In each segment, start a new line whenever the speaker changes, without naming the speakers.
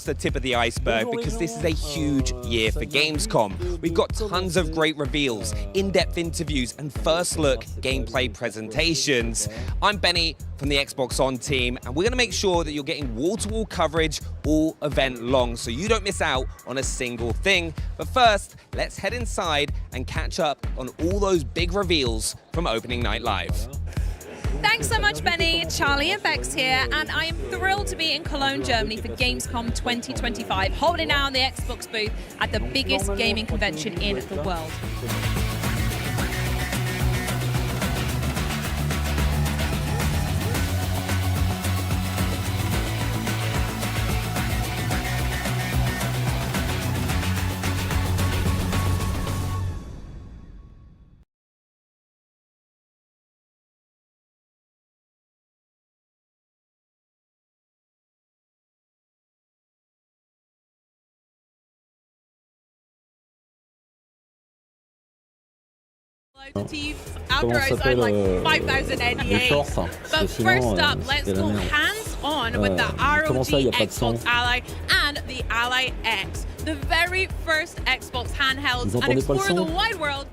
the tip of the iceberg because this is a huge year for Gamescom. We've got tons of great reveals, in-depth interviews, and first-look gameplay presentations. I'm Benny from the Xbox On team, and we're going to make sure that you're getting wall-to-wall coverage all event long so you don't miss out on a single thing. But first, let's head inside and catch up on all those big reveals from Opening Night Live.
Thanks so much, Benny. Charlie and Bex here, and I am thrilled to be in Cologne, Germany for Gamescom 2025, holding down the Xbox booth at the biggest gaming convention in the world. Outro is on like 5,000 NDAs. But first up, let's go hands-on with the ROG Xbox Ally and the Ally X, the very first Xbox handhelds, and explore the wide world.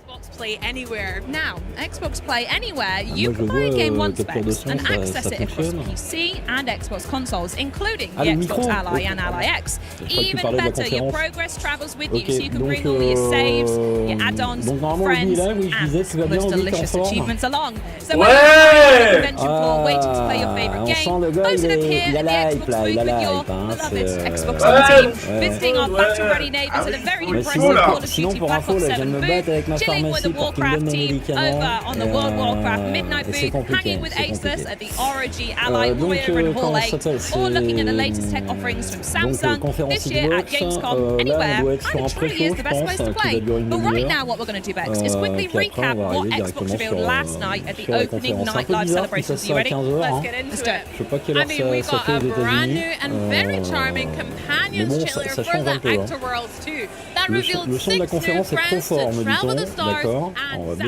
Xbox Play Anywhere. Now, Xbox Play Anywhere, you can buy a game once specs and access it across PC and Xbox consoles, including the Xbox Ally and Ally X. Even better, your progress travels with you, so you can bring all your saves, your add-ons, friends, and those delicious achievements along. So when you're on the convention floor waiting to play your favorite game, posted up here at the Xbox booth with your beloved Xbox On team, visiting our battle-ready neighbours at a very impressive Call of Duty Black Ops 7 booth, chilling with the Warcraft team over on the World Warcraft Midnight booth, hanging with Asus at the ROG Ally Lawyer and Hall 8, or looking at the latest tech offerings from Samsung this year at Gamescom. Anywhere, and it truly is the best place to play. But right now what we're going to do, Bex, is quickly recap what Xbox revealed last night at the Opening Night Live celebrations. Are you ready? Let's get into it. I mean, we got a brand new and very charming Companions trailer for the Outer Worlds 2 that revealed 6 new friends to travel the stars and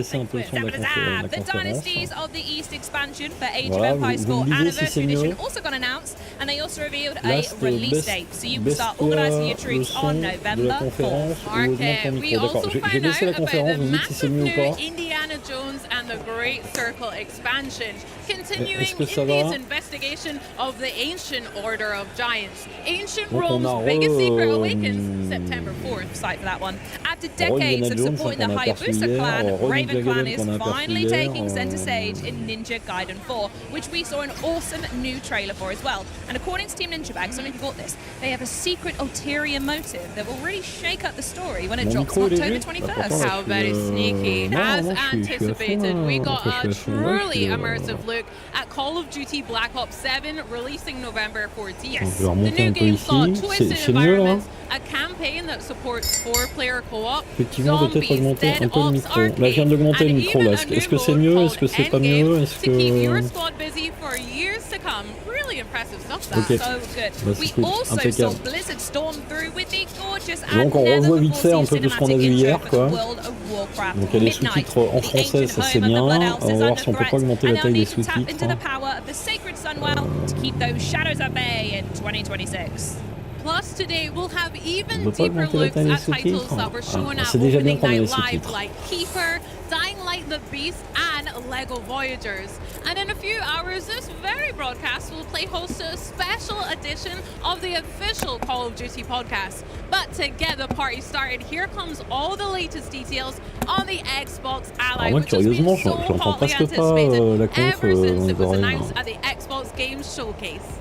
the Dynasties of the East expansion for Age of Empires 4 Anniversary Edition also got announced, and they also revealed a release date, so you can start organising your troops on November 4th. Okay, we also found out about the massive new Indiana Jones and the Great Circle expansion, continuing Indy's investigation of the Ancient Order of Giants. Ancient Rome's biggest secret awakens September 4th, site for that one. After decades of supporting the Hayabusa clan, Raven Clan is finally taking center stage in Ninja Gaiden 4, which we saw an awesome new trailer for as well. And according to Team Ninja Bag, some of you got this, they have a secret ulterior motive that will really shake up the story when it drops on October 21st. How very sneaky. As anticipated, we got a truly immersive look at Call of Duty Black Ops 7 releasing November 14th. The new game saw twisted environments, a campaign that supports 4-player co-op, zombies, dead ops arcade, and even a new mode called Endgame to keep your squad busy for years to come. Really impressive stuff, that's so good. We also saw Blizzard storm through with the gorgeous and never-before-seen cinematic intro for the World of Warcraft Midnight. The ancient home of the Blood Elves is under threat, and they'll need to tap into the power of the Sacred Sunwell to keep those shadows at bay in 2026. Plus, today we'll have even deeper looks at titles that were shown at Opening Night Live, like Keeper, Dying Light the Beast, and LEGO Voyagers. And in a few hours, this very broadcast will play host to a special edition of the official Call of Duty podcast. But to get the party started, here comes all the latest details on the Xbox Ally, which has been so hotly anticipated ever since it was announced at the Xbox Games Showcase.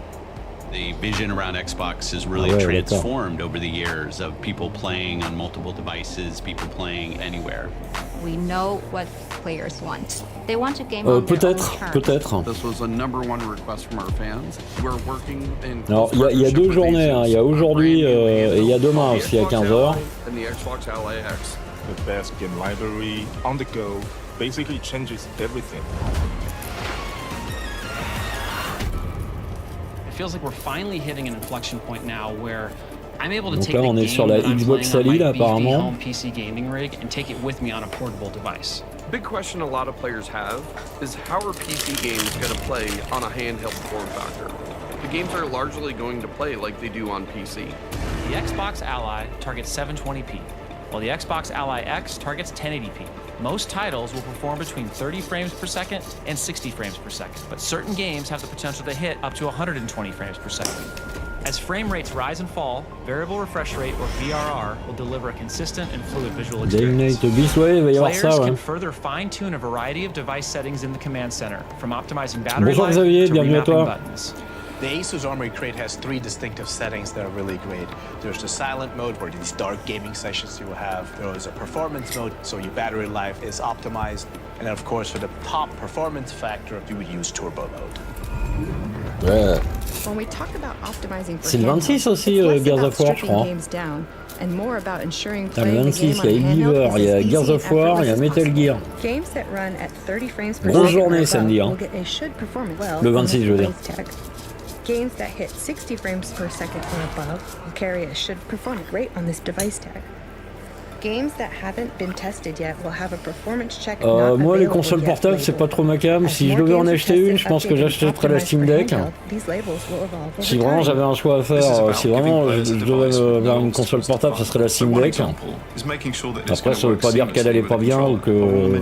The vision around Xbox has really transformed over the years of people playing on multiple devices, people playing anywhere.
We know what players want. They want a game on their own terms.
Peut-être. This was a #1 request from our fans. We're working in.
Alors, il y a deux journées, hein. Il y a aujourd'hui et il y a demain aussi à 15h.
And the Xbox Ally X.
The best game library on the go basically changes everything.
It feels like we're finally hitting an inflection point now where I'm able to
Donc
take
là, on est sur la Xbox Ali, apparemment.
home PC gaming rig and take it with me on a portable device.
Big question a lot of players have is how are PC games going to play on a handheld form factor? games are largely going to play like they do on PC.
The Xbox Ally targets 720p, while the Xbox Ally X targets 1080p. Most titles will perform between 30 frames per second and 60 frames per second, but certain games have the potential to hit up to 120 frames per second. As frame rates rise and fall, variable refresh rate, or VRR, will deliver a consistent and fluid visual experience. Players can further fine-tune a variety of device settings in the command center, from optimizing battery life to remapping buttons.
The Asus Armory Crate has 3 distinctive settings that are really great. There's the silent mode, where these dark gaming sessions you will have. There's a performance mode, so your battery life is optimized. And then, of course, for the top performance factor, you would use turbo mode.
Ouais.
When we talk about optimizing for
C'est le 26 aussi, Gears of War, je crois.
And more about ensuring
Le 26, il y a Evil, il y a Gears of War, il y a Metal Gear.
Games that run at 30 frames per
Grosse
second
journée samedi, hein. Le 26, je veux dire.
Games that hit 60 frames per second or above will carry a should perform great on this device tag. Games that haven't been tested yet will have a performance check.
Moi, les consoles portables, c'est pas trop ma cam. Si je devais en acheter une, je pense que j'achèterais la Steam Deck. Si vraiment j'avais un choix à faire, si vraiment je devais vers une console portable, ce serait la Steam Deck. Après, ça veut pas dire qu'elle allait pas bien ou que. Mais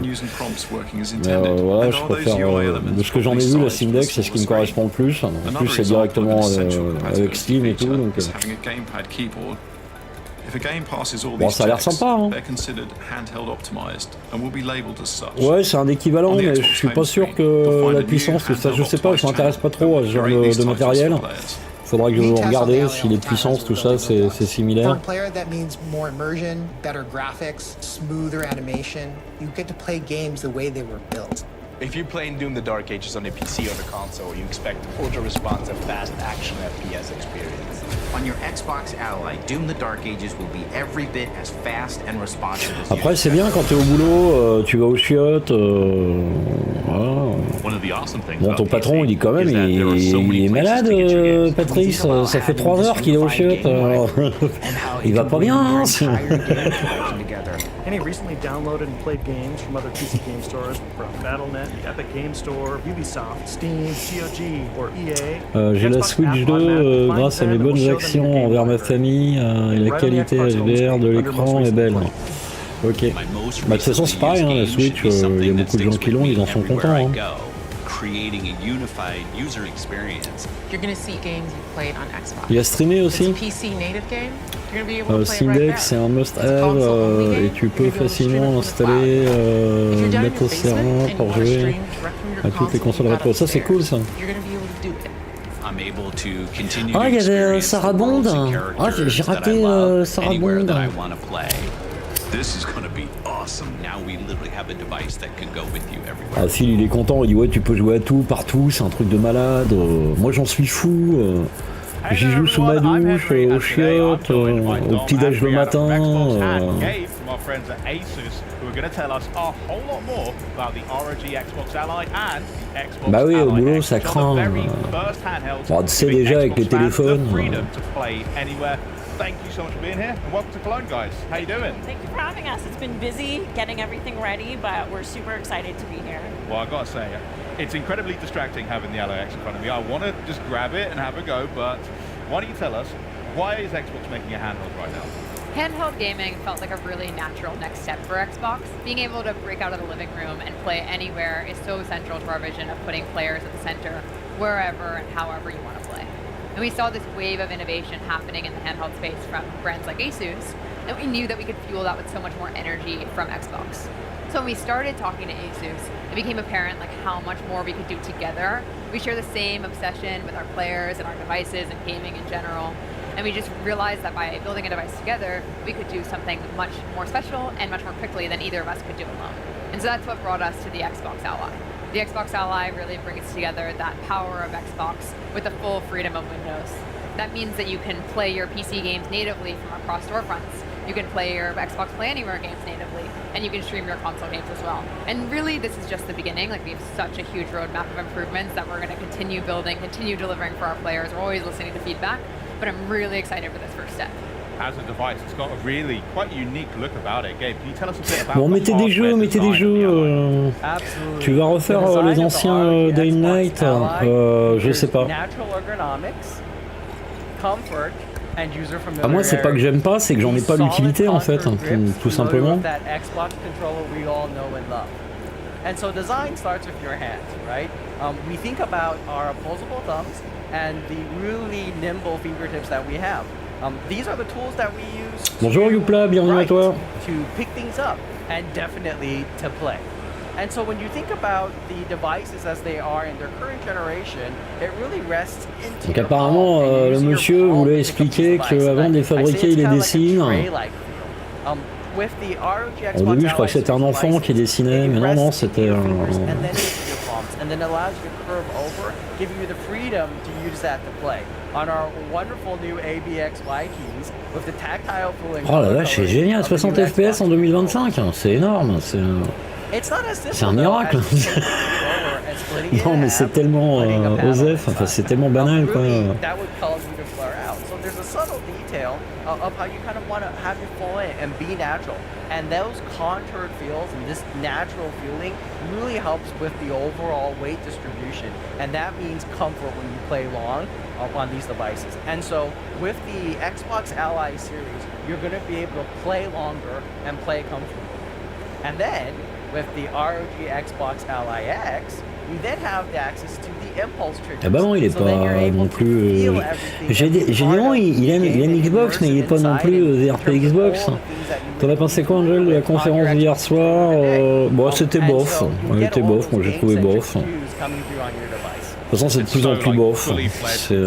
voilà, je préfère. De ce que j'en ai vu, la Steam Deck, c'est ce qui me correspond le plus. En plus, c'est directement avec Steam et tout. Donc, bon, ça a l'air sympa, hein. Ouais, c'est un équivalent, mais je suis pas sûr que la puissance, ça, je sais pas, je m'intéresse pas trop à ce genre de matériel. Faudra que je regarde si les puissances, tout ça, c'est similaire.
If you're playing Doom the Dark Ages on the PC or the console, you expect ultra-responsive, fast action FPS experience.
On your Xbox Ally, Doom the Dark Ages will be every bit as fast and responsive as
Après, c'est bien quand t'es au boulot, tu vas aux chiottes, voilà. Bon, ton patron, il dit quand même, il est malade, Patrice, ça fait 3 heures qu'il est aux chiottes, il va pas bien.
Any recently downloaded and played games from other PC game stores from Battle.net, the Epic Game Store, Ubisoft, Steam, GOG, or EA.
J'ai la Switch 2 grâce à mes bonnes actions envers ma famille et la qualité HDR de l'écran est belle. Ok. Bah, de toute façon, c'est pareil, hein, la Switch, il y a beaucoup de gens qui l'ont, ils en sont contents. Hein. Il y a streamé aussi. Steam Deck, c'est un must-have et tu peux facilement l'installer, mettre au serveur pour jouer à toutes les consoles rétro. Ça, c'est cool, ça. Ah, il y avait Sarah Bond. Ah, j'ai raté Sarah Bond. Ah, Phil, il est content, il dit ouais, tu peux jouer à tout, partout, c'est un truc de malade. Moi, j'en suis fou. J'y joue sous ma douche, aux chiottes, au petit-déj le matin. Bah oui, au boulot, ça craint. Bon, tu sais déjà avec les téléphones.
Thank you so much for being here and welcome to Cologne, guys. How you doing?
Thank you for having us. It's been busy getting everything ready, but we're super excited to be here.
Well, I've got to say, it's incredibly distracting having the LAX economy. I want to just grab it and have a go, but why don't you tell us, why is Xbox making a handheld right now?
Handheld gaming felt like a really natural next step for Xbox. Being able to break out of the living room and play anywhere is so central to our vision of putting players at the center, wherever and however you want to play. And we saw this wave of innovation happening in the handheld space from brands like Asus, and we knew that we could fuel that with so much more energy from Xbox. So when we started talking to Asus, it became apparent like how much more we could do together. We share the same obsession with our players and our devices and gaming in general. And we just realized that by building a device together, we could do something much more special and much more quickly than either of us could do alone. And so that's what brought us to the Xbox Ally. The Xbox Ally really brings together that power of Xbox with the full freedom of Windows. That means that you can play your PC games natively from across storefronts. You can play your Xbox Play Anywhere games natively, and you can stream your console games as well. And really, this is just the beginning. Like, we have such a huge roadmap of improvements that we're going to continue building, continue delivering for our players. We're always listening to feedback, but I'm really excited for this first step.
as a device. It's got a really quite unique look about it. Gabe, can you tell us a bit about
bon, mettez des jeux, tu vas refaire les anciens Day Night, je sais pas. Moi, c'est pas que j'aime pas, c'est que j'en ai pas l'utilité en fait, tout simplement.
And so design starts with your hands, right? We think about our opposable thumbs and the really nimble fingertips that we have. These are the tools that we use.
Bonjour Youpla, bienvenue à toi.
To pick things up and definitely to play. And so when you think about the devices as they are in their current generation, it really rests into.
Donc apparemment, le monsieur voulait expliquer qu'avant de les fabriquer, il les dessine. Au début, je crois que c'était un enfant qui dessinait, mais non, c'était un... Oh la vache, c'est génial, 60 FPS en 2025, c'est énorme, c'est un miracle. Non, mais c'est tellement osef, enfin c'est tellement banal quoi.
Of how you kind of want to have your flow in and be natural. And those contoured feels and this natural feeling really helps with the overall weight distribution. And that means comfort when you play long on these devices. And so with the Xbox Ally series, you're going to be able to play longer and play comfortably. And then with the ROG Xbox Ally X, you then have the access to the impulse triggers.
Ah bah non, il est pas non plus. Généralement, il aime Xbox, mais il est pas non plus VRP Xbox. T'en as pensé quoi, Angel, de la conférence d'hier soir? Bon, c'était bof. Elle était bof, moi j'ai trouvé bof. De toute façon, c'est de plus en plus bof. Il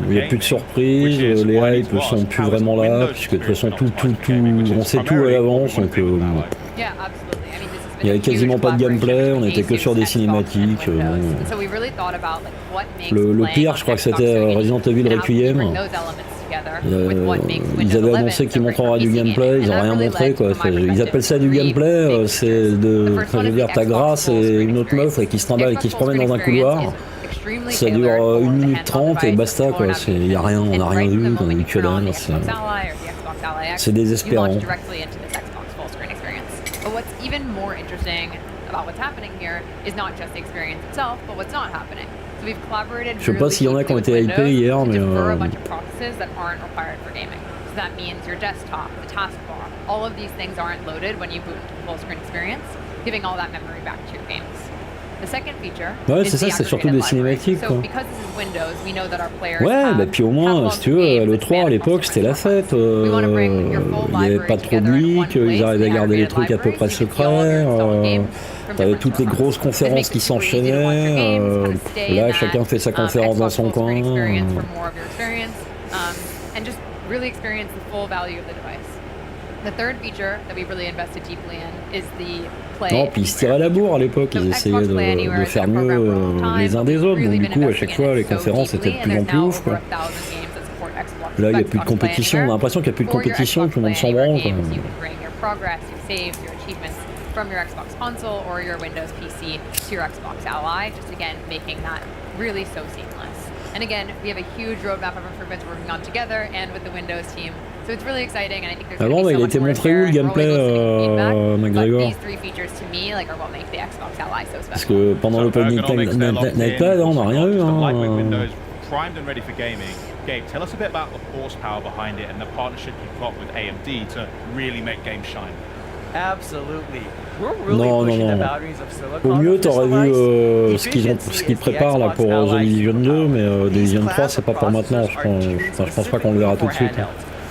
n'y a plus de surprises, les hypes sont plus vraiment là, puisque de toute façon, on sait tout à l'avance. Donc, il n'y avait quasiment pas de gameplay, on était que sur des cinématiques. Le pire, je crois que c'était Resident Evil Requiem. Ils avaient annoncé qu'ils montreraient du gameplay, ils n'ont rien montré quoi. Ils appellent ça du gameplay, c'est de faire ta grâce et une autre meuf qui se trimballe et qui se promène dans un couloir. Ça dure 1 minute 30 et basta quoi. Il n'y a rien, on n'a rien vu, on a vu que dalle. C'est désespérant.
But what's even more interesting about what's happening here is not just the experience itself, but what's not happening. So we've collaborated.
Je sais pas s'il y en a qui ont été hypés hier, mais
a bunch of processes that aren't required for gaming. So that means your desktop, the taskbar, all of these things aren't loaded when you boot into the full screen experience, giving all that memory back to your games. The second feature
ouais, c'est ça, c'est surtout des cinématiques quoi. Ouais, bah puis au moins, si tu veux, le 3 à l'époque c'était la fête. Il n'y avait pas de public, ils arrivaient à garder les trucs à peu près secrets. T'avais toutes les grosses conférences qui s'enchaînaient. Là, chacun fait sa conférence dans son coin.
The third feature that we really invested deeply in is the play.
Non, puis ils se tiraient à la bourre à l'époque, ils essayaient de faire mieux les uns des autres, donc du coup à chaque fois les conférences étaient de plus en plus ouf quoi. Là il n'y a plus de compétition, on a l'impression qu'il n'y a plus de compétition, tout le monde s'en branle quoi.
From your Xbox console or your Windows PC to your Xbox Ally, just again making that really so seamless. And again, we have a huge roadmap of improvements we're working on together and with the Windows team. So it's really exciting, and I think there's
going to be so much more to share. We're always listening to feedback, but these three features to me like are what make the Xbox Ally so special. Parce que pendant l'Open Nightpad, on n'a rien eu.
Windows primed and ready for gaming. Gabe, tell us a bit about the horsepower behind it and the partnership you've got with AMD to really make games shine.
Absolutely. We're really pushing the boundaries of silicon.
Au mieux, t'aurais vu ce qu'ils préparent là pour The Division 2, mais Division 3, c'est pas pour maintenant. Je pense pas qu'on le verra tout de suite.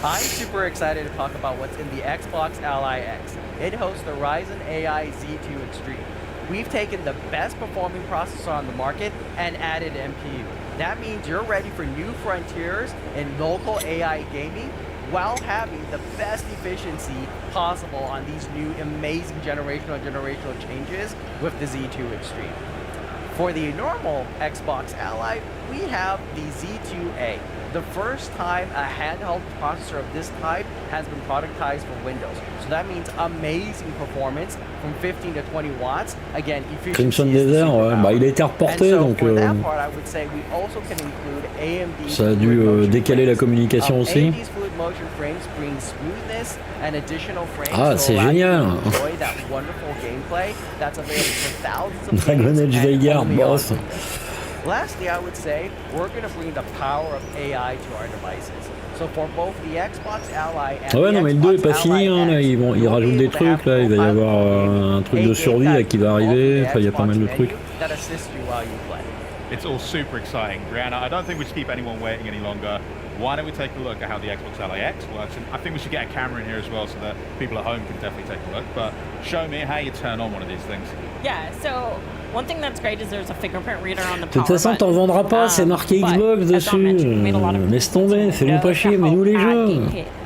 I'm super excited to talk about what's in the Xbox Ally X. It hosts the Ryzen AI Z2 Extreme. We've taken the best performing processor on the market and added NPU. That means you're ready for new frontiers in local AI gaming while having the best efficiency possible on these new amazing generational changes with the Z2 Extreme. For the normal Xbox Ally, we have the Z2A. The first time a handheld processor of this type has been productized for Windows. So that means amazing performance from 15 to 20 watts. Again, efficiency
Crimson Desert, ouais. Bah, il a été reporté, donc
ça a dû
décaler la communication aussi.
motion frames bring smoothness and additional frames
Ah, c'est génial.
enjoy that wonderful gameplay that's available for thousands of
Dragon Age
games and
Veigar,
only on
boss.
PC. Lastly, I would say we're going to bring the power of AI to our devices. So for both the Xbox Ally and
Ouais, non, mais le 2 est pas fini, hein, là, ils rajoutent des trucs, là, il va y avoir un truc de survie là, qui va arriver, enfin, il y a pas mal de trucs.
that assist you while you play.
It's all super exciting. Brianna, I don't think we should keep anyone waiting any longer. Why don't we take a look at how the Xbox Ally X works? And I think we should get a camera in here as well so that people at home can definitely take a look. But show me how you turn on one of these things.
Yeah, so one thing that's great is there's a fingerprint reader on the
De toute façon, t'en vendras pas, c'est marqué Xbox dessus. Laisse tomber, fais-nous pas chier, mais nous les jeux.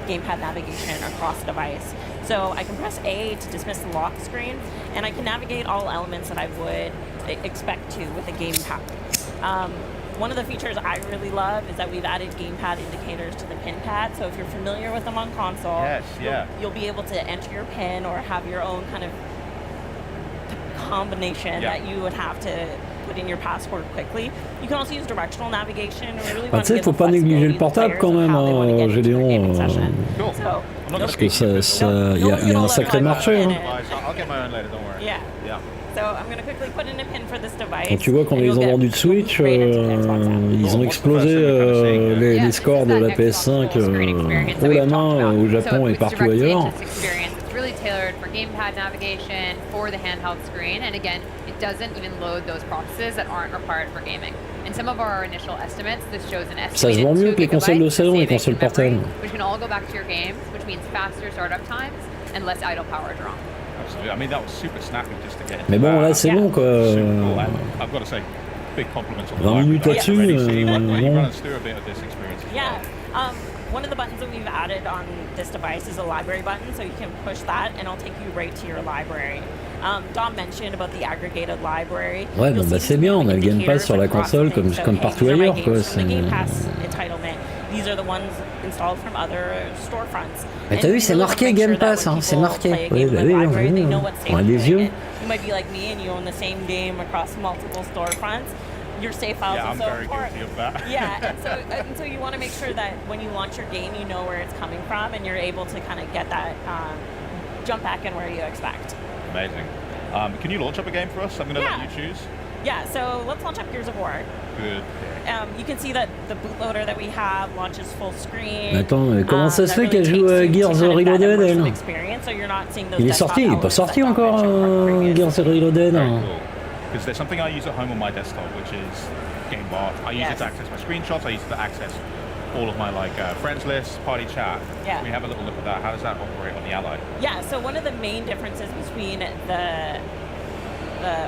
Gamepad navigation across the device. So I can press A to dismiss the lock screen, and I can navigate all elements that I would expect to with a gamepad. One of the features I really love is that we've added gamepad indicators to the pin pad. So if you're familiar with them on console, you'll be able to enter your pin or have your own kind of combination that you would have to put in your password quickly. You can also use directional navigation.
Ah, tu sais, faut pas négliger le portable quand même, hein, Gédéon. Parce que y a un sacré marché. Hein. Quand tu vois qu'on les ont vendus de Switch, ils ont explosé les scores de la PS5 haut la main au Japon et partout ailleurs.
Really tailored for gamepad navigation, for the handheld screen, and again, it doesn't even load those processes that aren't required for gaming. In some of our initial estimates, this shows an
Ça se vend mieux que les consoles de salon et les consoles portables.
Which can all go back to your games, which means faster startup times and less idle power draw.
Absolutely. I mean, that was super snappy just to get.
Mais bon, là, c'est bon, quoi.
I've got to say, big compliments on the
20 minutes là-dessus, bon.
One of the buttons that we've added on this device is a library button, so you can push that and it'll take you right to your library. Dom mentioned about the aggregated library.
Ouais, bon, bah c'est bien, on a le Game Pass sur la console comme partout ailleurs, quoi.
These are the ones installed from other storefronts.
Mais t'as vu, c'est marqué Game Pass, hein, c'est marqué. Oui, bah oui, on a des yeux.
You might be like me and you own the same game across multiple storefronts. Your save files are so important. And so you want to make sure that when you launch your game, you know where it's coming from, and you're able to kind of get that jump back in where you expect.
Amazing. Can you launch up a game for us? I'm going to let you choose.
Yeah, so let's launch up Gears of War.
Good.
You can see that the bootloader that we have launches full screen.
Attends, comment ça se fait qu'elle joue à Gears Reloaded, elle? Il est sorti, il est pas sorti encore, Gears Reloaded.
Because there's something I use at home on my desktop, which is Game Bar. I use it to access my screenshots. I use it to access all of my friends lists, party chat. Can we have a little look at that? How does that operate on the Ally?
Yeah, so one of the main differences between the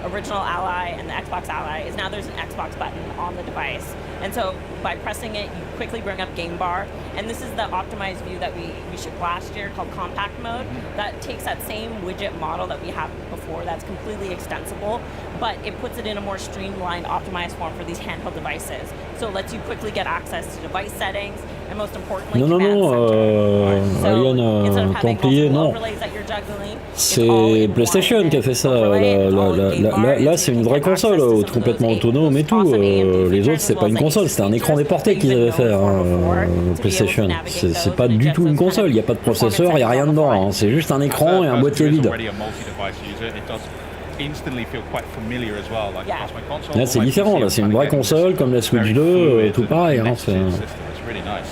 original Ally and the Xbox Ally is now there's an Xbox button on the device. And so by pressing it, you quickly bring up Game Bar. And this is the optimized view that we shipped last year called Compact Mode. That takes that same widget model that we had before that's completely extensible, but it puts it in a more streamlined, optimized form for these handheld devices. So it lets you quickly get access to device settings, and most importantly,
Alien Templier, non. C'est PlayStation qui a fait ça. Là, c'est une vraie console, complètement autonome et tout. Les autres, c'est pas une console, c'était un écran déporté qu'ils avaient fait, PlayStation. C'est pas du tout une console, il n'y a pas de processeur, il n'y a rien dedans, hein. C'est juste un écran et un boîtier vide. Là, c'est différent, là, c'est une vraie console comme la Switch 2, tout pareil, hein,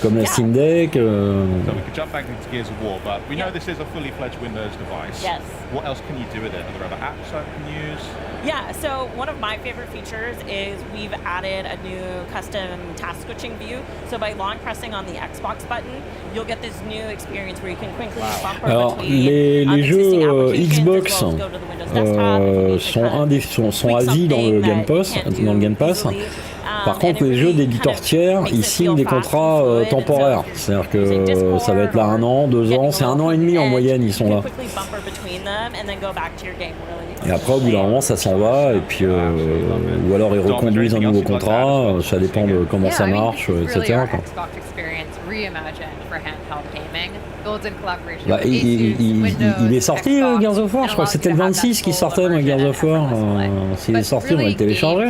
comme la Steam Deck.
So we could jump back into Gears of War, but we know this is a fully fledged Windows device.
Yes.
What else can you do with it? Are there other apps I can use?
Yeah, so one of my favorite features is we've added a new custom task switching view. So by long pressing on the Xbox button, you'll get this new experience where you can quickly bump between
les jeux Xbox sont à vie dans le Game Pass. Par contre, les jeux d'éditeurs tiers, ils signent des contrats temporaires. C'est-à-dire que ça va être là 1 an, 2 ans, c'est 1 an et demi en moyenne, ils sont là. Et après, au bout d'un moment, ça s'en va, et puis, ou alors ils reconduisent un nouveau contrat, ça dépend de comment ça marche, etc. Bah, il est sorti, Gears of War, je crois que c'était le 26 qui sortait, Gears of War. S'il est sorti, on va le télécharger.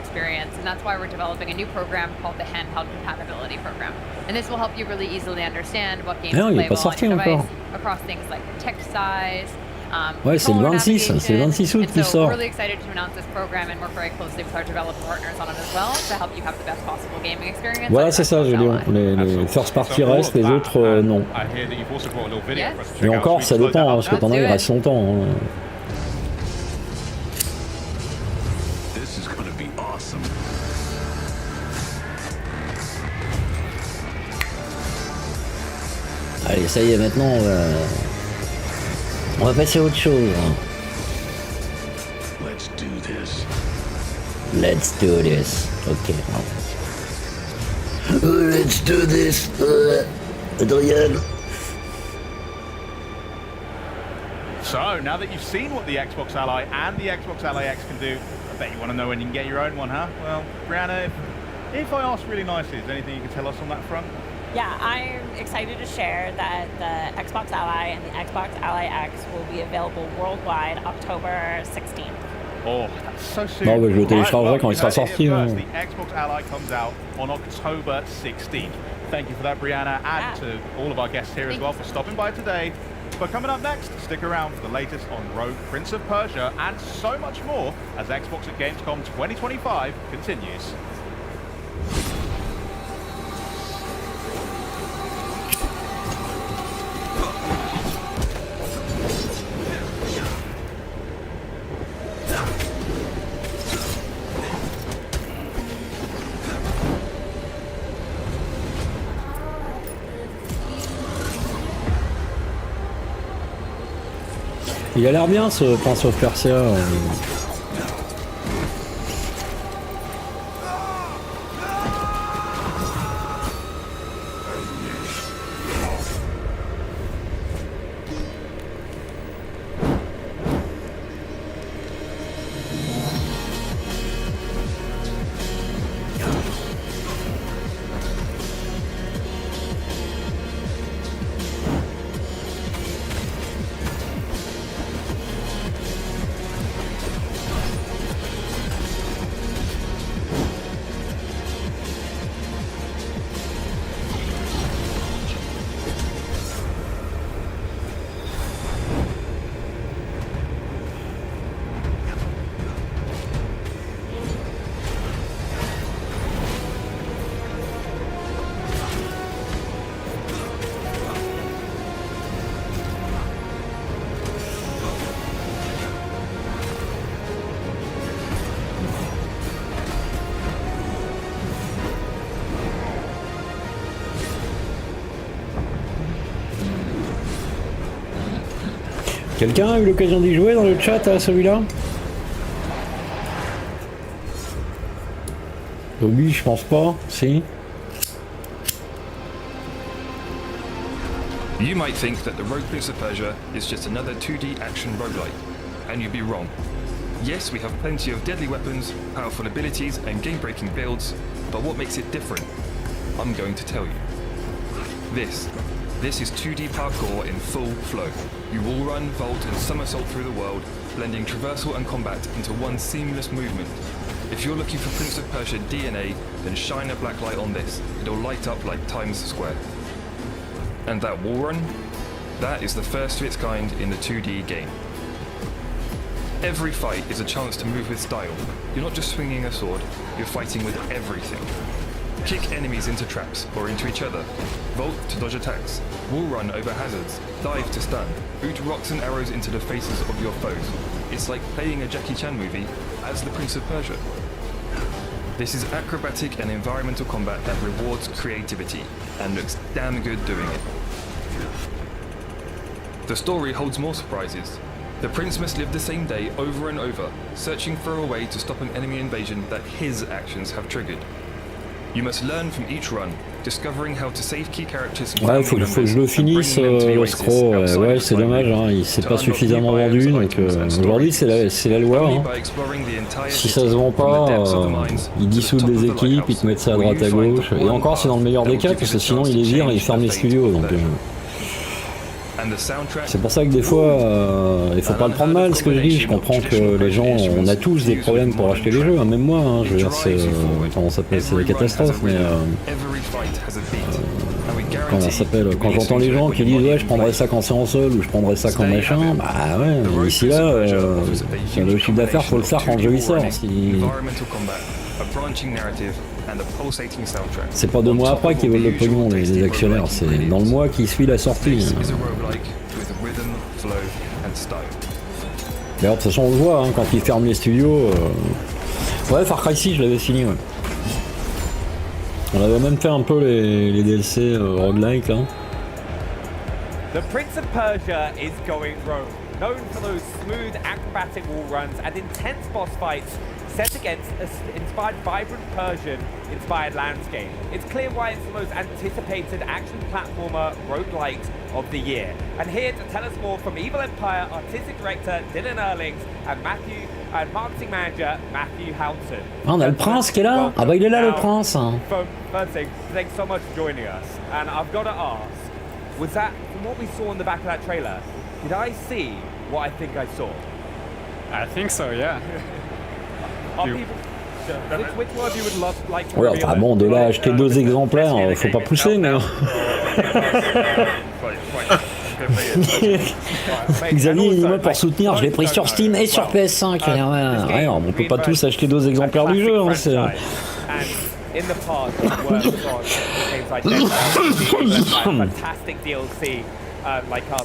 experience, and that's why we're developing a new program called the Handheld Compatibility Program. And this will help you really easily understand what games are playable on your device across things like text size.
Ouais, c'est le 26 août qui sort.
We're really excited to announce this program and work very closely with our developer partners on it as well to help you have the best possible gaming experience.
Voilà, c'est ça, je veux dire. Les first party restent, les autres non. Et encore, ça dépend, hein, parce que t'en as, il reste longtemps. Hein. Allez, ça y est, maintenant, on va passer à autre chose. Let's do this. Let's do this. Ok. Let's do this. Adrien.
So, now that you've seen what the Xbox Ally and the Xbox Ally X can do, I bet you want to know when you can get your own one, huh? Well, Brianna, if I ask really nicely, is there anything you can tell us on that front?
Yeah, I'm excited to share that the Xbox Ally and the Xbox Ally X will be available worldwide October 16th.
Oh, that's so soon.
Non, mais je le téléchargerai quand il sera sorti.
The Xbox Ally comes out on October 16th. Thank you for that, Brianna, and to all of our guests here as well for stopping by today. But coming up next, stick around for the latest on Rogue, Prince of Persia, and so much more as Xbox at Gamescom 2025 continues.
Il a l'air bien ce Prince of Persia. Quelqu'un a eu l'occasion d'y jouer dans le chat à celui-là? Obi, je pense pas. Si.
You might think that the Rogue Prince of Persia is just another 2D action roguelike, and you'd be wrong. Yes, we have plenty of deadly weapons, powerful abilities, and game-breaking builds, but what makes it different? I'm going to tell you. This is 2D parkour in full flow. You wall run, vault, and somersault through the world, blending traversal and combat into one seamless movement. If you're looking for Prince of Persia DNA, then shine a black light on this. It'll light up like Times Square. And that wall run? That is the first of its kind in the 2D game. Every fight is a chance to move with style. You're not just swinging a sword, you're fighting with everything. Kick enemies into traps or into each other. Vault to dodge attacks. Wall run over hazards. Dive to stun. Boot rocks and arrows into the faces of your foes. It's like playing a Jackie Chan movie as the Prince of Persia. This is acrobatic and environmental combat that rewards creativity and looks damn good doing it. The story holds more surprises. The prince must live the same day over and over, searching for a way to stop an enemy invasion that his actions have triggered. You must learn from each run, discovering how to save key characters.
Ouais, faut que je le finisse, le scroll. Ouais, c'est dommage, hein, il s'est pas suffisamment vendu, donc aujourd'hui c'est la loi. Hein. Si ça se vend pas, ils dissoudent des équipes, ils te mettent ça à droite à gauche. Et encore, c'est dans le meilleur des cas, parce que sinon ils les virent et ils ferment les studios. Donc, C'est pour ça que des fois, il faut pas le prendre mal ce que je dis. Je comprends que les gens, on a tous des problèmes pour acheter les jeux, hein, même moi. Hein, je veux dire, c'est comment ça s'appelle, c'est la catastrophe. Mais comment ça s'appelle, quand j'entends les gens qui disent ouais, je prendrais ça quand c'est en sol ou je prendrais ça quand machin, bah ouais, mais ici là, le chiffre d'affaires, faut le faire quand le jeu il sort. C'est pas 2 mois après qu'ils veulent le pognon, les actionnaires, c'est dans le mois qui suit la sortie. D'ailleurs, de toute façon, on le voit, hein, quand ils ferment les studios. Ouais, Far Cry 6, je l'avais fini, ouais. On avait même fait un peu les DLC roguelike, là.
The Prince of Persia is going rogue, known for those smooth acrobatic wall runs and intense boss fights set against an inspired vibrant Persian-inspired landscape. It's clear why it's the most anticipated action platformer roguelite of the year. And here to tell us more from Evil Empire artistic director Dylan Erlings and marketing manager Matthew Houghton.
Ah, on a le prince qui est là. Ah bah il est là le prince.
First thing, thanks so much for joining us. And I've got to ask, was that, from what we saw in the back of that trailer, did I see what I think I saw?
I think so, yeah.
Ouais, enfin bon, de là à acheter 2 exemplaires, faut pas pousser, mais. Xavier, dis-moi pour soutenir, je l'ai pris sur Steam et sur PS5. Ouais, on peut pas tous acheter 2 exemplaires du jeu. Hein, c'est...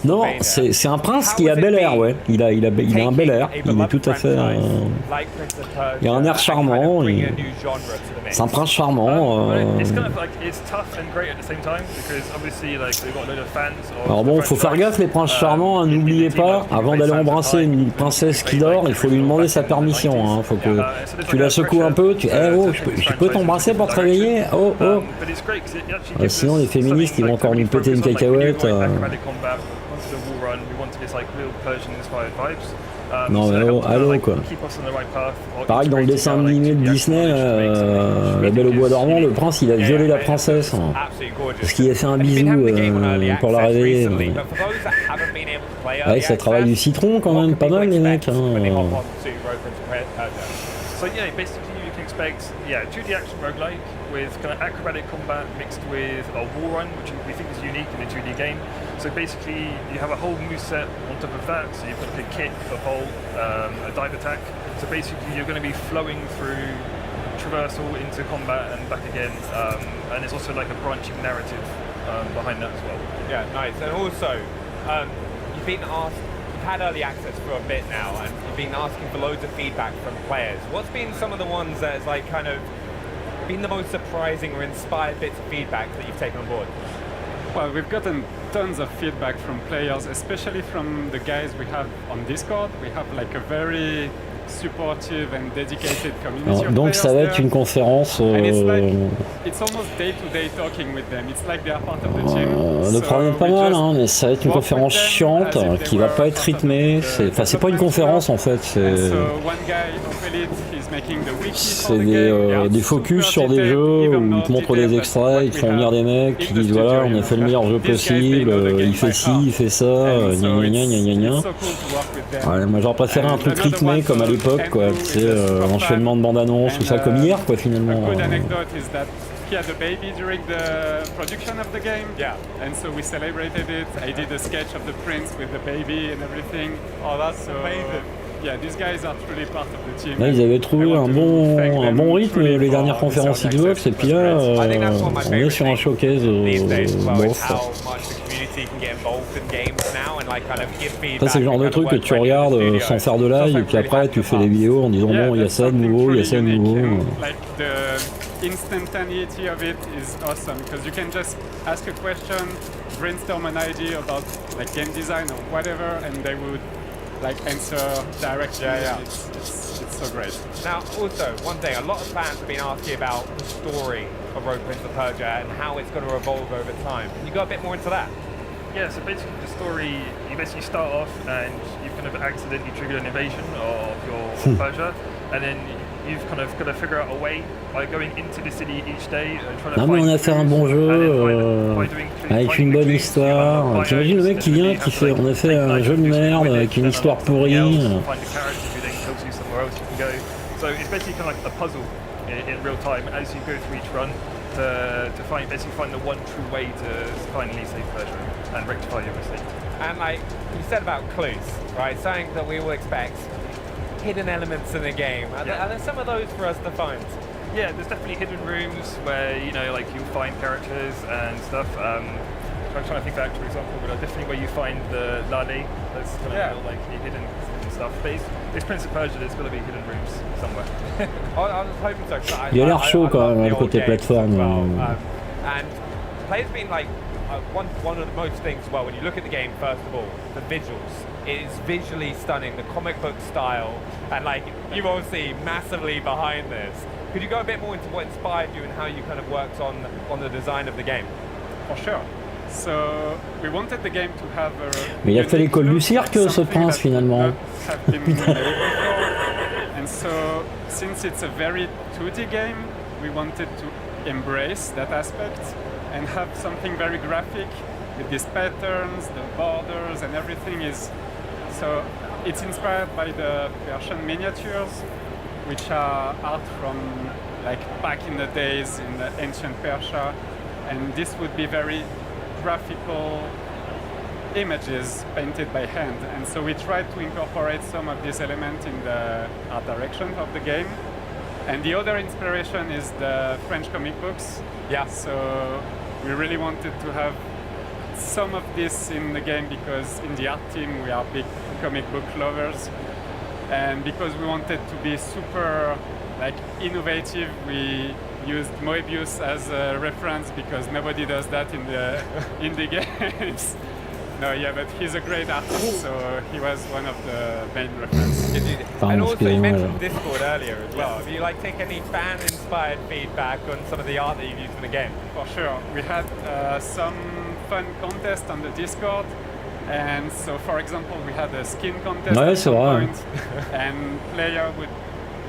Non, c'est un prince qui a bel air, ouais. Il a un bel air. Il est tout à fait. Il a un air charmant. C'est un prince charmant. Alors bon, faut faire gaffe les princes charmants. Hein, n'oubliez pas, avant d'aller embrasser une princesse qui dort, il faut lui demander sa permission. Hein. Faut que tu la secoues un peu. Je peux t'embrasser pour te réveiller. Oh. Sinon les féministes ils vont encore nous péter une cacahuète. Non mais allô quoi. Pareil dans le dessin animé de Disney, La Belle au Bois dormant, le prince il a violé la princesse hein, parce qu'il a fait un bisou pour la réveiller. Ouais, ça travaille du citron quand même, pas mal les mecs. Hein.
Expect 2D action roguelike with kind of acrobatic combat mixed with a wall run, which we think is unique in a 2D game. So basically, you have a whole moveset on top of that. So you've got a kick, a bolt, a dive attack. So basically, you're going to be flowing through traversal into combat and back again. And there's also like a branching narrative behind that as well.
Yeah, nice. And also, you've been asked. Had early access for a bit now, and you've been asking for loads of feedback from players. What's been some of the ones that has like kind of been the most surprising or inspired bits of feedback that you've taken on board?
Well, we've gotten tons of feedback from players, especially from the guys we have on Discord. We have like a very supportive and dedicated community.
Alors, donc ça va être une conférence. Le problème est pas mal, hein, mais ça va être une conférence chiante qui va pas être rythmée. C'est pas une conférence en fait. C'est des focus sur des jeux où ils te montrent des extraits, ils te font venir des mecs qui disent voilà, on a fait le meilleur jeu possible, il fait ci, il fait ça, gna. Ouais, moi j'aurais préféré un truc rythmé comme à l'époque, quoi. C'est enchaînement de bandes-annonces, tout ça comme hier, quoi, finalement.
He had a baby during the production of the game, and so we celebrated it. I did a sketch of the prince with the baby and everything. Oh, that's amazing. Yeah, these guys are truly part of the team.
Là, ils avaient trouvé un bon rythme les dernières conférences Xbox, et puis là, on est sur un showcase bof. Ça, c'est le genre de truc que tu regardes sans faire de live, et puis après, tu fais des vidéos en disant bon, il y a ça de nouveau, il y a ça de nouveau.
Instantaneity of it is awesome because you can just ask a question, brainstorm an idea about like game design or whatever, and they would like answer directly. It's so great.
Now, also one thing, a lot of fans have been asking about the story of Rogue Prince of Persia and how it's going to evolve over time. Can you go a bit more into that?
Yeah, so basically the story, you basically start off and you've kind of accidentally triggered an invasion of your Persia, and then you've kind of got to figure out a way by going into the city each day and trying to
Non mais on a fait un bon jeu avec une bonne histoire. T'imagines le mec qui vient, qui fait, on a fait un jeu de merde avec une histoire pourrie.
So it's basically kind of like a puzzle in real time as you go through each run to find the one true way to finally save pleasure and rectify your mistake.
And like you said about clues, right? Something that we all expect, hidden elements in the game. Are there some of those for us to find?
Yeah, there's definitely hidden rooms where, you know, like you'll find characters and stuff. I'm trying to think back, for example, but definitely where you find the Lale, that's kind of like hidden stuff. But it's Prince of Persia, there's got to be hidden rooms somewhere.
I was hoping so.
Il a l'air chaud quand même, le côté plateforme.
And players been like, one of the most things, well, when you look at the game, first of all, the visuals. It is visually stunning, the comic book style, and like, you're obviously massively behind this. Could you go a bit more into what inspired you and how you kind of worked on the design of the game?
For sure. So we wanted the game to have a...
Mais il a fait l'école du cirque, ce prince, finalement.
And so, since it's a very 2D game, we wanted to embrace that aspect and have something very graphic with these patterns, the borders, and everything is... So it's inspired by the Persian miniatures, which are art from like back in the days in the ancient Persia, and this would be very graphical images painted by hand. And so we tried to incorporate some of these elements in the art direction of the game. And the other inspiration is the French comic books.
Yeah.
So we really wanted to have some of this in the game because in the art team we are big comic book lovers, and because we wanted to be super like innovative, we used Moebius as a reference because nobody does that in the games. No, yeah, but he's a great artist, so he was one of the main references.
And also you mentioned Discord earlier as well. Have you like take any fan-inspired feedback on some of the art that you've used in the game?
For sure. We had some fun contests on the Discord. And so, for example, we had a skin contest at some point, and player would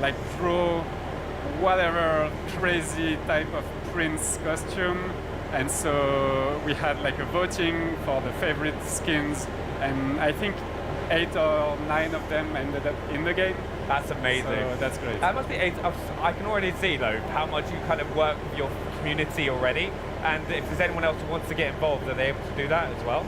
like draw whatever crazy type of prince costume, and so we had like a voting for the favorite skins, and I think 8 or 9 of them ended up in the game.
That's amazing.
So that's great.
That must be. I can already see though how much you kind of work with your community already, and if there's anyone else who wants to get involved, are they able to do that as well?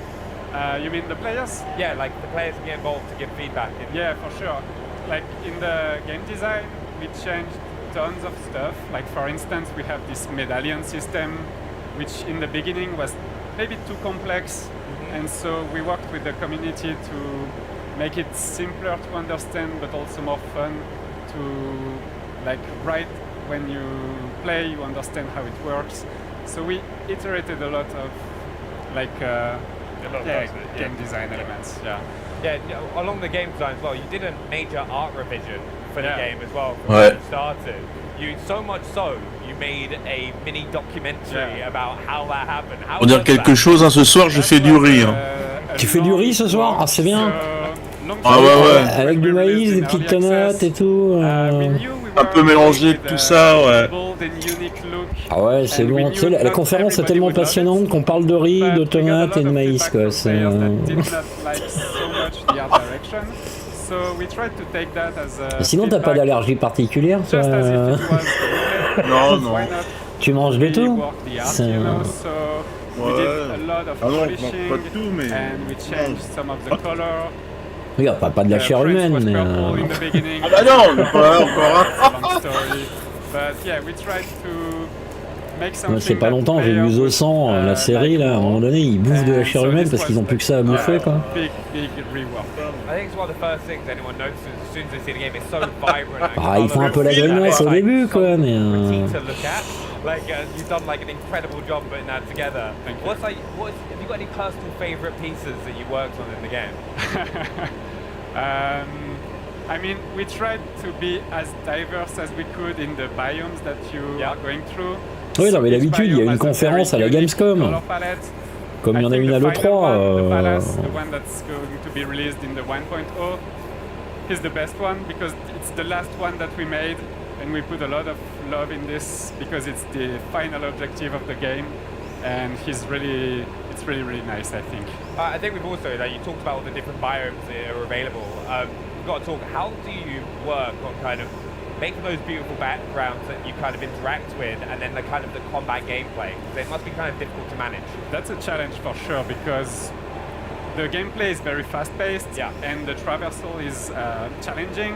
You mean the players?
Yeah, like the players can get involved to give feedback.
Yeah, for sure. Like in the game design, we changed tons of stuff. Like for instance, we have this medallion system, which in the beginning was maybe too complex. And so we worked with the community to make it simpler to understand, but also more fun to like right when you play, you understand how it works. So we iterated a lot of like game design elements.
Yeah, along the game design as well, you did a major art revision for the game as well from when you started. So much so, you made a mini documentary about how that happened.
Pour dire quelque chose, hein, ce soir je fais du riz. Hein.
Tu fais du riz ce soir? Ah, c'est bien.
Ah ouais.
Avec du maïs, des petites tomates et tout.
Un peu mélangé tout ça, ouais.
Ah ouais, c'est bon. Tu sais, la conférence est tellement passionnante qu'on parle de riz, de tomates et de maïs, quoi. Et sinon, t'as pas d'allergie particulière, toi?
Non, non.
Tu manges de tout?
Ouais. Ah non, je mange pas de tout, mais...
Oui, enfin, pas de la chair humaine, mais...
Ah bah non, pas encore.
C'est pas longtemps, j'ai vu The 100, la série, là, à un moment donné, ils bouffent de la chair humaine parce qu'ils ont plus que ça à bouffer, quoi. Ah, ils font un peu la grimace au début, quoi, mais...
Like you've done like an incredible job putting that together. Have you got any personal favorite pieces that you worked on in the game?
I mean, we tried to be as diverse as we could in the biomes that you are going through.
Oui, non, mais d'habitude, il y a une conférence à la Gamescom. Comme il y en a une à l'E3.
The one that's going to be released in the 1.0 is the best one because it's the last one that we made. and we put a lot of love in this because it's the final objective of the game, and it's really nice, I think.
I think we've also, you talked about all the different biomes that are available. We've got to talk, how do you work on kind of making those beautiful backgrounds that you kind of interact with, and then the kind of the combat gameplay? It must be kind of difficult to manage.
That's a challenge for sure, because the gameplay is very fast-paced, and the traversal is challenging.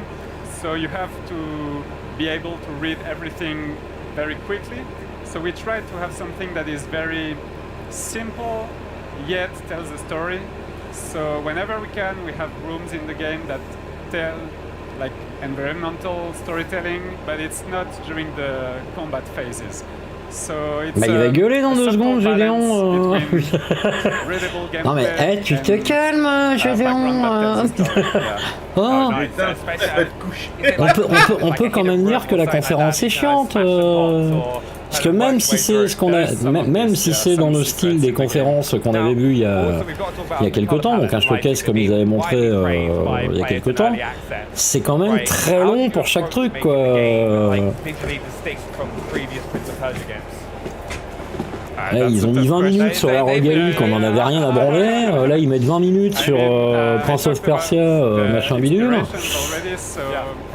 So you have to be able to read everything very quickly. So we try to have something that is very simple, yet tells a story. So whenever we can, we have rooms in the game that tell like environmental storytelling, but it's not during the combat phases. So it's
bah il va gueuler dans 2 secondes, Gédéon. Non mais, tu te calmes, Gédéon. Oh. On peut quand même dire que la conférence est chiante. Parce que même si c'est ce qu'on a, même si c'est dans le style des conférences qu'on avait vu il y a quelques temps, donc un showcase comme ils avaient montré il y a quelques temps, c'est quand même très long pour chaque truc, quoi. Là, ils ont mis 20 minutes sur la Rogalie, qu'on n'en avait rien à branler. Là, ils mettent 20 minutes sur Prince of Persia, machin bidule.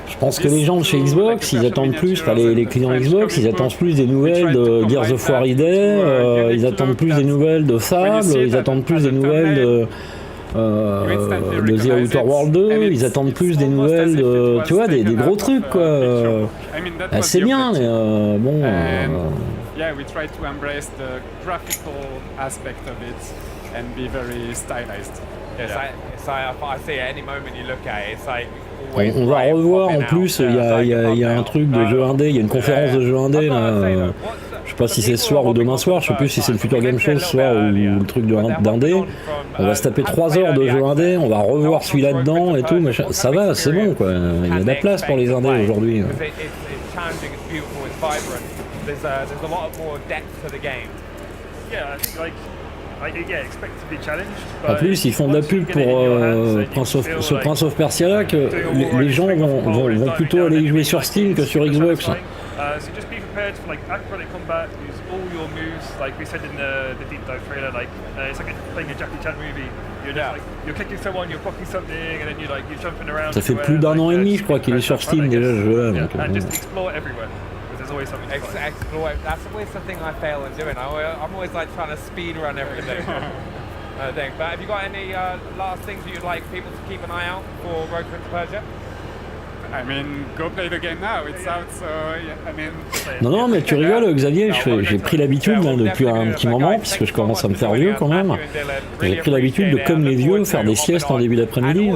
Je pense que les gens de chez Xbox, ils attendent plus, enfin les clients Xbox, ils attendent plus des nouvelles de Gears of War, ils attendent plus des nouvelles de Fable, ils attendent plus des nouvelles de The Outer World 2, ils attendent plus des nouvelles de, tu vois, des gros trucs, quoi. C'est bien, mais bon...
Yeah, we try to embrace the graphical aspect of it and be very stylized.
Yes, I see at any moment you look at it, it's like
on va revoir en plus, il y a un truc de jeu indé, il y a une conférence de jeu indé là. Je sais pas si c'est ce soir ou demain soir, je sais plus si c'est le Future Game Show ce soir ou le truc d'indé. On va se taper 3 heures de jeu indé, on va revoir celui-là dedans et tout, machin. Ça va, c'est bon quoi, il y a de la place pour les indés aujourd'hui.
There's a lot more depth to the game.
Yeah, I think expect to be challenged.
En plus, ils font de la pub pour ce Prince of Persia là, que les gens vont plutôt aller y jouer sur Steam que sur Xbox.
So just be prepared for acrobatic combat, use all your moves, like we said in the deep dive trailer. It's like playing a Jackie Chan movie. You're just you're kicking someone, you're blocking something, and then you're jumping around.
Ça fait plus d'1 an et demi, je crois, qu'il est sur Steam déjà ce jeu là.
And just explore everywhere. There's always something to
explore. That's always something I fail in doing. I'm always trying to speed run everything. But have you got any last things that you'd like people to keep an eye out for Road to Persia?
I mean, go play the game now. It's out, so I mean.
Non, mais tu rigoles, Xavier. J'ai pris l'habitude depuis un petit moment, puisque je commence à me faire vieux quand même. J'ai pris l'habitude de, comme les vieux, faire des siestes en début d'après-midi.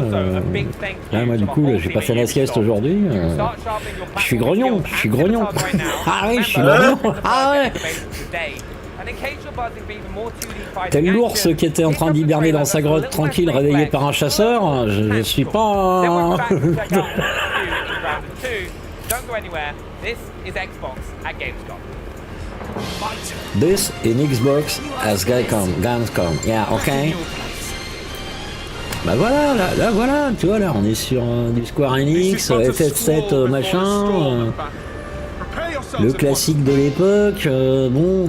Là, moi, du coup, j'ai pas fait la sieste aujourd'hui. Je suis grognon. Ah oui, je suis grognon. Ah ouais. Tel l'ours qui était en train d'hiberner dans sa grotte tranquille, réveillé par un chasseur. Je suis pas. This is Xbox at Gamescom. Yeah, okay. Bah voilà, là voilà, tu vois, là on est sur du Square Enix, FF7 machin, le classique de l'époque, bon.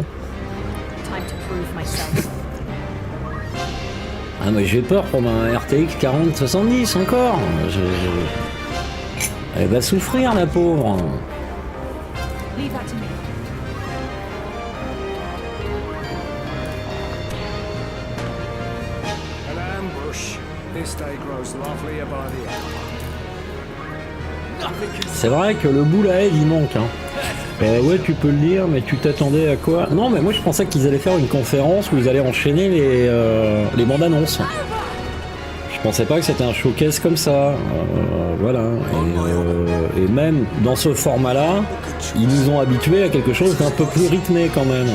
Ah mais j'ai peur pour ma RTX 4070 encore. Elle va souffrir la pauvre. C'est vrai que le bout à aide il manque hein. Ouais, tu peux le dire, mais tu t'attendais à quoi? Non, mais moi je pensais qu'ils allaient faire une conférence où ils allaient enchaîner les bandes annonces. Je pensais pas que c'était un showcase comme ça. Voilà. Et même dans ce format-là, ils nous ont habitués à quelque chose d'un peu plus rythmé quand même.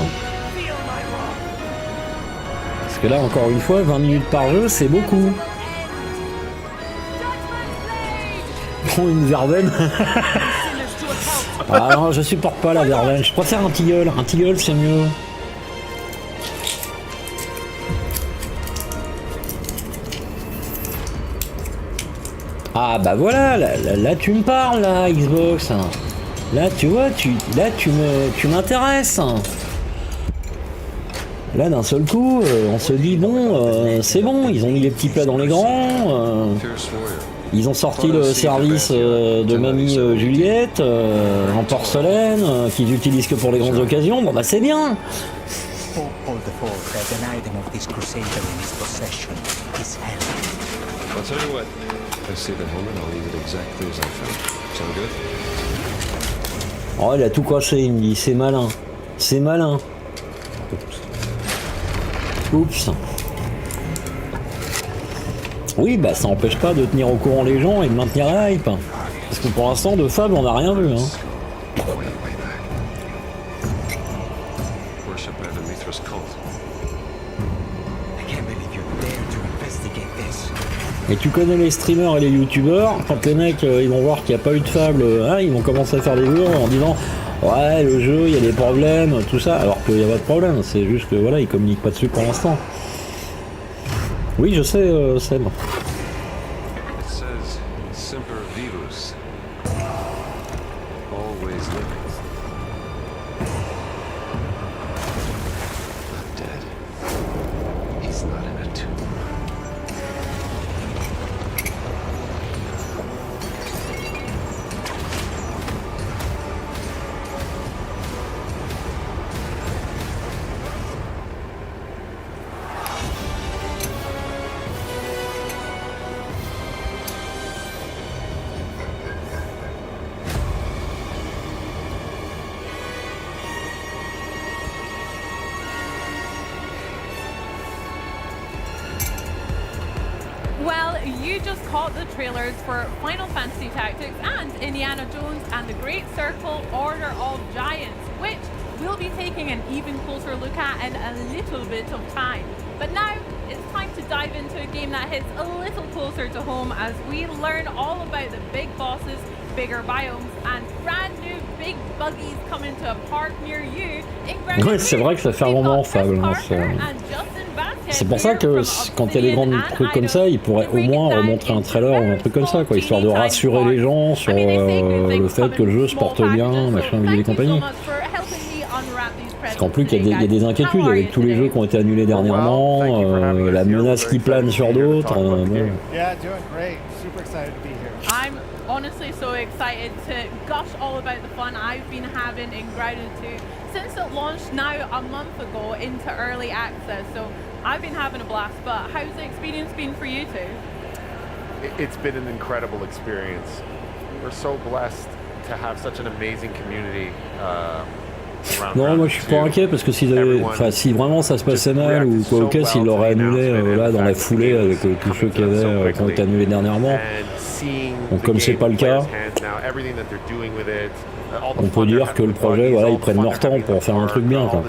Parce que là, encore une fois, 20 minutes par jeu, c'est beaucoup. Prends une verveine. Ah non, je supporte pas la verveine, je préfère un tilleul c'est mieux. Ah bah voilà, là tu me parles là, Xbox. Là, tu vois, tu m'intéresses. Là, d'un seul coup, on se dit, bon, c'est bon, ils ont mis les petits plats dans les grands. Ils ont sorti le service de Mamie Juliette en porcelaine, qu'ils utilisent que pour les grandes occasions. Bon, bah, c'est bien. Oh, il a tout cassé, il me dit, c'est malin. C'est malin. Oups. Oui, bah ça n'empêche pas de tenir au courant les gens et de maintenir la hype. Parce que pour l'instant, de Fable, on n'a rien vu. Hein. Et tu connais les streamers et les youtubeurs, quand les mecs ils vont voir qu'il n'y a pas eu de Fable, ils vont commencer à faire des vidéos en disant ouais, le jeu, il y a des problèmes, tout ça, alors qu'il n'y a pas de problème, c'est juste que voilà, ils communiquent pas dessus pour l'instant. Oui, je sais, Seb.
Well, you just caught the trailers for Final Fantasy Tactics and Indiana Jones and the Great Circle Order of Giants, which we'll be taking an even closer look at in a little bit of time. But now it's time to dive into a game that hits a little closer to home as we learn all about the big bosses, bigger biomes, and brand new big buggies coming to a park near you.
Ouais, c'est vrai que ça fait un moment Fable. Hein, c'est pour ça que quand il y a des grands trucs comme ça, ils pourraient au moins remontrer un trailer ou un truc comme ça, quoi, histoire de rassurer les gens sur le fait que le jeu se porte bien, machin, et compagnie. Parce qu'en plus, il y a des inquiétudes avec tous les jeux qui ont été annulés dernièrement, la menace qui plane sur d'autres.
I'm honestly so excited to gush all about the fun I've been having in Grounded 2 since it launched now a month ago into early access. So I've been having a blast, but how's the experience been for you two?
It's been an incredible experience. We're so blessed to have such an amazing community.
Non, moi je suis pas inquiet parce que si vraiment ça se passait mal ou quoi, ok, s'ils l'auraient annulé là dans la foulée avec tous ceux qui ont été annulés dernièrement. Donc comme c'est pas le cas, on peut dire que le projet, voilà, ils prennent leur temps pour faire un truc bien, quoi.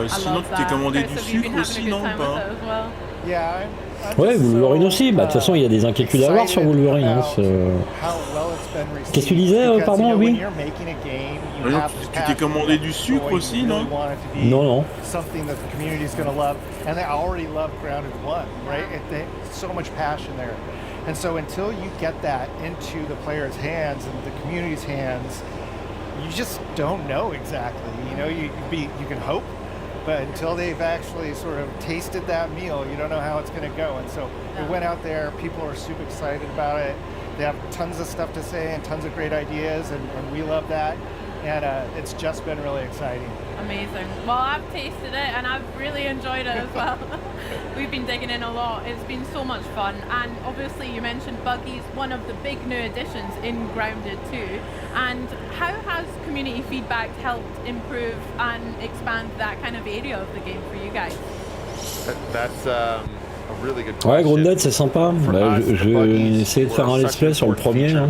Sinon, tu t'es commandé du sucre aussi, non, pas?
Ouais, Wolverine aussi. Bah, de toute façon, il y a des inquiétudes à avoir sur Wolverine. Hein, qu'est-ce que tu disais, pardon, oui?
Tu t'es commandé du sucre aussi, non?
Non, non.
And so until you get that into the players' hands and the community's hands, you just don't know exactly. You know, you can hope, but until they've actually sort of tasted that meal, you don't know how it's going to go. And so we went out there, people are super excited about it. They have tons of stuff to say and tons of great ideas, and we love that. And it's just been really exciting.
Amazing. Well, I've tasted it and I've really enjoyed it as well. We've been digging in a lot. It's been so much fun. And obviously you mentioned buggies, one of the big new additions in Grounded 2. And how has community feedback helped improve and expand that kind of area of the game for you guys?
That's a really good question.
Ouais, Grounded c'est sympa. J'ai essayé de faire un let's play sur le premier. Hein.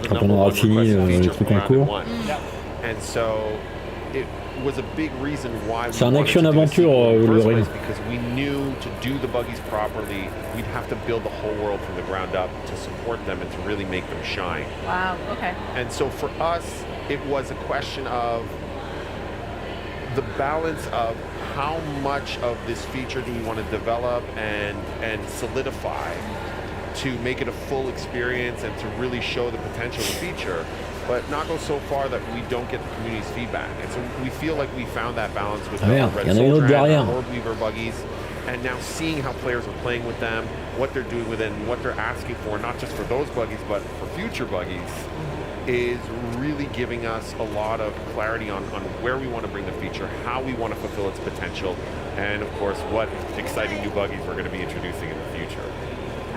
Quand on aura fini les trucs en cours. C'est un action-aventure, Wolverine.
Because we knew to do the buggies properly, we'd have to build the whole world from the ground up to support them and to really make them shine.
Wow, okay.
And so for us, it was a question of the balance of how much of this feature do we want to develop and solidify to make it a full experience and to really show the potential of the feature, but not go so far that we don't get the community's feedback. And so we feel like we found that balance with Red Soldier and Orb Weaver buggies, and now seeing how players are playing with them, what they're doing with it, and what they're asking for, not just for those buggies, but for future buggies, is really giving us a lot of clarity on where we want to bring the feature, how we want to fulfill its potential, and of course, what exciting new buggies we're going to be introducing in the future.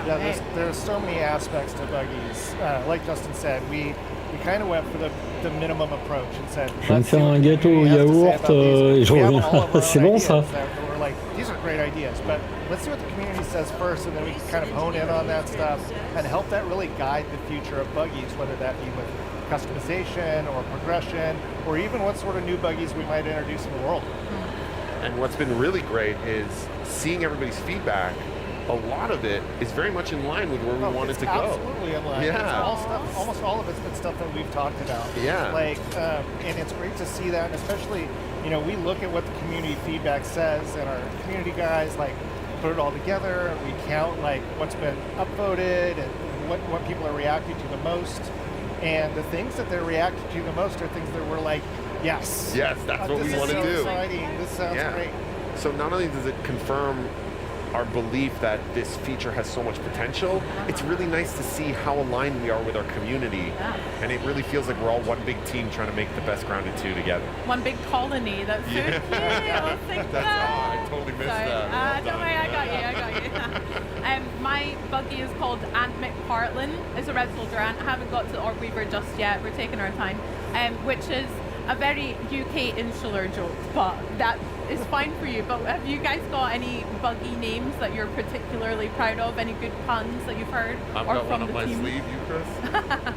Yeah, there's so many aspects to buggies. Like Justin said, we kind of went for the minimum approach and said,
je vais me faire un gâteau au yaourt et je reviens. C'est bon ça.
We're like, these are great ideas, but let's see what the community says first, and then we can kind of hone in on that stuff and help that really guide the future of buggies, whether that be with customization or progression, or even what sort of new buggies we might introduce in the world.
And what's been really great is seeing everybody's feedback. A lot of it is very much in line with where we wanted to go.
Absolutely in line.
Yeah.
It's all stuff, almost all of it's been stuff that we've talked about.
Yeah.
Like, and it's great to see that, and especially, you know, we look at what the community feedback says, and our community guys like put it all together. We count like what's been upvoted and what people are reacting to the most, and the things that they're reacting to the most are things that we're like, yes,
that's what we want to do.
Exciting. This sounds great.
So not only does it confirm our belief that this feature has so much potential, it's really nice to see how aligned we are with our community, and it really feels like we're all one big team trying to make the best Grounded 2 together.
One big colony, that's so cute.
I totally missed that.
Don't worry, I got you. My buggy is called Ant McPartlin. It's a Red Soldier Ant. I haven't got to Orb Weaver just yet. We're taking our time, which is a very UK insular joke, but that is fine for you. But have you guys got any buggy names that you're particularly proud of? Any good puns that you've heard?
I've got one up my sleeve. You, Chris?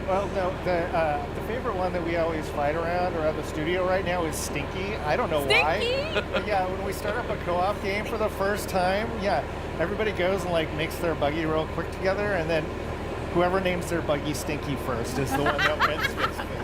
Well, no, the favorite one that we always fight around the studio right now is Stinky. I don't know why. But yeah, when we start up a co-op game for the first time, everybody goes and like makes their buggy real quick together, and then whoever names their buggy Stinky first is the one that wins, basically.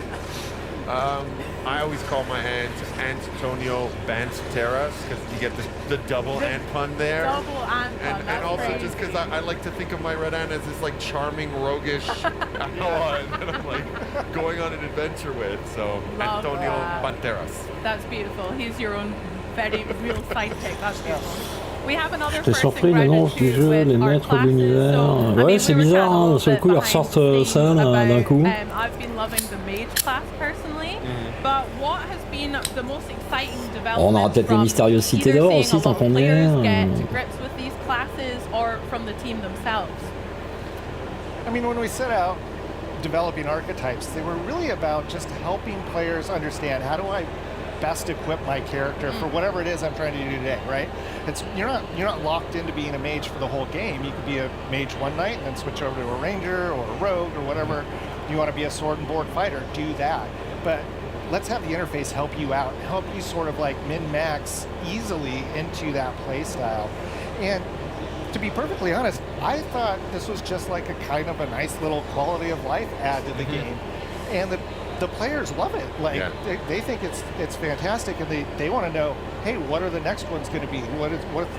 I always call my aunt Antonio Banteras because you get the double ant pun there.
Double ant pun,
and also
crazy.
just because I like to think of my red ant as this like charming, roguish ally that I'm like going on an adventure with. So
Love
Antonio
that.
Banteras.
That's beautiful. He's your own very real sidekick. That's beautiful. We have another
J'étais surpris de l'annonce du jeu, les maîtres de l'univers. Ouais, c'est bizarre, hein, d'un seul coup ils ressortent ça d'un coup.
I've been loving the mage class personally, but what has been the most exciting development?
On aura peut-être les mystérieuses cités d'or aussi tant qu'on y est.
Get to grips with these classes or from the team themselves.
I mean, when we set out developing archetypes, they were really about just helping players understand how do I best equip my character for whatever it is I'm trying to do today, right? You're not locked into being a mage for the whole game. You could be a mage one night and then switch over to a ranger or a rogue or whatever. You want to be a sword and board fighter, do that. But let's have the interface help you out, help you sort of like min-max easily into that play style. And to be perfectly honest, I thought this was just like a kind of a nice little quality of life add to the game. And the players love it. Like they think it's fantastic, and they want to know, hey, what are the next ones going to be? What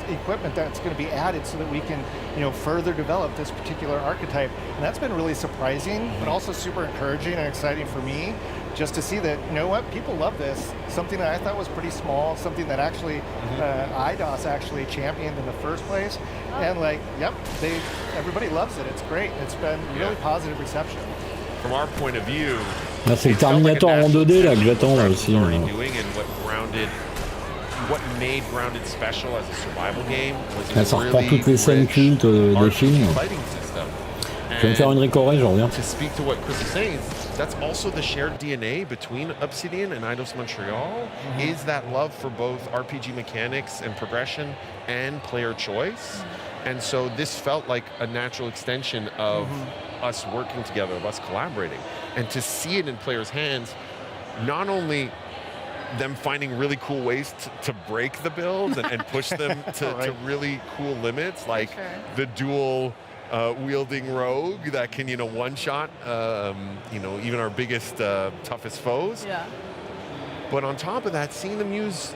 equipment that's going to be added so that we can, further develop this particular archetype? And that's been really surprising, but also super encouraging and exciting for me, just to see that, you know what, people love this. Something that I thought was pretty small, something that actually IDOS actually championed in the first place, and like, everybody loves it. It's great. It's been really positive reception.
From our point of view,
là c'est le Terminator en 2D là que j'attends là aussi.
What made Grounded special as a survival game
Ça reprend toutes les scènes cultes des films. Je vais me faire une récorée, j'en reviens.
To speak to what Chris is saying, that's also the shared DNA between Obsidian and Eidos Montreal, is that love for both RPG mechanics and progression and player choice. And so this felt like a natural extension of us working together, of us collaborating. And to see it in players' hands, not only them finding really cool ways to break the builds and push them to really cool limits, like the dual wielding rogue that can, one-shot, even our biggest, toughest foes. But on top of that, seeing them use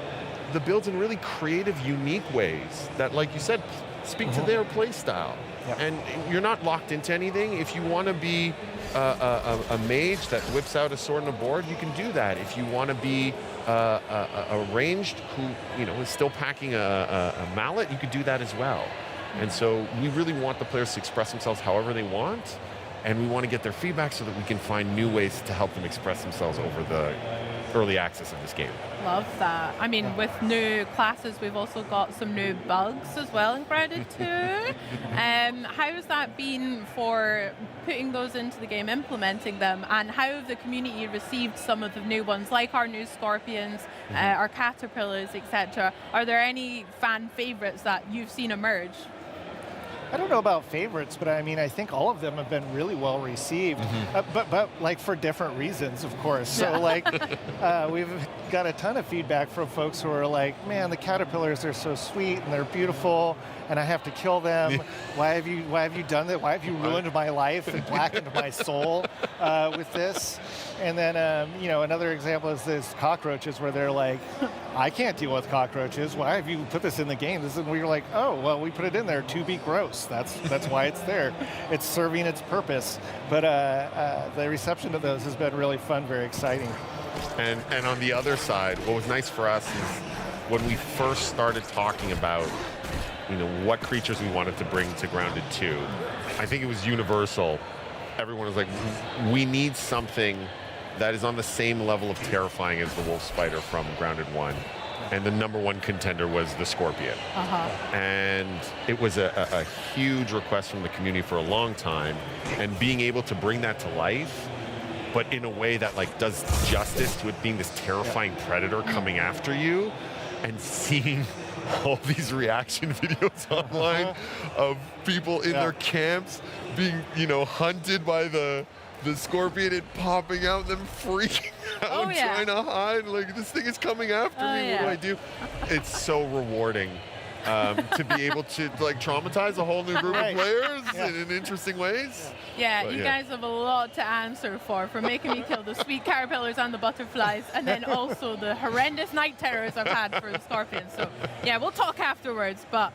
the builds in really creative, unique ways that, like you said, speak to their play style. And you're not locked into anything. If you want to be a mage that whips out a sword and a board, you can do that. If you want to be a ranged who is still packing a mallet, you could do that as well. And so we really want the players to express themselves however they want, and we want to get their feedback so that we can find new ways to help them express themselves over the early access of this game.
Love that. I mean, with new classes, we've also got some new bugs as well in Grounded 2. How has that been for putting those into the game, implementing them, and how have the community received some of the new ones, like our new scorpions, our caterpillars, etc.? Are there any fan favorites that you've seen emerge?
I don't know about favorites, but I mean, I think all of them have been really well received, but like for different reasons, of course. So like, we've got a ton of feedback from folks who are like, man, the caterpillars are so sweet and they're beautiful, and I have to kill them. Why have you done that? Why have you ruined my life and blackened my soul with this? And then, another example is this cockroaches, where they're like, I can't deal with cockroaches. Why have you put this in the game? And we're like, oh, well, we put it in there to be gross. That's why it's there. It's serving its purpose. But the reception to those has been really fun, very exciting.
And on the other side, what was nice for us is when we first started talking about what creatures we wanted to bring to Grounded 2, I think it was universal. Everyone was like, we need something that is on the same level of terrifying as the wolf spider from Grounded 1. And the number one contender was the scorpion. And it was a huge request from the community for a long time. And being able to bring that to life, but in a way that does justice to it being this terrifying predator coming after you, and seeing all these reaction videos online of people in their camps being, hunted by the scorpion and popping out and them freaking out and trying to hide. Like, this thing is coming after me. What do I do? It's so rewarding to be able to traumatize a whole new group of players in interesting ways.
Yeah, you guys have a lot to answer for making me kill the sweet caterpillars and the butterflies, and then also the horrendous night terrors I've had for the scorpions. So yeah, we'll talk afterwards. But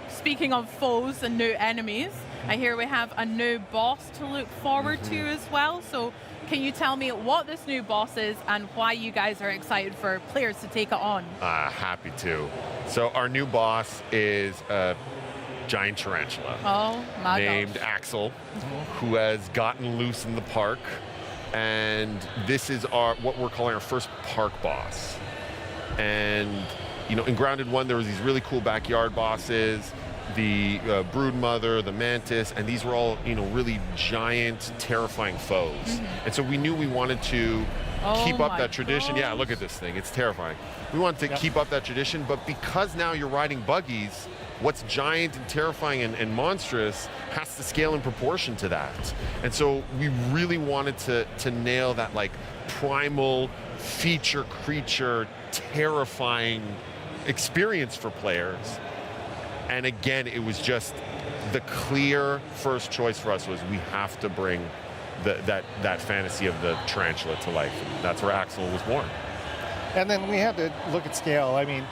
speaking of foes and new enemies, I hear we have a new boss to look forward to as well. So can you tell me what this new boss is and why you guys are excited for players to take it on?
Happy to. So our new boss is a giant tarantula.
Oh my
named Axel, who has gotten loose in the park. And this is what we're calling our first park boss. And in Grounded 1, there was these really cool backyard bosses, the brood mother, the mantis, and these were all really giant, terrifying foes. And so we knew we wanted to keep up that tradition. Yeah, look at this thing, it's terrifying. We wanted to keep up that tradition, but because now you're riding buggies, what's giant and terrifying and monstrous has to scale in proportion to that. And so we really wanted to nail that primal feature creature terrifying experience for players. And again, it was just the clear first choice for us was we have to bring that fantasy of the tarantula to life. And that's where Axel was born.
And then we had to look at scale. I mean,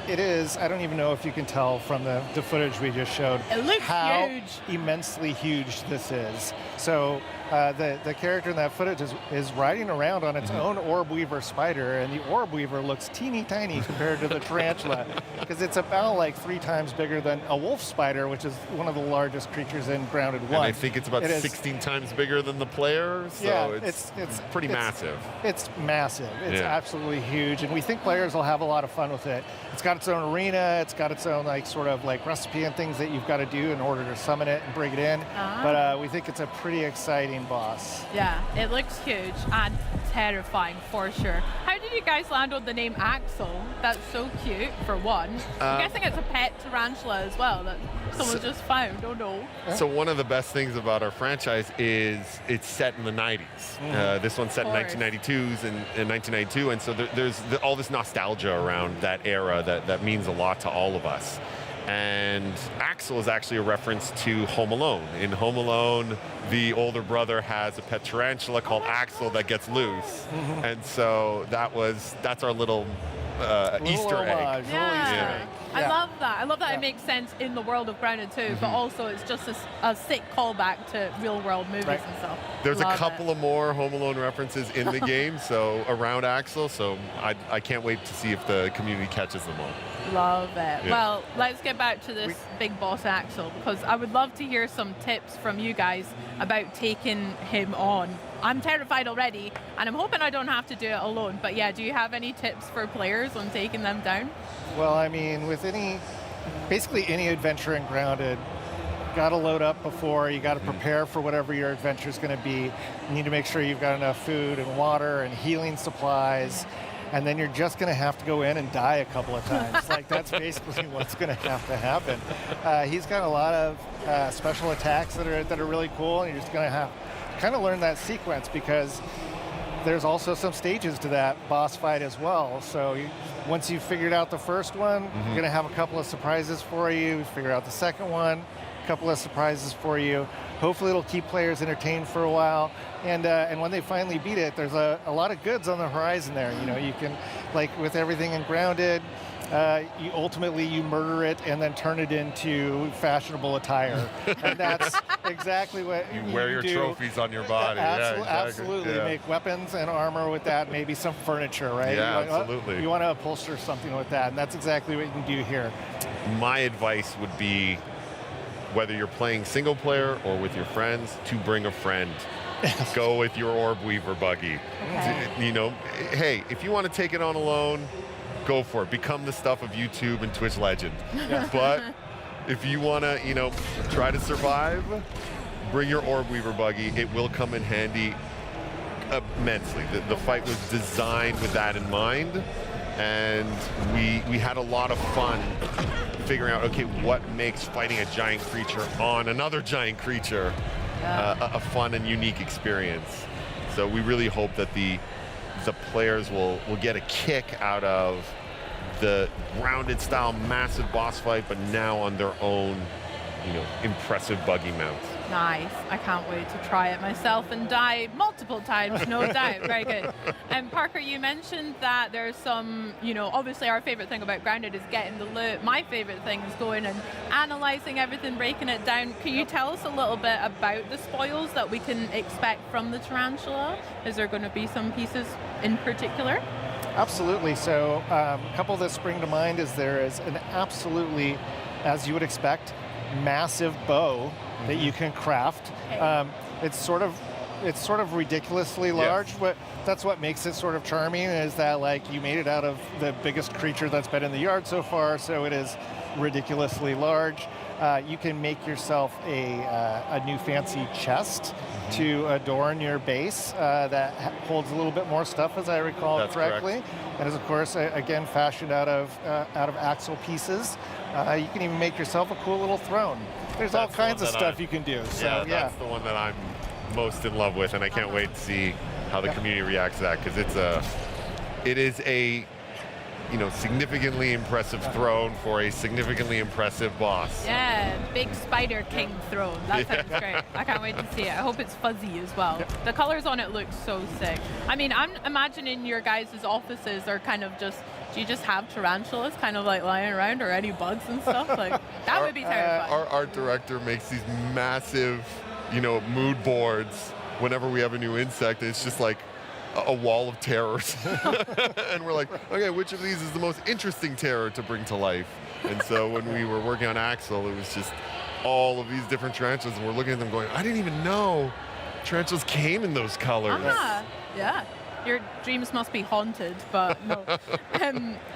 it is, I don't even know if you can tell from the footage we just showed
it looks
how
huge.
Immensely huge this is. So the character in that footage is riding around on its own orb weaver spider, and the orb weaver looks teeny tiny compared to the tarantula, because it's about 3 times bigger than a wolf spider, which is one of the largest creatures in Grounded 1.
And I think it's about 16 times bigger than the player, so it's pretty massive.
It's massive. It's absolutely huge, and we think players will have a lot of fun with it. It's got its own arena. It's got its own recipe and things that you've got to do in order to summon it and bring it in. But we think it's a pretty exciting boss.
Yeah, it looks huge and terrifying for sure. How did you guys land on the name Axel? That's so cute, for one. I'm guessing it's a pet tarantula as well that someone just found. Oh no.
So one of the best things about our franchise is it's set in the 90s. This one's set in 1992 and 1992, and so there's all this nostalgia around that era that means a lot to all of us. And Axel is actually a reference to Home Alone. In Home Alone, the older brother has a pet tarantula called Axel that gets loose. And so that's our little Easter egg.
Yeah. I love that. I love that it makes sense in the world of Grounded too, but also it's just a sick callback to real world movies and stuff.
There's
love
a couple of more Home Alone references in the game, so around Axel, so I can't wait to see if the community catches them all.
Love it.
Yeah.
Well, let's get back to this big boss Axel, because I would love to hear some tips from you guys about taking him on. I'm terrified already, and I'm hoping I don't have to do it alone. But yeah, do you have any tips for players on taking them down?
Well, I mean, with basically any adventure in Grounded, you got to load up before, you got to prepare for whatever your adventure is going to be. You need to make sure you've got enough food and water and healing supplies. And then you're just going to have to go in and die a couple of times. Like, that's basically what's going to have to happen. He's got a lot of special attacks that are really cool, and you're just going to have to kind of learn that sequence, because there's also some stages to that boss fight as well. So once you've figured out the first one, you're going to have a couple of surprises for you. Figure out the second one, a couple of surprises for you. Hopefully it'll keep players entertained for a while. And when they finally beat it, there's a lot of goods on the horizon there. You know, you can, like with everything in Grounded, you ultimately murder it and then turn it into fashionable attire. And that's exactly what
you wear your
do.
Trophies on your body.
Absolutely.
Yeah.
Make weapons and armor with that, maybe some furniture, right?
Yeah, absolutely.
You want to upholster something with that, and that's exactly what you can do here.
My advice would be, whether you're playing single player or with your friends, to bring a friend. Go with your Orb Weaver buggy. Okay. You know, hey, if you want to take it on alone, go for it. Become the stuff of YouTube and Twitch legend. But if you want to, you know, try to survive, bring your Orb Weaver buggy. It will come in handy immensely. The fight was designed with that in mind, and we had a lot of fun figuring out, okay, what makes fighting a giant creature on another giant creature a fun and unique experience. So we really hope that the players will get a kick out of the Grounded style massive boss fight, but now on their own, you know, impressive buggy mounts.
Nice. I can't wait to try it myself and die multiple times, no doubt. Very good. And Parker, you mentioned that there's some, you know, obviously our favorite thing about Grounded is getting the loot. My favorite thing is going and analyzing everything, breaking it down. Can you tell us a little bit about the spoils that we can expect from the tarantula? Is there going to be some pieces in particular?
Absolutely. So a couple that spring to mind is there is an absolutely, as you would expect, massive bow that you can craft. It's sort of ridiculously large, but that's what makes it sort of charming, is that, like, you made it out of the biggest creature that's been in the yard so far, so it is ridiculously large. You can make yourself a new fancy chest to adorn your base that holds a little bit more stuff, as I recall correctly. Correct. And is, of course, again, fashioned out of axle pieces. You can even make yourself a cool little throne. There's all kinds of stuff you can do. So,
that's the one that I'm most in love with, and I can't wait to see how the community reacts to that, because it is a, you know, significantly impressive throne for a significantly impressive boss.
Yeah, big Spider King throne. That sounds great. I can't wait to see it. I hope it's fuzzy as well. The colors on it look so sick. I mean, I'm imagining your guys' offices are kind of just, do you just have tarantulas kind of like lying around, or any bugs and stuff? Like, that would be terrifying.
Our art director makes these massive, you know, mood boards whenever we have a new insect. It's just like a wall of terrors. And we're like, okay, which of these is the most interesting terror to bring to life? And so when we were working on Axel, it was just all of these different tarantulas, and we're looking at them going, I didn't even know tarantulas came in those colors.
Yeah. Your dreams must be haunted, but no.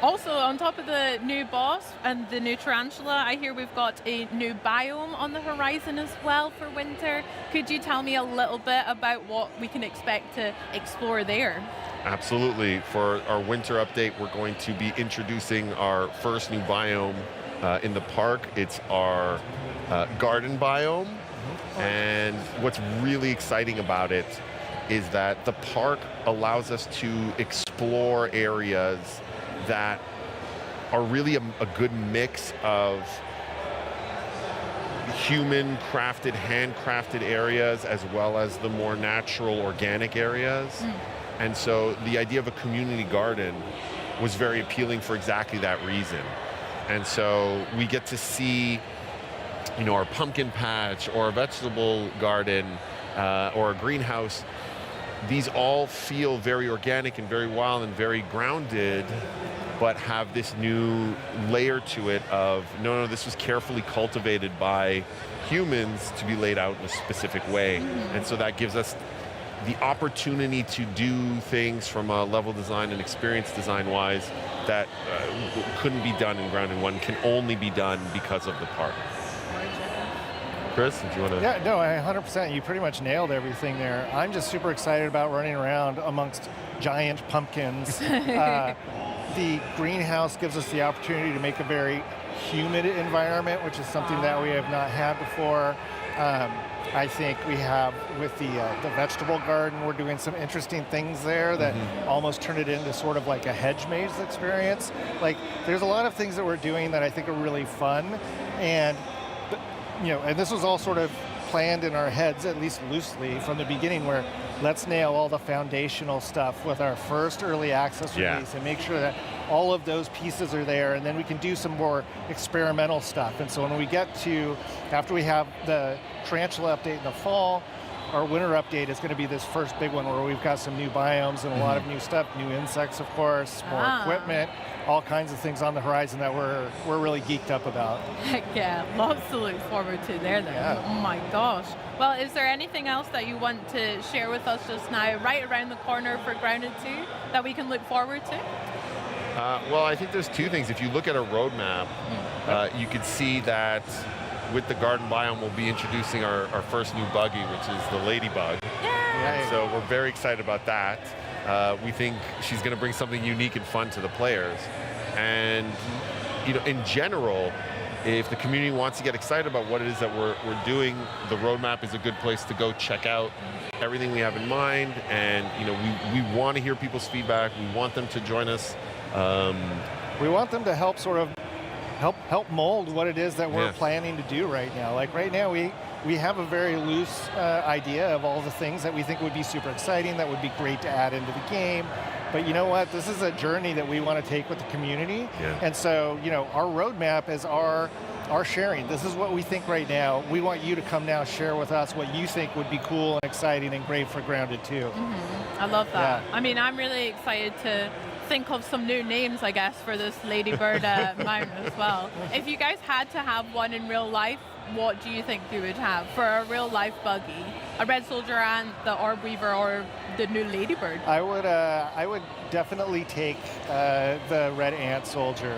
Also, on top of the new boss and the new tarantula, I hear we've got a new biome on the horizon as well for winter. Could you tell me a little bit about what we can expect to explore there?
Absolutely. For our winter update, we're going to be introducing our first new biome in the park. It's our garden biome. And what's really exciting about it is that the park allows us to explore areas that are really a good mix of human crafted, handcrafted areas as well as the more natural, organic areas. And so the idea of a community garden was very appealing for exactly that reason. And so we get to see, our pumpkin patch or a vegetable garden or a greenhouse. These all feel very organic and very wild and very grounded, but have this new layer to it of, no, this was carefully cultivated by humans to be laid out in a specific way. And so that gives us the opportunity to do things from a level design and experience design wise that couldn't be done in Grounded 1, can only be done because of the park. Chris, do you want to?
Yeah, no, 100%. You pretty much nailed everything there. I'm just super excited about running around amongst giant pumpkins. The greenhouse gives us the opportunity to make a very humid environment, which is something that we have not had before. I think we have, with the vegetable garden, we're doing some interesting things there that almost turn it into sort of like a hedge maze experience. Like, there's a lot of things that we're doing that I think are really fun, and and this was all sort of planned in our heads, at least loosely, from the beginning, where let's nail all the foundational stuff with our first early access release and make sure that all of those pieces are there, and then we can do some more experimental stuff. And so when we get to, after we have the Tarantula update in the fall, our winter update is going to be this first big one where we've got some new biomes and a lot of new stuff, new insects, of course, more equipment, all kinds of things on the horizon that we're really geeked up about.
Heck yeah, lots to look forward to there then. Yeah. Oh my gosh. Well, is there anything else that you want to share with us just now, right around the corner for Grounded 2, that we can look forward to?
Well, I think there's two things. If you look at a roadmap, you can see that with the garden biome, we'll be introducing our first new buggy, which is the Ladybug. Yeah. So we're very excited about that. We think she's going to bring something unique and fun to the players. And, in general, if the community wants to get excited about what it is that we're doing, the roadmap is a good place to go check out everything we have in mind. And, we want to hear people's feedback. We want them to join us.
We want them to help sort of help mold what it is that we're planning to do right now. Like right now, we have a very loose idea of all the things that we think would be super exciting, that would be great to add into the game. But you know what? This is a journey that we want to take with the community. Yeah. And so, our roadmap is our sharing. This is what we think right now. We want you to come now share with us what you think would be cool and exciting and great for Grounded 2.
I love that. Yeah. I mean, I'm really excited to think of some new names, I guess, for this Ladybird mount as well. If you guys had to have one in real life, what do you think you would have for a real life buggy? A Red Soldier and the Orb Weaver, or the new Ladybird? I
would definitely take the Red Ant Soldier.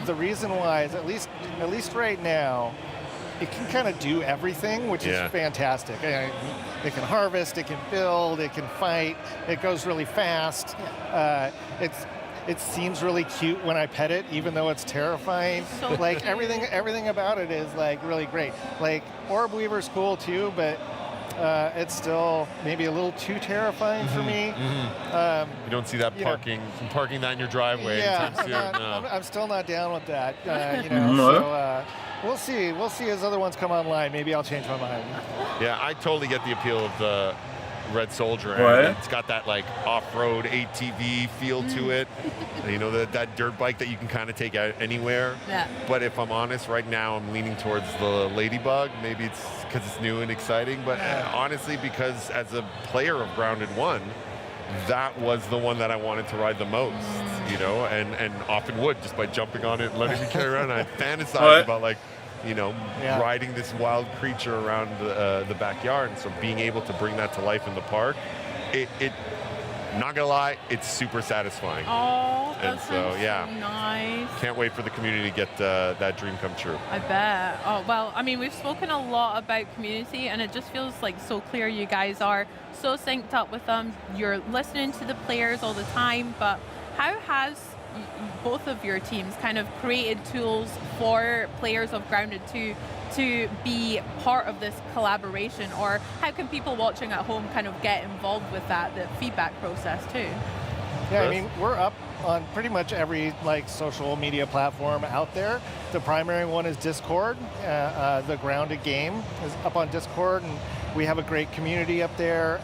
The reason why is, at least right now, it can kind of do everything, which is fantastic. It can harvest, it can build, it can fight, it goes really fast. It seems really cute when I pet it, even though it's terrifying. So like everything about it is like really great. Like Orb Weaver's cool too, but it's still maybe a little too terrifying for me.
You don't see that parking that in your driveway anytime soon.
I'm still not down with that. So we'll see. We'll see as other ones come online. Maybe I'll change my mind.
Yeah, I totally get the appeal of the Red Soldier. And it's got that like off-road ATV feel to it. That dirt bike that you can kind of take out anywhere. Yeah. But if I'm honest, right now I'm leaning towards the Ladybug. Maybe it's because it's new and exciting, but honestly, because as a player of Grounded 1, that was the one that I wanted to ride the most, and often would, just by jumping on it and letting me carry around. I fantasized about riding this wild creature around the backyard. And so being able to bring that to life in the park, it not gonna lie, it's super satisfying.
Oh, that sounds so nice.
Can't wait for the community to get that dream come true.
I bet. Oh, well, I mean, we've spoken a lot about community, and it just feels like so clear you guys are so synced up with them. You're listening to the players all the time, but how has both of your teams kind of created tools for players of Grounded 2 to be part of this collaboration, or how can people watching at home kind of get involved with the feedback process too?
Yeah, I mean, we're up on pretty much every social media platform out there. The primary one is Discord. The Grounded game is up on Discord, and we have a great community up there.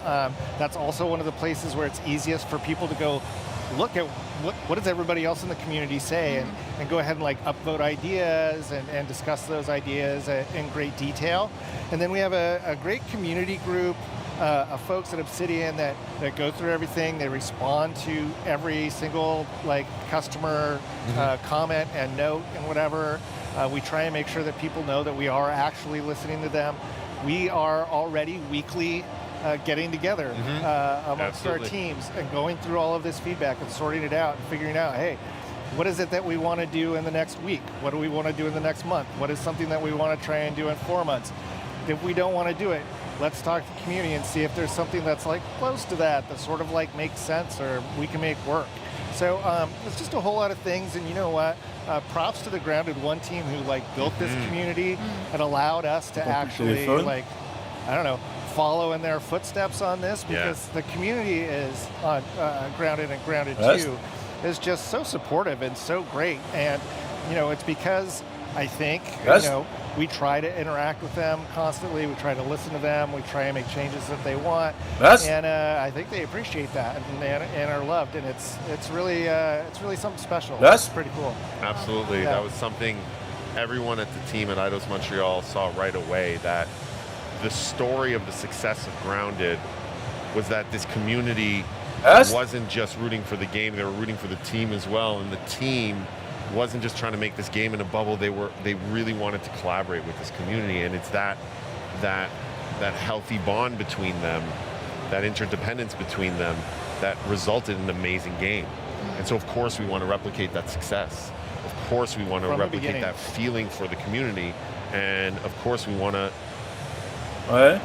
That's also one of the places where it's easiest for people to go look at what does everybody else in the community say, and go ahead and upvote ideas and discuss those ideas in great detail. And then we have a great community group of folks at Obsidian that go through everything. They respond to every single customer comment and note and whatever. We try and make sure that people know that we are actually listening to them. We are already weekly getting together amongst our teams and going through all of this feedback and sorting it out and figuring out, hey, what is it that we want to do in the next week? What do we want to do in the next month? What is something that we want to try and do in 4 months? If we don't want to do it, let's talk to the community and see if there's something that's close to that sort of makes sense or we can make work. So it's just a whole lot of things, and you know what? Props to the Grounded One team who built this community and allowed us to actually I don't know, follow in their footsteps on this, because the community is on Grounded and Grounded 2 is just so supportive and so great. And it's because I think we try to interact with them constantly. We try to listen to them. We try and make changes that they want. And I think they appreciate that and are loved. And it's really something special. That's pretty cool.
Absolutely. That was something everyone at the team at Eidos Montreal saw right away, that the story of the success of Grounded was that this community wasn't just rooting for the game, they were rooting for the team as well. And the team wasn't just trying to make this game in a bubble, they really wanted to collaborate with this community. And it's that healthy bond between them, that interdependence between them, that resulted in an amazing game. And so of course we want to replicate that success. Of course we want to replicate that feeling for the community. And of course we want to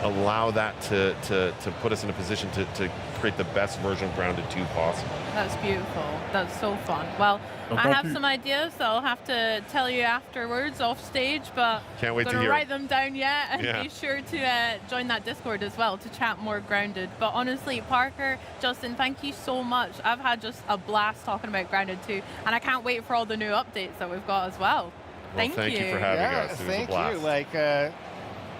allow that to put us in a position to create the best version of Grounded 2 possible.
That's beautiful. That's so fun. Well, I have some ideas that I'll have to tell you afterwards off stage, but
can't wait
I'm
to hear.
Write them down yet, and be sure to join that Discord as well to chat more Grounded. But honestly, Parker, Justin, thank you so much. I've had just a blast talking about Grounded 2, and I can't wait for all the new updates that we've got as well. Thank you
for having us. It was
thank
a blast.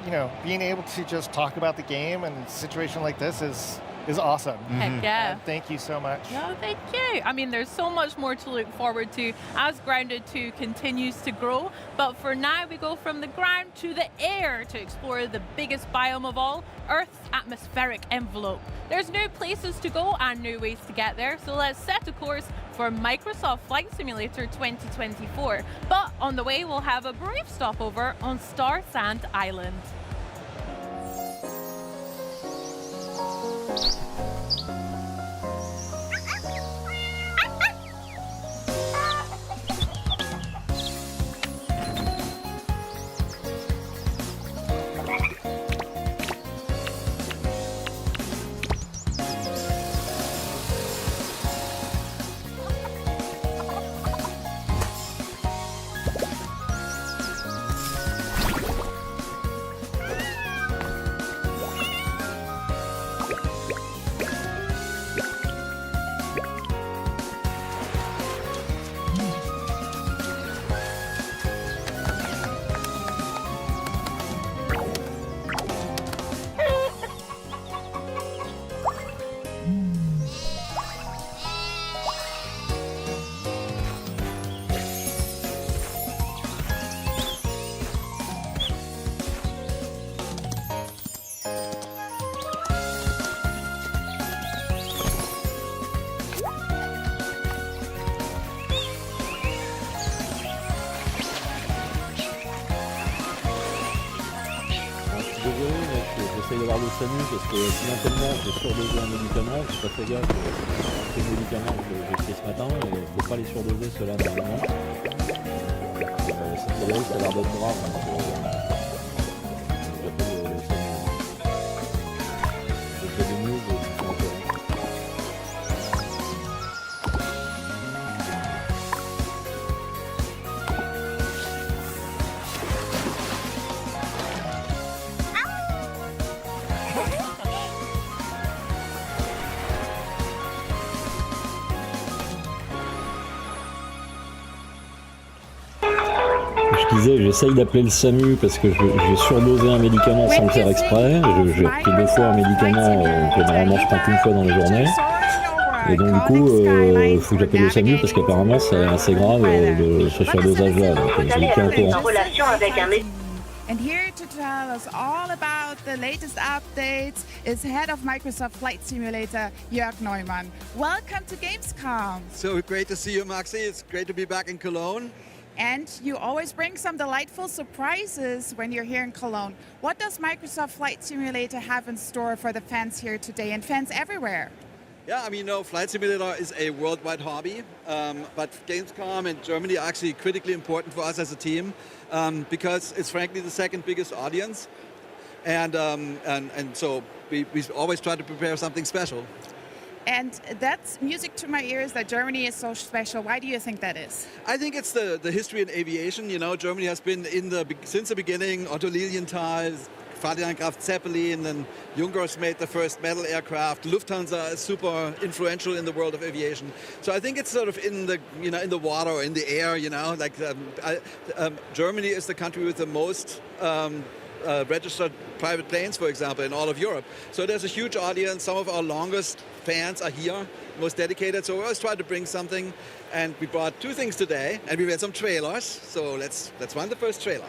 you. Being able to just talk about the game and a situation like this is awesome.
Heck yeah.
Thank you so much.
No, thank you. I mean, there's so much more to look forward to as Grounded 2 continues to grow. But for now, we go from the ground to the air to explore the biggest biome of all, Earth's atmospheric envelope. There's new places to go and new ways to get there, so let's set a course for Microsoft Flight Simulator 2024. But on the way, we'll have a brief stopover on Star Sand Island.
J'essaye d'avoir le SAMU parce que accidentellement j'ai surdosé un médicament, j'ai pas fait gaffe, c'est le médicament que j'ai pris ce matin et il ne faut pas les surdoser ceux-là normalement. Ça a l'air d'être grave, donc j'appelle le SAMU. Je fais des news, je suis en courant. je disais, j'essaye d'appeler le SAMU parce que j'ai surdosé un médicament sans le faire exprès. J'ai pris 2 fois un médicament que normalement je prends qu'une fois dans la journée. Et donc du coup, il faut que j'appelle le SAMU parce qu'apparemment c'est assez grave ce surdosage-là. Donc je vous tiens au courant.
And here to tell us all about the latest updates is head of Microsoft Flight Simulator, Jörg Neumann. Welcome to Gamescom.
So great to see you, Maxi. It's great to be back in Cologne.
And you always bring some delightful surprises when you're here in Cologne. What does Microsoft Flight Simulator have in store for the fans here today and fans everywhere?
Yeah, I mean, Flight Simulator is a worldwide hobby, but Gamescom in Germany are actually critically important for us as a team because it's frankly the second biggest audience, and so we always try to prepare something special.
And that's music to my ears that Germany is so special. Why do you think that is?
I think it's the history in aviation. Germany has been since the beginning. Otto Lilienthal, Ferdinand Graf Zeppelin, and Junkers made the first metal aircraft. Lufthansa is super influential in the world of aviation. So I think it's sort of in the water or in the air. Germany is the country with the most registered private planes, for example, in all of Europe. So there's a huge audience. Some of our longest fans are here, most dedicated. So we always try to bring something, and we brought 2 things today, and we made some trailers. So let's run the first trailer.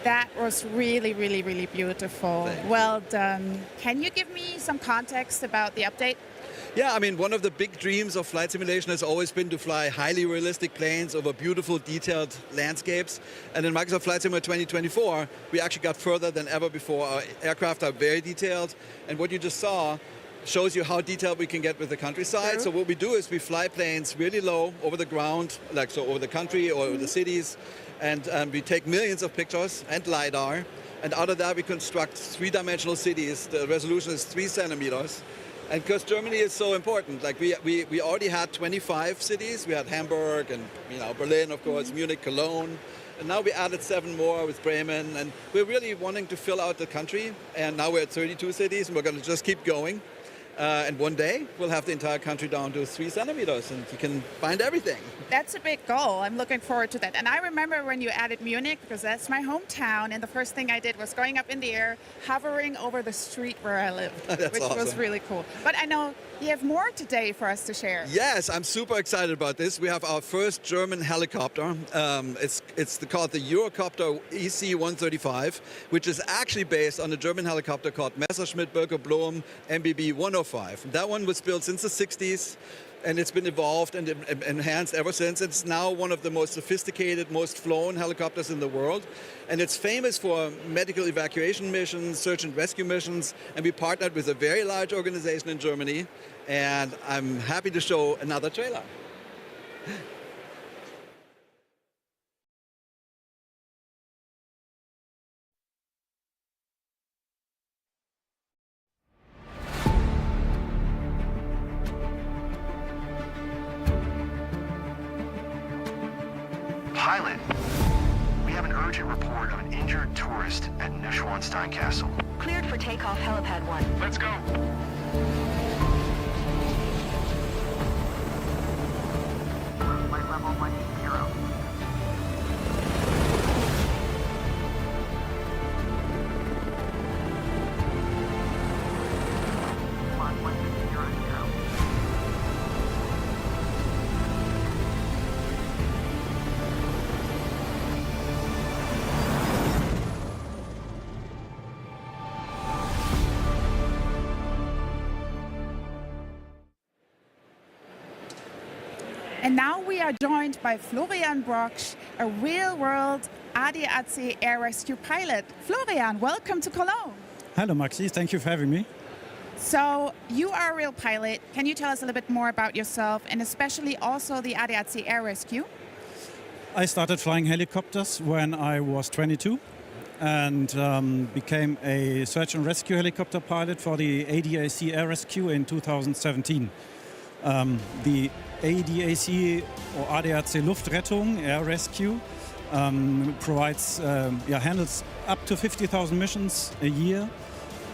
That was really, really, really beautiful. Well done. Can you give me some context about the update?
Yeah, I mean, one of the big dreams of flight simulation has always been to fly highly realistic planes over beautiful, detailed landscapes. And in Microsoft Flight Simulator 2024, we actually got further than ever before. Our aircraft are very detailed. And what you just saw shows you how detailed we can get with the countryside. True. So what we do is we fly planes really low over the ground, like so over the country or over the cities. And we take millions of pictures and LiDAR. And out of that, we construct 3-dimensional cities. The resolution is 3 centimeters. And because Germany is so important, like we already had 25 cities. We had Hamburg and Berlin, of course, Munich, Cologne. And now we added 7 more with Bremen. And we're really wanting to fill out the country. And now we're at 32 cities, and we're going to just keep going. And one day, we'll have the entire country down to 3 centimeters, and you can find everything.
That's a big goal. I'm looking forward to that. And I remember when you added Munich, because that's my hometown, and the first thing I did was going up in the air, hovering over the street where I live, which
awesome.
Was really cool. But I know you have more today for us to share.
Yes, I'm super excited about this. We have our first German helicopter. It's called the Eurocopter EC-135, which is actually based on a German helicopter called Messerschmitt Bölker Blohm MBB 105. That one was built since the 60s. And it's been evolved and enhanced ever since. It's now one of the most sophisticated, most flown helicopters in the world. And it's famous for medical evacuation missions, search and rescue missions. And we partnered with a very large organization in Germany. And I'm happy to show another trailer.
Pilot, we have an urgent report of an injured tourist at Neuschwanstein Castle.
Cleared for takeoff, helipad 1.
Let's go.
And now we are joined by Florian Brocksch, a real-world ADAC air rescue pilot. Florian, welcome to Cologne.
Hello, Maxi. Thank you for having me.
So you are a real pilot. Can you tell us a little bit more about yourself and especially also the ADAC air rescue?
I started flying helicopters when I was 22 and became a search and rescue helicopter pilot for the ADAC air rescue in 2017. The ADAC or ADAC Luftrettung air rescue provides, handles up to 50,000 missions a year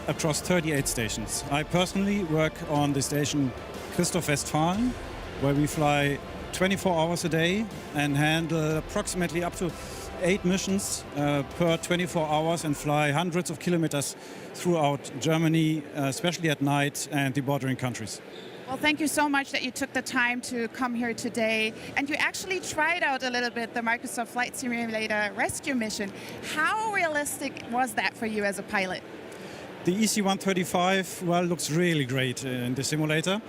across 38 stations. I personally work on the station Christoph Westfalen, where we fly 24 hours a day and handle approximately up to 8 missions per 24 hours and fly hundreds of kilometers throughout Germany, especially at night, and the bordering countries.
Well, thank you so much that you took the time to come here today. And you actually tried out a little bit the Microsoft Flight Simulator rescue mission. How realistic was that for you as a pilot?
The EC-135, well, looks really great in the simulator.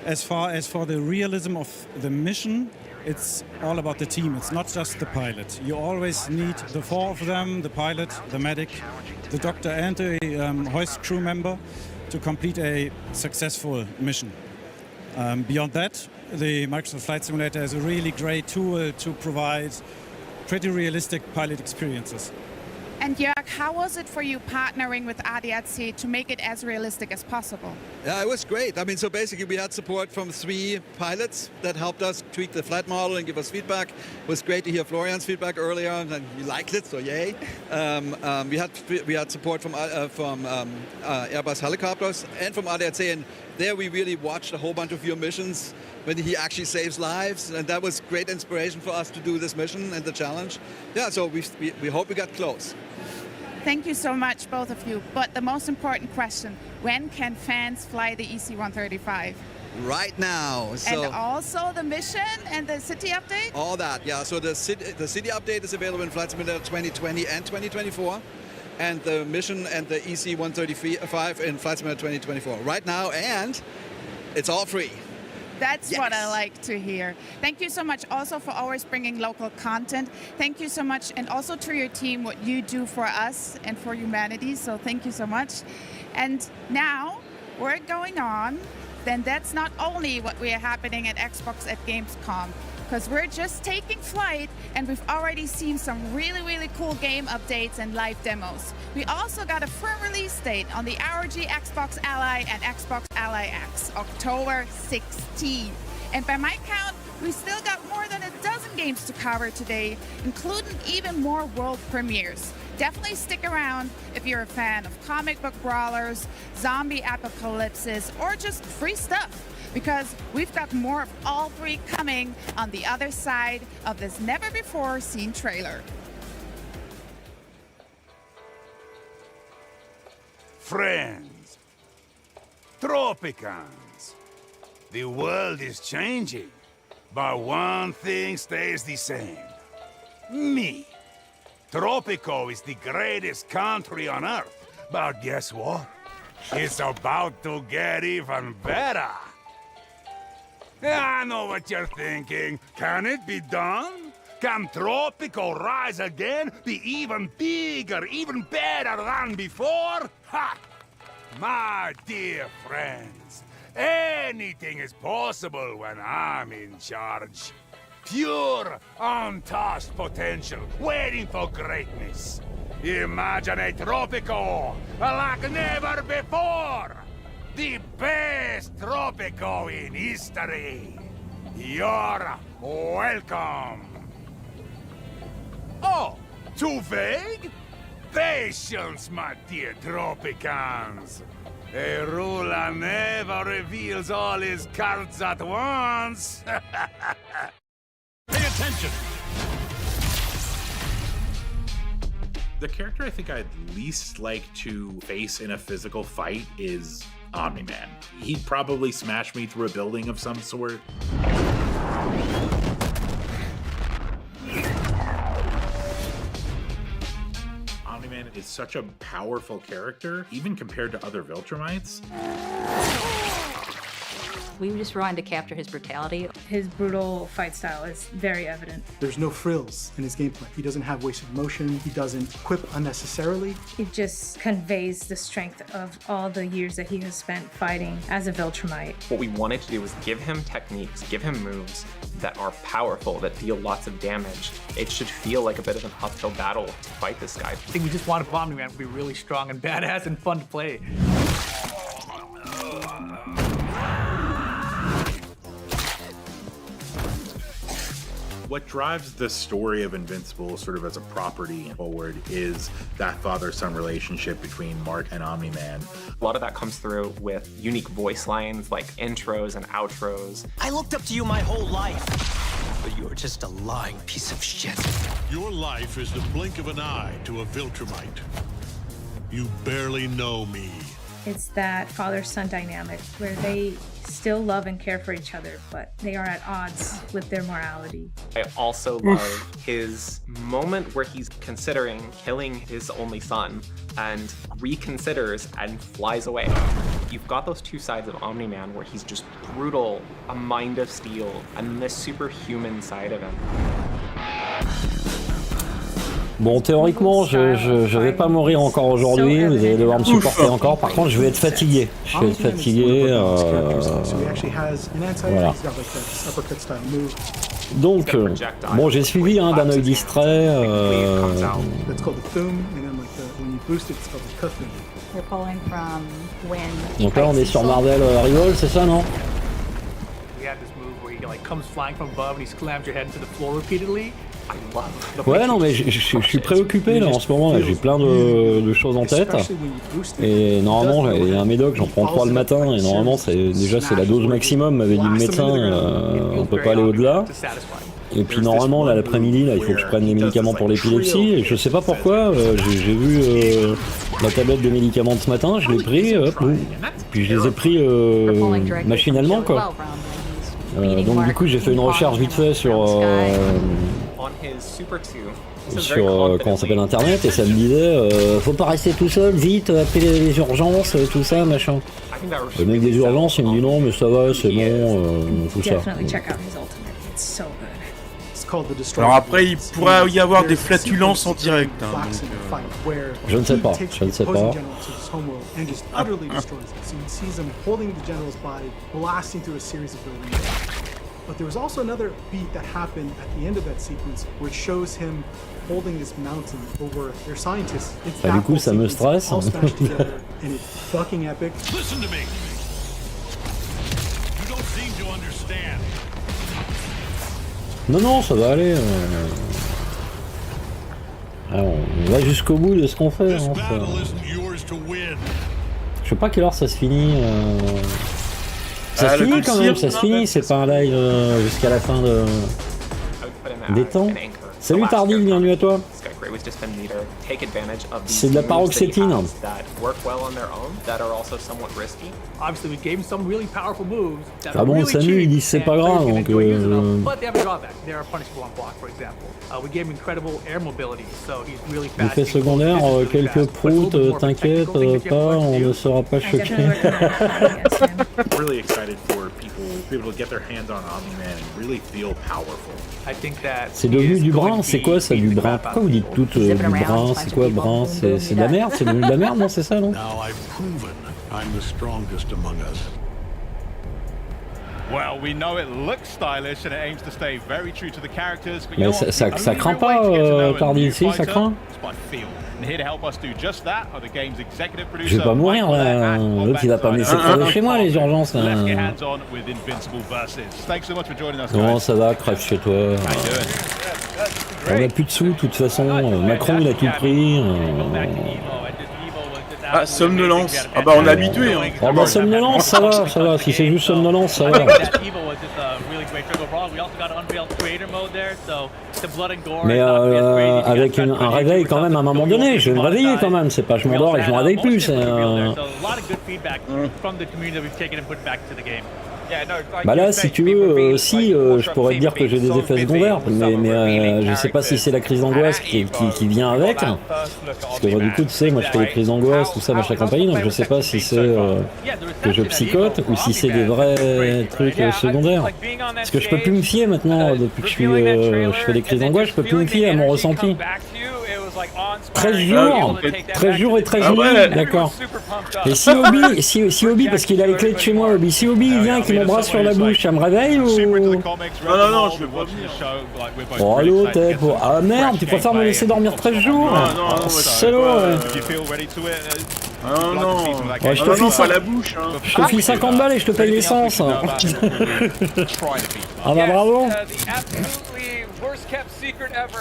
As far as for the realism of the mission, it's all about the team. It's not just the pilot. You always need the 4 of them, the pilot, the medic, the doctor and the hoist crew member to complete a successful mission. Beyond that, the Microsoft Flight Simulator is a really great tool to provide pretty realistic pilot experiences.
And Jörg, how was it for you partnering with ADAC to make it as realistic as possible?
Yeah, it was great. I mean, so basically we had support from 3 pilots that helped us tweak the flight model and give us feedback. It was great to hear Florian's feedback earlier, and we liked it, so yay. We had support from Airbus helicopters and from ADAC, and there we really watched a whole bunch of your missions when he actually saves lives, and that was great inspiration for us to do this mission and the challenge. Yeah, so we hope we got close.
Thank you so much, both of you. But the most important question, when can fans fly the EC-135?
Right now. So
and also the mission and the city update?
All that, yeah. So the city update is available in Flight Simulator 2020 and 2024. And the mission and the EC-135 in Flight Simulator 2024 right now, and it's all free.
That's what I like to hear. Thank you so much also for always bringing local content. Thank you so much, and also to your team, what you do for us and for humanity. So thank you so much. And now we're going on. Then that's not only what we are happening at Xbox at Gamescom, because we're just taking flight and we've already seen some really, really cool game updates and live demos. We also got a firm release date on the ROG Xbox Ally and Xbox Ally X, October 16th. And by my count, we still got more than a dozen games to cover today, including even more world premieres. Definitely stick around if you're a fan of comic book brawlers, zombie apocalypses, or just free stuff, because we've got more of all 3 coming on the other side of this never-before-seen trailer.
Friends, Tropicans, the world is changing, but one thing stays the same. Me. Tropico is the greatest country on Earth, but guess what? It's about to get even better. I know what you're thinking. Can it be done? Can Tropico rise again, be even bigger, even better than before? Ha! My dear friends, anything is possible when I'm in charge. Pure, untouched potential, waiting for greatness. Imagine a Tropico like never before. The best Tropico in history. You're welcome. Oh, too vague? Patience, my dear Tropicans. A ruler never reveals all his cards at once. Pay attention!
The character I think I'd least like to face in a physical fight is Omni-Man. He'd probably smash me through a building of some sort. Omni-Man is such a powerful character, even compared to other Viltrumites.
We just wanted to capture his brutality.
His brutal fight style is very evident.
There's no frills in his gameplay. He doesn't have wasted motion. He doesn't quip unnecessarily.
It just conveys the strength of all the years that he has spent fighting as a Viltrumite.
What we wanted to do was give him techniques, give him moves that are powerful, that deal lots of damage. It should feel like a bit of an uphill battle to fight this guy.
I think we just wanted Omni-Man to be really strong and badass and fun to play.
What drives the story of Invincible sort of as a property forward is that father-son relationship between Mark and Omni-Man.
A lot of that comes through with unique voice lines like intros and outros.
I looked up to you my whole life, but you're just a lying piece of shit.
Your life is the blink of an eye to a Viltrumite. You barely know me.
It's that father-son dynamic where they still love and care for each other, but they are at odds with their morality.
I also love his moment where he's considering killing his only son and reconsiders and flies away. You've got those two sides of Omni-Man where he's just brutal, a mind of steel, and this superhuman side of him.
Bon, théoriquement, je vais pas mourir encore aujourd'hui, vous allez devoir me supporter encore. Par contre, je vais être fatigué. Je vais être fatigué. Voilà. Donc, bon, j'ai suivi d'un œil distrait. Donc là, on est sur Marvel Rivals, c'est ça, non? Ouais, non, mais je suis préoccupé là en ce moment. J'ai plein de choses en tête. Et normalement, il y a un médoc, j'en prends 3 le matin. Et normalement, déjà c'est la dose maximum, m'avait dit le médecin. On peut pas aller au-delà. Et puis normalement, là, l'après-midi, là, il faut que je prenne des médicaments pour l'épilepsie. Et je sais pas pourquoi, j'ai vu la tablette de médicaments de ce matin, je l'ai pris, puis je les ai pris machinalement, quoi. Donc du coup, j'ai fait une recherche vite fait sur comment s'appelle Internet, et ça me disait faut pas rester tout seul, vite, appelez les urgences, tout ça, machin. Le mec des urgences, il me dit non, mais ça va, c'est bon, tout ça.
Alors après, il pourrait y avoir des flatulences en direct. Hein,
je ne sais pas, je ne sais pas.
But there was also another beat that happened at the end of that sequence where it shows him holding this mountain over their scientists.
Bah, du coup, ça me stresse.
And it's fucking epic.
Listen to me. You don't seem to understand.
Non, ça va aller. Alors, on va jusqu'au bout de ce qu'on fait. Hein, je sais pas quelle heure ça se finit. Ça se finit quand même, ça se finit, c'est pas un live jusqu'à la fin des temps. Salut Tardil, bienvenue à toi. C'est de la paroxétine. Ah bon, Samu, il dit c'est pas grave, donc... Effet secondaire, quelques proutes, t'inquiète pas, on ne sera pas choqué.
Really excited for people to be able to get their hands on Omni-Man and really feel powerful.
C'est devenu du brun, c'est quoi ça du brun? Pourquoi vous dites tout du brun? C'est quoi brun? C'est de la merde? C'est devenu de la merde, non? C'est ça, non?
Well, we know it looks stylish and it aims to stay very true to the characters.
Mais ça craint pas, Tardy, ici, ça craint? Je vais pas mourir là, l'autre il va pas me laisser crever chez moi les urgences là. Non, ça va, crève chez toi. On a plus de sous de toute façon, Macron il a tout pris.
Ah, somnolence. Ah bah on est habitué. Hein.
Ah bah somnolence, ça va, si c'est juste somnolence, ça va. Mais avec un réveil quand même à un moment donné, je vais me réveiller quand même, c'est pas je m'endors et je me réveille plus. Bah là, si tu veux, je pourrais te dire que j'ai des effets secondaires, mais je sais pas si c'est la crise d'angoisse qui vient avec. Parce que du coup, tu sais, moi je fais des crises d'angoisse, tout ça, machin compagnie, donc je sais pas si c'est que je psychote ou si c'est des vrais trucs secondaires. Parce que je peux plus me fier maintenant, depuis que je fais des crises d'angoisse, je peux plus me fier à mon ressenti. 13 jours et 13 nuits, d'accord. Et si Obi, parce qu'il a les clés de chez moi, Obi, si Obi il vient et qu'il m'embrasse sur la bouche, ça me réveille ou...
Non, je veux pas venir.
Oh l'autre, ah merde, tu préfères me laisser dormir 13 jours?
Non,
salaud.
Non,
ouais, je te file
pas la bouche.
Je te file 50 balles et je te paye l'essence. Ah bah bravo.
Worst kept secret ever,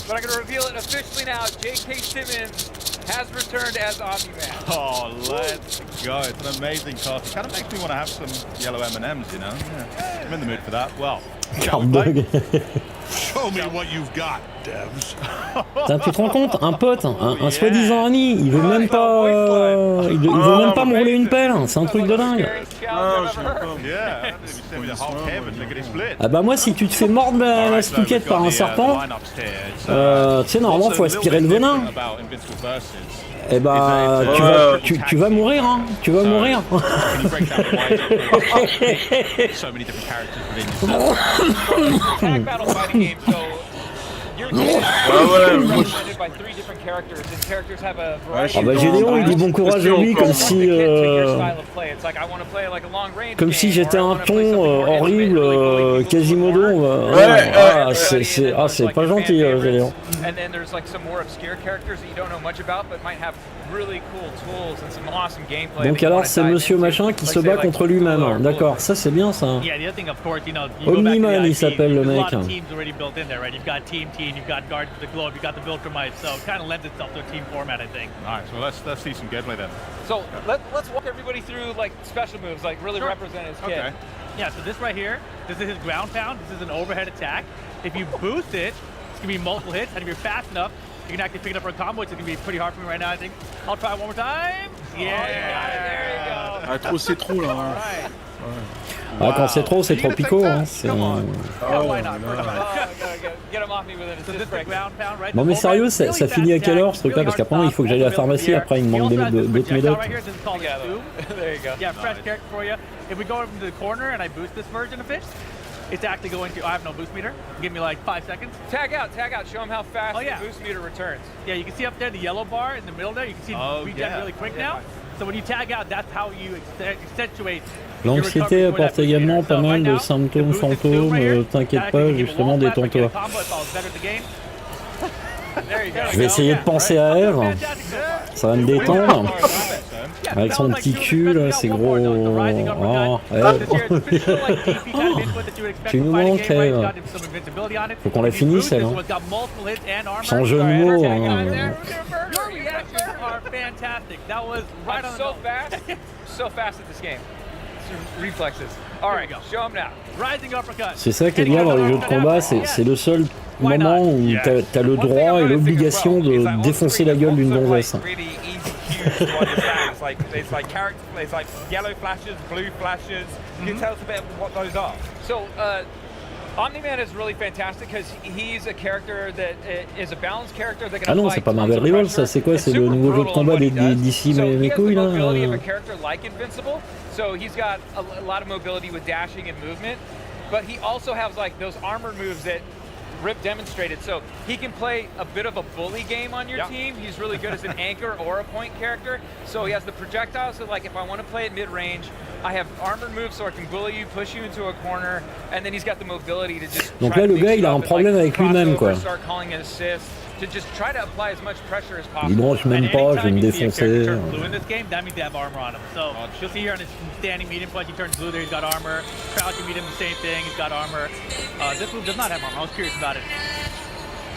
but I'm going to reveal it officially now. J.K. Simmons has returned as Omni-Man.
Oh, let's go. It's an amazing coffee. Kind of makes me want to have some yellow M&Ms, you know? Yeah. I'm in the mood for that. Well,
show me what you've got, devs.
Putain, tu te rends compte, un pote, un soi-disant ami, il veut même pas, il veut même pas me rouler une pelle, c'est un truc de dingue. Ah bah moi, si tu te fais mordre la stouquette par un serpent, tu sais, normalement faut aspirer le venin. Eh bah, tu vas mourir, hein. Tu vas mourir. Ah bah Gédéon il dit bon courage à lui comme si j'étais un ton horrible Quasimodo. C'est pas gentil Gédéon. Donc alors c'est Monsieur Machin qui se bat contre lui-même. D'accord, ça c'est bien ça. Omniman il s'appelle le mec.
You've got Guardians of the Globe, you've got the Viltrumites, so it kind of lends itself to a team format, I think.
Nice. Well, let's see some gameplay then.
So let's walk everybody through like special moves, like really represent his kit.
Okay. Yeah. So this right here, this is his ground pound. This is an overhead attack. If you boost it, it's gonna be multiple hits, and if you're fast enough, you can actually pick it up for a combo. It's gonna be pretty hard for me right now, I think. I'll try one more time. Yeah. There you go.
Ah, trop c'est trop là.
All right.
Ah, quand c'est trop pico. Hein, bon mais sérieux, ça finit à quelle heure ce truc-là? Parce qu'après il faut que j'aille à la pharmacie, après il me manque d'autres médocs.
It's actually going to, I have no boost meter. Give me like 5 seconds.
Tag out. Show them how fast the boost meter returns.
Yeah, you can see up there the yellow bar in the middle there. You can see regen really quick now. So when you tag out, that's how you accentuate.
L'anxiété apporte également pas mal de symptômes fantômes. T'inquiète pas, justement, détends-toi. Je vais essayer de penser à Eve. Ça va me détendre. Avec son petit cul, là, c'est gros. Oh, Eve. Tu nous manques, Eve. Faut qu'on la finisse, elle. Sans jeu de mots.
So fast at this game. Reflexes. All right, show them now.
Rising uppercut.
C'est ça qui est bien dans les jeux de combat, c'est le seul moment où t'as le droit et l'obligation de défoncer la gueule d'une gonzesse.
It's like character, it's like yellow flashes, blue flashes. Can you tell us a bit what those are? So, Omni-Man is really fantastic because he's a character that is a balanced character that can.
Ah non, c'est pas Marvel Rivals, ça c'est quoi? C'est le nouveau jeu de combat d'ici mes couilles là.
So he's got a lot of mobility with dashing and movement, but he also has like those armor moves that Rip demonstrated. So he can play a bit of a bully game on your team. He's really good as an anchor or a point character. So he has the projectiles, so like if I want to play at mid-range, I have armored moves so I can bully you, push you into a corner, and then he's got the mobility to just.
Donc là, le gars, il a un problème avec lui-même, quoi. Il branche même pas, je vais me défoncer.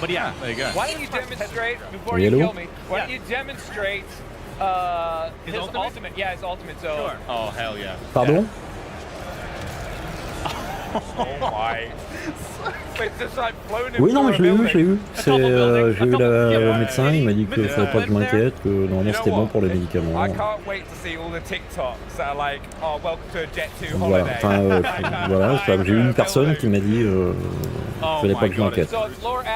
But yeah, there you go. Why don't you demonstrate before you kill me? Why don't you demonstrate his ultimate? Yeah, his ultimate. So.
Sure. Oh hell yeah.
Pardon? Oui, non, mais je l'ai eu. J'ai eu le médecin, il m'a dit qu'il ne fallait pas que je m'inquiète, que normalement c'était bon pour les médicaments. Voilà, enfin, voilà, j'ai eu une personne qui m'a dit qu'il ne fallait pas que je m'inquiète. Voilà.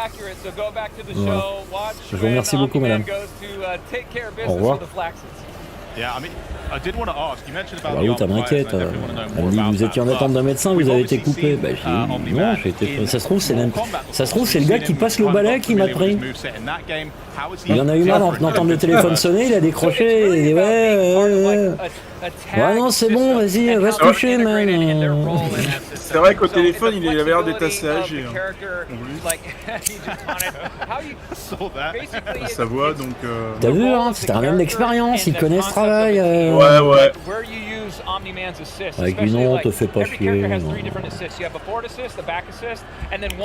Je vous remercie beaucoup, madame. Au revoir. Bah oui, ça m'inquiète. Elle me dit, vous étiez en attente d'un médecin, vous avez été coupé. Bah, j'ai dit, non, j'ai été... Ça se trouve, c'est le gars qui passe le balai qui m'a pris. Il en a eu marre d'entendre le téléphone sonner, il a décroché, et il dit, ouais, non, c'est bon, vas-y, va se coucher, man.
C'est vrai qu'au téléphone, il avait l'air d'être assez âgé. Sa voix, donc...
T'as vu, hein, c'était un homme d'expérience, il connaît ce travail.
Ouais.
Avec lui, non, te fais pas chier.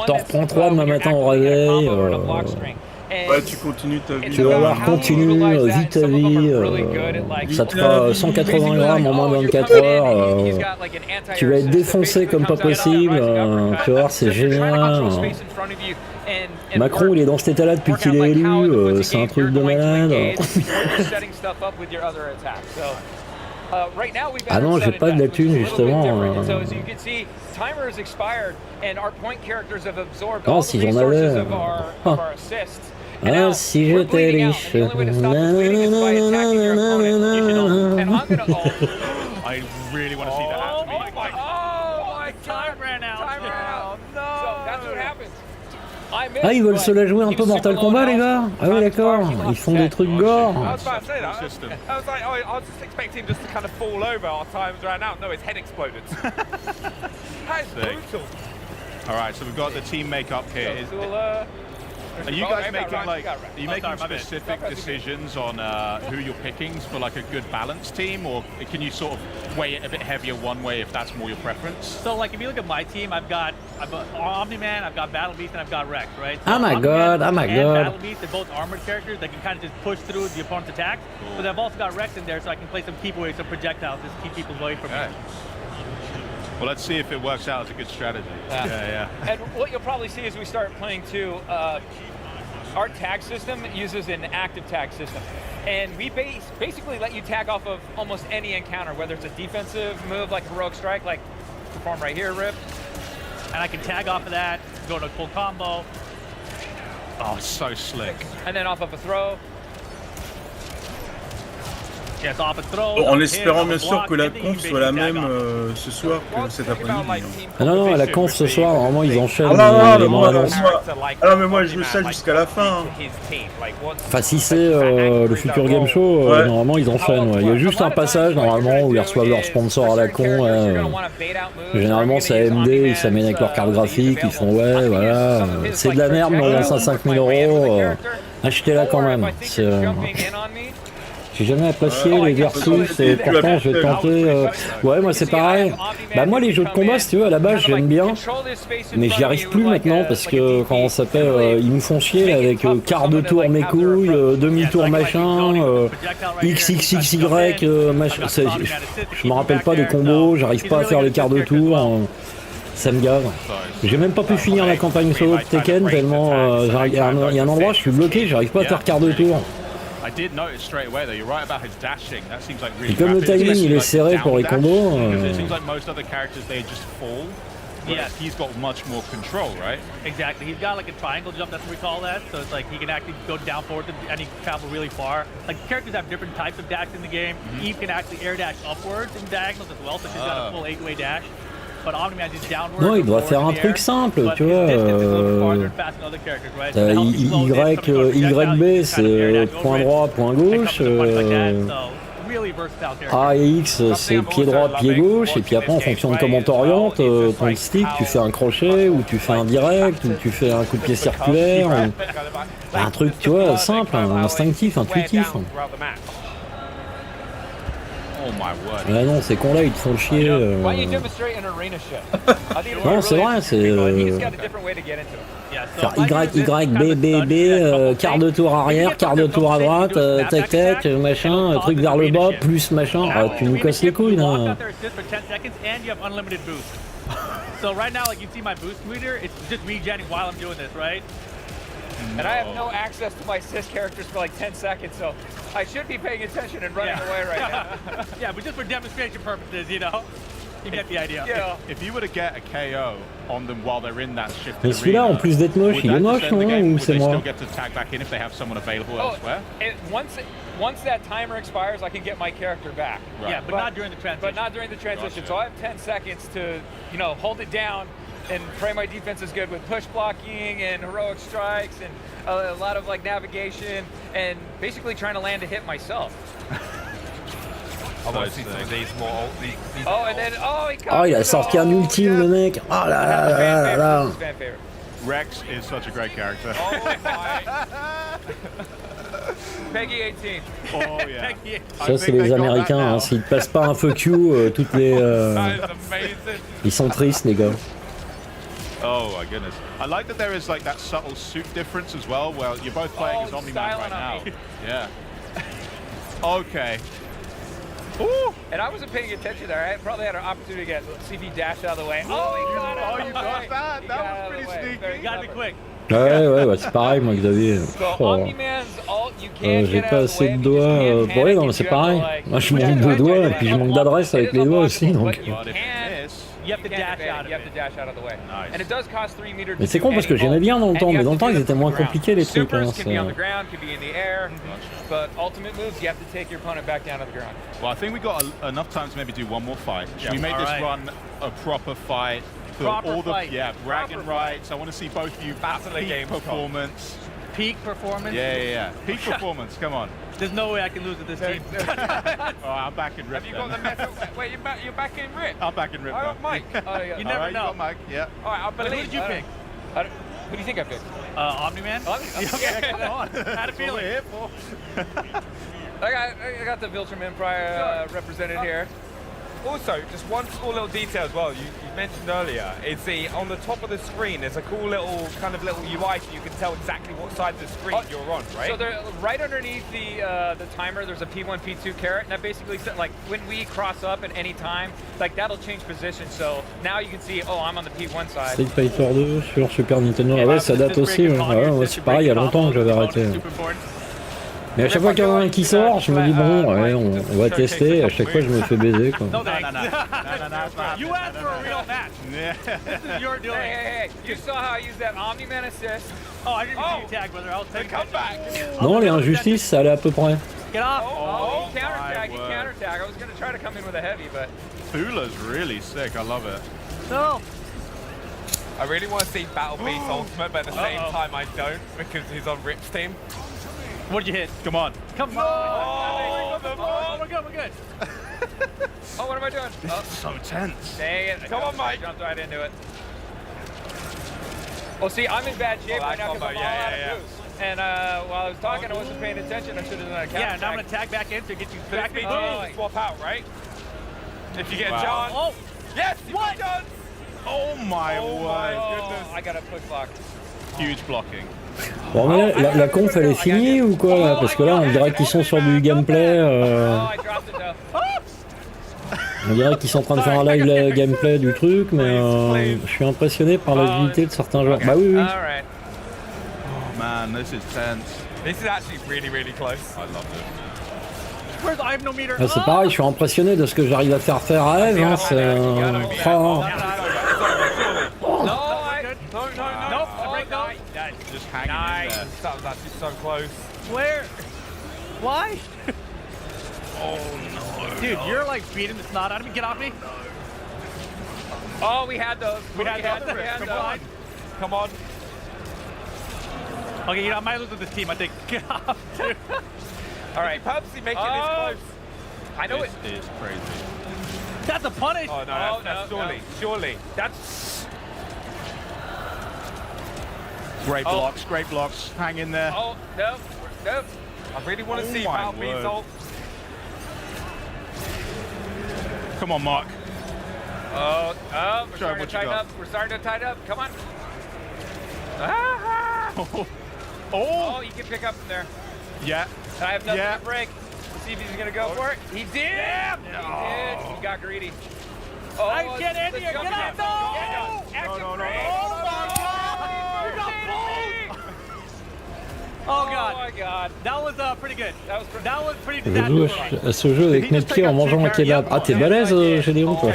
T'en reprends 3 demain matin au réveil.
Ouais, tu continues ta vie.
Tu vas voir, continue, vis ta vie. Ça te fera 180 grammes en moins de 24 heures. Tu vas être défoncé comme pas possible. Tu vas voir, c'est génial. Macron, il est dans cet état-là depuis qu'il est élu. C'est un truc de malade. Ah non, j'ai pas de la thune, justement. Oh, si j'en avais. Ah, si j'étais riche.
I really want to see that happen.
Ah, ils veulent se la jouer un peu Mortal Kombat, les gars? Ah oui, d'accord. Ils font des trucs gore.
Alright, so we've got the team makeup here. Are you guys making specific decisions on who you're picking for like a good balanced team, or can you sort of weigh it a bit heavier one way if that's more your preference?
So like if you look at my team, I've got Omni-Man, I've got Battle Beast, and I've got Rex, right? So
oh my god, oh my god.
Battle Beast, they're both armored characters that can kind of just push through the opponent's attacks. Cool. But I've also got Rex in there so I can play some keep away, some projectiles, just keep people away from me.
Well, let's see if it works out as a good strategy. Yeah.
And what you'll probably see as we start playing too, our tag system uses an active tag system. And we basically let you tag off of almost any encounter, whether it's a defensive move like Heroic Strike, like perform right here, Rip.
And I can tag off of that, go to a full combo.
Oh, it's so slick.
And then off of a throw.
En espérant bien sûr que la conf soit la même ce soir que cet après-midi.
Ah non, la conf ce soir, normalement ils enchaînent les annonces.
Ah non, mais moi je veux ça jusqu'à la fin.
Enfin, si c'est le futur game show, normalement ils enchaînent. Il y a juste un passage normalement où ils reçoivent leur sponsor à la con. Généralement c'est AMD, ils s'amènent avec leur carte graphique, ils font ouais, voilà, c'est de la merde, mais on lance à 5000 €. Achetez-la quand même. J'ai jamais apprécié les versus et pourtant je vais tenter. Ouais, moi c'est pareil. Bah moi les jeux de combat, si tu veux, à la base j'aime bien, mais j'y arrive plus maintenant parce que quand on s'appelle, ils nous font chier avec quart de tour mes couilles, demi-tour machin, XXXY, machin. Je me rappelle pas des combos, j'arrive pas à faire les quarts de tour. Ça me gave. J'ai même pas pu finir la campagne solo de Tekken tellement il y a un endroit, je suis bloqué, j'arrive pas à faire quart de tour. Et comme le timing il est serré pour les combos,
he's got much more control, right?
Exactly. He's got like a triangle jump, that's what we call that. So it's like he can actually go down forward and he can travel really far. Like characters have different types of dash in the game. Eve can actually air dash upwards in diagonals as well, so she's got a full 8-way dash.
Non, il doit faire un truc simple, tu vois. YB, c'est point droit, point gauche. A et X, c'est pied droit, pied gauche. Et puis après, en fonction de comment t'orientes ton stick, tu fais un crochet, ou tu fais un direct, ou tu fais un coup de pied circulaire. Un truc, tu vois, simple, instinctif, intuitif. Ah non, ces cons là ils te font chier. Non, c'est vrai, c'est faire Y, quart de tour arrière, quart de tour à droite, tac tac, machin, truc vers le bas, plus machin. Ah, tu nous casses les couilles là.
So right now, like you see my boost meter, it's just regenning while I'm doing this, right?
And I have no access to my sis characters for like 10 seconds, so I should be paying attention and running away right now.
Yeah, but just for demonstration purposes, you know? You get the idea.
Yeah.
If you were to get a KO on them while they're in that shift
Mais celui-là, en plus d'être moche, il est moche, non? Ou c'est moi?
Would they still get to tag back in if they have someone available elsewhere?
Once that timer expires, I can get my character back.
Right. Yeah, but not during the transition.
But not during the transition. Gotcha. So I have 10 seconds to, you know, hold it down and pray my defense is good with push blocking and heroic strikes and a lot of like navigation and basically trying to land a hit myself.
I want to see some of these more.
Oh, and then he comes.
Oh, il a sorti un ultime, le mec. Oh là là là là là.
Rex is such a great character.
Oh my. Peggy 18.
Oh yeah.
Ça c'est les Américains, hein. S'ils te passent pas un fuck you, toutes les... Ils sont tristes les gars.
Oh my goodness. I like that there is like that subtle suit difference as well, where you're both playing as Omni-Man right now. Yeah. Okay.
Ooh. And I wasn't paying attention there. I probably had an opportunity to get CV dash out of the way. Oh, he got it.
Oh, you got that? That was pretty sneaky.
You gotta be quick.
Ouais, bah c'est pareil, moi, Xavier. Oh. J'ai pas assez de doigts pour aller, non, mais c'est pareil. Moi, je manque de doigts, et puis je manque d'adresse avec les doigts aussi, donc... Mais c'est con parce que j'aimais bien dans le temps, mais dans le temps ils étaient moins compliqués les trucs. Hein,
well, I think we got enough time to maybe do one more fight. Should we make this run a proper fight? All the bragging rights. I want to see both of you peak performance.
Peak performance?
Yeah. Peak performance. Come on.
There's no way I can lose with this team.
I'm back in Rip.
Have you got the metal? Wait, you're back in Rip?
I'm back in Rip.
I got Mike.
You never know.
You got Mike. Yeah.
All right, I believe.
Who did you pick?
Who do you think I picked?
Omni-Man?
Yeah,
come on. Had a feeling.
I got the Viltrum Empire represented here.
Also, just one small little detail as well. You mentioned earlier is on the top of the screen. There's a cool little UI, so you can tell exactly what side of the screen you're on, right?
So right underneath the timer, there's a P1, P2 caret, and that basically said like when we cross up at any time, like that'll change position. So now you can see, oh, I'm on the P1 side.
Street Fighter 2 sur Super Nintendo. Ah ouais, ça date aussi. Ouais, c'est pareil, il y a longtemps que j'avais arrêté. Mais à chaque fois qu'il y en a un qui sort, je me dis bon, ouais, on va tester. À chaque fois, je me fais baiser quoi.
No. You asked for a real match. This is your doing.
Hey, you saw how I used that Omni-Man assist.
Oh, I didn't see you tag, brother. I'll take
come back.
Non, les injustices, ça allait à peu près.
Get off.
Oh, counter tag. I was gonna try to come in with a heavy, but
Fula's really sick. I love it.
No.
I really want to see Battle Beast Ultimate, but at the same time I don't because he's on Rip's team.
What'd you hit? Come on. Come on. Oh, we're good.
Oh, what am I doing?
So tense.
Dang it.
Come on, Mike.
Jumped right into it. Well, see, I'm in bad shape right now because I'm all out of boost. And while I was talking, I wasn't paying attention. I should have done a counter.
Yeah, now I'm going to tag back in to get you back in.
Swap out, right? If you get a chance.
Oh.
Yes, what?
Oh my word.
Goodness. I got a push block.
Huge blocking.
Bon mais la conf elle est finie ou quoi là? Parce que là on dirait qu'ils sont sur du gameplay. On dirait qu'ils sont en train de faire un live gameplay du truc, mais je suis impressionné par l'agilité de certains joueurs. Bah oui.
Oh man, this is tense.
This is actually really close. I love it.
I have no meter.
C'est pareil, je suis impressionné de ce que j'arrive à faire à Eve. Hein, c'est
Just hanging in there.
That was actually so close.
Where? Why?
Oh no.
Dude, you're like beating the snot out of me. Get off me.
Oh, we had those.
We had those.
Come on.
Okay, you know, I might lose with this team, I think. Get off, dude.
All right. Purposely making this close.
I know
it is crazy.
That's a punish.
Oh no, that's surely. That's
great blocks, hang in there.
Oh, no.
I really want to see Battle Beast ult.
Come on, Mark.
We're starting to tighten up. We're starting to tighten up. Come on. Oh, you can pick up from there.
Yeah.
And I have nothing to break. Let's see if he's going to go for it. He did. He did. He got greedy.
Oh, get in here. Get out. No.
Je joue à ce jeu avec mes pieds en mangeant un kebab. Ah, t'es balèze, Gédéon, toi.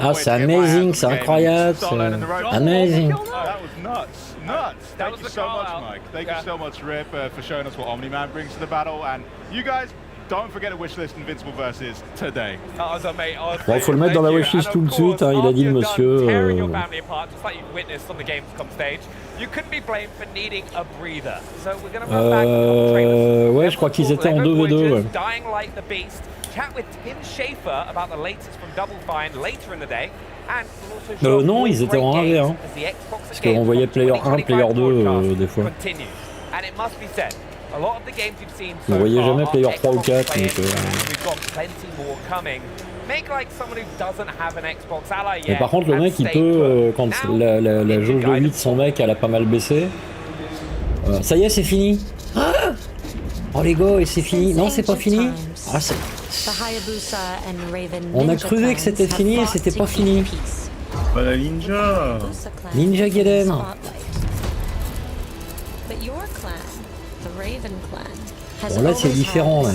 Ah, c'est amazing, c'est incroyable, c'est amazing.
That was nuts. Thank you so much, Mike. Thank you so much, Rip, for showing us what Omni-Man brings to the battle. And you guys, don't forget to wishlist Invincible versus today.
Bon, il faut le mettre dans la wishlist tout de suite, hein, il a dit le monsieur. Ouais, je crois qu'ils étaient en 2v2. Ouais. Non, ils étaient en 1v1. Parce qu'on voyait player 1, player 2 des fois. On voyait jamais player 3 ou 4. Donc, mais par contre, le mec, il peut, quand la jauge de vie de son mec, elle a pas mal baissé. Ça y est, c'est fini. Ah, oh les gars, et c'est fini. Non, c'est pas fini. Ah, on a cru que c'était fini et c'était pas fini.
Bah la ninja.
Ninja Gaiden. Bon là c'est différent là.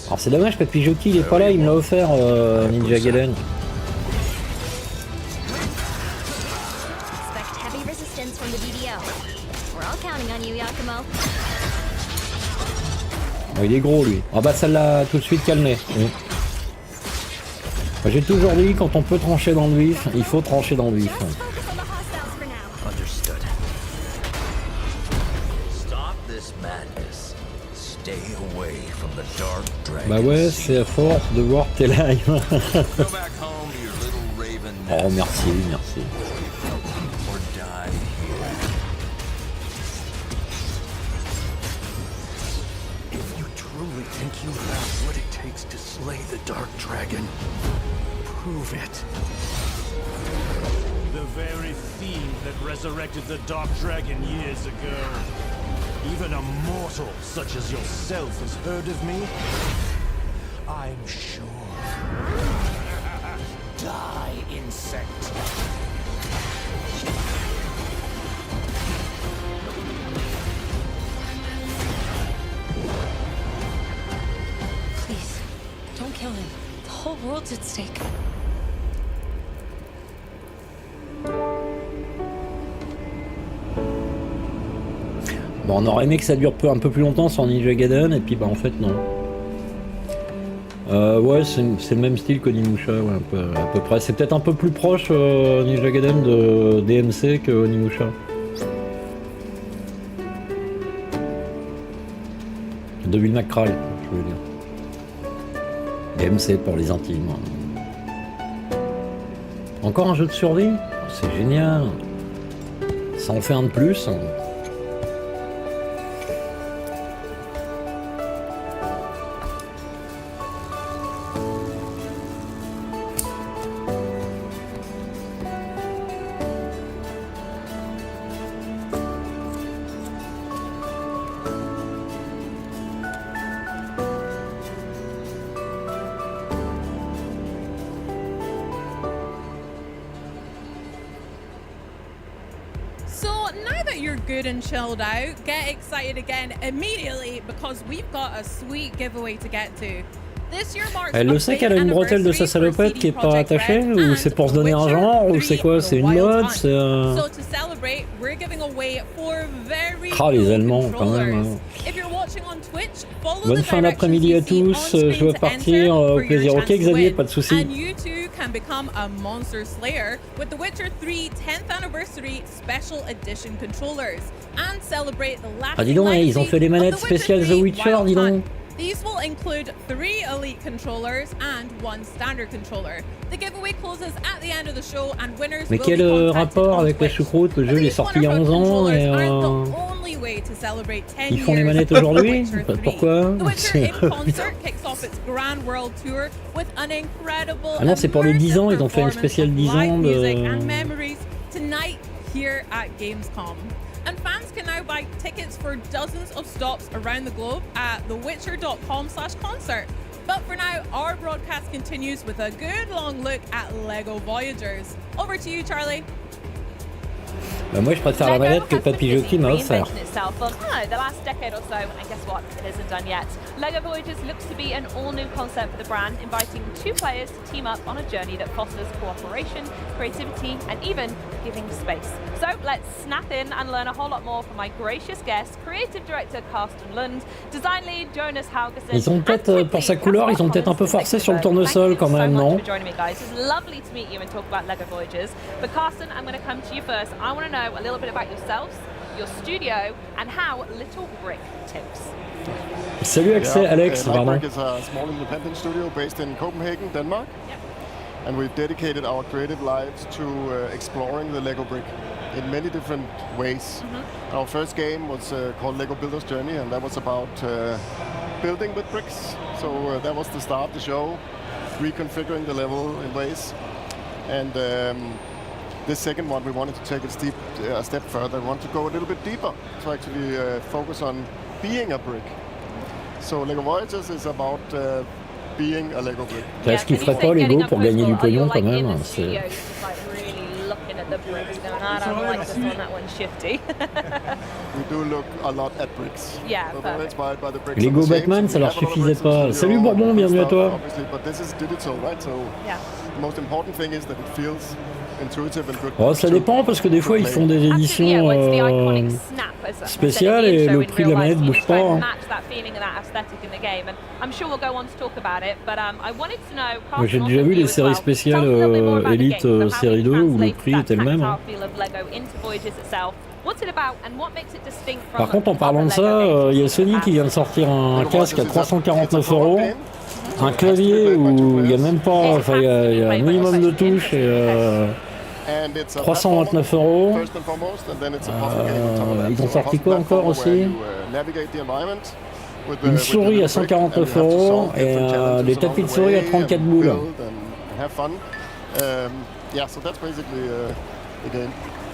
Alors c'est dommage, Papy Jockey il est pas là, il me l'a offert Ninja Gaiden. Oh, il est gros lui. Ah bah ça l'a tout de suite calmé. J'ai toujours dit, quand on peut trancher dans le vif, il faut trancher dans le vif. Bah ouais, c'est à force de voir tes lives. Oh merci, merci.
Prove it.
The very fiend that resurrected the Dark Dragon years ago. Even a mortal such as yourself has heard of me? I'm sure. Die, insect.
Please, don't kill him. The whole world's at stake.
Bon, on aurait aimé que ça dure un peu plus longtemps sur Ninja Gaiden, et puis bah en fait non. Ouais, c'est le même style que Onimusha, ouais, à peu près. C'est peut-être un peu plus proche Ninja Gaiden de DMC que Onimusha. Devil May Cry, je veux dire. DMC pour les intimes. Encore un jeu de survie? C'est génial. Ça en fait un de plus.
Chilled out, get excited again immediately because we've got a sweet giveaway to get to. This year marks
Elle le sait qu'elle a une bretelle de sa salopette qui est pas attachée, ou c'est pour se donner un genre, ou c'est quoi? C'est une mode? C'est Ah, les Allemands quand même. Bonne fin d'après-midi à tous, je dois partir, au plaisir. Ok Xavier, pas de soucis.
Can become a monster slayer with the Witcher 3 10th anniversary special edition controllers and celebrate the last.
Ah dis donc, ils ont fait des manettes spéciales The Witcher, dis donc.
These will include 3 elite controllers and 1 standard controller. The giveaway closes at the end of the show and winners
Mais quel rapport avec la choucroute? Le jeu il est sorti il y a 11 ans et ils font les manettes aujourd'hui? Pourquoi? Ah non, c'est pour les 10 ans, ils ont fait une spéciale 10 ans de...
Tonight here at Gamescom. And fans can now buy tickets for dozens of stops around the globe at thewitcher.com/concert. But for now, our broadcast continues with a good long look at LEGO Voyagers. Over to you, Charlie.
Bah moi je préfère la manette que Papy Jockey m'a offert.
The last decade or so, and guess what? It isn't done yet. LEGO Voyagers looks to be an all-new concept for the brand, inviting two players to team up on a journey that fosters cooperation, creativity, and even giving space. So let's snap in and learn a whole lot more from my gracious guest, creative director Carsten Lund, design lead Jonas Haugesson.
Ils ont peut-être, pour sa couleur, ils ont peut-être un peu forcé sur le tournesol quand même, non?
Thank you so much for joining me, guys. It's lovely to meet you and talk about LEGO Voyagers. But Carsten, I'm going to come to you first. I want to know a little bit about yourselves, your studio, and how Little Brick tips.
Salut Alex,
Little Brick is a small independent studio based in Copenhagen, Denmark. Yep. And we've dedicated our creative lives to exploring the Lego brick in many different ways. Our first game was called Lego Builder's Journey, and that was about building with bricks. So that was the start of the show, reconfiguring the level in ways. And this second one, we wanted to take it a step further. We want to go a little bit deeper to actually focus on being a brick. So Lego Voyagers is about being a Lego brick.
Est-ce qu'il ferait pas Lego pour gagner du pognon quand même?
I don't like this one, that one's shifty.
We do look a lot at bricks.
Yeah,
perfect.
Lego Batman, ça leur suffisait pas. Salut Bourbon, bienvenue à toi.
Obviously, but this is digital, right? So the most important thing is that it feels intuitive and good.
Oh, ça dépend parce que des fois ils font des éditions spéciales et le prix de la manette bouge pas. Hein. Moi j'ai déjà vu les séries spéciales Elite série 2 où le prix était le même. Hein. Par contre en parlant de ça, il y a Sony qui vient de sortir un casque à 349 €, un clavier où il n'y a même pas, enfin il y a un minimum de touches et 329 €. Ils ont sorti quoi encore aussi? Une souris à 149 € et des tapis de souris à 34 boules.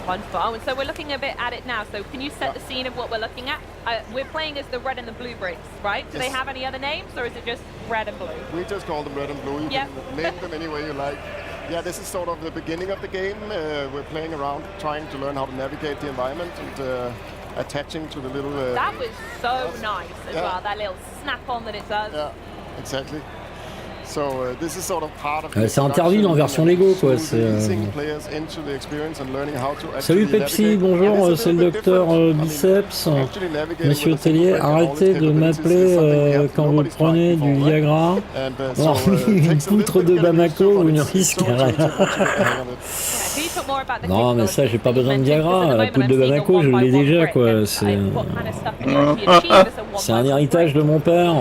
Wonderful. So we're looking a bit at it now. So can you set the scene of what we're looking at? We're playing as the red and the blue bricks, right? Do they have any other names, or is it just red and blue?
We just call them red and blue. You can name them any way you like. Yeah, this is sort of the beginning of the game. We're playing around, trying to learn how to navigate the environment and attaching to the little...
that was so nice as well, that little snap-on that it does.
Yeah, exactly. So, this is sort of part of
c'est Interville en version Lego quoi. Salut Pepsi, bonjour, c'est le docteur Biceps. Monsieur Tellier, arrêtez de m'appeler quand vous prenez du Viagra. Non, une poutre de Bamako ou une risque. Non mais ça j'ai pas besoin de Viagra, la poutre de Bamako je l'ai déjà quoi. C'est un héritage de mon père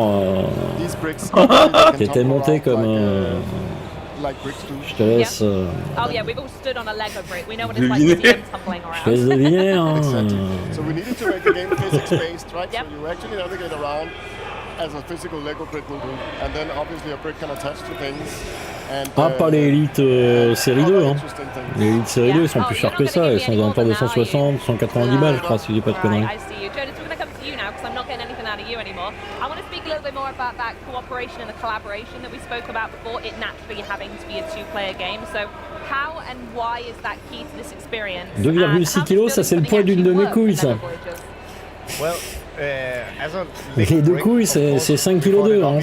qui était monté comme je te laisse je te laisse deviner hein. Ah, pas les Elite série 2 hein. Les Elite série 2 ils sont plus chers que ça, ils sont dans de 160, 190 balles je crois si je dis pas de conneries.
I want to speak a little bit more about that cooperation and the collaboration that we spoke about before, it naturally having to be a two-player game. So how and why is that key to this experience?
2,6 kg, ça c'est le poids d'une de mes couilles ça. Les deux couilles c'est 5,2 kg hein.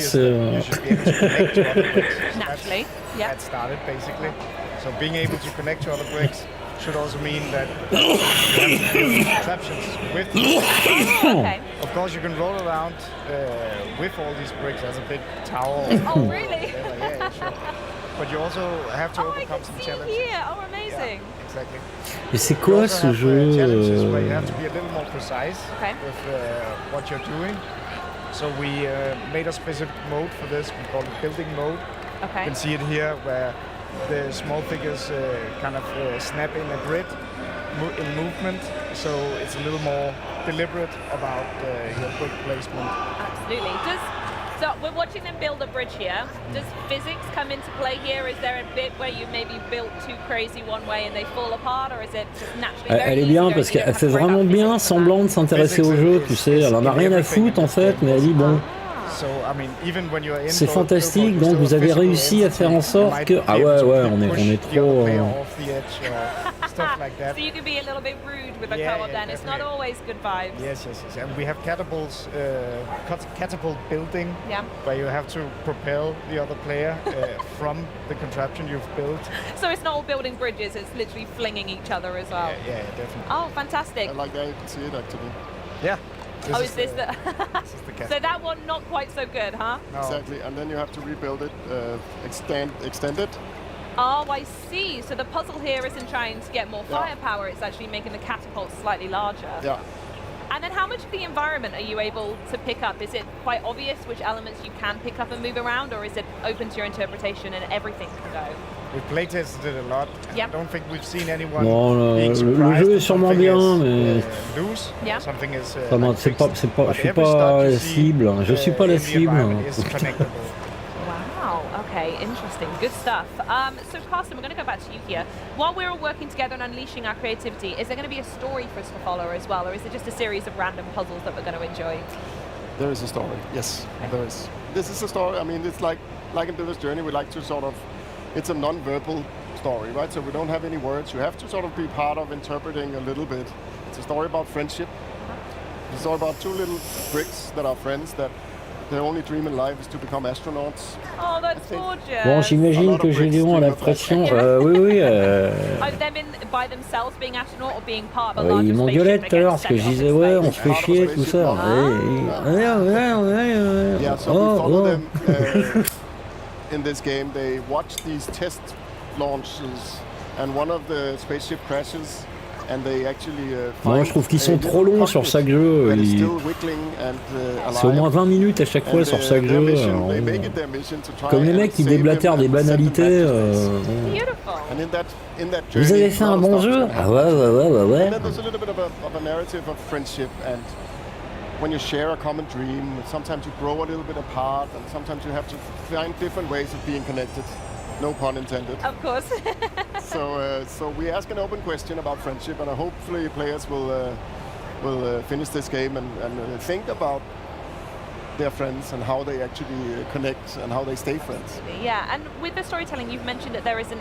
Naturally, yeah.
That started basically. So being able to connect to other bricks should also mean that you have to build contraptions with them.
Okay.
Of course, you can roll around with all these bricks as a big tower.
Oh, really?
Yeah, sure. But you also have to overcome some challenges.
Here. Oh, amazing.
Yeah, exactly.
Mais c'est quoi ce jeu?
Challenges where you have to be a little more precise with what you're doing. So we made a specific mode for this. We call it building mode.
Okay.
You can see it here where the small figures kind of snap in a grid in movement, so it's a little more deliberate about your brick placement.
Absolutely. So we're watching them build a bridge here. Does physics come into play here? Is there a bit where you maybe built too crazy one way and they fall apart, or is it just naturally very
Elle est bien
easy
parce qu'elle fait vraiment bien semblant de s'intéresser au jeu, tu sais. Elle en a rien à foutre en fait, mais elle dit bon. C'est fantastique, donc vous avez réussi à faire en sorte que... Ah ouais, on est trop...
So you can be a little bit rude with a co-op then. It's not always good vibes.
Yes. And we have catapult building, where you have to propel the other player from the contraption you've built.
So it's not all building bridges, it's literally flinging each other as well.
Yeah, definitely.
Oh, fantastic.
I like that, you can see it actually.
Yeah.
Is this the... So that one not quite so good, huh?
No. Exactly, and then you have to rebuild it, extend it.
Oh, I see. So the puzzle here isn't trying to get more firepower, it's actually making the catapult slightly larger.
Yeah.
And then how much of the environment are you able to pick up? Is it quite obvious which elements you can pick up and move around, or is it open to your interpretation and everything can go?
We playtested it a lot.
Yep.
I don't think we've seen anyone
Bon, le jeu est sûrement bien, mais...
Something is,
je suis pas la cible. Je suis pas la cible.
Wow, okay, interesting, good stuff. So Carsten, we're going to go back to you here. While we're all working together and unleashing our creativity, is there going to be a story for us to follow as well, or is it just a series of random puzzles that we're going to enjoy?
There is a story, yes, there is. This is a story, I mean, it's like in Builder's Journey, we like to sort of, it's a non-verbal story, right? So we don't have any words, you have to sort of be part of interpreting a little bit. It's a story about friendship. It's a story about two little bricks that are friends that their only dream in life is to become astronauts.
Oh, that's gorgeous.
Bon, j'imagine que Gédéon a la pression. Oui.
Are them by themselves being astronaut or being part of a larger
Ils m'engueulaient tout à l'heure parce que je disais ouais, on se fait chier, tout ça.
Yeah, so we follow them in this game. They watch these test launches and one of the spaceship crashes.
Moi je trouve qu'ils sont trop longs sur chaque jeu. C'est au moins 20 minutes à chaque fois sur chaque jeu. Comme les mecs qui déblatèrent des banalités. Vous avez fait un bon jeu? Ah ouais.
When you share a common dream, sometimes you grow a little bit apart, and sometimes you have to find different ways of being connected. No pun intended.
Of course.
So we ask an open question about friendship, and hopefully players will finish this game and think about their friends and how they actually connect and how they stay friends.
Yeah, and with the storytelling, you've mentioned that there isn't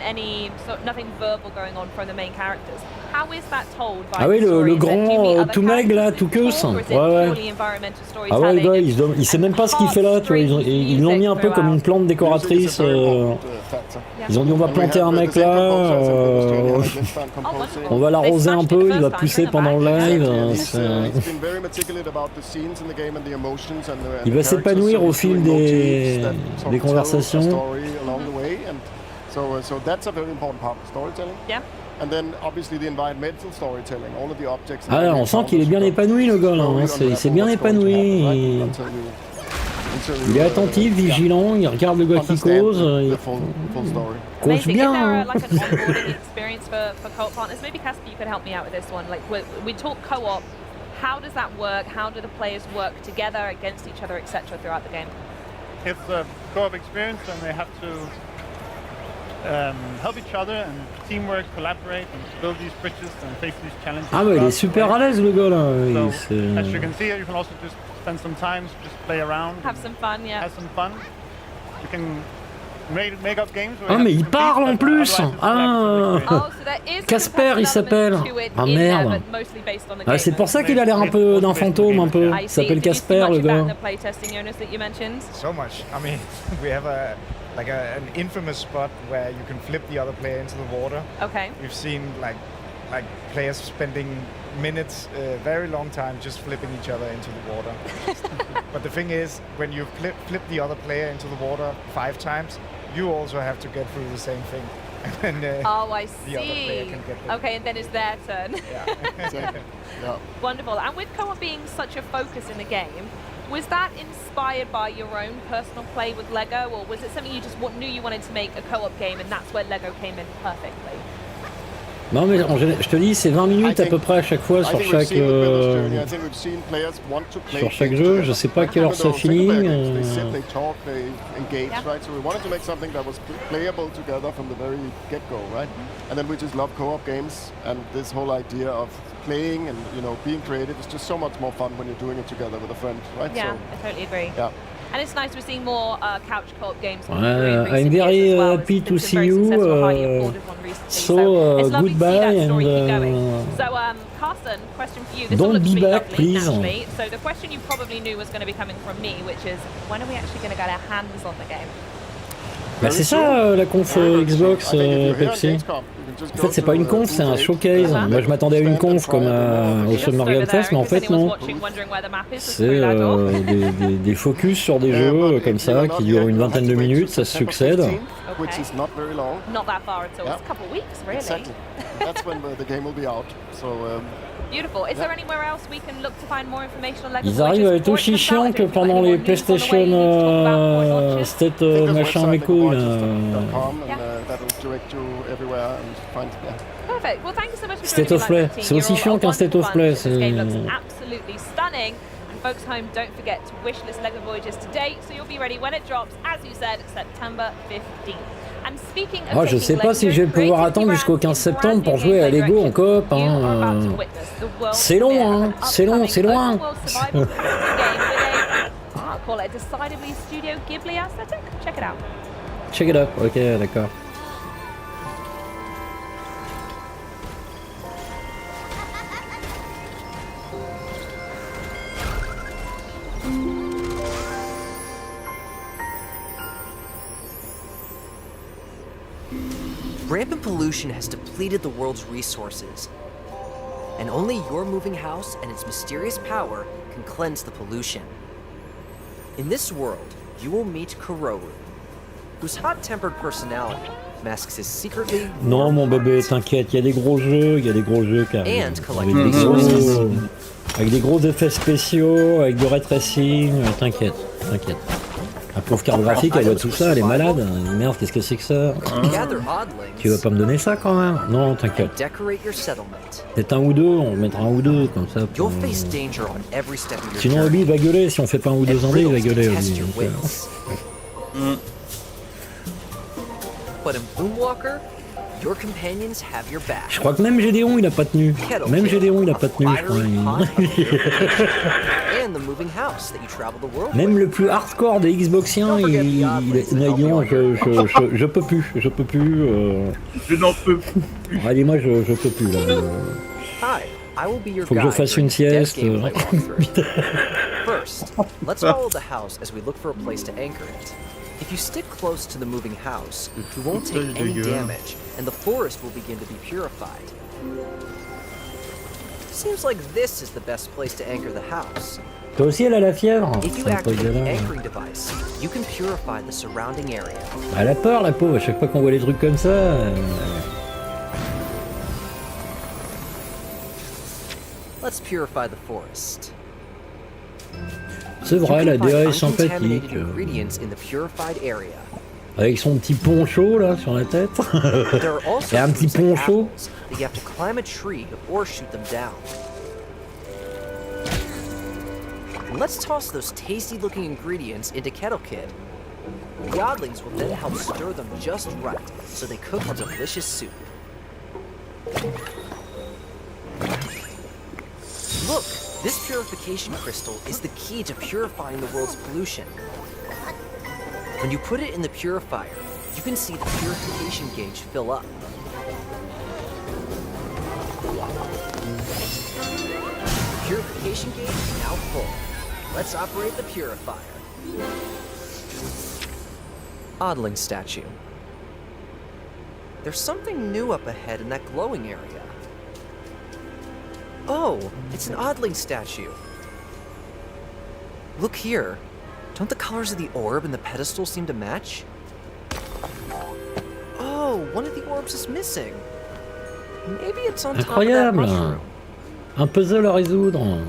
nothing verbal going on from the main characters. How is that told by the
le grand tout maigre là, tout queue. Ouais. Ah ouais, il sait même pas ce qu'il fait là, tu vois. Ils l'ont mis un peu comme une plante décoratrice. Ils ont dit on va planter un mec là, on va l'arroser un peu, il va pousser pendant le live. Il va s'épanouir au fil des conversations.
So that's a very important part of storytelling. Yeah. And then obviously the environmental storytelling, all of the objects.
Ah, on sent qu'il est bien épanoui le gars là. Il s'est bien épanoui. Il est attentif, vigilant, il regarde le gars qui cause. Il cause bien.
Like an onboarding experience for co-op partners? Maybe Casper, you could help me out with this one. Like we talk co-op. How does that work? How do the players work together against each other, etc. throughout the game?
It's a co-op experience, and they have to help each other and teamwork, collaborate, and build these bridges and face these challenges.
Ah ouais, il est super à l'aise le gars là.
So, as you can see here, you can also just spend some time, just play around.
Have some fun, yeah.
Have some fun. You can make up games.
Ah mais il parle en plus. Casper il s'appelle. Ah merde. Ah, c'est pour ça qu'il a l'air un peu d'un fantôme un peu. Il s'appelle Casper le gars.
So much. I mean, we have an infamous spot where you can flip the other player into the water.
Okay.
We've seen like players spending minutes, very long time just flipping each other into the water. But the thing is, when you flip the other player into the water 5 times, you also have to get through the same thing. And then,
oh, I
the other player
see.
can get them.
Okay, and then it's their turn.
Yeah.
Wonderful. And with co-op being such a focus in the game, was that inspired by your own personal play with Lego, or was it something you just knew you wanted to make a co-op game and that's where Lego came in perfectly?
Non mais je te dis, c'est 20 minutes à peu près à chaque fois sur chaque jeu. Je sais pas à quelle heure ça finit.
Playing and being creative is just so much more fun when you're doing it together with a friend, right?
Yeah,
so,
I totally agree.
Yeah.
And it's nice to see more couch co-op games.
I'm very happy to see you. So goodbye and
Carson, question for you. This
don't
will
be back,
lovely,
please.
Naturally. So the question you probably knew was going to be coming from me, which is when are we actually going to get our hands on the game?
Bah c'est ça la conf Xbox Pepsi. En fait c'est pas une conf, c'est un showcase. Moi je m'attendais à une conf comme au Summer Fest, mais en fait non. C'est des focus sur des jeux comme ça qui durent une vingtaine de minutes, ça se succède.
Which is not very long.
Not that far at all. It's a couple of weeks, really.
Exactly. That's when the game will be out. So.
Beautiful. Is there anywhere else we can look to find more information on
Ils arrivent à être aussi chiants que pendant les PlayStation State machin mes couilles.
Perfect. Well, thank you so much for
State of Play. C'est aussi chiant qu'un State of Play.
This game looks absolutely stunning. And folks home, don't forget to wishlist LEGO Voyages today, so you'll be ready when it drops, as you said, September 15th. And speaking of
je sais pas si je vais pouvoir attendre jusqu'au 15 septembre pour jouer à Lego en coop. C'est long, hein. C'est long, c'est loin.
Call it a decidedly Studio Ghibli aesthetic. Check it out.
Check it out. Ok, d'accord.
Rampant pollution has depleted the world's resources, and only your moving house and its mysterious power can cleanse the pollution. In this world, you will meet Kuroru, whose hot-tempered personality masks his secretly...
Non, mon bébé, t'inquiète, il y a des gros jeux qui arrivent. Avec des gros effets spéciaux, avec du ray tracing, t'inquiète. La pauvre carte graphique, elle voit tout ça, elle est malade. Merde, qu'est-ce que c'est que ça? Tu vas pas me donner ça quand même? Non, t'inquiète. Peut-être un ou deux, on mettra un ou deux comme ça. Pour... Sinon, Obi va gueuler, si on fait pas un ou deux andés, il va gueuler, Obi. Je crois que même Gédéon il a pas tenu. Même Gédéon il a pas tenu, je crois. Même le plus hardcore des Xboxiens, il a dit non, je peux plus. Je
n'en peux plus.
Allez, moi je peux plus là. Faut que je fasse une sieste.
First, let's follow the house as we look for a place to anchor it. If you stick close to the moving house, you won't take any damage, and the forest will begin to be purified. Seems like this is the best place to anchor the house.
Toi aussi elle a la fièvre.
If you activate the anchoring device, you can purify the surrounding area.
Elle a peur la pauvre, à chaque fois qu'on voit des trucs comme ça.
Let's purify the forest.
C'est vrai, la DA est sympathique. Avec son petit poncho là sur la tête. Et un petit poncho.
Let's toss those tasty-looking ingredients into Kettle Kid. The oddlings will then help stir them just right, so they cook a delicious soup. Look, this purification crystal is the key to purifying the world's pollution. When you put it in the purifier, you can see the purification gauge fill up. The purification gauge is now full. Let's operate the purifier. Oddling statue. There's something new up ahead in that glowing area. Oh, it's an oddling statue. Look here. Don't the colors of the orb and the pedestal seem to match? Oh, one of the orbs is missing. Maybe it's on top of that mushroom.
Un puzzle à résoudre.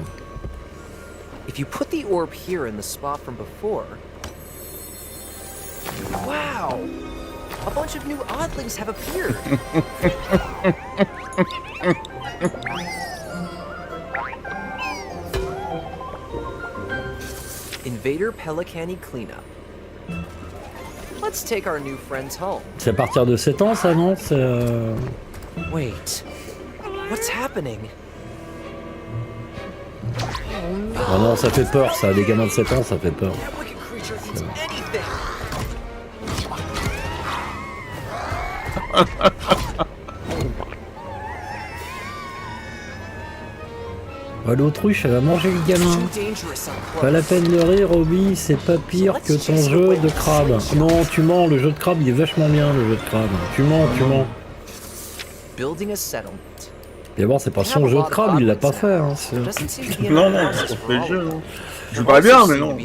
If you put the orb here in the spot from before... Wow! A bunch of new oddlings have appeared. Invader Pelicani cleanup. Let's take our new friends home.
C'est à partir de 7 ans, ça, non?
Wait. What's happening?
Oh non, ça fait peur, ça. Des gamins de 7 ans, ça fait peur. Oh, l'autruche, elle va manger le gamin. Pas la peine de rire, Obi, c'est pas pire que ton jeu de crabe. Non, tu mens, le jeu de crabe, il est vachement bien, le jeu de crabe. Tu mens, tu mens. D'abord, c'est pas son jeu de crabe, il l'a pas fait. Hein,
non, non, c'est pas le jeu. Non. Je joue pas bien, mais non.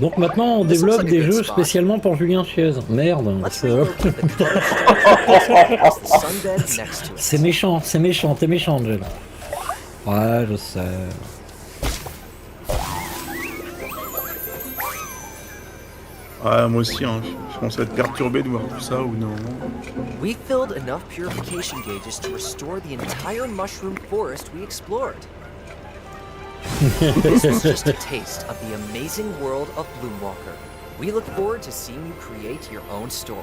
Donc maintenant, on développe des jeux spécialement pour Julien Chiez. Merde. C'est méchant, t'es méchant, Jel. Ouais, je sais.
Ouais, moi aussi, hein. Je commence à être perturbé de voir tout ça ou non.
We filled enough purification gauges to restore the entire mushroom forest we explored. This is just a taste of the amazing world of Bloomwalker. We look forward to seeing you create your own story.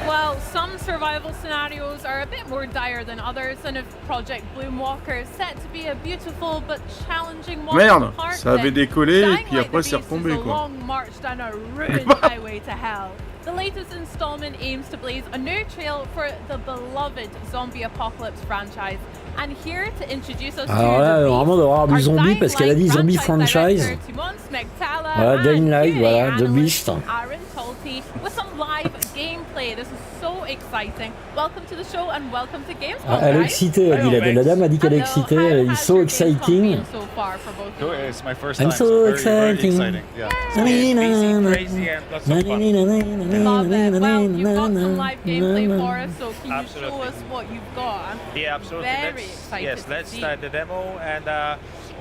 Well, some survival scenarios are a bit more dire than others, and if Project Bloomwalker is set to be a beautiful but challenging one,
merde, ça avait décollé et puis après c'est retombé quoi.
Long march down a ruined highway to hell. The latest installment aims to blaze a new trail for the beloved zombie apocalypse franchise. And here to introduce us
alors là, vraiment d'avoir du zombie parce qu'elle a dit zombie franchise. Voilà, Dying Light, voilà, The Beast.
With some live gameplay. This is so exciting. Welcome to the show and welcome to Gamescom.
Ah, elle est excitée, elle dit, la dame a dit qu'elle est excitée, elle est so exciting.
It's my first time.
I'm so exciting.
Yeah.
Crazy and lots of fun.
Love it. Well, you've got some live gameplay for us, so can you show us what you've got?
Yeah, absolutely.
Very excited.
Yes, let's start the demo. And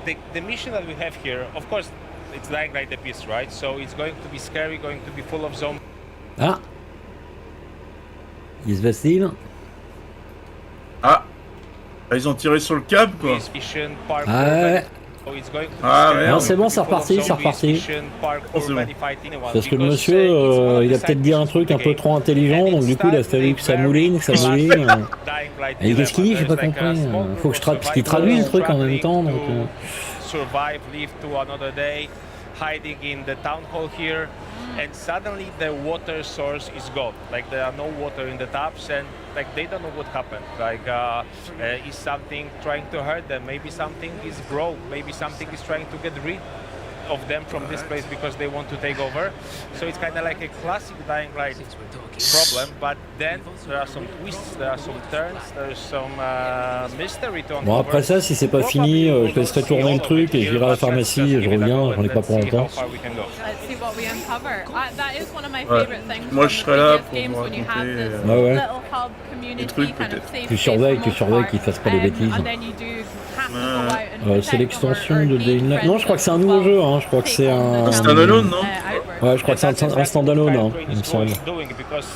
the mission that we have here, of course, it's Dying Light the Beast, right? So it's going to be scary, going to be full of zombies.
Ah, il se vestille.
Ah, ils ont tiré sur le câble quoi.
Ah ouais.
Ah merde.
Non, c'est bon, c'est reparti. Parce que le monsieur, il a peut-être dit un truc un peu trop intelligent, donc du coup il a fallu que ça mouline. Et qu'est-ce qu'il dit? J'ai pas compris. Faut que parce qu'il traduit le truc en même temps. Donc,
survive, live to another day, hiding in the town hall here, and suddenly the water source is gone. Like there are no water in the taps, and like they don't know what happened. Like is something trying to hurt them? Maybe something is broke. Maybe something is trying to get rid of them from this place because they want to take over. So it's kind of like a classic Dying Light problem, but then there are some twists, there are some turns, there's some mystery to uncover.
bon après ça, si c'est pas fini, je laisserai tourner le truc et j'irai à la pharmacie et je reviens, j'en ai pas pour longtemps.
Moi je serai là pour vous raconter des trucs peut-être.
Tu surveilles qu'il fasse pas des bêtises. C'est l'extension de Dying Light. Non, je crois que c'est un nouveau jeu, hein. Je crois que c'est un
standalone, non?
Ouais, je crois que c'est un standalone, hein, il me semble.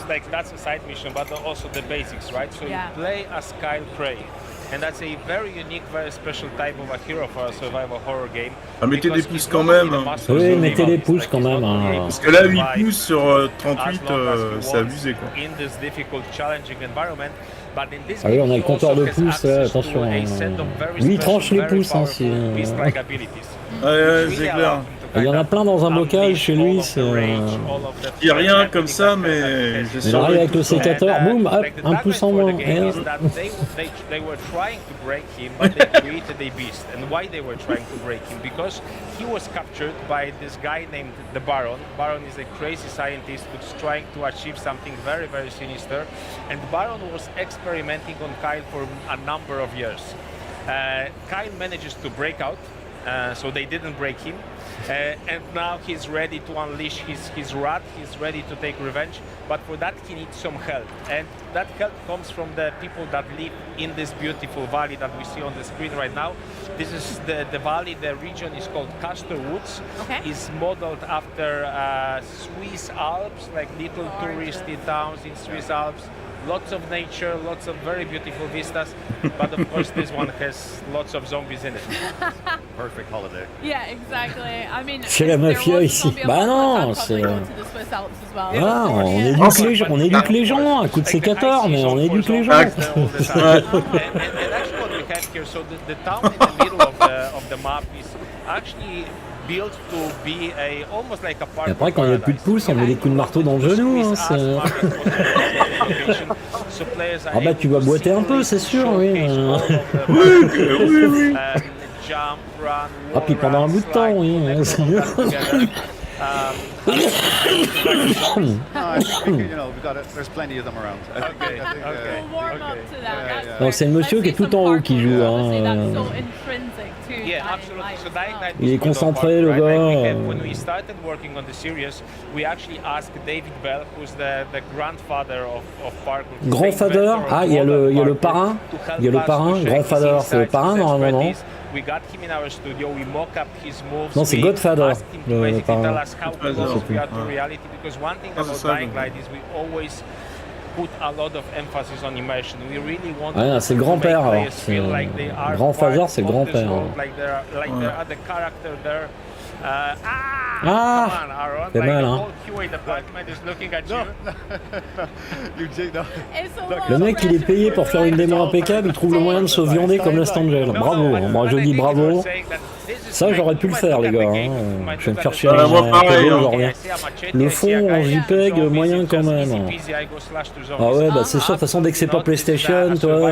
Like that's a side mission, but also the basics, right? So you play as Kyle Prey, and that's a very unique, very special type of a hero for a survival horror game.
Ah, mettez des pouces quand même. Hein.
Oui, mettez des pouces quand même. Hein.
Parce que là, 8 pouces sur 38, c'est abusé quoi.
In this difficult, challenging environment.
Ah oui, on a le compteur de pouces, là, attention. Lui, il tranche les pouces. Hein, si,
ouais, c'est clair.
Il y en a plein dans un bocal chez lui.
Il n'y a rien comme ça, mais je
il arrive avec le sécateur, boum, hop, un pouce en moins.
They were trying to break him, but they created a beast. And why they were trying to break him? Because he was captured by this guy named the Baron. Baron is a crazy scientist who's trying to achieve something very, very sinister. And Baron was experimenting on Kyle for a number of years. Kyle manages to break out so they didn't break him. And now he's ready to unleash his wrath, he's ready to take revenge, but for that he needs some help. And that help comes from the people that live in this beautiful valley that we see on the screen right now. This is the valley, the region is called Castor Woods.
Okay.
It's modeled after Swiss Alps, like little touristy towns in Swiss Alps. Lots of nature, lots of very beautiful vistas, but of course this one has lots of zombies in it.
Perfect holiday.
Yeah, exactly. I mean,
c'est la mafia ici. Bah non, c'est... Ah, on éduque les gens, un coup de sécateur, mais on éduque les gens.
And actually what we have here, so the town in the middle of the map is actually built to be almost like a park.
Et après, quand il n'y a plus de pouces, on met des coups de marteau dans le genou. Hein, ah bah tu vas boiter un peu, c'est sûr, oui. Ah puis pendant un bout de temps, oui. C'est mieux. Donc c'est le monsieur qui est tout en haut qui joue. Hein. Il est concentré, le gars.
When we started working on the series, we actually asked David Bell, who's the grandfather of parkour.
Grandfather, ah il y a le parrain, il y a le parrain. Grandfather, c'est le parrain normalement, non?
We got him in our studio, we mock up his moves.
Non, c'est Godfather, le parrain.
Tell us how close we are to reality, because one thing about Dying Light is we always put a lot of emphasis on immersion. We really want
ah, c'est le grand-père alors. Grandfather, c'est le grand-père.
Like there are the character there.
Ah, c'est mal, hein. Le mec, il est payé pour faire une démo impeccable, il trouve le moyen de se viander comme Lost Angel. Bravo, moi je dis bravo. Ça, j'aurais pu le faire, les gars. Hein. Je vais me faire chier un peu, je reviens. Le fond en JPEG, moyen quand même. Ah ouais, bah c'est sûr, de toute façon, dès que c'est pas PlayStation, toi...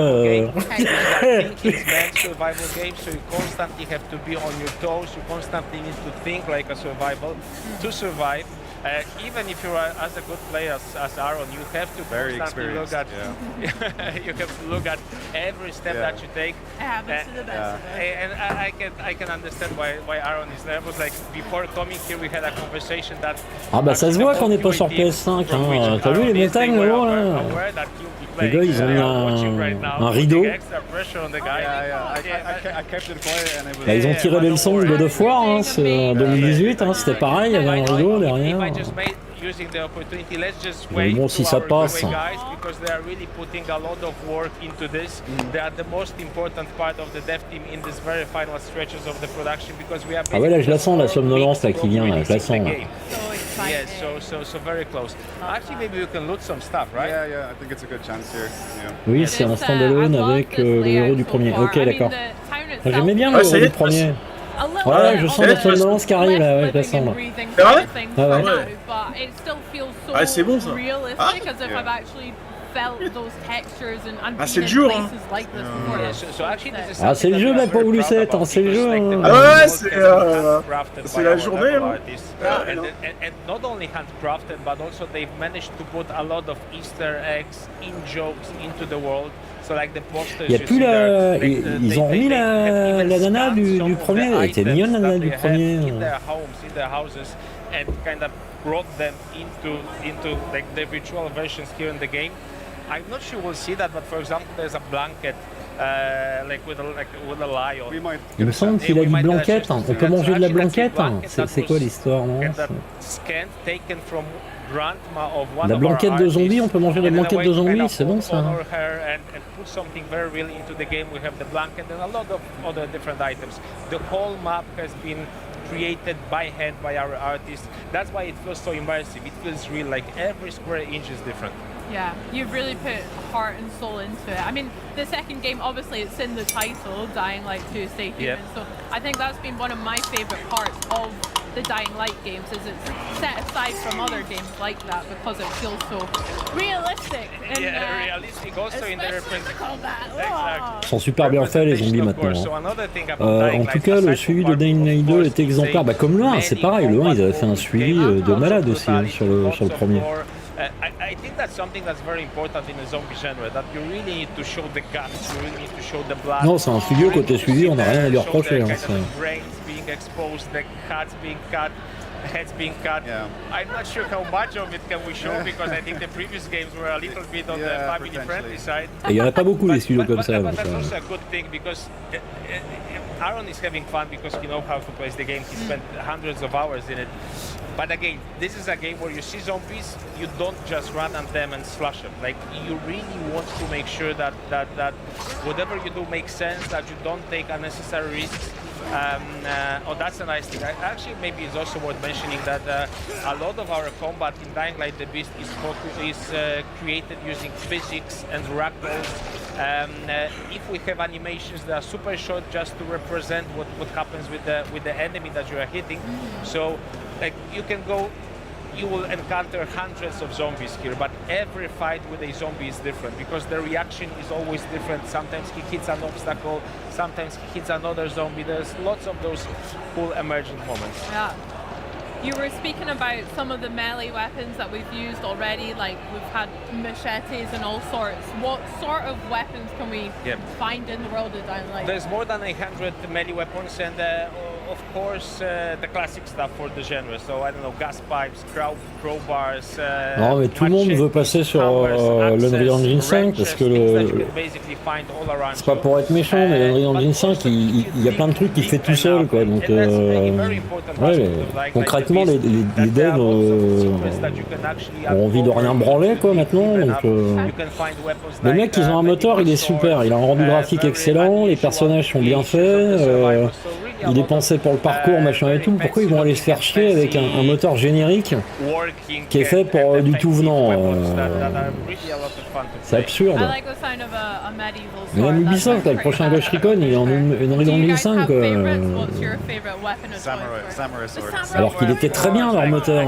think like a survival to survive. Even if you're as a good player as Aaron, you have to constantly look at you have to look at every step that you take. And I can understand why Aaron is nervous. Like before coming here, we had a conversation that.
Ah bah ça se voit qu'on n'est pas sur PS5. Hein. T'as vu les montagnes là-haut là? Les gars, ils ont mis un rideau. Bah, ils ont tiré les leçons de God of War, hein, en 2018, hein, c'était pareil, il y avait un rideau derrière. Mais bon, si ça passe. Ah ouais, là je la sens, la somnolence là, qui vient, là, je la sens. Là.
Yeah, so very close. Actually, maybe we can loot some stuff, right?
Yeah, I think it's a good chance here. Yeah.
Oui, c'est un stand-alone avec le héros du premier. Ok, d'accord. J'aimais bien le héros du premier. Ouais, je sens la somnolence qui arrive là, ouais, je la sens là.
C'est vrai?
Ah ouais.
Ah, c'est bon ça. Ah,
ah
c'est dur, hein.
Ah, c'est le jeu, là, pas voulu cette, hein, c'est le jeu. Hein.
Ah ouais, c'est la journée, hein.
And not only handcrafted, but also they've managed to put a lot of Easter eggs in jokes into the world. So like the posters.
Il y a plus la. Ils ont remis la nana du premier. Elle était mignonne la nana du premier.
In their homes, in their houses, and kind of brought them into like the virtual versions here in the game. I'm not sure we'll see that, but for example, there's a blanket. Like with a lion.
Il me semble qu'il a dit blanquette. On peut manger de la blanquette. C'est quoi l'histoire, non? La blanquette de zombies, on peut manger de la blanquette de zombies, c'est bon ça.
Created by hand by our artists. That's why it feels so immersive. It feels real, like every square inch is different.
Yeah, you've really put heart and soul into it. I mean, the second game, obviously, it's in the title, Dying Light 2 Stay Human. Yep. So I think that's been one of my favourite parts of the Dying Light games, is it's set aside from other games like that because it feels so realistic. And,
realistic also in the
Ils sont super bien faits les zombies maintenant. En tout cas, le suivi de Dying Light 2 est exemplaire. Bah, comme le 1, c'est pareil. Le 1, ils avaient fait un suivi de malade aussi hein, sur le premier.
I think that's something that's very important in the zombie genre, that you really need to show the guts, you really need to show the blood.
Non, c'est un studio côté suivi, on n'a rien à lui reprocher. Hein,
the brains being exposed, the cuts being cut, heads being cut. Yeah. I'm not sure how much of it can we show because I think the previous games were a little bit on the family-friendly side.
Et il n'y en a pas beaucoup les studios comme ça.
But that's also a good thing because Aaron is having fun because he knows how to play the game. He spent hundreds of hours in it. But again, this is a game where you see zombies, you don't just run at them and slash them. Like, you really want to make sure that whatever you do makes sense, that you don't take unnecessary risks. Oh, that's a nice thing. Actually, maybe it's also worth mentioning that a lot of our combat in Dying Light the Beast is created using physics and ragdolls. If we have animations that are super short, just to represent what happens with the enemy that you are hitting. So, like, you will encounter hundreds of zombies here, but every fight with a zombie is different because the reaction is always different. Sometimes he hits an obstacle, sometimes he hits another zombie. There's lots of those cool emergent moments.
Yeah. You were speaking about some of the melee weapons that we've used already, like we've had machetes and all sorts. What sort of weapons can we find in the world of Dying Light?
There's more than 100 melee weapons and of course the classic stuff for the genre. So I don't know, gas pipes, crowbars.
Non mais tout le monde veut passer sur l'Unreal Engine 5 parce que c'est pas pour être méchant, mais l'Unreal Engine 5 il y a plein de trucs qu'il fait tout seul quoi. Donc ouais, concrètement les devs ont envie de rien branler quoi maintenant. Donc les mecs ils ont un moteur, il est super, il a un rendu graphique excellent, les personnages sont bien faits. Il est pensé pour le parcours, machin et tout. Pourquoi ils vont aller se faire chier avec un moteur générique qui est fait pour du tout venant C'est absurde. Mais même Ubisoft, le prochain Ghost Recon, il est en Unreal Engine 5. Alors qu'il était très bien leur moteur.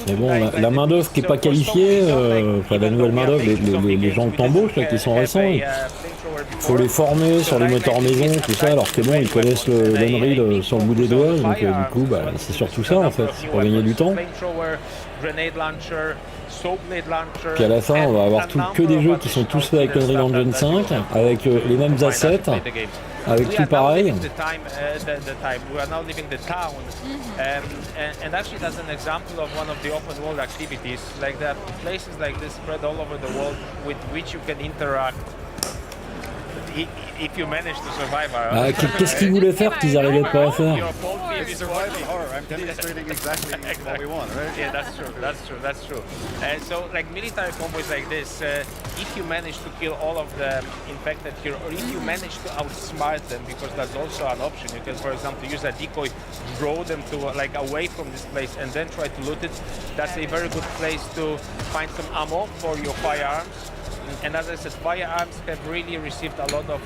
Mais bon, la main d'œuvre qui n'est pas qualifiée, enfin la nouvelle main d'œuvre, les gens que t'embauches qui sont récents, il faut les former sur les moteurs maison, tout ça, alors que bon, ils connaissent l'Unreal sur le bout des doigts, donc du coup, bah, c'est surtout ça en fait, c'est pour gagner du temps. Puis à la fin, on va avoir que des jeux qui sont tous faits avec Unreal Engine 5, avec les mêmes assets, avec tout pareil.
And actually that's an example of one of the open world activities. Like there are places like this spread all over the world with which you can interact. If you manage to survive,
qu'est-ce qu'ils voulaient faire qu'ils n'arrivaient pas à faire?
Yeah, that's true. So, like military combos like this, if you manage to kill all of the infected here, or if you manage to outsmart them, because that's also an option. You can, for example, use a decoy, draw them to like away from this place, and then try to loot it. That's a very good place to find some ammo for your firearms. And as I said, firearms have really received a lot of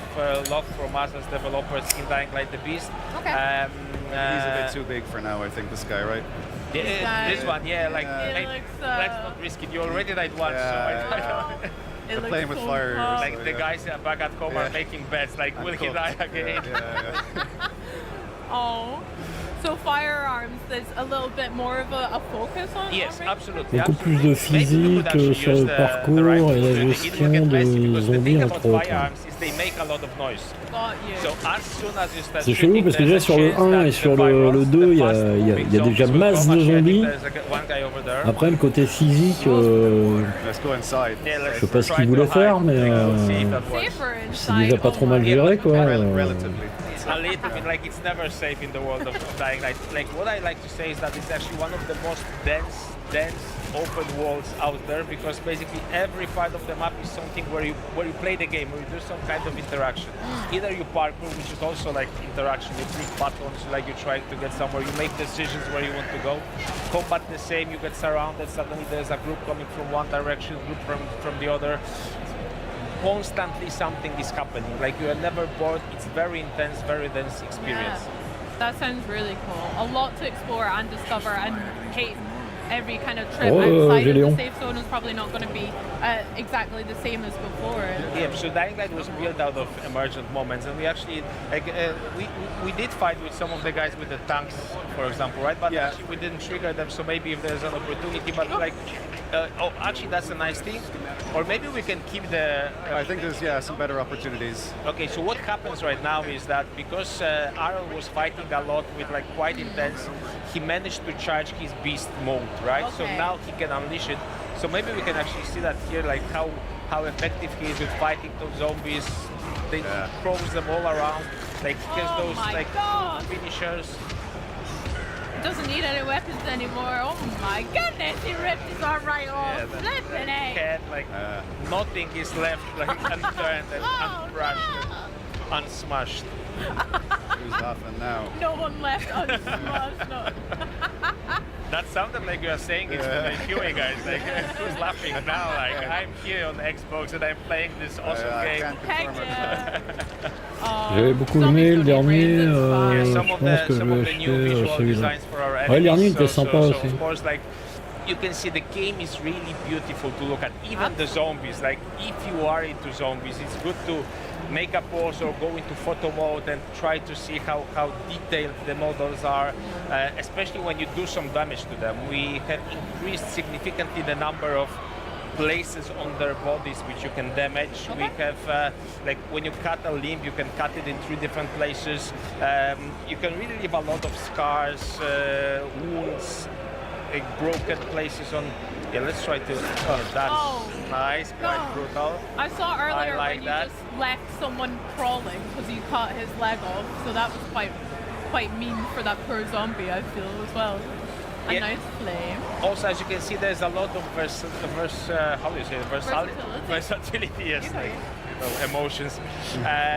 love from us as developers in Dying Light the Beast.
Okay. He's a bit too big for now, I think, this guy, right?
This one, yeah, like, let's not risk it. You already died once, so
They're playing with fire.
Like so, the guys back at home are making bets, like, will he die again?
Oh. So firearms, there's a little bit more of a focus on.
Yes, absolutely.
Beaucoup plus de physique sur le parcours et la gestion des zombies entre autres. C'est chelou parce que déjà sur le 1 et sur le 2, il y a déjà masse de zombies. Après le côté physique, je sais pas ce qu'ils voulaient faire, mais c'est déjà pas trop mal géré quoi.
A little bit, like it's never safe in the world of Dying Light. Like what I like to say is that it's actually one of the most dense open worlds out there, because basically every part of the map is something where you play the game, where you do some kind of interaction. Either you parkour, which is also like interaction, you click buttons, like you're trying to get somewhere, you make decisions where you want to go. Combat the same, you get surrounded, suddenly there's a group coming from one direction, group from the other. Constantly something is happening, like you are never bored. It's very intense, very dense experience.
Yeah. That sounds really cool. A lot to explore and discover, and every kind of trip outside of the safe zone is probably not going to be exactly the same as before.
Yeah, so Dying Light was built out of emergent moments, and we actually we did fight with some of the guys with the tanks, for example, right? But actually we didn't trigger them, so maybe if there's an opportunity, but like, actually that's a nice thing, or maybe we can keep the.
I think there's some better opportunities.
Okay, so what happens right now is that because Aaron was fighting a lot with like quite intense, he managed to charge his beast mode, right? Okay. So now he can unleash it. So maybe we can actually see that here, like how effective he is with fighting those zombies. They throws them all around, like he has those like finishers.
He doesn't need any weapons anymore. Oh my goodness, he ripped his arm right off. Flippin'
Cat, like nothing is left like unturned and unbrushed and unsmashed.
Who's laughing now?
No one left unsmashed. No.
That sounded like you are saying it to the QA guys, like who's laughing now? Like I'm here on Xbox and I'm playing this awesome game.
J'avais beaucoup aimé le dernier, je pense que je vais acheter celui-là. Ouais, le dernier était sympa aussi.
You can see the game is really beautiful to look at, even the zombies. Like if you are into zombies, it's good to make a pause or go into photo mode and try to see how detailed the models are, especially when you do some damage to them. We have increased significantly the number of places on their bodies which you can damage. We have, like when you cut a limb, you can cut it in 3 different places. You can really leave a lot of scars, wounds, like broken places on. Yeah, let's try to. That's nice, quite brutal.
I saw earlier
like
when you just left someone crawling because you cut his leg off, so that was quite mean for that poor zombie, I feel, as well. A nice flame.
Also, as you can see, there's a lot of versatility. Yes, like emotions.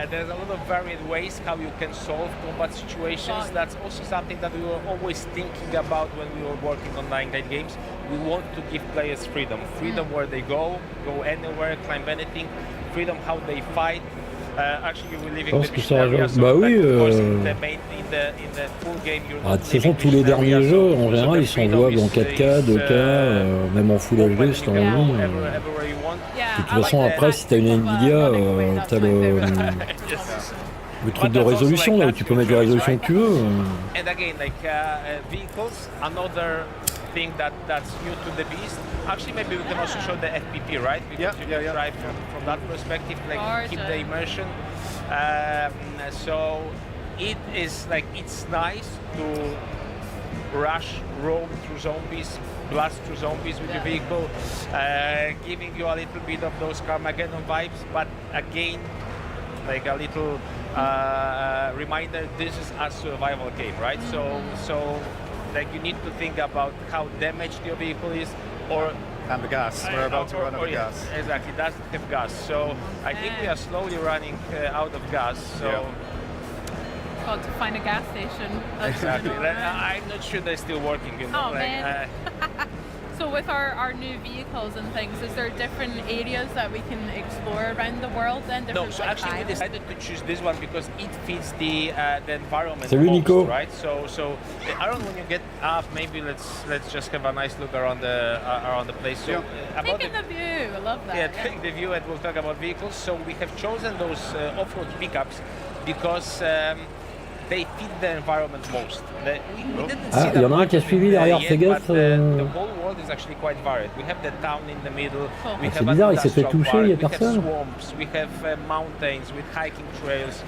There's a lot of varied ways how you can solve combat situations. That's also something that we were always thinking about when we were working on Dying Light games. We want to give players freedom where they go anywhere, climb anything, freedom how they fight. Actually, we're leaving the mission area, so
bah oui,
in the full game, you're
de toute façon, tous les derniers jeux, en général, ils sont jouables en 4K, 2K, même en Full HD, si t'en as envie. De toute façon, après, si t'as une Nvidia, t'as le truc de résolution, là, où tu peux mettre la résolution que tu veux.
And again, like vehicles, another thing that's new to the beast. Actually, maybe we can also show the FPP, right? Because you can drive from that perspective, like keep the immersion. So it is like, it's nice to roam through zombies, blast through zombies with your vehicle, giving you a little bit of those Carmageddon vibes, but again, like a little reminder, this is a survival game, right? So like you need to think about how damaged your vehicle is,
and the gas. We're about to run out of gas.
Exactly, doesn't have gas. So I think we are slowly running out of gas. So
got to find a gas station.
Exactly. I'm not sure they're still working. You know?
Oh man. So with our new vehicles and things, is there different areas that we can explore around the world then?
No, so actually we decided to choose this one because it fits the environment
Salut, Nico.
right? So Aaron, when you get up, maybe let's just have a nice look around the place. So
taking the view, I love that.
Yeah, taking the view, and we'll talk about vehicles. So we have chosen those off-road pickups because they fit the environment most. We didn't see
y en a un qui a suivi derrière, fais gaffe.
The whole world is actually quite varied. We have the town in the middle. We have
bizarre, il s'est fait toucher, il y a personne.
We have swamps, we have mountains with hiking trails,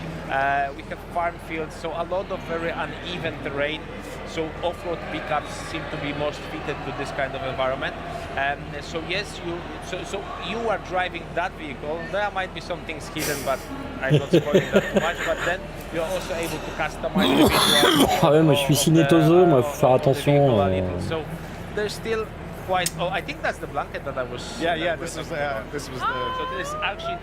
we have farm fields, so a lot of very uneven terrain. So off-road pickups seem to be most fitted to this kind of environment. So yes, you are driving that vehicle. There might be some things hidden, but I'm not spoiling that too much. But then you're also able to customize the vehicle.
Ah ouais, moi je suis cinétoseux, moi faut faire attention.
So there's still quite. Oh, I think that's the blanket that I was.
This was the.
So this is actually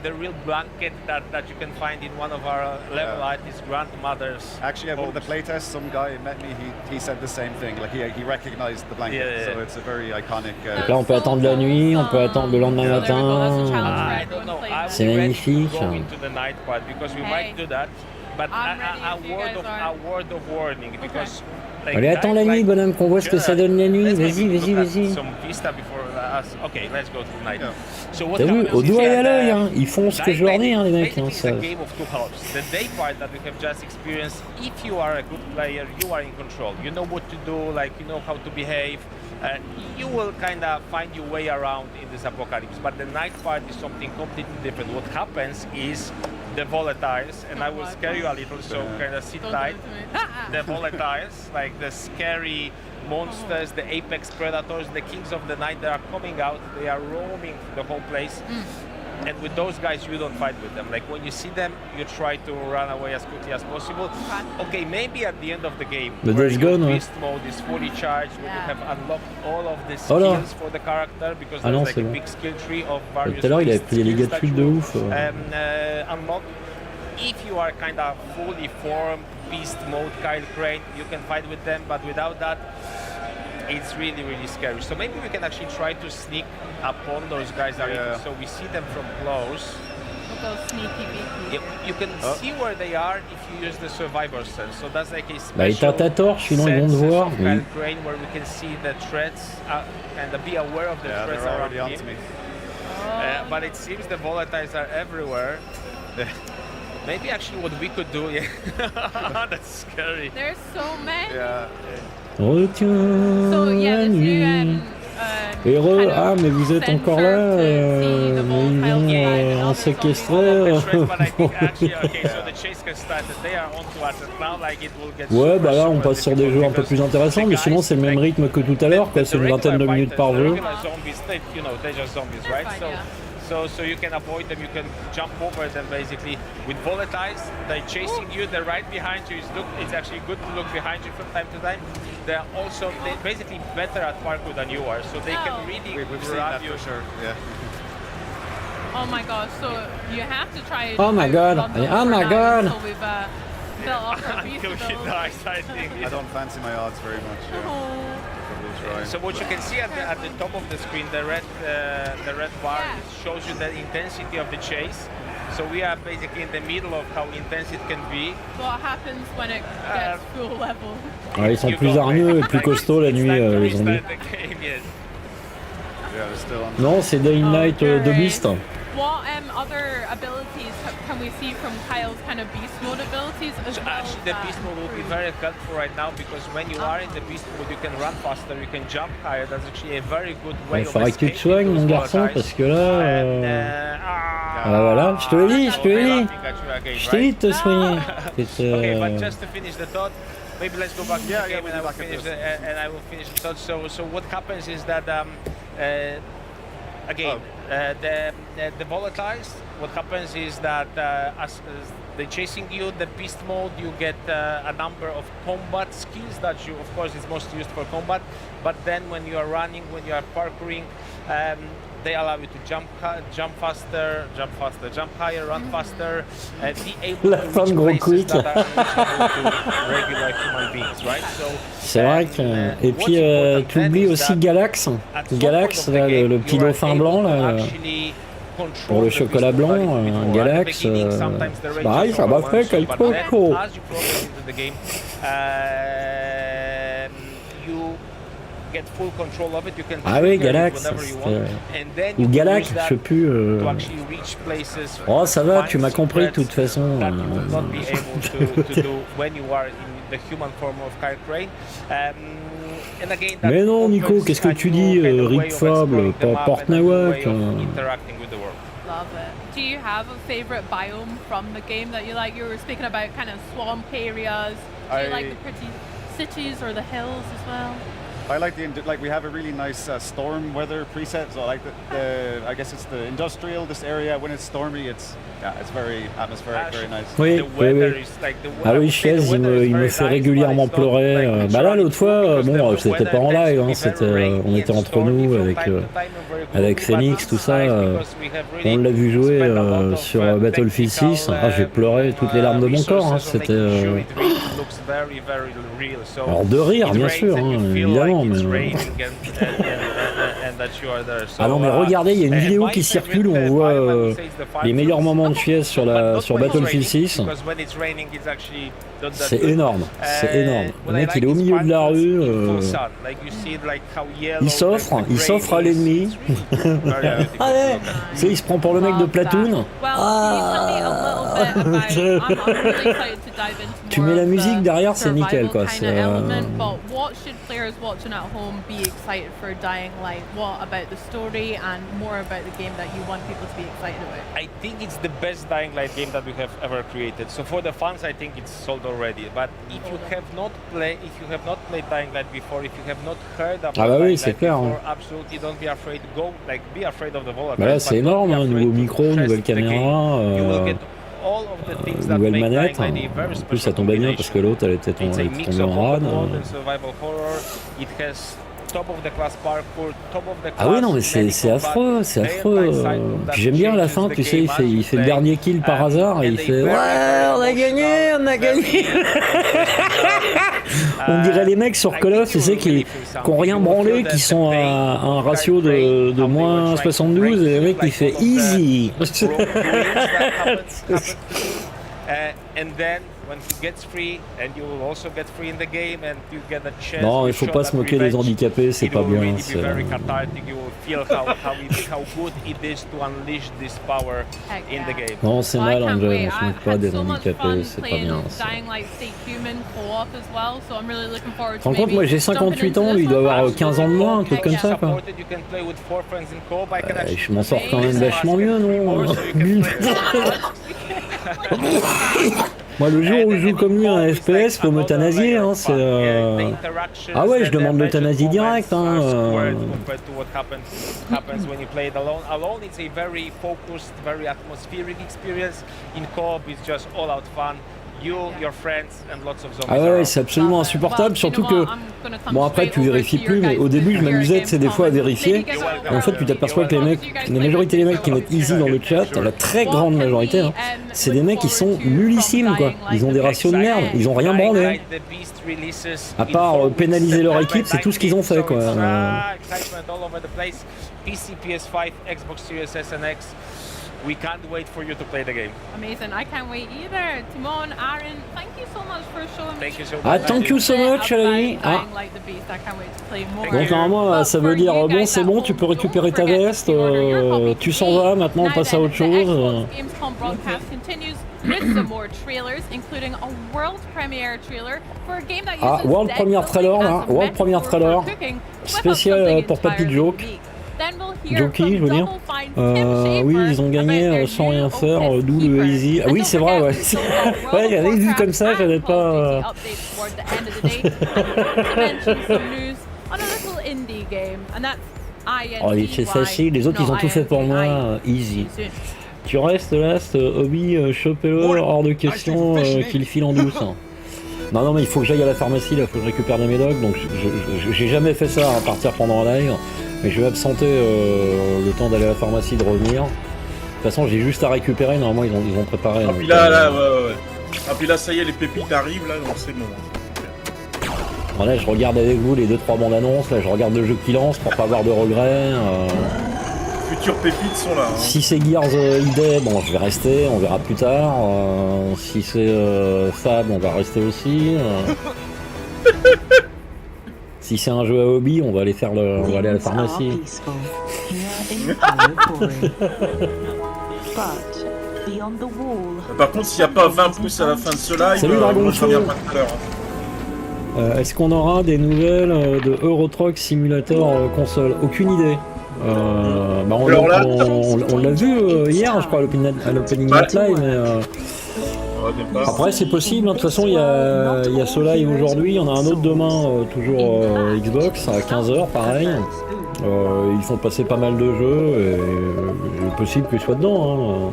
the real blanket that you can find in one of our level artists' grandmother's.
Actually, at one of the playtests, some guy met me. He said the same thing. Like he recognized the blanket. So it's a very iconic.
Là, on peut attendre la nuit, on peut attendre le lendemain matin.
I don't know.
C'est magnifique.
Go into the night part because we might do that. But a word of warning, because
Allez, attends la nuit, bonhomme, qu'on voit ce que ça donne la nuit. Vas-y. T'as vu, au doigt et à l'œil, hein. Ils font ce que je leur dis, hein, les mecs. Hein, ça.
You will kind of find your way around in this apocalypse, but the night part is something completely different. What happens is the volatiles, and I will scare you a little, so kind of sit tight. The volatiles, like the scary monsters, the apex predators, the kings of the night, they are coming out, they are roaming the whole place. And with those guys, you don't fight with them. Like when you see them, you try to run away as quickly as possible. Okay, maybe at the end of the game, where your beast mode is fully charged, when you have unlocked all of the skills for the character, because there's like a big skill tree of various skills that you unlock. If you are kind of fully formed beast mode Kyle Crane, you can fight with them, but without that, it's really, really scary. So maybe we can actually try to sneak upon those guys so we see them from close.
We'll go sneaky.
You can see where they are if you use the survivor sense. So that's like a
Bah, t'as ta torche, sinon ils vont te voir.
Kyle Crane, where we can see the threats and be aware of the threats around him. But it seems the volatiles are everywhere. Maybe actually what we could do, that's scary.
There's so many.
Retiens la nuit. Heureux, ah mais vous êtes encore là, mais ils vont en séquestrer. Ouais, bah là on passe sur des jeux un peu plus intéressants, mais sinon c'est le même rythme que tout à l'heure, quoi. C'est une vingtaine de minutes par jeu.
So you can avoid them, you can jump over them basically. With volatiles, they're chasing you, they're right behind you. It's actually good to look behind you from time to time. They're basically better at parkour than you are, so they can really grab you.
For sure. Yeah.
Oh my god, so you have to try it.
Oh my god, oh my god.
So we've built up our beast
I don't fancy my odds very much.
So what you can see at the top of the screen, the red bar shows you the intensity of the chase. So we are basically in the middle of how intense it can be.
What happens when it gets full level?
Ouais, ils sont plus hargneux et plus costauds la nuit, les zombies. Non, c'est Day and Night de Beast.
What other abilities can we see from Kyle's kind of beast mode abilities as
so
well?
Actually, the beast mode will be very helpful right now because when you are in the beast mode, you can run faster, you can jump higher. That's actually a very good way of escaping. Il faudrait que tu te soignes, mon garçon, parce que là. Ah voilà, je te l'ai dit, je t'ai dit de te soigner. Okay, but just to finish the thought. Maybe let's go back to the game and I will finish the thought. So what happens is that again, the volatiles, what happens is that as they're chasing you, the beast mode, you get a number of combat skills that you, of course, is most used for combat. But then when you are running, when you are parkouring, they allow you to jump faster, jump higher, run faster, be able to reach places that are unreachable to regular human beings, right? So,
c'est vrai que... Et puis tu oublies aussi Galax. Galax, là, le petit dauphin blanc, là, pour le chocolat blanc, Galax, pareil, ça m'a fait quelque chose. Ah oui, Galax, ou Galax, je sais plus. Oh, ça va, tu m'as compris de toute façon. Mais non, Nico, qu'est-ce que tu dis, Rick Fable, pas Portnawak.
Love it. Do you have a favorite biome from the game that you like? You were speaking about kind of swamp areas. Do you like the pretty cities or the hills as well?
I like we have a really nice storm weather preset. So I like I guess it's the industrial. This area when it's stormy, it's very atmospheric, very nice.
Oui, oui. Ah oui, Chaise, il me fait régulièrement pleurer. Bah là, l'autre fois, bon, c'était pas en live, hein, on était entre nous avec Phoenix, tout ça. On l'a vu jouer sur Battlefield 6. Ah, j'ai pleuré toutes les larmes de mon corps. Hein, c'était. Alors de rire, bien sûr, hein, évidemment. Mais... Ah non mais regardez, il y a une vidéo qui circule où on voit les meilleurs moments de Chies sur Battlefield 6. C'est énorme, c'est énorme. Le mec il est au milieu de la rue, il s'offre à l'ennemi. Allez, tu sais, il se prend pour le mec de Platoon. Tu mets la musique derrière, c'est nickel quoi.
What should players watching at home be excited for Dying Light? What about the story and more about the game that you want people to be excited about?
I think it's the best Dying Light game that we have ever created. So for the fans, I think it's sold already. But if you have not played Dying Light before, if you have not heard about Dying Light before, absolutely don't be afraid. Be afraid of the volatile.
Là, c'est énorme, hein, nouveau micro, nouvelle caméra. Nouvelle manette, en plus ça tombait bien parce que l'autre elle était tombée en rade. Ah oui non mais c'est affreux, c'est affreux. Puis j'aime bien à la fin, tu sais, il fait le dernier kill par hasard et il fait ouais on a gagné. On dirait les mecs sur Call of, tu sais, qui ont rien branlé, qui sont à un ratio de moins 72 et le mec il fait easy. Non, il faut pas se moquer des handicapés, c'est pas bien. Non, c'est mal, Angel, on se moque pas des handicapés, c'est pas bien. En compte, moi j'ai 58 ans, lui il doit avoir 15 ans de moins, un truc comme ça quoi. Je m'en sors quand même vachement mieux, non? Moi, le jour où je joue comme lui un FPS, faut m'euthanasier, hein, c'est... Ah ouais, je demande l'euthanasie direct, hein. Ah ouais, c'est absolument insupportable, surtout que... Bon après tu vérifies plus, mais au début je m'amusais des fois à vérifier, et en fait tu t'aperçois que la majorité des mecs qui mettent easy dans le chat, la très grande majorité, hein, c'est des mecs qui sont nullissimes quoi, ils ont des ratios de merde, ils ont rien branlé. À part pénaliser leur équipe, c'est tout ce qu'ils ont fait quoi.
PC, PS5, Xbox Series S and X. We can't wait for you to play the game.
Amazing, I can't wait either. Timon, Aaron, thank you so much for showing me.
Thank you so much, Charlie. Donc normalement ça veut dire bon c'est bon, tu peux récupérer ta veste, tu s'en vas, maintenant on passe à autre chose.
Gamescom broadcast continues with some more trailers, including a world premiere trailer for a game that uses
world premiere trailer là, world premiere trailer spécial pour Papy Joke. Jockey, je veux dire. Oui, ils ont gagné sans rien faire, d'où le easy. Ah oui, c'est vrai, ouais. Ouais, j'avais vu comme ça, j'avais pas. Oh, c'est facile, les autres ils ont tout fait pour moi, easy. Tu restes là, Hobby, chopez-le, hors de question qu'il file en douce. Non, mais il faut que j'aille à la pharmacie, là, il faut que je récupère des médocs, donc j'ai jamais fait ça à partir pendant un live. Mais je vais absenter le temps d'aller à la pharmacie, de revenir. De toute façon, j'ai juste à récupérer. Normalement, ils ont préparé.
Ah, puis là, ouais. Ah, puis là, ça y est, les pépites arrivent, là, donc c'est bon.
Bon, là, je regarde avec vous les 2-3 bandes annonces. Là, je regarde le jeu qui lance pour pas avoir de regrets.
Futures pépites sont là. Hein.
Si c'est Gears ID, bon, je vais rester. On verra plus tard. Si c'est Fab, on va rester aussi. Si c'est un jeu à hobby, on va aller à la pharmacie.
Par contre, s'il n'y a pas 20 pouces à la fin de ce live,
salut Dragon Show.
Pas tout à l'heure.
Est-ce qu'on aura des nouvelles de Euro Truck Simulator console? Aucune idée. On l'a vu hier, je crois, à l'Opening Night Live, mais... Après c'est possible, hein. De toute façon il y a ce live aujourd'hui, il y en a un autre demain, toujours Xbox à 15h pareil. Ils font passer pas mal de jeux et il est possible qu'ils soient dedans. Hein.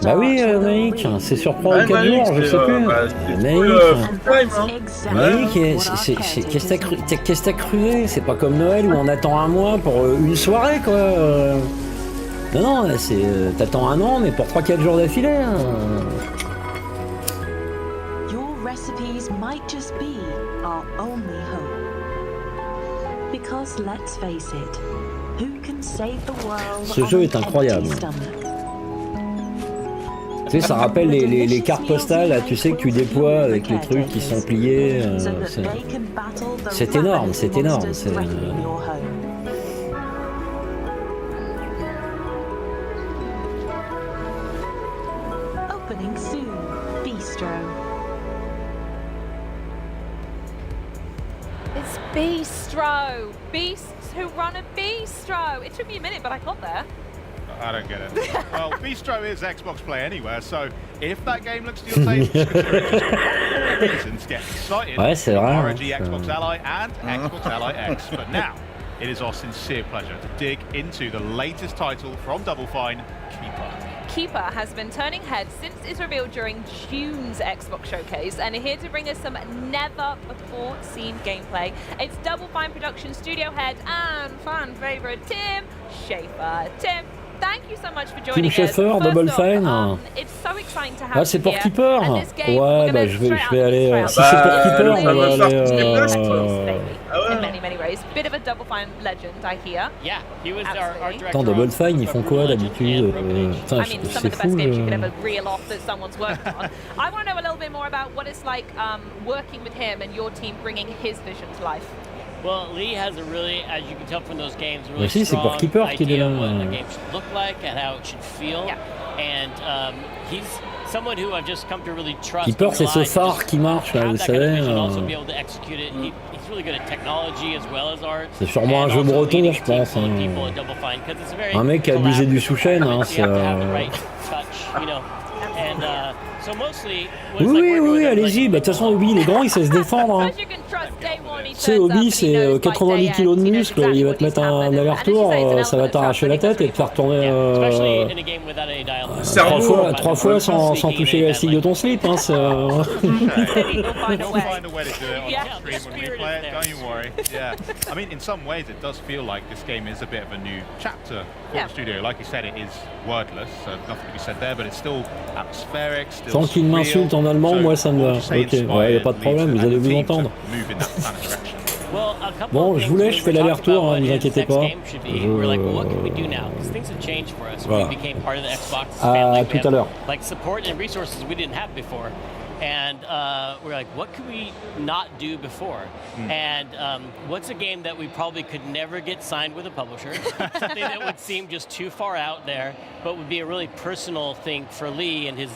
Bah oui, Malik, c'est sur 3 ou 4 jours, je sais plus. Malik, qu'est-ce que t'as cru? C'est pas comme Noël où on attend un mois pour une soirée, quoi. Non, t'attends un an, mais pour 3-4 jours d'affilée.
recipes might just be our only hope. Because let's face it, who can save the world?
Ce jeu est incroyable. Tu sais, ça rappelle les cartes postales, là, tu sais, que tu déploies avec les trucs qui sont pliés. C'est énorme, c'est énorme.
Opening soon, Bistro.
It's Bistro. Beasts who run a bistro. It took me a minute, but I got there.
I don't get it. Well, Bistro is Xbox Play Anywhere, so if that game looks to your taste, reasons to get excited.
Ouais, c'est vrai.
ROG Xbox Ally and Xbox Ally X. But now, it is our sincere pleasure to dig into the latest title from Double Fine, Keeper.
Keeper has been turning heads since its reveal during June's Xbox Showcase, and here to bring us some never-before-seen gameplay. It's Double Fine production studio head and fan favorite Tim Schafer. Tim, thank you so much for joining us.
Tim Schafer, Double Fine.
It's so exciting to have
Ah, c'est pour
here.
Keeper. Ouais, bah je vais aller. Si c'est pour Keeper, on va aller.
In many ways, bit of a Double Fine legend, I hear.
Yeah, he was our director.
Attends, Double Fine, ils font quoi d'habitude? Putain,
I mean, some of the best games you could ever reel off that someone's worked on. I want to know a little bit more about what it's like working with him and your team bringing his vision to life.
Well, Lee has a really, as you can tell from those games, really
Merci, c'est pour Keeper qu'il est là.
what a game should look like and how it should feel.
Yeah.
And he's someone who I've just come to really trust.
Keeper, c'est ce phare qui marche, là, vous savez. C'est sûrement un jeu breton, je pense. Un mec qui a abusé du sous-chêne. Hein, oui, allez-y. Bah, de toute façon, Obi, il est grand, il sait se défendre. Hein. Tu sais, Obi, c'est 90 kilos de muscle, il va te mettre un aller-retour, ça va t'arracher la tête et te faire tourner 3 fois sans toucher l'élastique de ton slip. Hein,
I mean, in some ways, it does feel like this game is a bit of a new chapter for the studio. Like you said, it is wordless, so nothing to be said there, but it's still atmospheric, still
Tant qu'il m'insulte en allemand, moi ça me va. Ok, ouais, y a pas de problème, vous allez vous entendre. Bon, je vous laisse, je fais l'aller-retour, ne vous inquiétez pas. Voilà. À tout à l'heure.
And we're like, what could we not do before? And what's a game that we probably could never get signed with a publisher? Something that would seem just too far out there, but would be a really personal thing for Lee and his,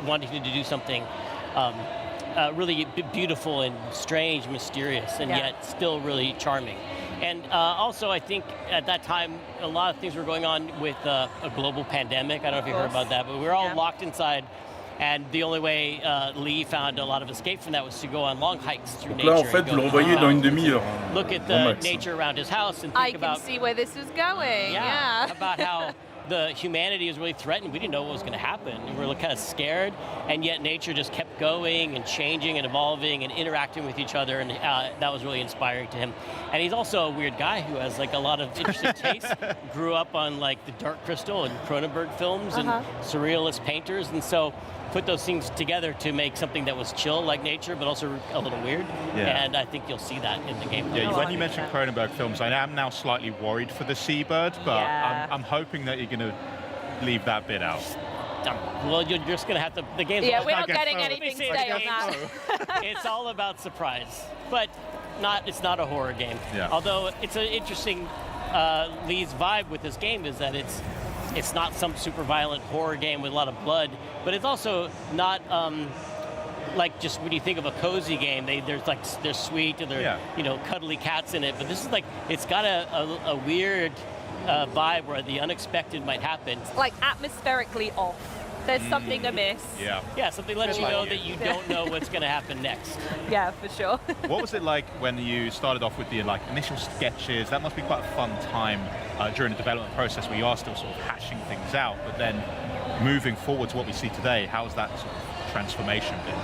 wanting to do something really beautiful and strange, mysterious, and yet still really charming. And also, I think at that time, a lot of things were going on with a global pandemic. I don't know if you heard about that, but we were all locked inside. And the only way Lee found a lot of escape from that was to go on long hikes through nature.
Là, en fait, vous le revoyez dans une demi-heure.
Look at the nature around his house and think about.
I can see where this is going. Yeah.
About how the humanity is really threatened. We didn't know what was going to happen. We were kind of scared, and yet nature just kept going and changing and evolving and interacting with each other, and that was really inspiring to him. And he's also a weird guy who has like a lot of interesting tastes. Grew up on like the Dark Crystal and Cronenberg films and surrealist painters, and so put those things together to make something that was chill like nature, but also a little weird. Yeah. And I think you'll see that in the game.
Yeah, when you mentioned Cronenberg films, I am now slightly worried for the Seabird, but I'm hoping that you're going to leave that bit out.
Well, you're just going to have to. The game's
we're not getting anything today on that.
It's all about surprise, but it's not a horror game.
Yeah.
Although it's an interesting Lee's vibe with this game is that it's not some super violent horror game with a lot of blood, but it's also not like just when you think of a cozy game, they're sweet and they're cuddly cats in it. But this is like it's got a weird vibe where the unexpected might happen.
Like atmospherically off. There's something amiss.
Yeah, something lets you know that you don't know what's going to happen next.
Yeah, for sure.
What was it like when you started off with the initial sketches? That must be quite a fun time during the development process where you are still sort of hashing things out. But then moving forward to what we see today, how's that sort of transformation been?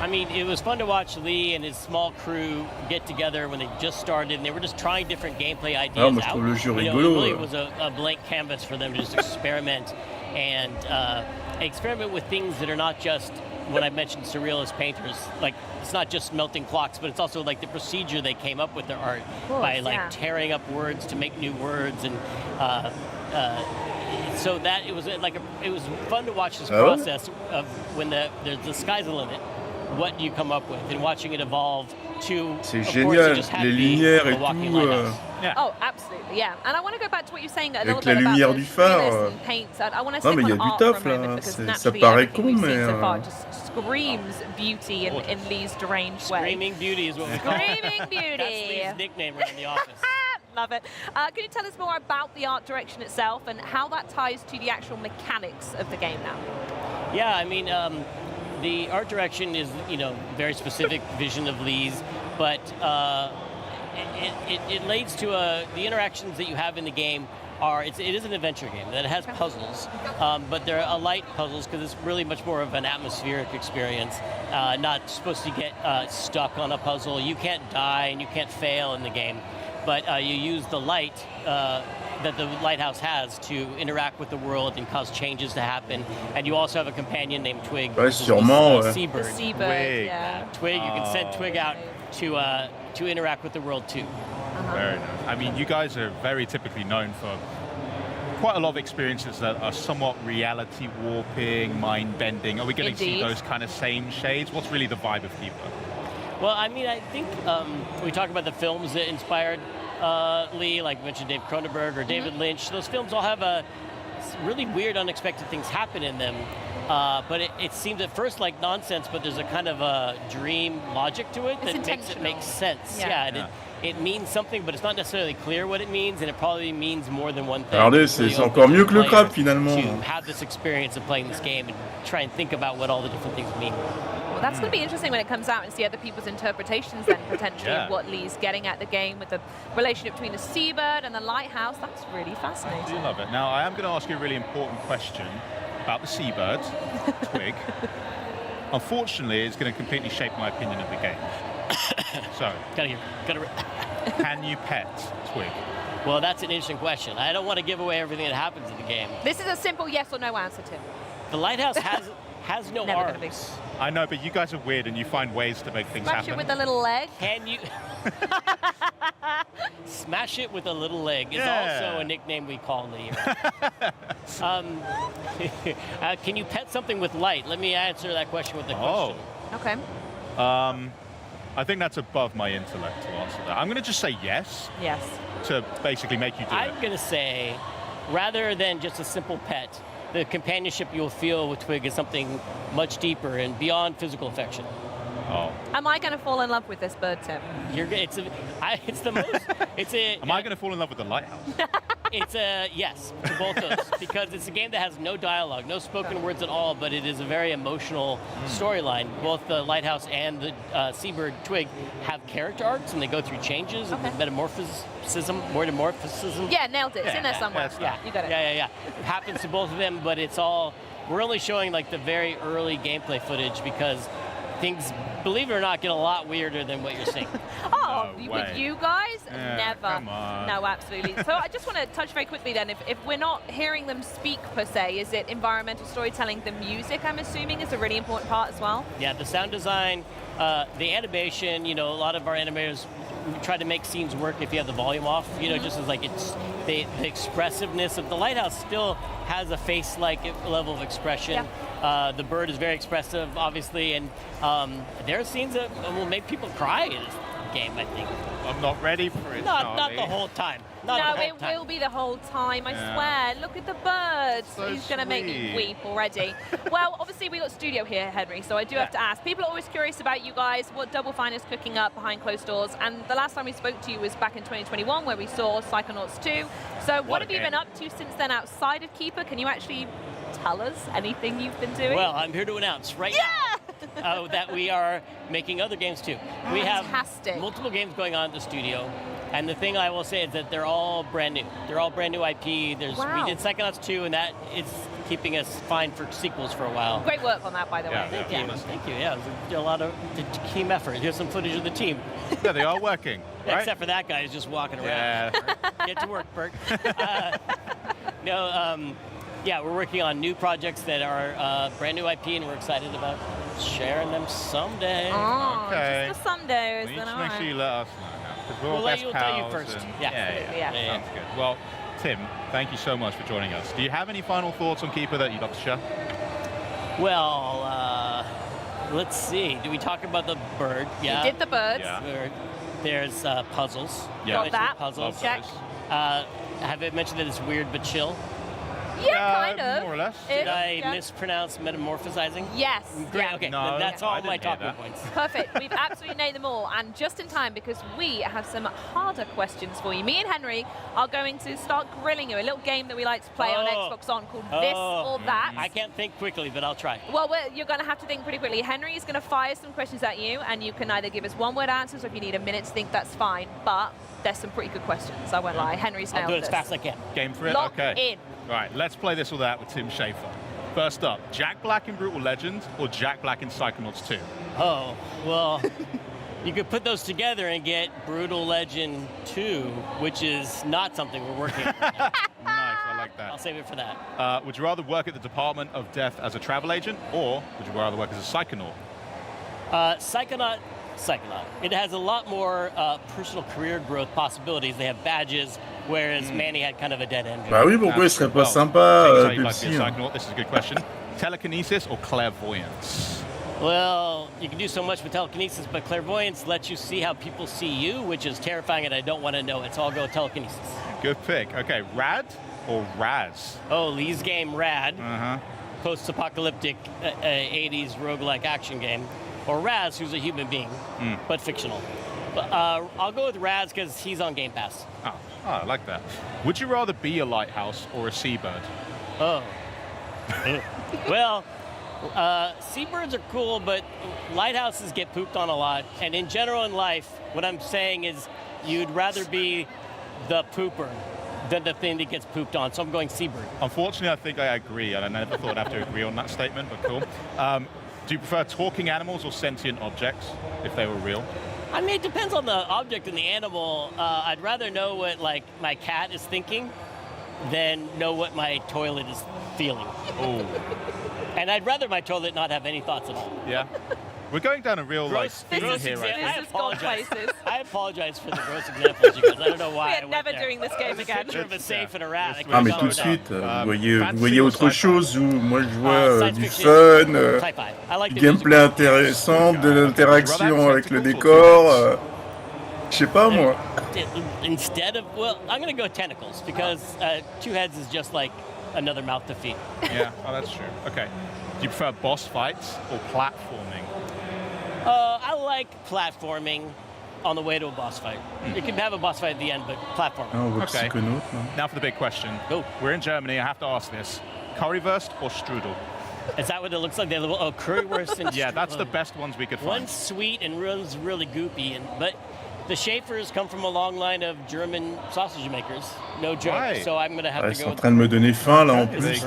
I mean, it was fun to watch Lee and his small crew get together when they just started, and they were just trying different gameplay ideas out. It really was a blank canvas for them to just experiment and experiment with things that are not just when I mentioned surrealist painters, like it's not just melting clocks, but it's also like the procedure they came up with their art by like tearing up words to make new words, and so that it was fun to watch this process of when the sky's the limit. What do you come up with, and watching it evolve to.
C'est génial, les lumières et tout.
Oh, absolutely, yeah. And I want to go back to what you're saying a
Avec
little
la
bit
lumière
about
du phare.
I want to
Non, mais il y a du taf là. Ça paraît con, mais.
So far just screams beauty in Lee's deranged way.
Screaming beauty is what we call it.
Screaming beauty.
That's Lee's nickname right in the office.
Love it. Can you tell us more about the art direction itself and how that ties to the actual mechanics of the game now?
Yeah, I mean, the art direction is, very specific vision of Lee's, but it leads to the interactions that you have in the game it is an adventure game that has puzzles, but they're light puzzles because it's really much more of an atmospheric experience, not supposed to get stuck on a puzzle. You can't die and you can't fail in the game, but you use the light that the lighthouse has to interact with the world and cause changes to happen. And you also have a companion named Twig.
Ouais, sûrement.
The
Seabird.
seabird, yeah.
Twig, you can send Twig out to interact with the world too.
Very nice. I mean, you guys are very typically known for quite a lot of experiences that are somewhat reality warping, mind bending. Are we going to see those kind of same shades? What's really the vibe of Keeper?
Well, I mean, I think we talk about the films that inspired Lee, like we mentioned Dave Cronenberg or David Lynch. Those films all have really weird, unexpected things happen in them. But it seems at first like nonsense, but there's a kind of a dream logic to it that makes it make sense. It means something, but it's not necessarily clear what it means, and it probably means more than one thing.
Regardez, c'est encore mieux que le crabe finalement.
To have this experience of playing this game and try and think about what all the different things mean.
Well, that's going to be interesting when it comes out and see other people's interpretations then, potentially, of what Lee's getting at the game with the relationship between the seabird and the lighthouse. That's really fascinating.
I do love it. Now, I am going to ask you a really important question about the seabird, Twig. Unfortunately, it's going to completely shape my opinion of the game. So, can you pet Twig?
Well, that's an interesting question. I don't want to give away everything that happens in the game.
This is a simple yes or no answer, Tim.
The lighthouse has no arms.
I know, but you guys are weird and you find ways to make things happen.
Smash it with a little leg.
Can you... Smash it with a little leg is also a nickname we call Lee. Can you pet something with light? Let me answer that question with a question.
Okay.
I think that's above my intellect to answer that. I'm going to just say yes.
Yes.
To basically make you do it.
I'm going to say, rather than just a simple pet, the companionship you'll feel with Twig is something much deeper and beyond physical affection.
Oh.
Am I going to fall in love with this bird, Tim?
It's the most.
Am I going to fall in love with the lighthouse?
It's a yes to both those because it's a game that has no dialogue, no spoken words at all, but it is a very emotional storyline. Both the lighthouse and the seabird Twig have character arcs, and they go through changes and metamorphosis.
Yeah, nailed it. It's in there somewhere.
Yeah,
you got it.
Yeah. It happens to both of them, but it's all. We're only showing like the very early gameplay footage because things, believe it or not, get a lot weirder than what you're seeing.
With you guys? Never.
Come on.
No, absolutely. So I just want to touch very quickly then, if we're not hearing them speak per se, is it environmental storytelling? The music, I'm assuming, is a really important part as well?
Yeah, the sound design, the animation, a lot of our animators try to make scenes work if you have the volume off, just as like it's the expressiveness of the lighthouse still has a face-like level of expression. Yeah. The bird is very expressive, obviously, and there are scenes that will make people cry in this game, I think.
I'm not ready for it,
Not the whole time.
It will be the whole time, I swear. Look at the bird.
So
He's going to make me weep already. Well, obviously, we got studio here, Henry, so I do have to ask. People are always curious about you guys, what Double Fine is cooking up behind closed doors. And the last time we spoke to you was back in 2021, where we saw Psychonauts 2. So what have you been up to since then outside of Keeper? Can you actually tell us anything you've been doing?
Well, I'm here to announce right now that we are making other games too. We have multiple games going on at the studio. And the thing I will say is that they're all brand new. They're all brand new IP. We did Psychonauts 2, and that is keeping us fine for sequels for a while.
Great work on that, by the way.
Thank you. Yeah, it was a lot of team effort. Here's some footage of the team.
Yeah, they are working. Right?
Except for that guy who's just walking around. Get to work, Bert. We're working on new projects that are brand new IP, and we're excited about sharing them someday.
Oh,
Okay.
just the somedays.
You need
Then
to
all
make sure you
right.
let us know now, because we're all
We'll
best
tell you
pals.
first.
And,
Yeah.
Sounds good. Well, Tim, thank you so much for joining us. Do you have any final thoughts on Keeper that you'd like to share?
Well, let's see. Do we talk about the bird? Yeah.
You did the birds.
Yeah.
Bird. There's puzzles.
Yeah.
Got
Mentioned
that.
Puzzles.
Check.
Have I mentioned that it's weird but chill?
Yeah, kind of.
More or less.
Did I mispronounce metamorphosizing?
Yes.
Great.
Yeah.
Okay.
No,
That's
I
all
didn't
my
hear
talking
that.
points.
Perfect. We've absolutely nailed them all, and just in time because we have some harder questions for you. Me and Henry are going to start grilling you. A little game that we like to play on Xbox On called This or That.
I can't think quickly, but I'll try.
Well, you're going to have to think pretty quickly. Henry is going to fire some questions at you, and you can either give us one-word answers, or if you need a minute to think, that's fine. But there's some pretty good questions. I won't lie. Henry's nailed
I'll do it
this.
as fast as I can.
Game for it?
Lock
Okay.
in.
Right, let's play This or That with Tim Schafer. First up, Jack Black in Brutal Legend or Jack Black in Psychonauts 2?
Oh, well, you could put those together and get Brutal Legend 2, which is not something we're working on.
Nice, I like that.
I'll save it for that.
Would you rather work at the Department of Death as a travel agent, or would you rather work as a Psychonaut?
Psychonaut. It has a lot more personal career growth possibilities. They have badges, whereas Manny had kind of a dead end.
Bah oui, pourquoi il serait pas sympa, Pepsi, hein.
Psychonaut. This is a good question. Telekinesis or clairvoyance?
Well, you can do so much with telekinesis, but clairvoyance lets you see how people see you, which is terrifying, and I don't want to know it, so I'll go with telekinesis.
Good pick. Okay, Rad or Raz?
Oh, Lee's game, Rad.
Uh-huh.
Post-apocalyptic 80s roguelike action game. Or Raz, who's a human being, but fictional. But, I'll go with Raz because he's on Game Pass.
Oh, I like that. Would you rather be a lighthouse or a seabird?
Oh. Well, seabirds are cool, but lighthouses get pooped on a lot. And in general in life, what I'm saying is you'd rather be the pooper than the thing that gets pooped on. So I'm going seabird.
Unfortunately, I think I agree, and I never thought I'd have to agree on that statement, but cool. Do you prefer talking animals or sentient objects, if they were real?
I mean, it depends on the object and the animal. I'd rather know what, like, my cat is thinking than know what my toilet is feeling.
Oh.
And I'd rather my toilet not have any thoughts at all.
Yeah. We're going down a real
Gross
theme here, right?
I apologize for the gross examples, you guys. I don't know why.
We're never doing this game again.
Picture of a safe and a rat.
Ah, mais tout de suite, vous voyez autre chose où moi je vois du fun, du gameplay intéressant, de l'interaction avec le décor. Je sais pas moi.
Instead of, well, I'm going to go tentacles because two heads is just like another mouth to feed.
Yeah, oh, that's true. Okay. Do you prefer boss fights or platforming?
I like platforming on the way to a boss fight. You can have a boss fight at the end, but platforming.
Oh,
okay. Now for the big question.
Go.
We're in Germany. I have to ask this: currywurst or strudel?
Is that what it looks like? Oh, currywurst and
yeah, that's the best ones we could find.
One's sweet and one's really goopy, but the Schaefers come from a long line of German sausage makers. No joke.
Right.
So I'm going to have
Ils
to
sont
go
en train de me donner faim là en plus.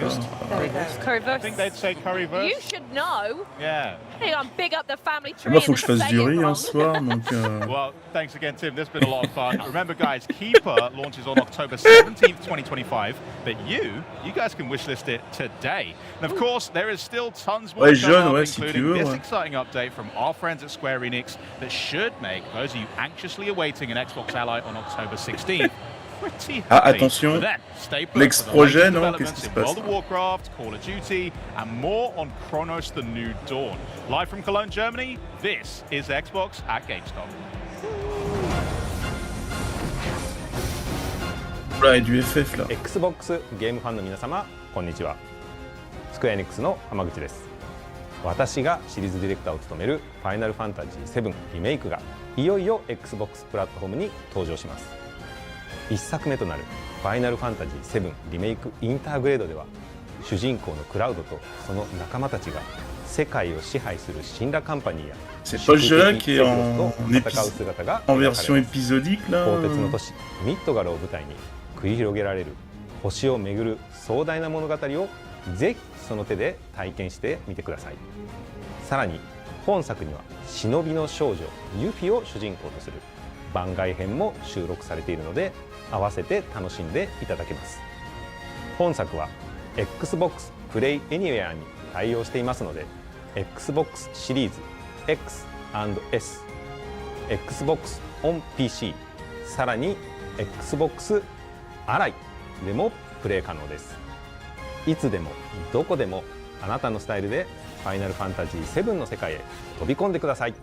Currywurst.
I think they'd say currywurst.
You should know.
Yeah.
Hang on, big up the family tree.
Moi, faut que je fasse du riz un soir, donc.
Well, thanks again, Tim. This has been a lot of fun. Remember, guys, Keeper launches on October 17th, 2025. But you guys can wishlist it today. And of course, there is still tons more to come up, including this exciting update from our friends at Square Enix that should make those of you anxiously awaiting an Xbox Ally on October 16th.
Ah, attention, l'ex-projet, non? Qu'est-ce qui se passe?
World of Warcraft, Call of Duty, and more on Chronos: The New Dawn. Live from Cologne, Germany, this is Xbox at Gamescom.
Right, du FF là.
Xbox ゲームファンの皆様、こんにちは。スクエアエニックスの浜口です。私がシリーズディレクターを務めるファイナルファンタジー7リメイクがいよいよ Xbox プラットフォームに登場します。1作目となるファイナルファンタジー7リメイクインターグレードでは主人公のクラウドとその仲間たちが世界を支配する神羅カンパニーや
C'est pas le jeu qui est en version épisodique là.
鋼鉄の都市ミッドガルを舞台に繰り広げられる星を巡る壮大な物語をぜひその手で体験してみてください。さらに本作には忍びの少女ユフィを主人公とする番外編も収録されているので合わせて楽しんでいただけます。本作は Xbox Play Anywhere に対応していますので Xbox シリーズ X &S、Xbox on PC、さらに Xbox アライでもプレイ可能です。いつでもどこでもあなたのスタイルでファイナルファンタジー7の世界へ飛び込んでください。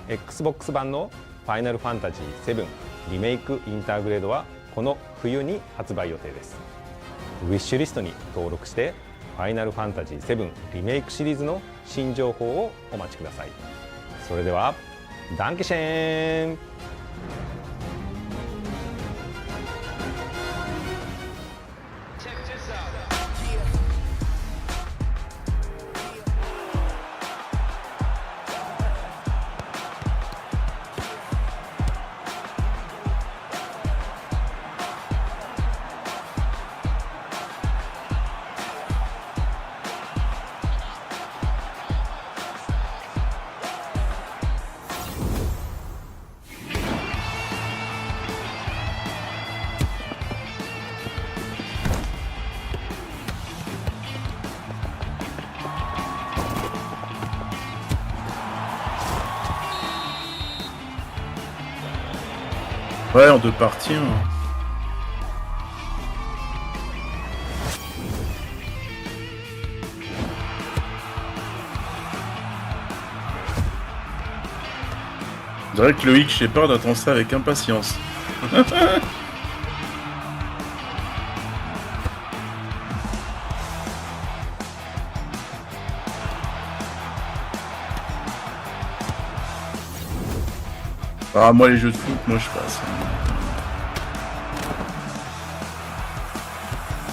Xbox 版のファイナルファンタジー7リメイクインターグレードはこの冬に発売予定です。ウィッシュリストに登録してファイナルファンタジー7リメイクシリーズの新情報をお待ちください。それではダンケシェーン。
Ouais, en 2 parties. On dirait que Loïc Shepard attend ça avec impatience. Ah, moi les jeux de foot, moi je passe.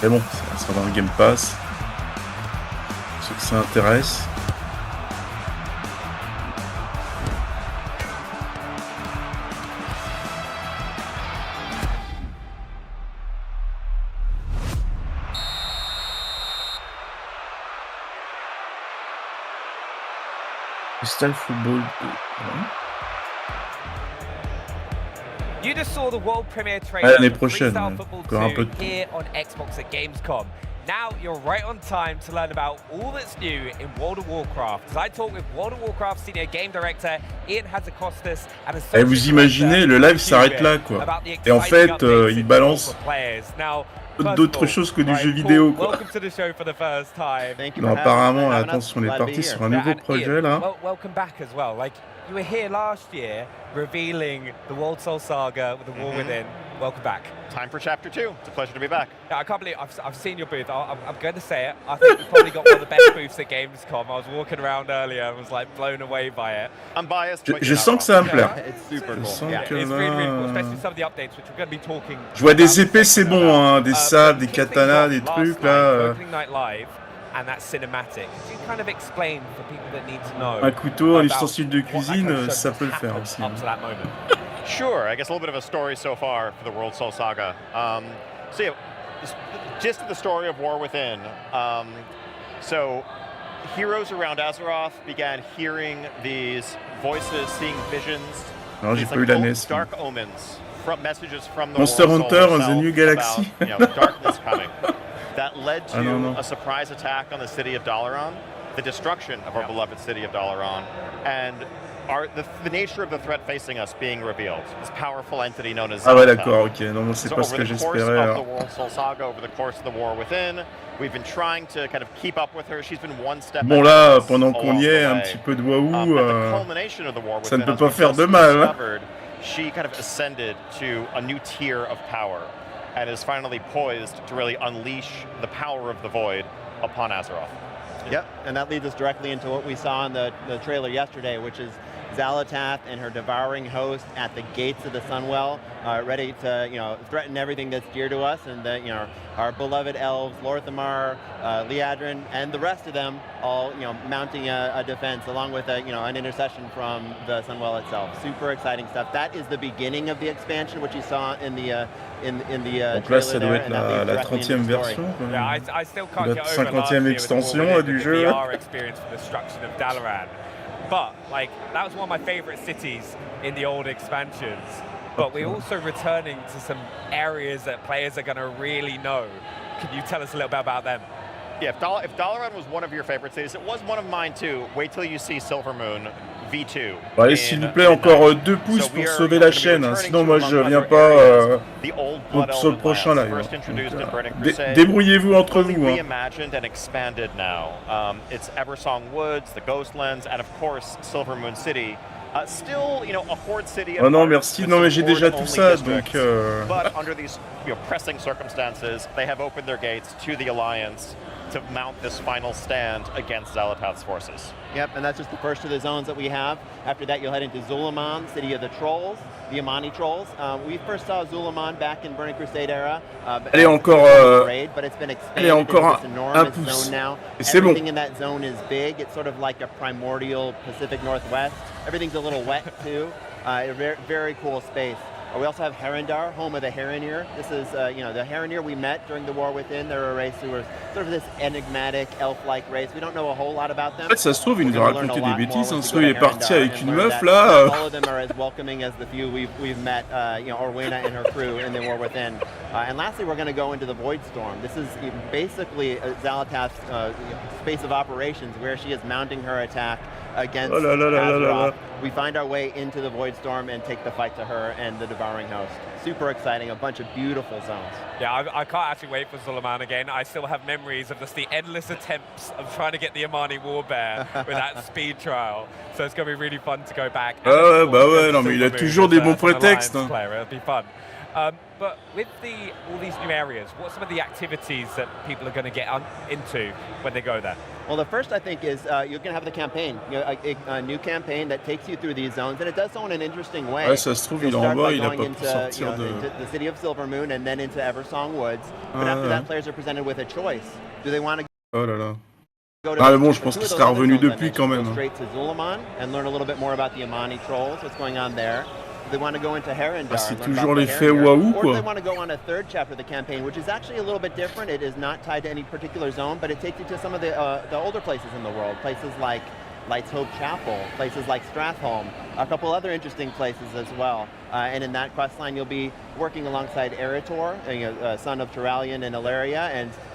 Mais bon, ça sera dans le Game Pass. Ceux que ça intéresse. Crystal Football 2.
You just saw the world premiere trailer
l'année
for
prochaine,
Freestyle Football
encore un peu
2
de temps.
here on Xbox at Gamescom. Now you're right on time to learn about all that's new in World of Warcraft. As I talk with World of Warcraft Senior Game Director Ian Hatzakostas and
Et vous imaginez, le live s'arrête là, quoi. Et en fait, il balance d'autres choses que du jeu vidéo, quoi. Non, apparemment, attention, on est parti sur un nouveau projet, là.
Welcome back as well. Like, you were here last year revealing the World Soul Saga with the War Within. Welcome back.
Time for Chapter 2. It's a pleasure to be back.
Yeah, I can't believe I've seen your booth. I'm going to say it. I think you've probably got one of the best booths at Gamescom. I was walking around earlier and was like blown away by it.
I'm biased.
Je sens que ça va me plaire.
It's super
Je
cool.
sens
Yeah.
que
It's really, really cool,
là...
especially some of the updates which we're going to be talking.
Je vois des épées, c'est bon, hein. Des sabres, des katanas, des trucs, là.
Opening night live. And that cinematic. Could you kind of explain for people that need to know?
Un couteau, un ustensile de cuisine, ça peut le faire aussi.
Up to that moment.
Sure, I guess a little bit of a story so far for the World Soul Saga. So yeah, gist of the story of War Within. So heroes around Azeroth began hearing these voices, seeing visions.
Non, j'ai
these,
pas eu la NES.
dark omens, from messages from the
Monster
World
Hunter,
Soul
The New Galaxy.
about, darkness coming. That led to a surprise attack on the city of Dalaran, the destruction of our beloved city of Dalaran, and the nature of the threat facing us being revealed. This powerful entity known as
Ah ouais,
Xel'Nath.
d'accord, ok. Non, c'est pas ce que j'espérais.
Over the course of the World Soul Saga, over the course of the War Within, we've been trying to kind of keep up with her. She's been one step
Bon là, pendant qu'on y est, un petit peu de waouh, ça ne peut pas faire de mal. Hein.
She kind of ascended to a new tier of power and is finally poised to really unleash the power of the Void upon Azeroth.
Yep, and that leads us directly into what we saw in the trailer yesterday, which is Xel'Nath and her devouring host at the gates of the Sunwell, ready to threaten everything that's dear to us, and our beloved elves, Lorthamar, Liadrin, and the rest of them all mounting a defense along with an intercession from the Sunwell itself. Super exciting stuff. That is the beginning of the expansion, which you saw in the
Donc là, ça doit être la 30e version, la 50e extension du jeu.
But that was one of my favorite cities in the old expansions. But we're also returning to some areas that players are going to really know. Can you tell us a little bit about them?
Yeah, if Dalaran was one of your favorite cities, it was one of mine too. Wait till you see Silvermoon V2.
Allez, s'il vous plaît, encore 2 pouces pour sauver la chaîne, hein. Sinon moi je viens pas sur le prochain live. Débrouillez-vous entre vous. Hein.
Reimagined and expanded now. It's Eversong Woods, the Ghostlands, and of course Silvermoon City. Still, you know, a horde city.
Oh non, merci. Non, mais j'ai déjà tout ça, donc.
But under these, you know, pressing circumstances, they have opened their gates to the Alliance to mount this final stand against Xalatath's forces.
Yep, and that's just the first of the zones that we have. After that, you'll head into Zulaman, City of the Trolls, the Amani Trolls. We first saw Zulaman back in Burning Crusade era.
Elle est encore,
but it's been expanded
elle est encore
into this enormous
pouce.
zone now.
Et c'est bon.
Everything in that zone is big. It's sort of like a primordial Pacific Northwest. Everything's a little wet too. A very, very cool space. We also have Herondar, home of the Heronir. This is, you know, the Heronir we met during the War Within. They're a race who are sort of this enigmatic, elf-like race. We don't know a whole lot about them.
En fait, ça se trouve, il nous a raconté des bêtises. Hein. Il est parti avec une meuf là.
All of them are as welcoming as the few we've met. You know, Orwena and her crew in the War Within. And lastly, we're going to go into the Voidstorm. This is basically Xalatath's space of operations, where she is mounting her attack against Azeroth. We find our way into the Voidstorm and take the fight to her and the Devouring Host. Super exciting, a bunch of beautiful zones.
Yeah, I can't actually wait for Zulaman again. I still have memories of just the endless attempts of trying to get the Amani Warbear with that speed trial. So it's going to be really fun to go back.
Ah bah ouais, non mais il a toujours des bons prétextes. Hein.
It'll be fun. But with all these new areas, what are some of the activities that people are going to get into when they go there?
Well, the first, I think, is you're going to have the campaign, you know, a new campaign that takes you through these zones, and it does so in an interesting way.
Ouais, ça se trouve, il est en bas, il a pas pu sortir de...
into the city of Silvermoon and then into Eversong Woods. But after that, players are presented with a choice. Do they want to
Oh là là. Ah mais bon, je pense qu'il sera revenu depuis quand même.
Straight to Zulaman and learn a little bit more about the Amani Trolls, what's going on there. They want to go into Herondar.
Ah, c'est toujours l'effet waouh quoi.
Or they want to go on a third chapter of the campaign, which is actually a little bit different. It is not tied to any particular zone, but it takes you to some of the older places in the world, places like Light's Hope Chapel, places like Strathholm, a couple other interesting places as well. And in that quest line, you'll be working alongside Eritor, son of Turalian and Ilaria,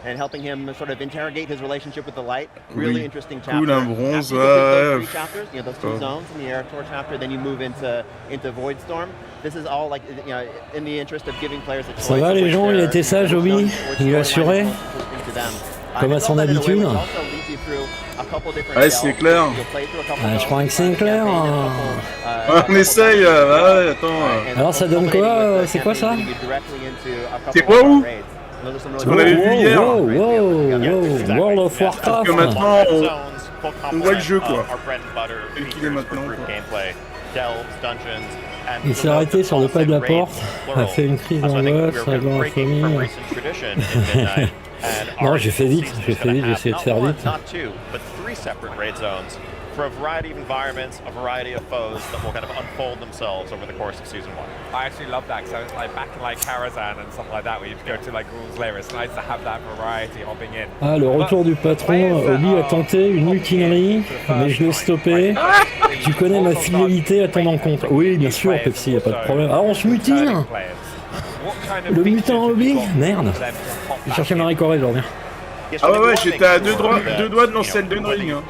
and helping him sort of interrogate his relationship with the light. Really interesting chapter.
Cool, un bronze,
After you complete those 3 chapters, you know, those 2 zones in the Eritor chapter, then you move into Voidstorm. This is all like, you know, in the interest of giving players a choice.
Ça va les gens, il a été sage, Obi, il a assuré, comme à son habitude.
Ouais, c'est clair.
Je crois que c'est clair.
On essaye, ouais, attends.
Alors ça donne quoi? C'est quoi ça?
C'est quoi où? C'est qu'on avait vu hier.
World of Warcraft.
Parce que maintenant, on voit le jeu quoi. Et qu'il est maintenant quoi.
Il s'est arrêté sur le pas de la porte, a fait une crise d'angoisse, réglant la famille. Non, j'ai fait vite, j'ai essayé de faire vite.
For a variety of environments, a variety of foes that will kind of unfold themselves over the course of Season 1.
I actually love that, because I was like back in like Karazhan and stuff like that, where you go to like Ghoul's Lair. It's nice to have that variety hopping in.
Ah, le retour du patron. Obi a tenté une mutinerie, mais je l'ai stoppé. Tu connais ma fidélité à ton encontre. Oui, bien sûr, Pepsi, y a pas de problème. Ah, on se mutine. Le mutin Obi. Merde. Je vais chercher Marie Corée, je reviens.
Ah ouais, ouais, j'étais à deux doigts de lancer le Ring. Hein.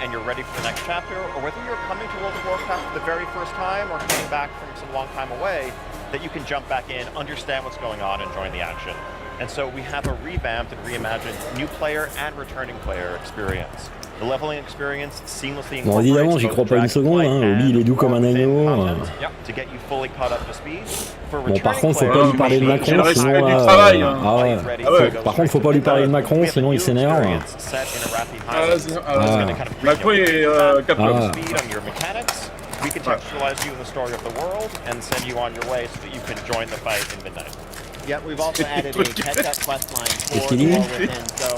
And you're ready for the next chapter, or whether you're coming to World of Warcraft for the very first time or coming back from some long time away, that you can jump back in, understand what's going on, and join the action. And so we have a revamped and reimagined new player and returning player experience. The leveling experience seamlessly
bon, évidemment, j'y crois pas une seconde. Hein. Obi, il est doux comme un agneau. Bon, par contre, faut pas lui parler de Macron, sinon là. Par contre, faut pas lui parler de Macron, sinon il s'énerve.
Macron est capable.
We contextualize you in the story of the world and send you on your way so that you can join the fight in midnight.
Yeah, we've also added a catch-up quest line for the War Within. So,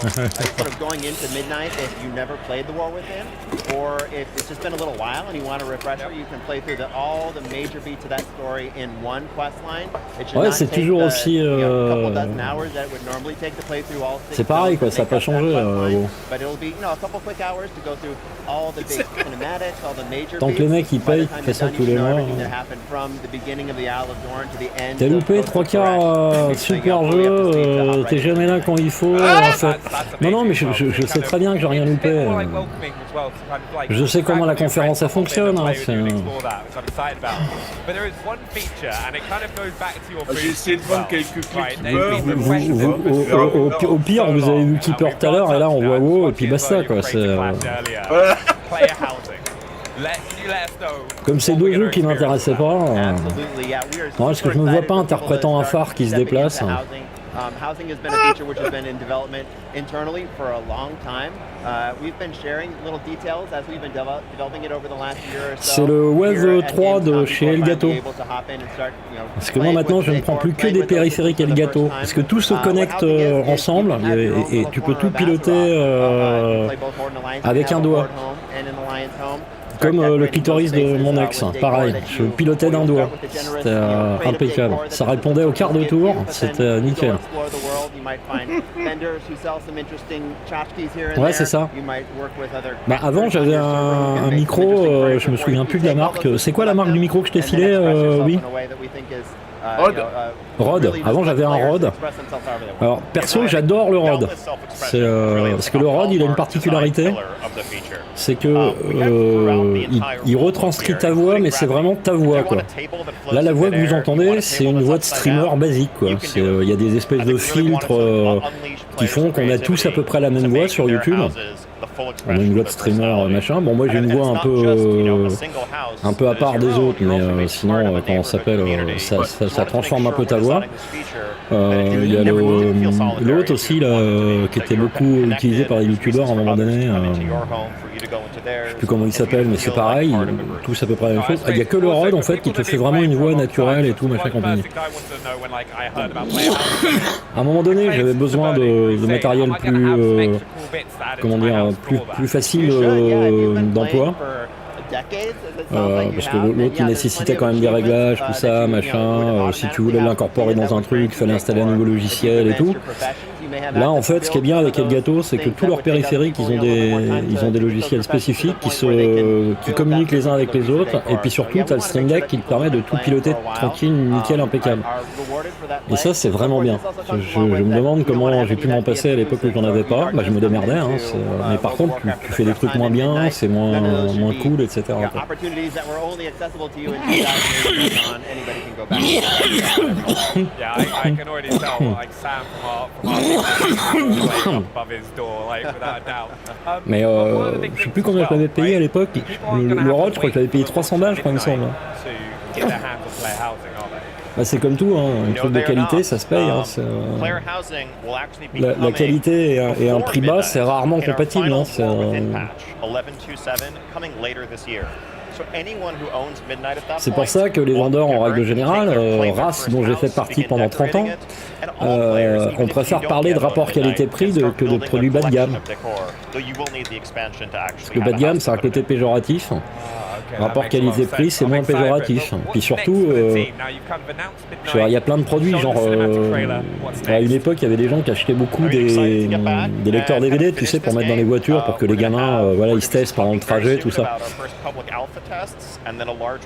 sort of going into midnight, if you never played the War Within, or if it's just been a little while and you want a refresher, you can play through all the major beats of that story in one quest line.
Ouais, c'est toujours aussi. C'est pareil, quoi. Ça n'a pas changé. Tant que les mecs ils payent, ils font ça tous les mois. T'as loupé 3 quarts super jeu, t'es jamais là quand il faut. En fait. Non, mais je sais très bien que j'ai rien loupé. Je sais comment la conférence ça fonctionne. Hein,
j'ai essayé de vendre quelques Keeper.
Au pire, vous avez vu Keeper tout à l'heure, et là on voit WoW, et puis basta quoi. Comme c'est deux jeux qui m'intéressaient pas, parce que je me vois pas interprétant un phare qui se déplace.
Housing has been a feature which has been in development internally for a long time. We've been sharing little details as we've been developing it over the last year or so.
C'est le Wave 3 de chez Elgato. Parce que moi maintenant je ne prends plus que des périphériques Elgato. Parce que tout se connecte ensemble et tu peux tout piloter avec un doigt. Comme le clitoris de mon ex, pareil, je pilotais d'un doigt, c'était impeccable. Ça répondait au quart de tour, c'était nickel. Ouais, c'est ça. Bah, avant, j'avais un micro, je me souviens plus de la marque. C'est quoi la marque du micro que je t'ai filé, oui? Rode. Avant j'avais un Rode. Alors perso j'adore le Rode. Parce que le Rode il a une particularité. C'est que il retranscrit ta voix, mais c'est vraiment ta voix quoi. Là la voix que vous entendez c'est une voix de streamer basique quoi. Il y a des espèces de filtres qui font qu'on a tous à peu près la même voix sur YouTube. On a une voix de streamer machin. Bon moi j'ai une voix un peu à part des autres, mais sinon comment ça s'appelle, ça transforme un peu ta voix. Il y a l'autre aussi là, qui était beaucoup utilisé par les youtubeurs à un moment donné. Je sais plus comment il s'appelle, mais c'est pareil, tous à peu près la même chose. Il n'y a que le Rode en fait qui te fait vraiment une voix naturelle et tout machin compagnie. À un moment donné j'avais besoin de matériel plus comment dire plus facile d'emploi. Parce que l'autre il nécessitait quand même des réglages, tout ça, machin. Si tu voulais l'incorporer dans un truc, il fallait installer un nouveau logiciel et tout. Là en fait ce qui est bien avec Elgato c'est que tous leurs périphériques ils ont des logiciels spécifiques qui communiquent les uns avec les autres et puis surtout tu as le Stream Deck qui te permet de tout piloter tranquille, nickel, impeccable. Et ça c'est vraiment bien. Je me demande comment j'ai pu m'en passer à l'époque où j'en avais pas. Bah, je me démerdais hein, mais par contre tu fais des trucs moins bien, c'est moins cool, etc. Mais je sais plus combien je l'avais payé à l'époque. Le Rode, je crois que je l'avais payé 300 balles, je crois, il me semble. Bah, c'est comme tout, hein, un truc de qualité, ça se paye. Hein, la qualité et un prix bas, c'est rarement compatible. Hein, c'est pour ça que les vendeurs, en règle générale, race dont j'ai fait partie pendant 30 ans, on préfère parler de rapport qualité-prix que de produits bas de gamme. Parce que bas de gamme, c'est un côté péjoratif. Rapport qualité-prix, c'est moins péjoratif. Puis surtout, il y a plein de produits, genre à une époque, il y avait des gens qui achetaient beaucoup des lecteurs DVD, tu sais, pour mettre dans les voitures, pour que les gamins, voilà, ils se testent pendant le trajet, tout ça.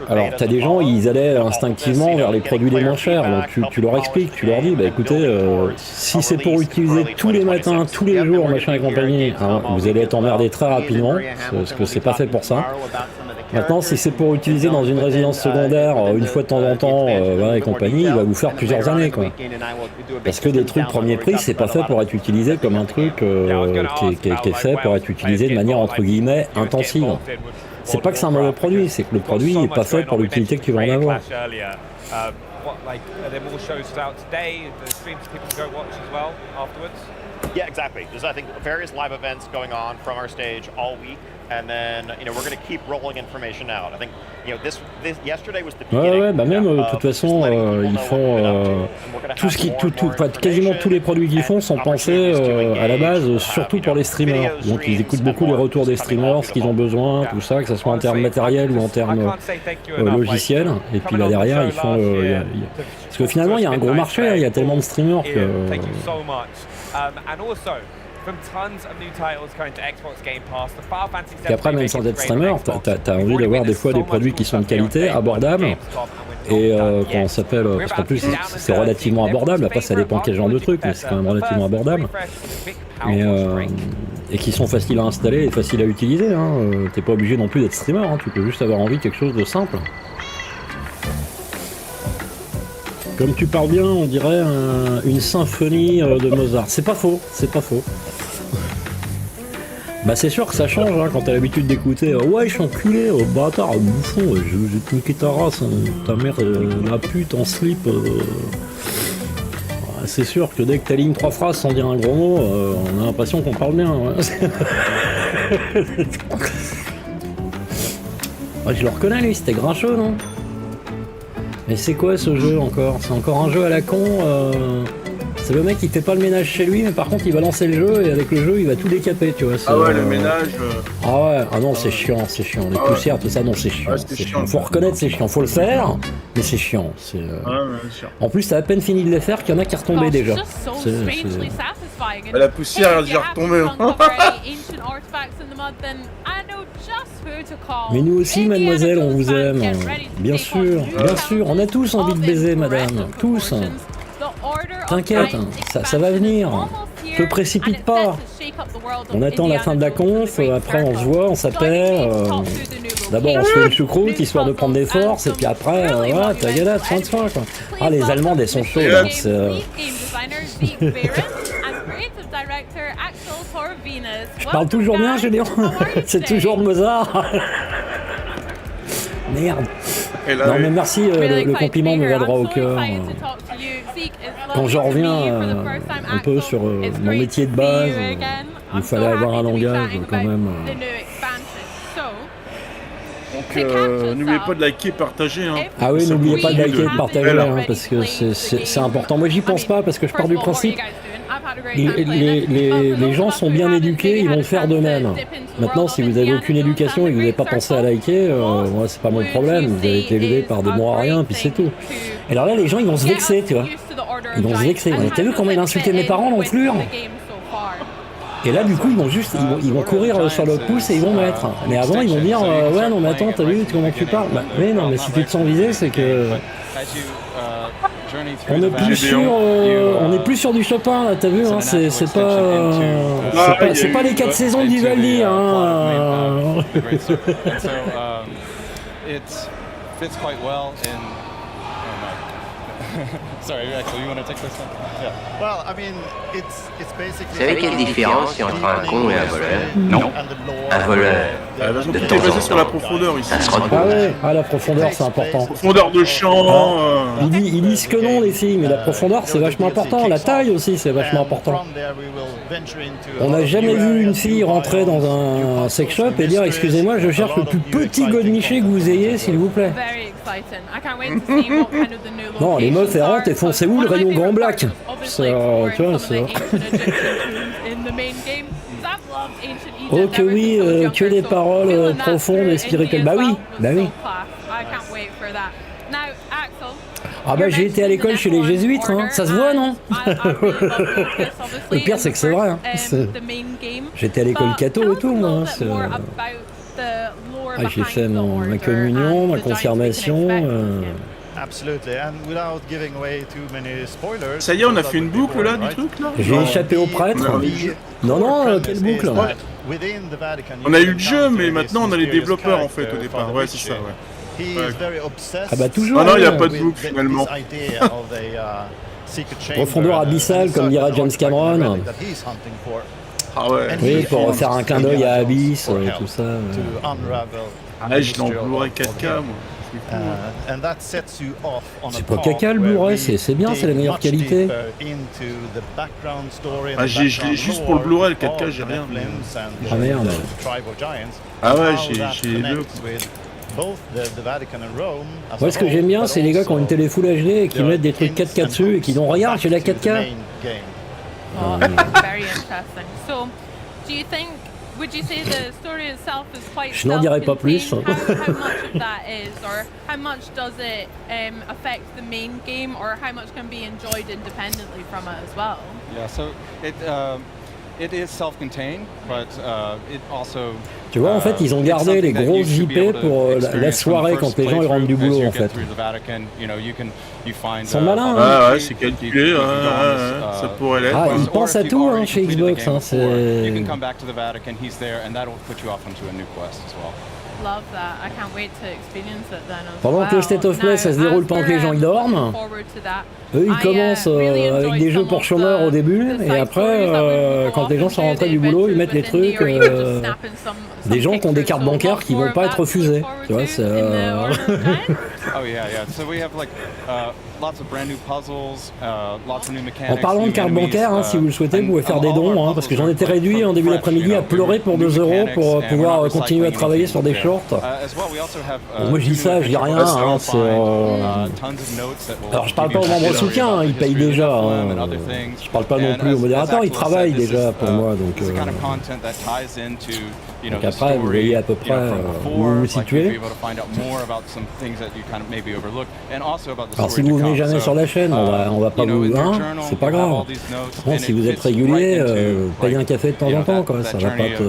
Alors, t'as des gens, ils allaient instinctivement vers les produits les moins chers. Donc, tu leur expliques, tu leur dis, bah écoutez, si c'est pour utiliser tous les matins, tous les jours, machin et compagnie, hein, vous allez être emmerdé très rapidement, parce que c'est pas fait pour ça. Maintenant, si c'est pour utiliser dans une résidence secondaire une fois de temps en temps, voilà, et compagnie, il va vous faire plusieurs années, quoi. Parce que des trucs premier prix, c'est pas fait pour être utilisé comme un truc qui est fait pour être utilisé de manière entre guillemets intensive. C'est pas que c'est un mauvais produit, c'est que le produit n'est pas fait pour l'utilité que tu vas en avoir.
Yeah, exactly. There's, I think, various live events going on from our stage all week, and then, we're going to keep rolling information out. I think, this yesterday was the beginning.
Ouais, bah même, de toute façon, ils font quasiment tous les produits qu'ils font sont pensés à la base, surtout pour les streamers. Donc ils écoutent beaucoup les retours des streamers, ce qu'ils ont besoin, tout ça, que ce soit en termes matériels ou en termes logiciels. Et puis là derrière, ils font. Parce que finalement, il y a un gros marché, il y a tellement de streamers que.
from tons of new titles coming to Xbox Game Pass, the Final Fantasy VII.
Et après, même sans être streamer, t'as envie d'avoir des fois des produits qui sont de qualité, abordables, et comment ça s'appelle, parce qu'en plus c'est relativement abordable, après ça dépend quel genre de truc, mais c'est quand même relativement abordable, et qui sont faciles à installer et faciles à utiliser, hein. T'es pas obligé non plus d'être streamer, hein. Tu peux juste avoir envie de quelque chose de simple. Comme tu parles bien, on dirait une symphonie de Mozart. C'est pas faux, c'est pas faux. Bah c'est sûr que ça change hein, quand t'as l'habitude d'écouter ouais je suis enculé, bâtard, bouffon, je vais te niquer ta race, hein, ta mère la pute en slip. C'est sûr que dès que t'alignes 3 phrases sans dire un gros mot, on a l'impression qu'on parle bien. Ouais. Ouais, je le reconnais lui, c'était grincheux non? Mais c'est quoi ce jeu encore? C'est encore un jeu à la con c'est le mec qui fait pas le ménage chez lui, mais par contre il va lancer le jeu et avec le jeu il va tout décaper, tu vois.
Ah ouais, le ménage.
Ah ouais, ah non, c'est chiant, c'est chiant. Les poussières, tout ça, non, c'est chiant. C'est chiant. Faut reconnaître, c'est chiant. Faut le faire, mais c'est chiant. En plus, t'as à peine fini de les faire qu'il y en a qui retombaient déjà.
La poussière, elle est déjà retombée.
Mais nous aussi, mademoiselle, on vous aime. Bien sûr, on a tous envie de baiser, madame. Tous. T'inquiète, ça va venir. Te précipite pas. On attend la fin de la conf, après on se voit, on s'appelle. D'abord on se fait une choucroute histoire de prendre des forces, et puis après, voilà, t'as galade, soin de soi quoi. Ah, les Allemands, ils sont chauds. Hein, je parle toujours bien, Julien. C'est toujours Mozart. Merde. Non mais merci, le compliment me va droit au cœur. Quand j'en reviens un peu sur mon métier de base, il fallait avoir un langage quand même.
Donc n'oubliez pas de liker et partager. Hein.
Ah oui, n'oubliez pas de liker et de partager, hein, parce que c'est important. Moi j'y pense pas parce que je pars du principe. Les gens sont bien éduqués, ils vont le faire d'eux-mêmes. Maintenant, si vous avez aucune éducation et que vous n'avez pas pensé à liker, moi, c'est pas mon problème. Vous avez été élevé par des mots à rien, puis c'est tout. Et alors là, les gens, ils vont se vexer, tu vois. Ils vont se vexer. T'as vu comment il a insulté mes parents, l'enflure? Et là, du coup, ils vont courir sur leur pouce et ils vont mettre. Mais avant, ils vont dire, ouais, non, mais attends, t'as vu comment tu parles? Bah, mais non, mais si tu te sens visé, c'est que... On est plus sur du Chopin là, t'as vu, hein, c'est pas les 4 saisons du Vivaldi, hein.
Vous savez quelle différence il y a entre un con et un voleur? Non. Un voleur.
Tout est basé sur la profondeur ici.
Ah ouais, la profondeur c'est important.
Profondeur de champ.
Ils disent que non les filles, mais la profondeur c'est vachement important. La taille aussi c'est vachement important. On n'a jamais vu une fille rentrer dans un sex shop et dire excusez-moi, je cherche le plus petit godemiché que vous ayez s'il vous plaît. Non, les meufs errantes et font c'est où le rayon grand black? Tu vois, c'est... Oh que oui, que des paroles profondes et spirituelles. Bah oui. Ah bah j'ai été à l'école chez les jésuites, hein. Ça se voit non? Le pire c'est que c'est vrai, hein. J'étais à l'école catho et tout moi. J'ai fait ma communion, ma confirmation.
Ça y est, on a fait une boucle là du truc là?
J'ai échappé au prêtre. Non, quelle boucle?
On a eu le jeu, mais maintenant on a les développeurs en fait au départ. Ouais, c'est ça, ouais.
Ah bah toujours.
Ah non, il n'y a pas de boucle finalement.
Profondeur abyssale, comme dira James Cameron.
Ah ouais.
Oui, pour refaire un clin d'œil à Abyss et tout ça.
Ah, je l'ai en Blu-ray 4K moi.
C'est pas caca le Blu-ray, c'est bien, c'est la meilleure qualité.
Ah, j'ai juste pour le Blu-ray, le 4K, j'ai rien.
Ah merde.
Ah ouais, j'ai les deux.
Moi, ce que j'aime bien, c'est les gars qui ont une télé Full HD et qui mettent des trucs 4K dessus et qui disent regarde, j'ai la 4K. Je n'en dirai pas plus.
How much of that is, or how much does it affect the main game, or how much can be enjoyed independently from it as well?
Yeah, so
Tu vois, en fait, ils ont gardé les grosses IP pour la soirée quand les gens ils rentrent du boulot, en fait. Ils sont malins, hein.
Ah ouais, c'est calculé, ça pourrait l'être.
Ah, ils pensent à tout, hein, chez Xbox, hein, c'est... Pendant que le State of Play, ça se déroule pendant que les gens ils dorment, eux ils commencent avec des jeux pour chômeurs au début, et après, quand les gens sont rentrés du boulot, ils mettent les trucs, des gens qui ont des cartes bancaires qui vont pas être refusées. Tu vois, c'est... En parlant de cartes bancaires, hein, si vous le souhaitez, vous pouvez faire des dons, hein, parce que j'en étais réduit en début d'après-midi à pleurer pour 2 € pour pouvoir continuer à travailler sur des shorts. Bon, moi je dis ça, je dis rien. Hein, alors je parle pas aux membres de soutien, hein, ils payent déjà. Hein. Je parle pas non plus aux modérateurs, ils travaillent déjà pour moi. Donc après, vous voyez à peu près où vous vous situez. Alors si vous venez jamais sur la chaîne, on va pas vous... Hein, c'est pas grave. Bon, si vous êtes régulier, payez un café de temps en temps, quoi. Ça va pas te...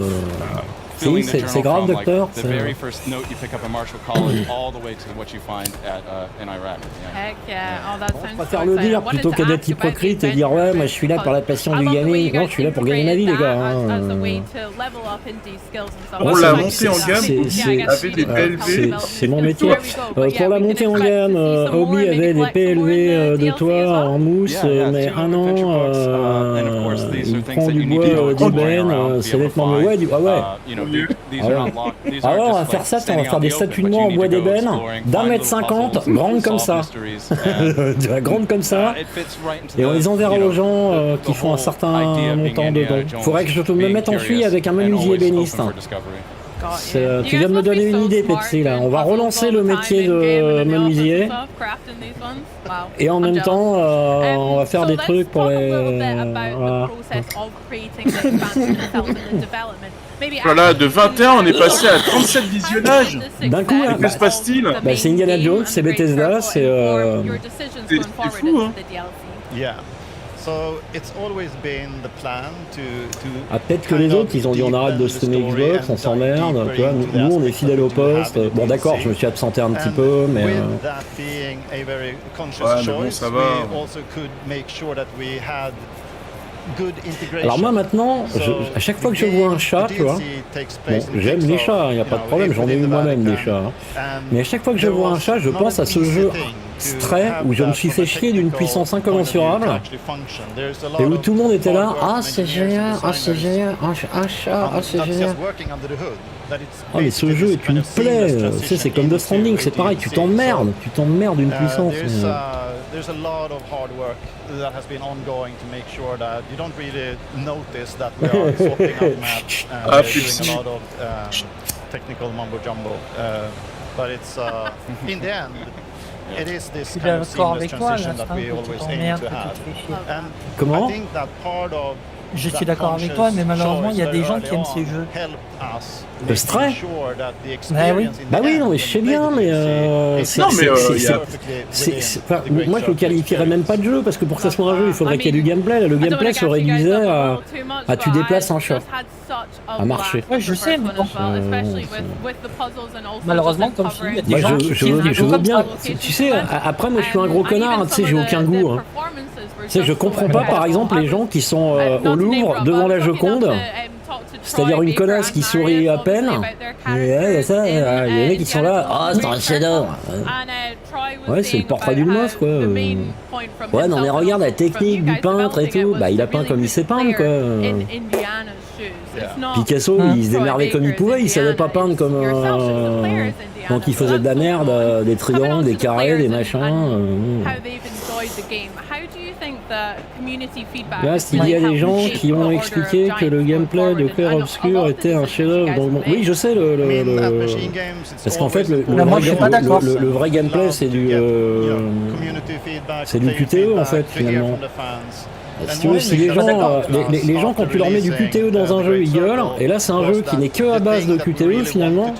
Si, c'est grave, docteur. On va faire le dire plutôt que d'être hypocrite et dire ouais, moi je suis là pour la passion du gaming. Non, je suis là pour gagner ma vie, les gars.
Pour la montée en gamme, avec des PLV.
C'est mon métier. Pour la montée en gamme, Obi avait des PLV de toit en mousse, mais un an, il prend du bois d'ébène, c'est nettement mieux. Ouais, ah ouais. Alors on va faire ça, on va faire des statues de moi en bois d'ébène d'1,50 m, grandes comme ça. Grandes comme ça. Et on les enverra aux gens qui font un certain montant de dons. Faudrait que je me mette en fille avec un menuisier ébéniste. Tu viens de me donner une idée, Pepsi, là. On va relancer le métier de menuisier. Et en même temps, on va faire des trucs pour les...
Voilà, de 21, on est passé à 37 visionnages.
D'un coup,
que se passe-t-il?
C'est Indiana Jones, c'est Bethesda, c'est
fou, hein.
Ah, peut-être que les autres, ils ont dit on arrête de streamer Xbox, on s'emmerde, tu vois, nous on est fidèles au poste. Bon d'accord, je me suis absenté un petit peu, mais...
Ouais, mais bon, ça va.
Alors moi maintenant, à chaque fois que je vois un chat, tu vois, bon, j'aime les chats, il n'y a pas de problème, j'en ai eu moi-même des chats, hein. Mais à chaque fois que je vois un chat, je pense à ce jeu Stray où je me suis fait chier d'une puissance incommensurable et où tout le monde était là, ah c'est génial, ah c'est génial, un chat, ah c'est génial. Ah mais ce jeu est une plaie, tu sais, c'est comme The Stranding, c'est pareil, tu t'emmerdes d'une puissance.
There's a lot of hard work that has been ongoing to make sure that you don't really notice that we are swapping out maps and doing a lot of technical mumbo jumbo. But it's in the end, it is this kind of seamless transition that we always aim to have. And I think that part of
Je suis d'accord avec toi, mais malheureusement, il y a des gens qui aiment ces jeux.
Le Stray ? Bah oui, non, mais je sais bien, mais moi je le qualifierais même pas de jeu, parce que pour que ça soit un jeu, il faudrait qu'il y ait du gameplay. Là, le gameplay se réduisait à tu déplaces un chat, à marcher.
Ouais, je sais, mais bon. Malheureusement, comme je dis, il y a des gens qui
je veux bien. Tu sais, après, moi je suis un gros connard, tu sais, j'ai aucun goût. Hein. Tu sais, je comprends pas, par exemple, les gens qui sont au Louvre devant la Joconde, c'est-à-dire une connasse qui sourit à peine. Il y a des mecs qui sont là, ah, c'est un chef-d'œuvre. Ouais, c'est le portrait d'une meuf, quoi. Ouais, non, mais regarde la technique du peintre et tout. Bah, il a peint comme il sait peindre, quoi. Picasso, il se démerdait comme il pouvait, il savait pas peindre comme. Donc il faisait de la merde, des triangles, des carrés, des machins. Là, il y a des gens qui ont expliqué que le gameplay de Clair Obscur était un chef-d'œuvre. Donc, bon, oui, je sais parce qu'en fait, le vrai gameplay, c'est du QTE en fait finalement. Si tu veux, si les gens quand tu leur mets du QTE dans un jeu, ils gueulent, et là c'est un jeu qui n'est que à base de QTE finalement,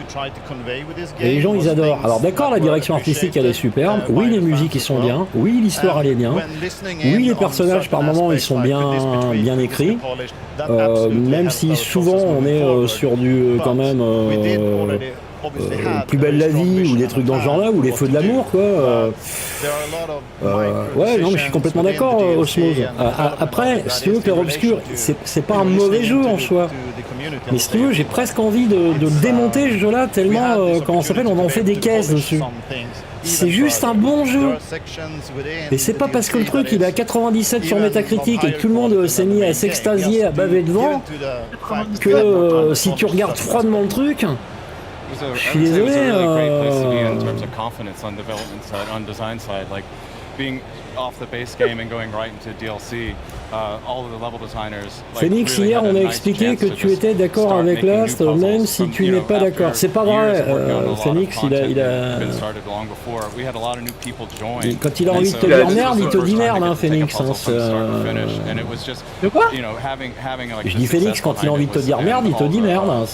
et les gens ils adorent. Alors d'accord, la direction artistique elle est superbe, oui les musiques ils sont bien, oui l'histoire elle est bien, oui personnages par moment ils sont bien écrits, même si souvent on est sur du quand même Plus belle la vie ou des trucs dans ce genre là ou les feux de l'amour quoi. Ouais non mais je suis complètement d'accord Osmose. Après si tu veux Clair Obscur c'est pas un mauvais jeu en soi, mais si tu veux j'ai presque envie de le démonter ce jeu là tellement comment ça s'appelle on en fait des caisses dessus. C'est juste un bon jeu. Et c'est pas parce que le truc il est à 97 sur Metacritic et que tout le monde s'est mis à s'extasier, à baver devant, que si tu regardes froidement le truc, je suis désolé. Phoenix, hier on a expliqué que tu étais d'accord avec Last, même si tu n'es pas d'accord. C'est pas vrai, Phoenix, quand il a envie de te dire merde, il te dit merde, hein, Phoenix. De quoi? Je dis Phoenix, quand il a envie de te dire merde, il te dit merde.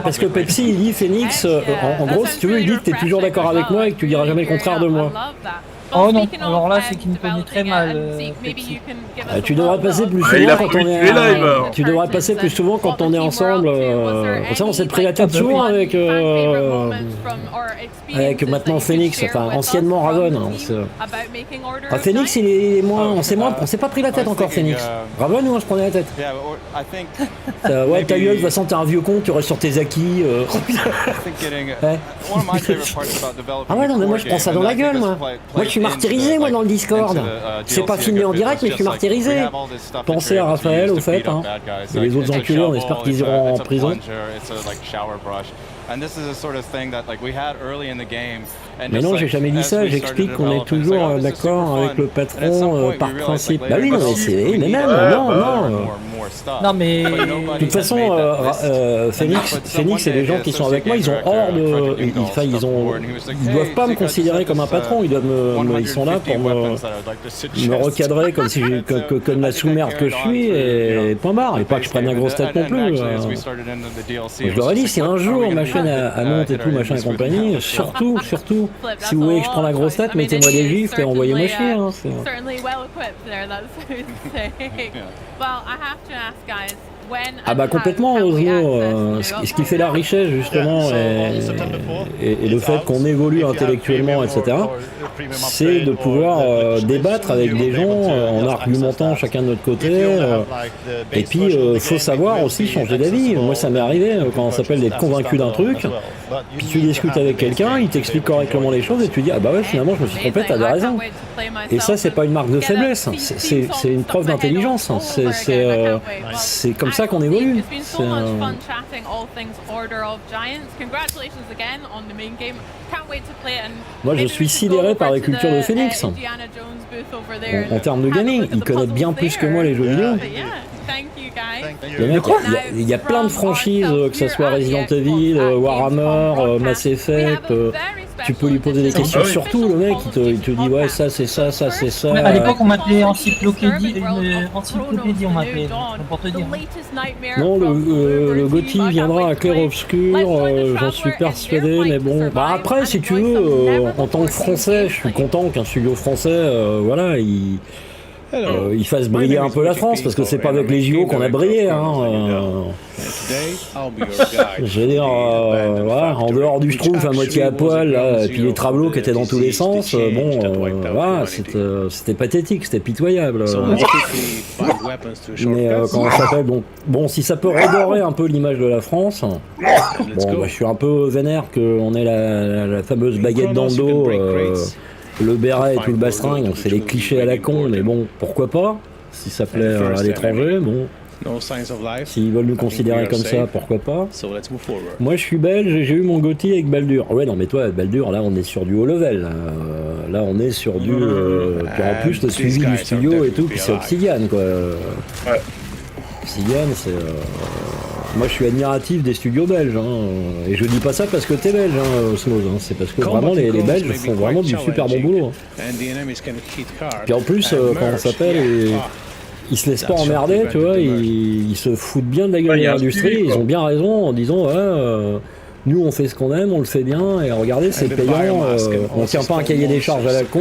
Parce que Pepsi, il dit Phoenix, en gros, si tu veux, il dit que tu es toujours d'accord avec moi et que tu diras jamais le contraire de moi.
Oh non, alors là c'est qu'il me connaît très mal.
Tu devrais passer plus souvent quand on est. Tu devrais passer plus souvent quand on est ensemble. Ça, on s'est pris la tête souvent avec maintenant Phoenix, enfin anciennement Raven. Phoenix, il est moins. On s'est pas pris la tête encore Phoenix. Raven, nous on se prenait la tête. Ouais, ta gueule, de toute façon t'es un vieux con, tu restes sur tes acquis. Ah ouais non mais moi je prends ça dans la gueule moi. Moi je suis martyrisé moi dans le Discord. C'est pas filmé en direct mais je suis martyrisé. Pensez à Raphaël au fait hein. Et les autres enculés on espère qu'ils iront en prison. Mais non, j'ai jamais dit ça, j'explique qu'on est toujours d'accord avec le patron par principe. Bah oui, non, mais c'est. Mais même,
non, mais.
De toute façon, Phoenix, c'est des gens qui sont avec moi, ils ont hors de. Ils doivent pas me considérer comme un patron, ils sont là pour me recadrer comme si comme la sous-merde que je suis, et point barre. Et pas que je prenne la grosse tête non plus. Je leur ai dit, si un jour ma chaîne à monte et tout, machin et compagnie, surtout, si vous voulez que je prends la grosse tête, mettez-moi des gifs et envoyez-moi chier. Hein, ah bah complètement Osmo, ce qui fait la richesse justement et le fait qu'on évolue intellectuellement etc, c'est de pouvoir débattre avec des gens en argumentant chacun de notre côté et puis faut savoir aussi changer d'avis. Moi ça m'est arrivé quand ça s'appelle d'être convaincu d'un truc, puis tu discutes avec quelqu'un, il t'explique correctement les choses et tu dis ah bah ouais finalement je me suis trompé, t'avais raison. Et ça c'est pas une marque de faiblesse, c'est une preuve d'intelligence, c'est comme ça qu'on évolue. Moi je suis sidéré par la culture de Phoenix. En termes de gaming, ils connaissent bien plus que moi les jeux vidéo. Il y a plein de franchises, que ce soit Resident Evil, Warhammer, Mass Effect. Tu peux lui poser des questions sur tout, le mec il te dit ouais ça c'est ça, ça c'est ça.
À l'époque on m'appelait encyclopédie, on m'appelait, pour te dire.
Non, le GOTY viendra à Clair Obscur, j'en suis persuadé, mais bon. Bah après si tu veux, en tant que français, je suis content qu'un studio français, voilà, il fasse briller un peu la France, parce que c'est pas avec les JO qu'on a brillé, hein. Je veux dire, voilà, en dehors du Schtroumpf à moitié à poil, là, et puis les travelots qui étaient dans tous les sens, voilà, c'était pathétique, c'était pitoyable. Mais comment ça s'appelle, bon, si ça peut redorer un peu l'image de la France, bon, bah, je suis un peu vénère qu'on ait la fameuse baguette dans le dos. Le béret et tout le bastringue, c'est les clichés à la con, mais bon, pourquoi pas, si ça plaît à l'étranger, bon. S'ils veulent nous considérer comme ça, pourquoi pas. Moi je suis belge et j'ai eu mon GOTY avec Baldur. Ouais non mais toi Baldur, là on est sur du haut level, là on est sur du... puis en plus le suivi du studio et tout, puis c'est Obsidian quoi. Ouais. Obsidian c'est... Moi je suis admiratif des studios belges, hein. Et je dis pas ça parce que t'es belge, hein, Osmose, hein. C'est parce que vraiment les Belges font vraiment du super bon boulot. Hein. Puis en plus, comment on s'appelle, ils se laissent pas emmerder, tu vois, ils se foutent bien de la gueule de l'industrie, ils ont bien raison en disant nous on fait ce qu'on aime, on le fait bien, et regardez c'est payant, on tient pas un cahier des charges à la con.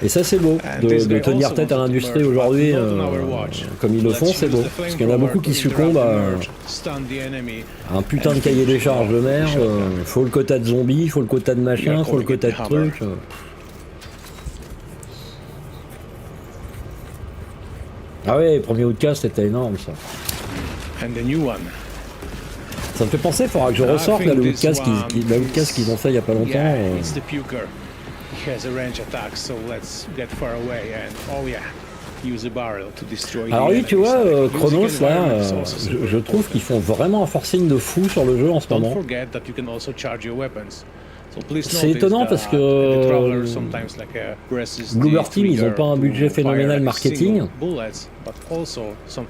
Et ça c'est beau, de tenir tête à l'industrie aujourd'hui, comme ils le font, c'est beau. Parce qu'il y en a beaucoup qui succombent à un putain de cahier des charges de merde, faut le quota de zombies, faut le quota de machin, faut le quota de trucs. Ah ouais, premier outcast c'était énorme ça. Ça me fait penser, il faudra que je ressorte là, le outcast qu'ils ont fait il y a pas longtemps. Alors oui, tu vois, Chronos là, je trouve qu'ils font vraiment un forcing de fou sur le jeu en ce moment. C'est étonnant parce que Bloober Team, ils n'ont pas un budget phénoménal marketing. Je sais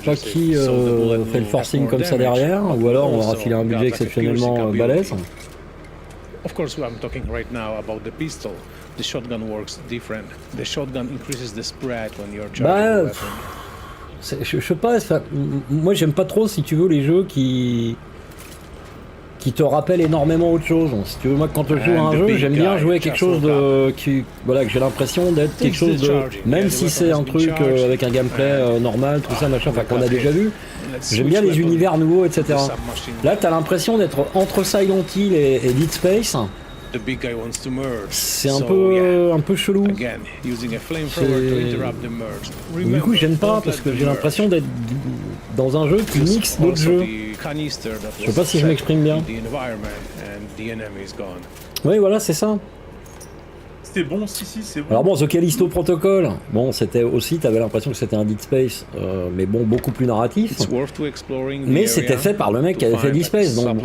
pas qui fait le forcing comme ça derrière, ou alors on aura filé un budget exceptionnellement balèze.
Of course, I'm talking right now about the pistol. The shotgun works different. The shotgun increases the spread when you're charging the weapon.
Je sais pas, moi j'aime pas trop, si tu veux, les jeux qui te rappellent énormément autre chose. Si tu veux, moi quand je joue à un jeu, j'aime bien jouer à quelque chose que j'ai l'impression d'être quelque chose de... Même si c'est un truc avec un gameplay normal, tout ça, machin, enfin qu'on a déjà vu, j'aime bien les univers nouveaux, etc. Là, t'as l'impression d'être entre Silent Hill et Dead Space. C'est un peu chelou. Du coup, j'aime pas parce que j'ai l'impression d'être dans un jeu qui mixe d'autres jeux. Je sais pas si je m'exprime bien. Oui, voilà, c'est ça.
C'était bon, si, c'est bon.
Alors bon, The Callisto Protocol, bon, c'était aussi, t'avais l'impression que c'était un Dead Space, mais bon, beaucoup plus narratif. Mais c'était fait par le mec qui avait fait Dead Space, donc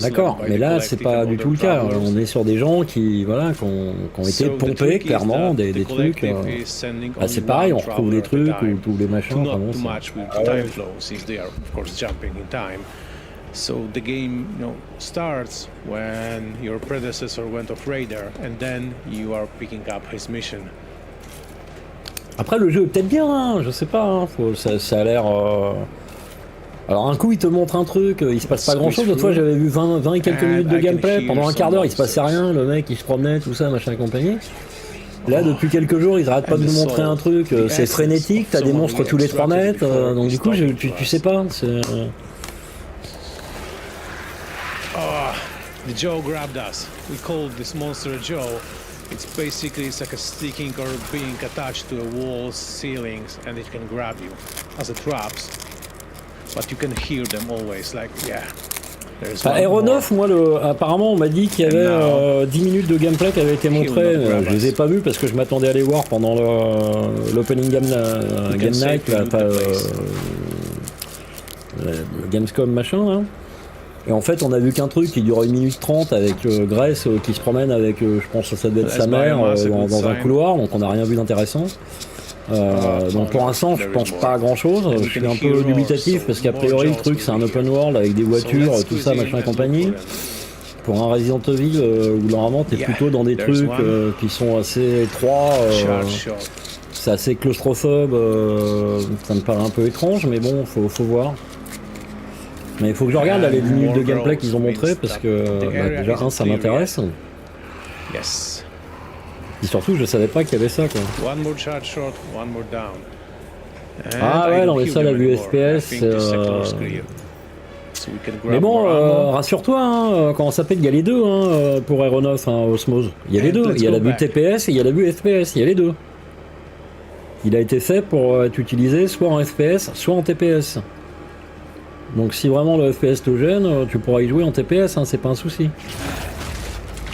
d'accord. Mais là, c'est pas du tout le cas. On est sur des gens qui, voilà, qui ont été pompés clairement des trucs. C'est pareil, on retrouve des trucs ou tous les machins.
So the game, starts when your predecessor went off radar, and then you are picking up his mission.
Après, le jeu est peut-être bien, hein, je sais pas. Hein, ça a l'air. Alors un coup, il te montre un truc, il se passe pas grand-chose. L'autre fois, j'avais vu 20 et quelques minutes de gameplay. Pendant un quart d'heure, il se passait rien. Le mec, il se promenait, tout ça, machin et compagnie. Là, depuis quelques jours, ils arrêtent pas de nous montrer un truc. C'est frénétique. T'as des monstres tous les 3 mètres. Donc du coup, tu sais pas.
The Joe grabbed us. We called this monster Joe. It's like a sticking or being attached to a wall, ceilings, and it can grab you as it traps. But you can hear them always, like, yeah.
Aéronef, moi, apparemment, on m'a dit qu'il y avait 10 minutes de gameplay qui avait été montré. Je les ai pas vus parce que je m'attendais à les voir pendant l'opening game night, là, le Gamescom machin, là. Et en fait, on a vu qu'un truc qui dure 1 minute 30 avec Grace qui se promène avec, je pense que ça doit être sa mère, dans un couloir, donc on n'a rien vu d'intéressant. Donc pour l'instant, je pense pas à grand chose. Je suis un peu dubitatif parce qu'a priori, le truc c'est un open world avec des voitures, tout ça, machin et compagnie. Pour un Resident Evil où normalement t'es plutôt dans des trucs qui sont assez étroits, c'est assez claustrophobe, ça me paraît un peu étrange, mais bon, faut voir. Mais il faut que je regarde là, les 10 minutes de gameplay qu'ils ont montré parce que déjà ça m'intéresse.
Yes.
Et surtout je savais pas qu'il y avait ça quoi. Ah ouais non mais ça la vue FPS mais bon rassure-toi hein, comment ça s'appelle, il y a les deux hein, pour Aeronov Osmose. Il y a les deux, il y a la vue TPS et il y a la vue FPS, il y a les deux. Il a été fait pour être utilisé soit en FPS soit en TPS. Donc si vraiment le FPS te gêne, tu pourras y jouer en TPS, hein, c'est pas un souci.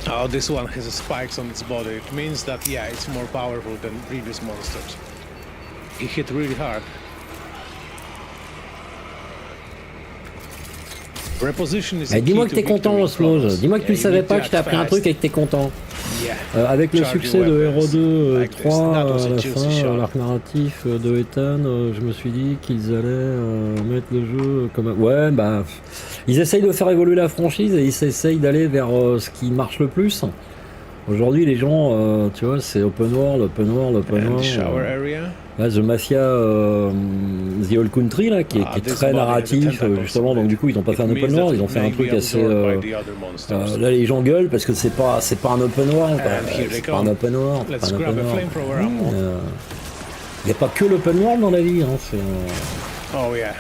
Oh, this one has spikes on its body. It means that yeah, it's more powerful than previous monsters. It hit really hard.
Dis-moi que t'es content, Osmose. Dis-moi que tu ne savais pas que je t'ai appris un truc et que t'es content. Avec le succès de Hero 2 3 à la fin, l'arc narratif de Ethan, je me suis dit qu'ils allaient mettre le jeu comme... Ouais, bah... Ils essayent de faire évoluer la franchise et ils essayent d'aller vers ce qui marche le plus. Aujourd'hui, les gens, tu vois, c'est open world. Là, The Mafia, The Old Country, là, qui est très narratif, justement. Donc, du coup, ils n'ont pas fait un open world, ils ont fait un truc assez. Là, les gens gueulent parce que c'est pas un open world. C'est pas un open world. Il n'y a pas que l'open world dans la vie. Hein,
oh yeah.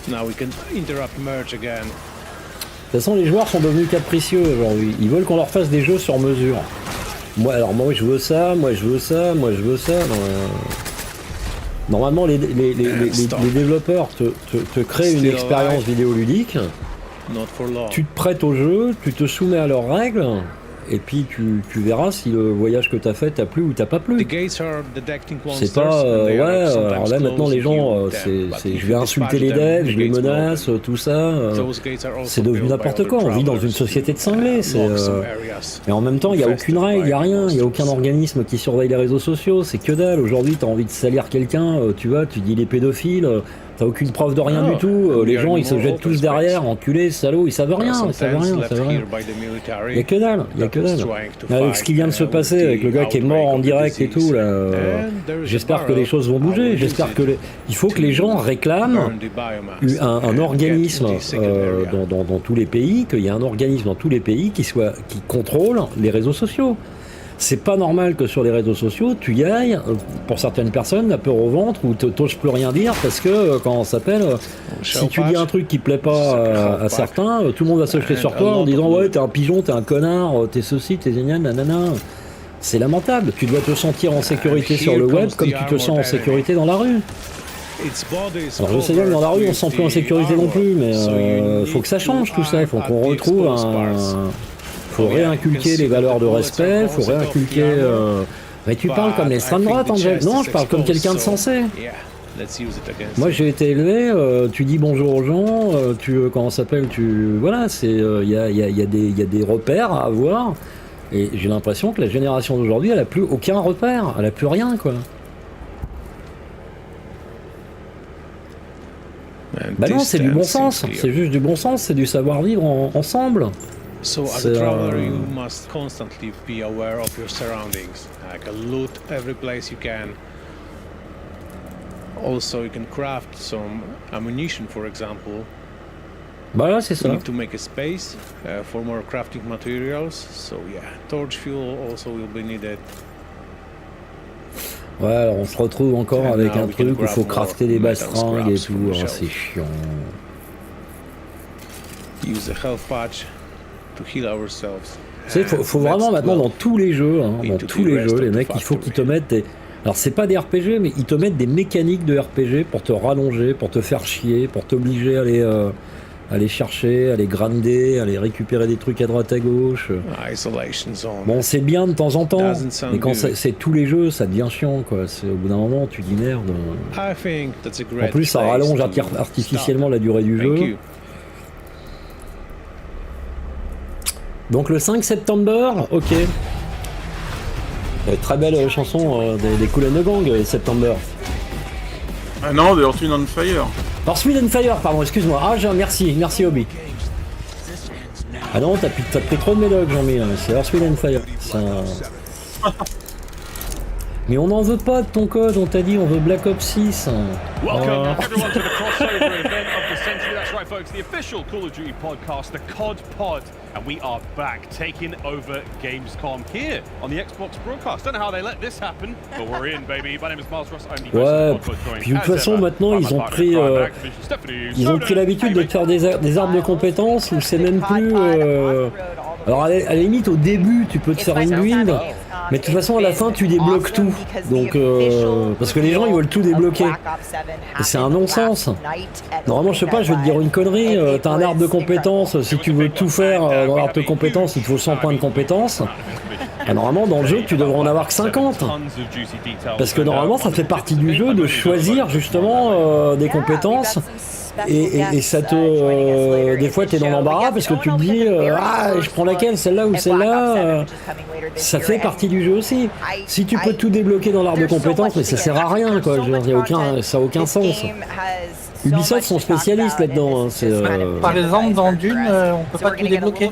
Now we can interrupt merge again.
De toute façon, les joueurs sont devenus capricieux aujourd'hui. Ils veulent qu'on leur fasse des jeux sur mesure. Moi, je veux ça, moi je veux ça. Normalement, les développeurs te créent une expérience vidéoludique. Tu te prêtes au jeu, tu te soumets à leurs règles. Et puis tu verras si le voyage que t'as fait t'a plu ou t'as pas plu. C'est pas alors là maintenant les gens je vais insulter les devs, je les menace, tout ça. C'est devenu n'importe quoi. On vit dans une société de cinglés. Et en même temps il n'y a aucune règle, il n'y a rien, il n'y a aucun organisme qui surveille les réseaux sociaux. C'est que dalle. Aujourd'hui t'as envie de salir quelqu'un, tu dis les pédophiles. T'as aucune preuve de rien du tout, les gens ils se jettent tous derrière, enculés, salauds, ils savent rien. Il y a que dalle, Avec ce qui vient de se passer, avec le gars qui est mort en direct et tout, là, j'espère que les choses vont bouger, il faut que les gens réclament un organisme dans tous les pays, qu'il y ait un organisme dans tous les pays qui contrôle les réseaux sociaux. C'est pas normal que sur les réseaux sociaux, tu y ailles, pour certaines personnes, la peur au ventre, ou t'oses plus rien dire, parce que, quand on s'appelle, si tu dis un truc qui plaît pas à certains, tout le monde va se jeter sur toi en disant « Ouais, t'es un pigeon, t'es un connard, t'es ceci, t'es génial, nanana ». C'est lamentable. Tu dois te sentir en sécurité sur le web comme tu te sens en sécurité dans la rue. Alors je sais bien que dans la rue, on se sent plus en sécurité non plus, mais faut que ça change tout ça, faut qu'on retrouve faut réinculquer les valeurs de respect, faut réinculquer... Mais tu parles comme l'extrême droite, Angel. Non, je parle comme quelqu'un de sensé. Moi, j'ai été élevé, tu dis bonjour aux gens, comment ça s'appelle, voilà, il y a des repères à avoir, et j'ai l'impression que la génération d'aujourd'hui, elle a plus aucun repère, elle a plus rien, quoi. Bah non, c'est du bon sens, c'est juste du bon sens, c'est du savoir-vivre ensemble.
So as a traveler, you must constantly be aware of your surroundings. Like loot every place you can. Also, you can craft some ammunition, for example.
Voilà, c'est ça.
You need to make a space for more crafting materials. So yeah, torch fuel also will be needed.
Ouais, alors on se retrouve encore avec un truc où il faut crafter des bastringues et tout. Oh, c'est chiant.
Use the health patch. Tu
sais, faut vraiment maintenant dans tous les jeux, les mecs, il faut qu'ils te mettent des... Alors c'est pas des RPG, mais ils te mettent des mécaniques de RPG pour te rallonger, pour te faire chier, pour t'obliger à aller chercher, à aller grinder, à aller récupérer des trucs à droite à gauche. Bon, c'est bien de temps en temps, mais quand c'est tous les jeux, ça devient chiant, quoi. Au bout d'un moment, tu dis merde. En plus, ça rallonge artificiellement la durée du jeu. Donc le 5 septembre, ok. Très belle chanson des Cool and the Gang, September.
Ah non, de Earth, Wind and Fire.
Earth, Wind and Fire, pardon, excuse-moi. Ah, merci Obi. Ah non, t'as pris trop de médocs, Jean-Mi, c'est Earth, Wind and Fire. Mais on n'en veut pas de ton code, on t'a dit on veut Black Ops 6.
Welcome everyone to the crossover event of the century. That's right, folks, the official Call of Duty podcast, the CoD Pod, and we are back taking over Gamescom here on the Xbox broadcast. Don't know how they let this happen, but we're in, baby. My name is Miles Ross. I'm the
ouais, puis de toute façon maintenant ils ont pris l'habitude de faire des arbres de compétences où c'est même plus. Alors à la limite au début tu peux te faire une build. Mais de toute façon, à la fin, tu débloques tout. Donc, parce que les gens, ils veulent tout débloquer. Et c'est un non-sens. Normalement, je sais pas, je vais te dire une connerie. T'as un arbre de compétences. Si tu veux tout faire dans l'arbre de compétences, il te faut 100 points de compétences. Et normalement, dans le jeu, tu devrais en avoir que 50. Parce que normalement, ça fait partie du jeu de choisir justement des compétences. Et ça te... des fois, tu es dans l'embarras parce que tu te dis je prends laquelle, celle-là ou celle-là. Ça fait partie du jeu aussi. Si tu peux tout débloquer dans l'arbre de compétences, mais ça sert à rien, quoi. Ça n'a aucun sens. Ubisoft sont spécialistes là-dedans. Hein,
Par exemple, dans Dune, on peut pas tout débloquer.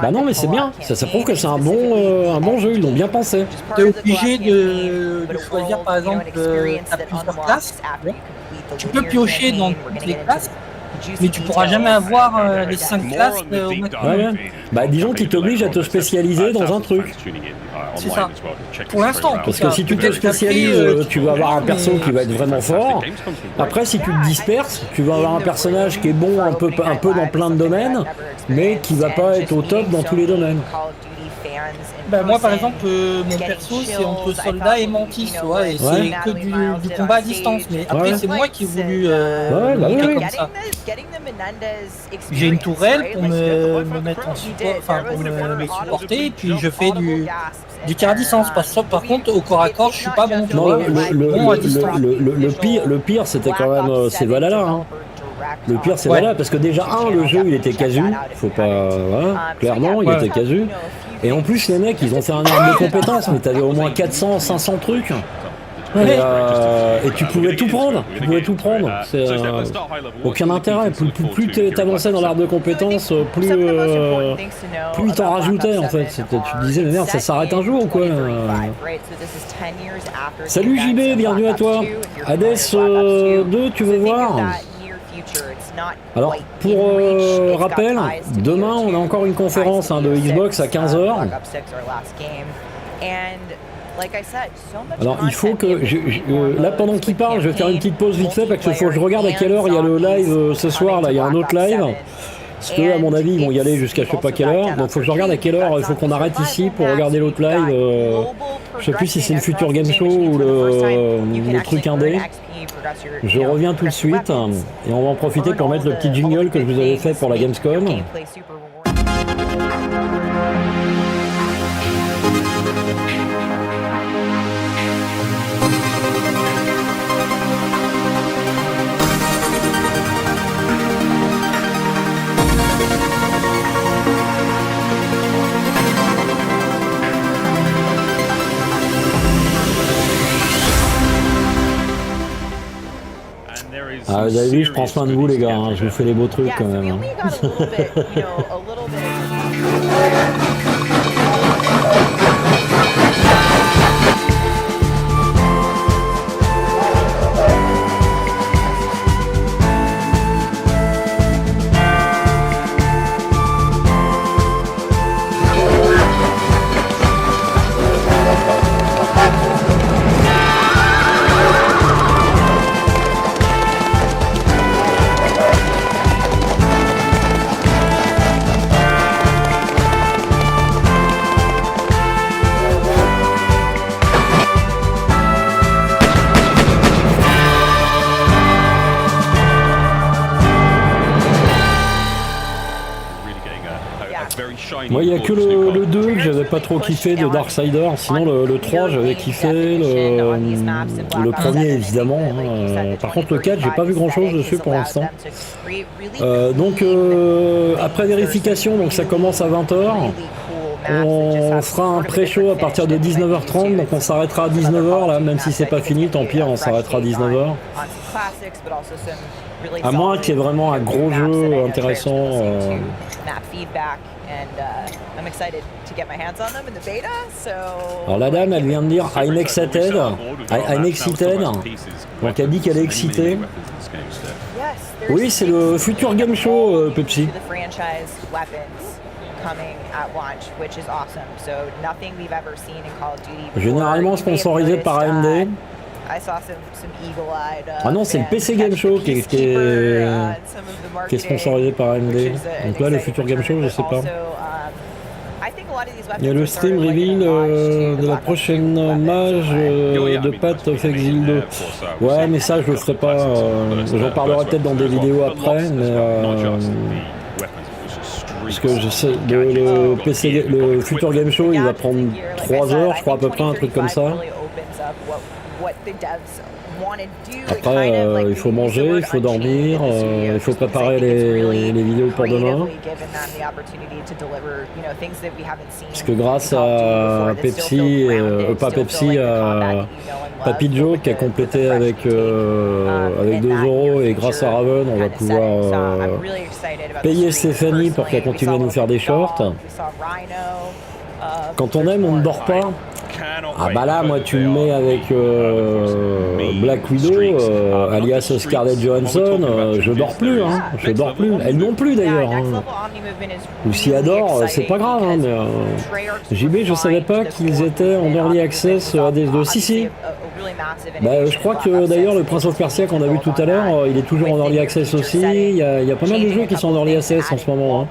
Bah non, mais c'est bien. Ça prouve que c'est un bon jeu. Ils l'ont bien pensé.
Tu es obligé de choisir, par exemple, ta plusieurs classes. Tu peux piocher dans toutes les classes, mais tu pourras jamais avoir les 5 classes au maximum.
Ouais. Bah disons qu'ils t'obligent à te spécialiser dans un truc.
C'est ça. Pour l'instant.
Parce que si tu te spécialises, tu vas avoir un perso qui va être vraiment fort. Après, si tu te disperses, tu vas avoir un personnage qui est bon un peu dans plein de domaines, mais qui va pas être au top dans tous les domaines.
Bah moi par exemple mon perso c'est entre soldat et mantis, tu vois, et c'est que du combat à distance, mais après c'est moi qui ai voulu comme ça. J'ai une tourelle pour me mettre en support, enfin pour me supporter, et puis je fais du tir à distance. Par contre au corps à corps je suis pas bon.
Non, le pire c'était quand même c'est Valhalla. Hein. Le pire c'est Valhalla parce que déjà le jeu il était casu, faut pas clairement il était casu. Et en plus les mecs ils ont fait un arbre de compétences, mais t'avais au moins 400, 500 trucs. Et tu pouvais tout prendre, c'est aucun intérêt, plus t'avançais dans l'arbre de compétences, plus il t'en rajoutait en fait. Tu te disais mais merde ça s'arrête un jour ou quoi. Salut JB, bienvenue à toi. Hades 2 tu veux voir? Alors, pour rappel, demain on a encore une conférence de Xbox à 15h. Alors il faut que, là pendant qu'il parle, je vais faire une petite pause vite fait parce qu'il faut que je regarde à quelle heure il y a le live ce soir, là il y a un autre live. Parce que à mon avis ils vont y aller jusqu'à je sais pas quelle heure, donc il faut que je regarde à quelle heure il faut qu'on arrête ici pour regarder l'autre live. Je sais plus si c'est le Future Game Show ou le truc indé. Je reviens tout de suite et on va en profiter pour mettre le petit jingle que je vous avais fait pour la Gamescom. Ah, vous avez vu, je prends soin de vous les gars, je vous fais les beaux trucs quand même. Moi il n'y a que le 2 que j'avais pas trop kiffé de Darksider, sinon le 3 j'avais kiffé, le premier évidemment. Par contre le 4 j'ai pas vu grand chose dessus pour l'instant. Donc après vérification, donc ça commence à 20h. On fera un pré-show à partir de 19h30, donc on s'arrêtera à 19h là, même si c'est pas fini, tant pis, on s'arrêtera à 19h. À moins qu'il y ait vraiment un gros jeu intéressant. Alors la dame elle vient de dire I'm excited. Donc elle dit qu'elle est excitée. Oui c'est le Future Game Show Pepsi. Généralement sponsorisé par AMD. Ah non, c'est le PC Game Show qui est sponsorisé par AMD. Donc là, le Future Game Show, je sais pas. Il y a le stream reveal de la prochaine mage de Pat of Exile 2. Ouais, mais ça, je le ferai pas. J'en parlerai peut-être dans des vidéos après, mais parce que je sais, le Future Game Show, il va prendre 3 heures, je crois à peu près, un truc comme ça. Après, il faut manger, il faut dormir, il faut préparer les vidéos pour demain. Parce que grâce à Pepsi, pas Pepsi, Papy Joe qui a complété avec 2 € et grâce à Raven on va pouvoir payer Stéphanie pour qu'elle continue à nous faire des shorts. Quand on aime on ne dort pas. Ah bah là moi tu me mets avec Black Widow alias Scarlett Johansson, je dors plus hein, je dors plus, elle non plus d'ailleurs hein. Ou si elle dort c'est pas grave hein, mais JB je savais pas qu'ils étaient en early access à des deux. Si bah, je crois que d'ailleurs le Prince of Persia qu'on a vu tout à l'heure il est toujours en early access aussi, il y a pas mal de jeux qui sont en early access en ce moment hein.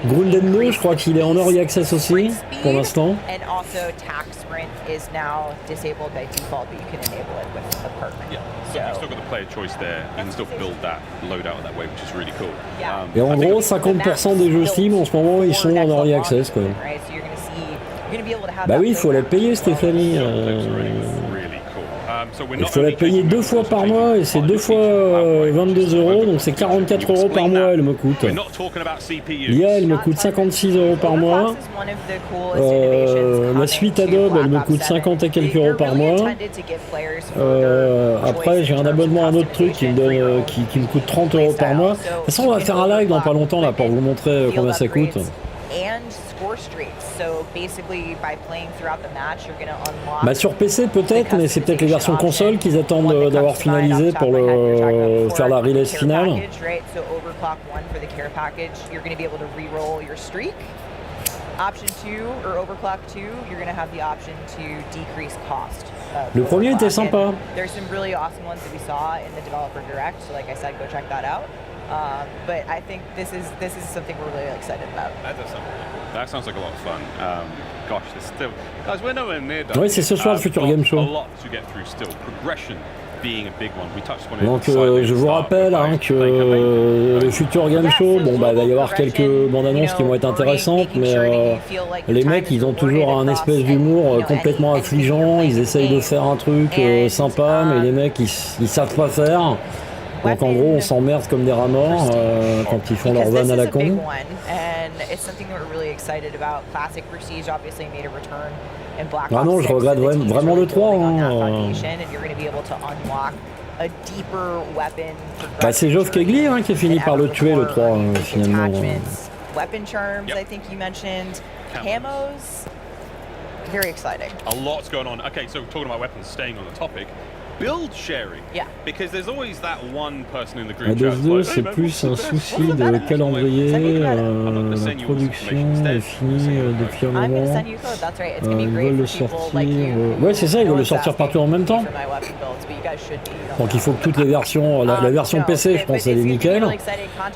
Grunden 2 je crois qu'il est en early access aussi pour l'instant.
Is now disabled by default, but you can enable it with apartment.
Yeah, so you've still got the player choice there. You can still build that loadout that way, which is really cool.
Et en gros, 50% des jeux Steam en ce moment, ils sont en early access quoi. Bah oui, il faut la payer Stéphanie. Il faut la payer 2 fois par mois et c'est 2 fois 22 €, donc c'est 44 € par mois elle me coûte. L'IA elle me coûte 56 € par mois. La suite Adobe elle me coûte 50 et quelques euros par mois. Après j'ai un abonnement à un autre truc qui me donne qui me coûte 30 € par mois. De toute façon on va faire un live dans pas longtemps là pour vous montrer combien ça coûte. Bah sur PC peut-être, mais c'est peut-être les versions console qu'ils attendent d'avoir finalisé pour faire la release finale. Le premier était sympa.
But I think this is something we're really excited about.
That sounds like a lot of fun. Gosh, there's still, guys, we're nowhere near done.
Oui, c'est ce soir le Future Game Show.
A lot to get through still. Progression being a big one. We touched on it.
Donc je vous rappelle hein, que le Future Game Show, bon bah il va y avoir quelques bandes annonces qui vont être intéressantes, mais les mecs ils ont toujours un espèce d'humour complètement affligeant. Ils essayent de faire un truc sympa, mais les mecs ils savent pas faire. Donc en gros on s'emmerde comme des rats morts quand ils font leur vanne à la con. Ah non, je regrette vraiment le 3 hein. Bah c'est Geoff Keighley hein, qui a fini par le tuer le 3 finalement.
Weapon charms, I think you mentioned. Camos. Very exciting.
A lot's going on. Okay, so talking about weapons, staying on the topic. Build sharing, because there's always that one person in the group chat.
Like, c'est plus un souci de calendrier, la production est finie depuis un moment. Ils veulent le sortir. Ouais, c'est ça, ils veulent le sortir partout en même temps. Donc il faut que toutes les versions, la version PC, je pense, elle est nickel.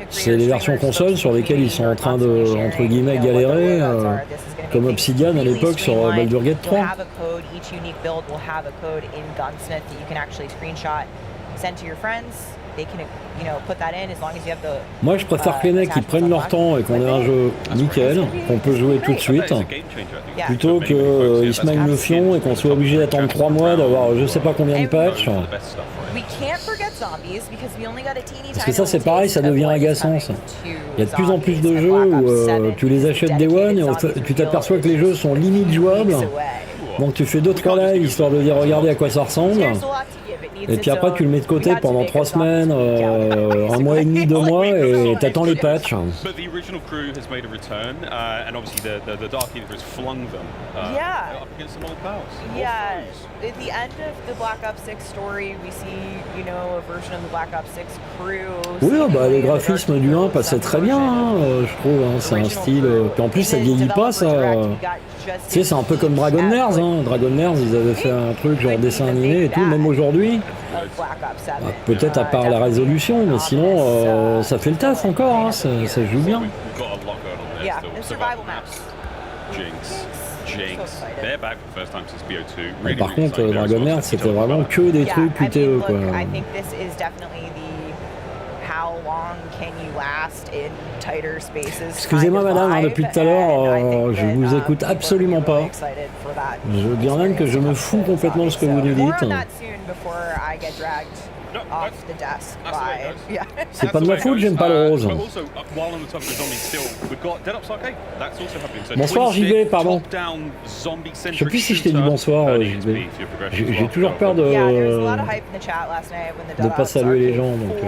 C'est les versions console sur lesquelles ils sont en train de, entre guillemets, galérer, comme Obsidian à l'époque sur Baldur's Gate 3. Moi je préfère que les mecs ils prennent leur temps et qu'on ait un jeu nickel, qu'on peut jouer tout de suite, plutôt qu'ils se mènent le fion et qu'on soit obligé d'attendre 3 mois, d'avoir je sais pas combien de patchs. Parce que ça c'est pareil, ça devient agaçant ça. Il y a de plus en plus de jeux où tu les achètes Day One et tu t'aperçois que les jeux sont limite jouables. Donc tu fais 2-3 lives histoire de dire regardez à quoi ça ressemble. Et puis après tu le mets de côté pendant 3 semaines, 1 mois et demi, 2 mois et t'attends les patchs. Oui, bah les graphismes du 1 passaient très bien, hein, je trouve. Hein, c'est un style. Puis en plus ça vieillit pas, ça. Tu sais, c'est un peu comme Dragonlairs. Hein. Dragonlairs, ils avaient fait un truc genre dessin animé et tout, même aujourd'hui. Peut-être à part la résolution, mais sinon ça fait le taf encore, hein, ça joue bien. Mais par contre, Dragonlairs, c'était vraiment que des trucs QTE quoi. Excusez-moi madame, hein, depuis tout à l'heure, je vous écoute absolument pas. Je veux bien même que je me fous complètement de ce que vous nous dites.
off the desk by. Yeah.
C'est pas de ma faute, j'aime pas le rose. Bonsoir JB, pardon. Je sais plus si je t'ai dit bonsoir JB. J'ai toujours peur de pas saluer les gens. Donc,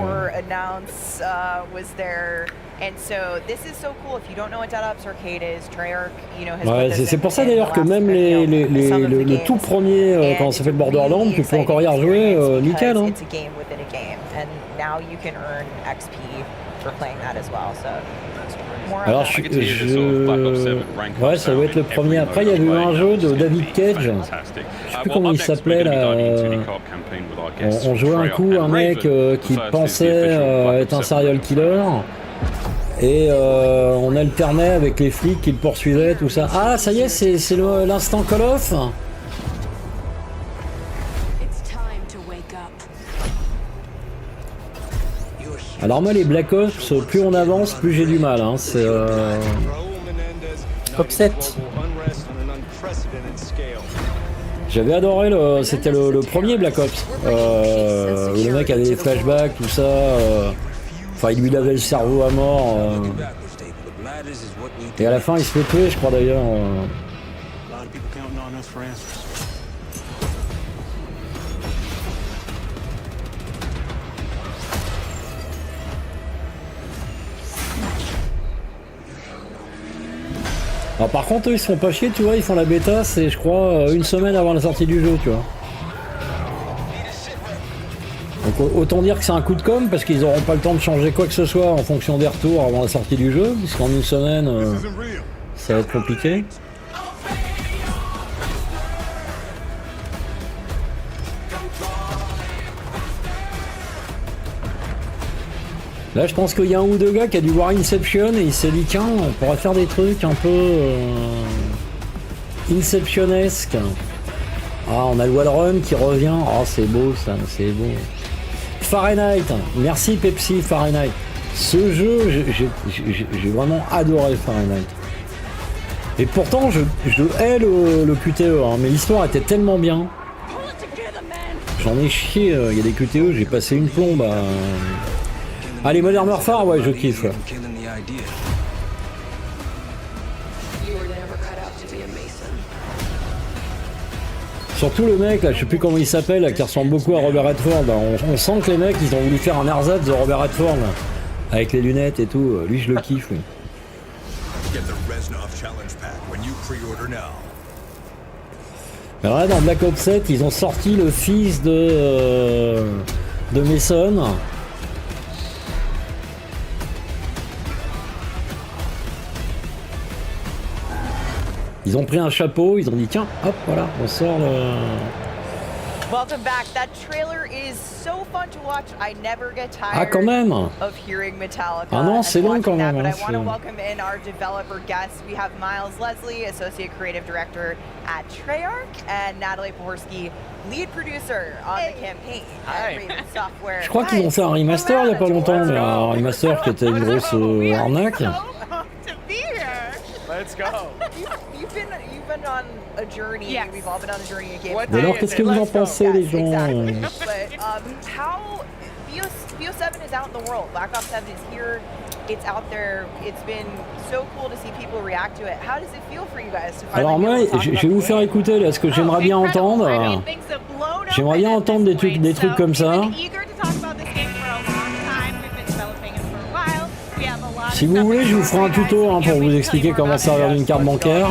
ouais, c'est pour ça d'ailleurs que même le tout premier, quand ça fait le Borderlands, tu peux encore y rejouer, nickel. Hein. Alors ouais, ça doit être le premier. Après, il y avait eu un jeu de David Cage. Je sais plus comment il s'appelait là. On jouait un coup un mec qui pensait être un serial killer. Et on alternait avec les flics qui le poursuivaient, tout ça. Ah, ça y est, c'est l'instant Call of. Alors moi les Black Ops, plus on avance, plus j'ai du mal. Hein. C'est
Top 7.
J'avais adoré c'était le premier Black Ops. Où le mec avait des flashbacks, tout ça. Enfin, il lui lavait le cerveau à mort. Et à la fin, il se fait tuer, je crois d'ailleurs. Alors par contre, eux, ils se font pas chier, tu vois, ils font la bêta, c'est, je crois, une semaine avant la sortie du jeu, tu vois. Donc autant dire que c'est un coup de com', parce qu'ils n'auront pas le temps de changer quoi que ce soit en fonction des retours avant la sortie du jeu, puisqu'en une semaine, ça va être compliqué. Là, je pense qu'il y a un ou deux gars qui a dû voir Inception et il s'est dit tiens, on pourrait faire des trucs un peu Inceptionesques. Ah, on a le wallrun qui revient. Oh, c'est beau ça, c'est beau. Fahrenheit, merci Pepsi Fahrenheit. Ce jeu, j'ai vraiment adoré Fahrenheit. Et pourtant, je hais le QTE, hein, mais l'histoire était tellement bien. J'en ai chié, il y a des QTE, j'ai passé une plombe à... Allez, Modern Warfare, ouais, je kiffe. Ouais. Surtout le mec, là, je sais plus comment il s'appelle, là, qui ressemble beaucoup à Robert Redford. On sent que les mecs, ils ont voulu faire un ersatz de Robert Redford, là, avec les lunettes et tout. Lui, je le kiffe, lui. Alors là, dans Black Ops 7, ils ont sorti le fils de Mason. Ils ont pris un chapeau, ils ont dit tiens, hop, voilà, on sort le...
Welcome back. That trailer is so fun to watch. I never get tired
quand même.
of hearing Metallica.
Ah non, c'est long quand même.
But I want to welcome in our developer guests. We have Miles Leslie, Associate Creative Director at Treyarch, and Natalie Pohorsky, Lead Producer on the campaign at Raven Software.
Je crois qu'ils ont fait un remaster il n'y a pas longtemps, mais un remaster qui était une grosse arnaque.
Let's go.
You've been on a journey. Yes. We've all been on a journey in game.
Alors, qu'est-ce que vous en pensez, les gens?
Exactly. But how BO7 is out in the world. Black Ops 7 is here. It's out there. It's been so cool to see people react to it. How does it feel for you guys to finally?
Alors moi, je vais vous faire écouter là ce que j'aimerais bien entendre. J'aimerais bien entendre des trucs comme ça. Si vous voulez, je vous ferai un tuto hein, pour vous expliquer comment servir d'une carte bancaire.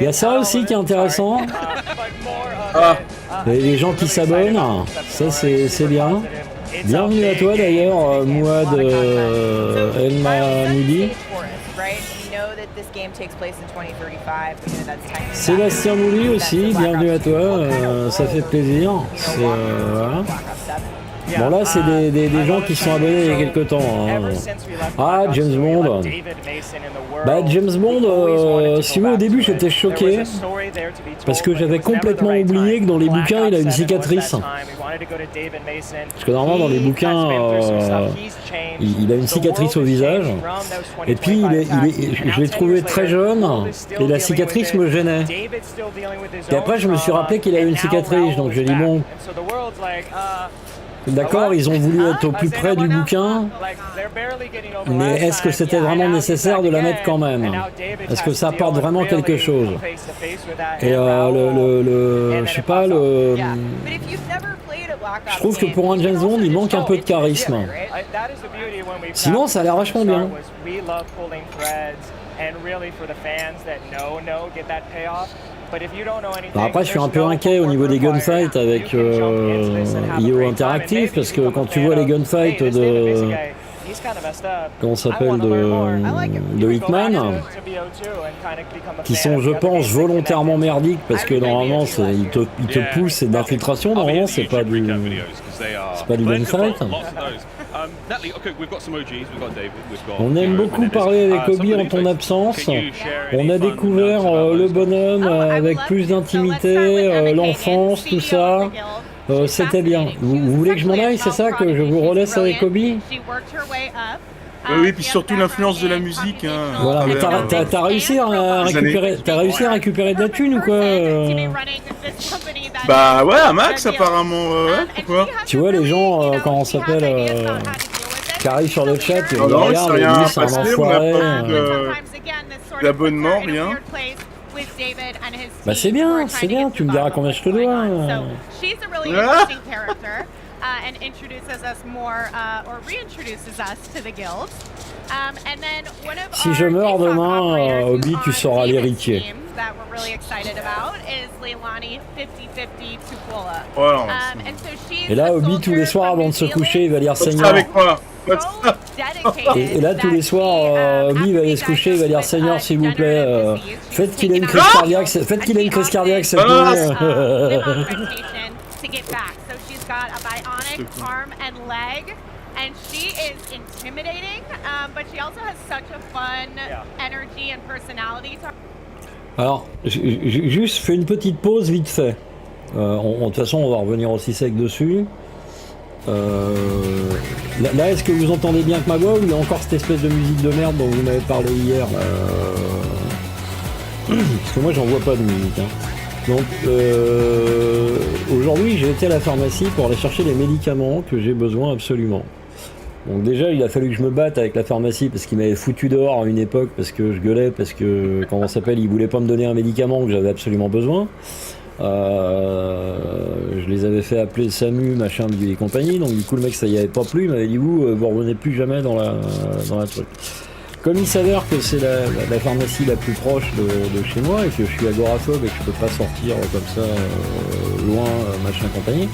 Il y a ça aussi qui est intéressant. Les gens qui s'abonnent, ça c'est bien. Bienvenue à toi d'ailleurs, Mouad Elma Moudi. Sébastien Mouli aussi, bienvenue à toi, ça fait plaisir. Voilà. Bon là c'est des gens qui sont abonnés il y a quelques temps. Hein. Ah James Bond. Bah James Bond, si vous au début j'étais choqué parce que j'avais complètement oublié que dans les bouquins il a une cicatrice. Parce que normalement dans les bouquins il a une cicatrice au visage. Et puis je l'ai trouvé très jeune et la cicatrice me gênait. Et après je me suis rappelé qu'il a une cicatrice, donc j'ai dit bon. D'accord, ils ont voulu être au plus près du bouquin, mais est-ce que c'était vraiment nécessaire de la mettre quand même? Est-ce que ça apporte vraiment quelque chose? Et je sais pas, je trouve que pour un James Bond, il manque un peu de charisme. Sinon, ça a l'air vachement bien. Alors après je suis un peu inquiet au niveau des gunfights avec IO Interactive parce que quand tu vois les gunfights de comment s'appelle de Hitman qui sont je pense volontairement merdiques parce que normalement ils te poussent, c'est de l'infiltration, normalement c'est pas du gunfight. On aime beaucoup parler avec Obi en ton absence. On a découvert le bonhomme avec plus d'intimité, l'enfance, tout ça. C'était bien. Vous voulez que je m'en aille, c'est ça, que je vous relaisse avec Obi?
Oui, puis surtout l'influence de la musique. Hein,
voilà, mais t'as réussi à récupérer de la thune ou quoi?
Bah ouais, un max apparemment. Ouais, pourquoi?
Tu vois les gens, comment on s'appelle qui arrivent sur le chat, ils regardent, ils disent c'est un enfoiré.
D'abonnement, rien.
Bah c'est bien, tu me diras combien je te dois.
And introduces us more or reintroduces us to the guilds. And then one of
si je meurs demain, Obi, tu seras l'héritier.
That we're really excited about is Leilani 50-50 Tupola.
Voilà.
Et là, Obi, tous les soirs avant de se coucher, il va dire Seigneur.
Avec moi.
Et là, tous les soirs, Obi va aller se coucher, il va dire Seigneur, s'il vous plaît, faites qu'il ait une crise cardiaque, cette nuit.
Got a bionic arm and leg, and she is intimidating, but she also has such a fun energy and personality.
Alors, juste fais une petite pause vite fait. De toute façon, on va revenir aussi sec dessus. Là, est-ce que vous entendez bien que ma voix ou il y a encore cette espèce de musique de merde dont vous m'avez parlé hier? Parce que moi, j'en vois pas de musique. Hein. Donc aujourd'hui j'ai été à la pharmacie pour aller chercher les médicaments que j'ai besoin absolument. Donc déjà il a fallu que je me batte avec la pharmacie parce qu'il m'avait foutu dehors à une époque parce que je gueulais, parce que comment ça s'appelle, il voulait pas me donner un médicament que j'avais absolument besoin. Je les avais fait appeler SAMU, machin, et compagnie, donc du coup le mec ça y avait pas plu, il m'avait dit vous revenez plus jamais dans la truc. Comme il s'avère que c'est la pharmacie la plus proche de chez moi et que je suis agoraphobe et que je peux pas sortir comme ça loin, machin compagnie,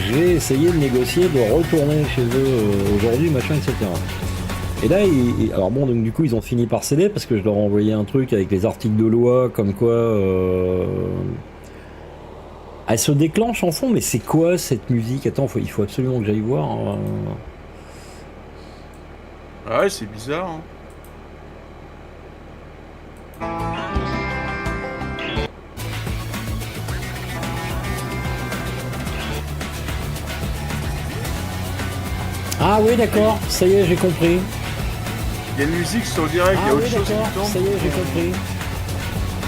j'ai essayé de négocier de retourner chez eux aujourd'hui, machin, etc. Et là, alors bon, donc du coup, ils ont fini par céder parce que je leur ai envoyé un truc avec les articles de loi comme quoi elle se déclenche en fond, mais c'est quoi cette musique? Attends, il faut absolument que j'aille voir. Hein.
Ah ouais, c'est bizarre. Hein.
Ah oui, d'accord, ça y est, j'ai compris.
Il y a une musique sur le direct, il y a autre chose qui tombe.
Ça y est, j'ai compris.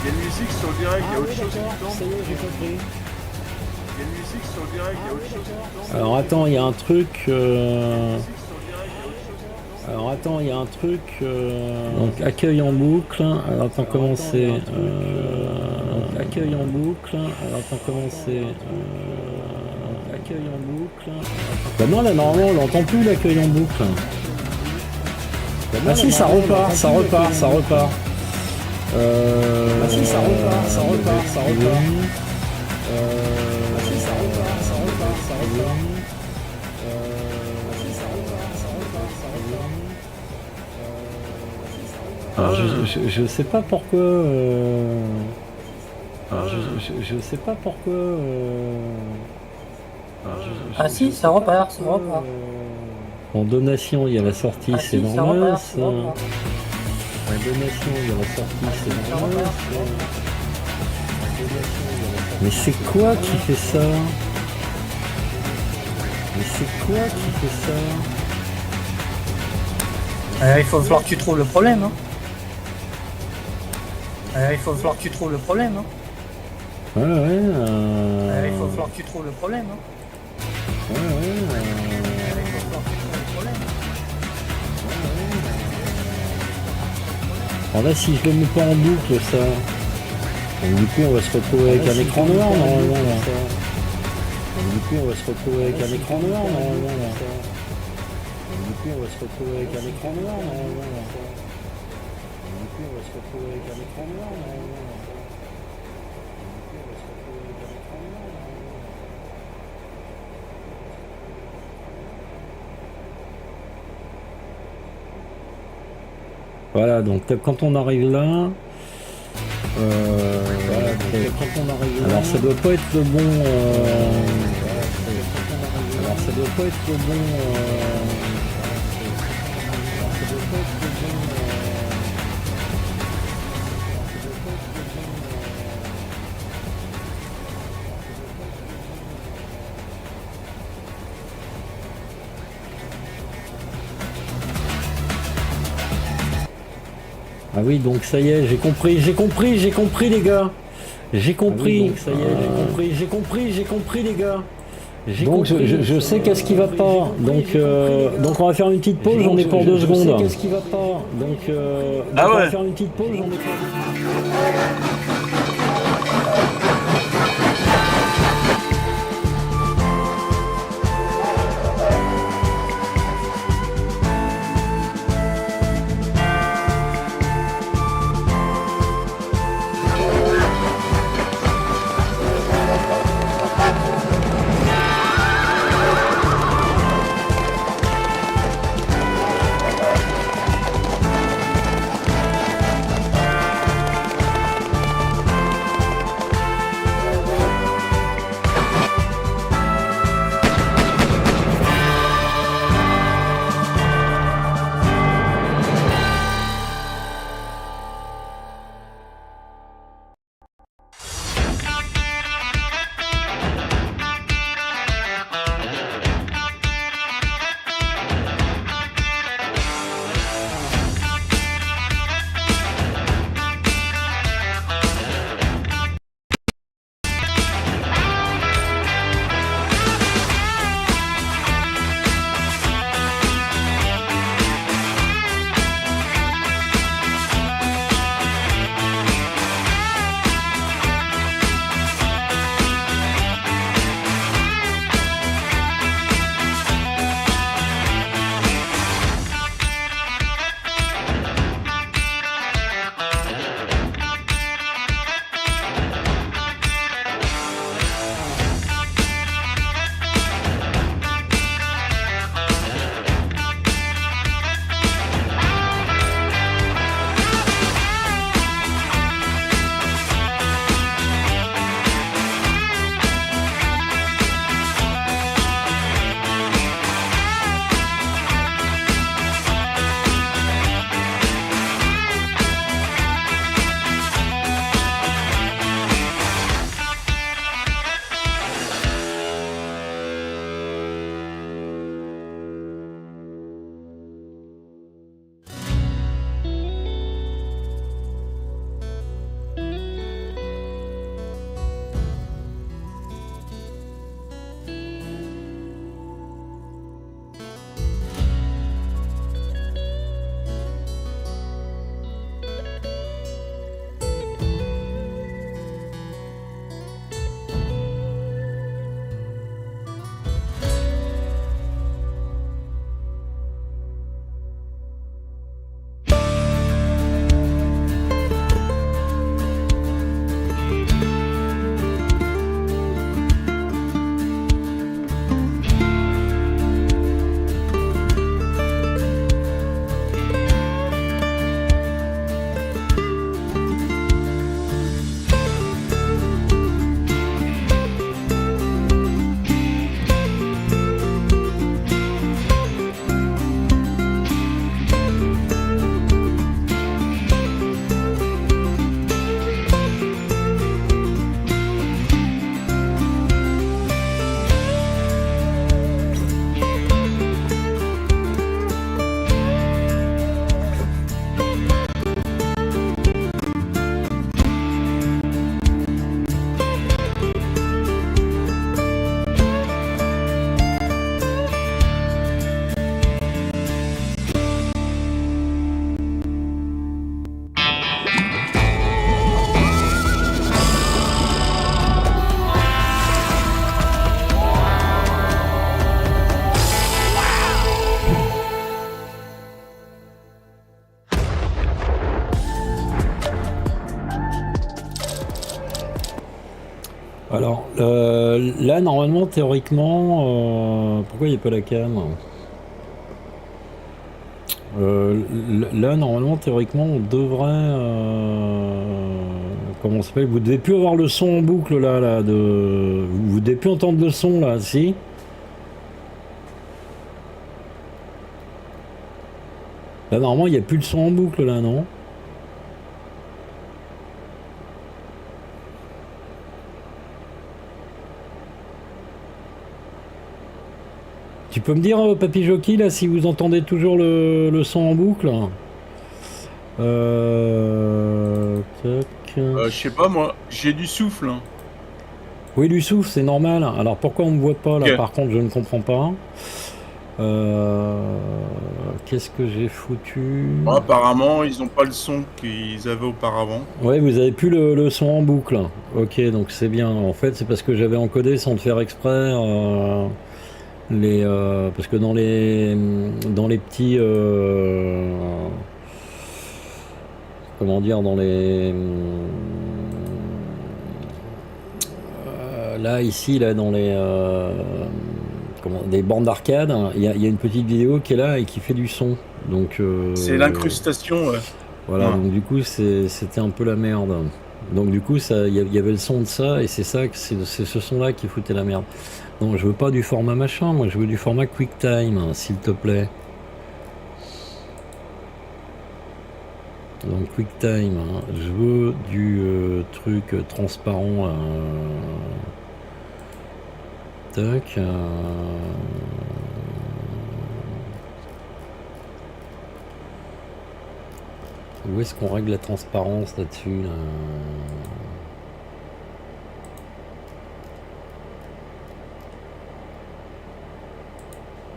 Il y a une musique sur le direct, il y a autre chose qui tombe.
Ça y est, j'ai compris.
Il y a une musique sur le direct, il y a autre chose qui tombe.
Alors attends, il y a un truc... Donc accueil en boucle. Alors attends, comment c'est accueil en boucle. Alors attends, comment c'est accueil en boucle. Bah non, là normalement on l'entend plus, l'accueil en boucle. Ah si, ça repart. Ah si, ça repart.
Ah
si, ça repart. Alors, je sais pas pourquoi. Alors, je sais pas pourquoi.
Ah si, ça repart, ça repart.
En donation, il y a la sortie, c'est normal. Ça. En donation, il y a la sortie, c'est normal. Mais c'est quoi qui fait ça? Mais c'est quoi qui fait ça?
Il faut falloir que tu trouves le problème. Hein. Il faut falloir que tu trouves le problème. Hein.
Ouais.
Il faut falloir que tu trouves le problème. Hein.
Alors là, si je le mets pas en boucle, ça. Donc, du coup, on va se retrouver avec un écran noir normalement. Là. Donc, du coup, on va se retrouver avec un écran noir normalement. Là. Donc, du coup, on va se retrouver avec un écran noir normalement. Là. Donc, du coup, on va se retrouver avec un écran noir normalement. Là. Voilà, donc quand on arrive là, voilà, quand on arrive là, alors ça doit pas être le bon. Alors ça doit pas être le bon. Ah oui, donc ça y est, j'ai compris les gars. J'ai compris, ça y est, j'ai compris les gars. Donc je sais qu'est-ce qui va pas. Donc on va faire une petite pause, j'en ai pour 2 secondes. Je sais qu'est-ce qui va pas. Donc on va faire une petite pause, j'en ai pour 2 secondes. Alors, là, normalement, théoriquement, pourquoi il n'y a pas la cam? Là, normalement, théoriquement, on devrait... comment ça s'appelle? Vous devez plus avoir le son en boucle, là vous devez plus entendre le son, là, si? Là, normalement, il n'y a plus le son en boucle, là, non? Tu peux me dire, Papy Jockey, là, si vous entendez toujours le son en boucle?
Je sais pas, moi, j'ai du souffle. Hein.
Oui, du souffle, c'est normal. Alors, pourquoi on me voit pas, là,
Okay.
par contre, je ne comprends pas. Qu'est-ce que j'ai foutu?
Bon, apparemment, ils n'ont pas le son qu'ils avaient auparavant.
Ouais, vous avez plus le son en boucle. Ok, donc c'est bien. En fait, c'est parce que j'avais encodé sans le faire exprès. Parce que dans les petits comment dire, dans les là ici là dans les des bandes d'arcade, il y a une petite vidéo qui est là et qui fait du son. Donc
c'est l'incrustation. Ouais.
Voilà, donc du coup c'était un peu la merde. Donc du coup il y avait le son de ça et c'est ce son là qui foutait la merde. Non, je veux pas du format machin, moi je veux du format QuickTime, s'il te plaît. Donc QuickTime, hein. Je veux du truc transparent. Tac. Où est-ce qu'on règle la transparence là-dessus là?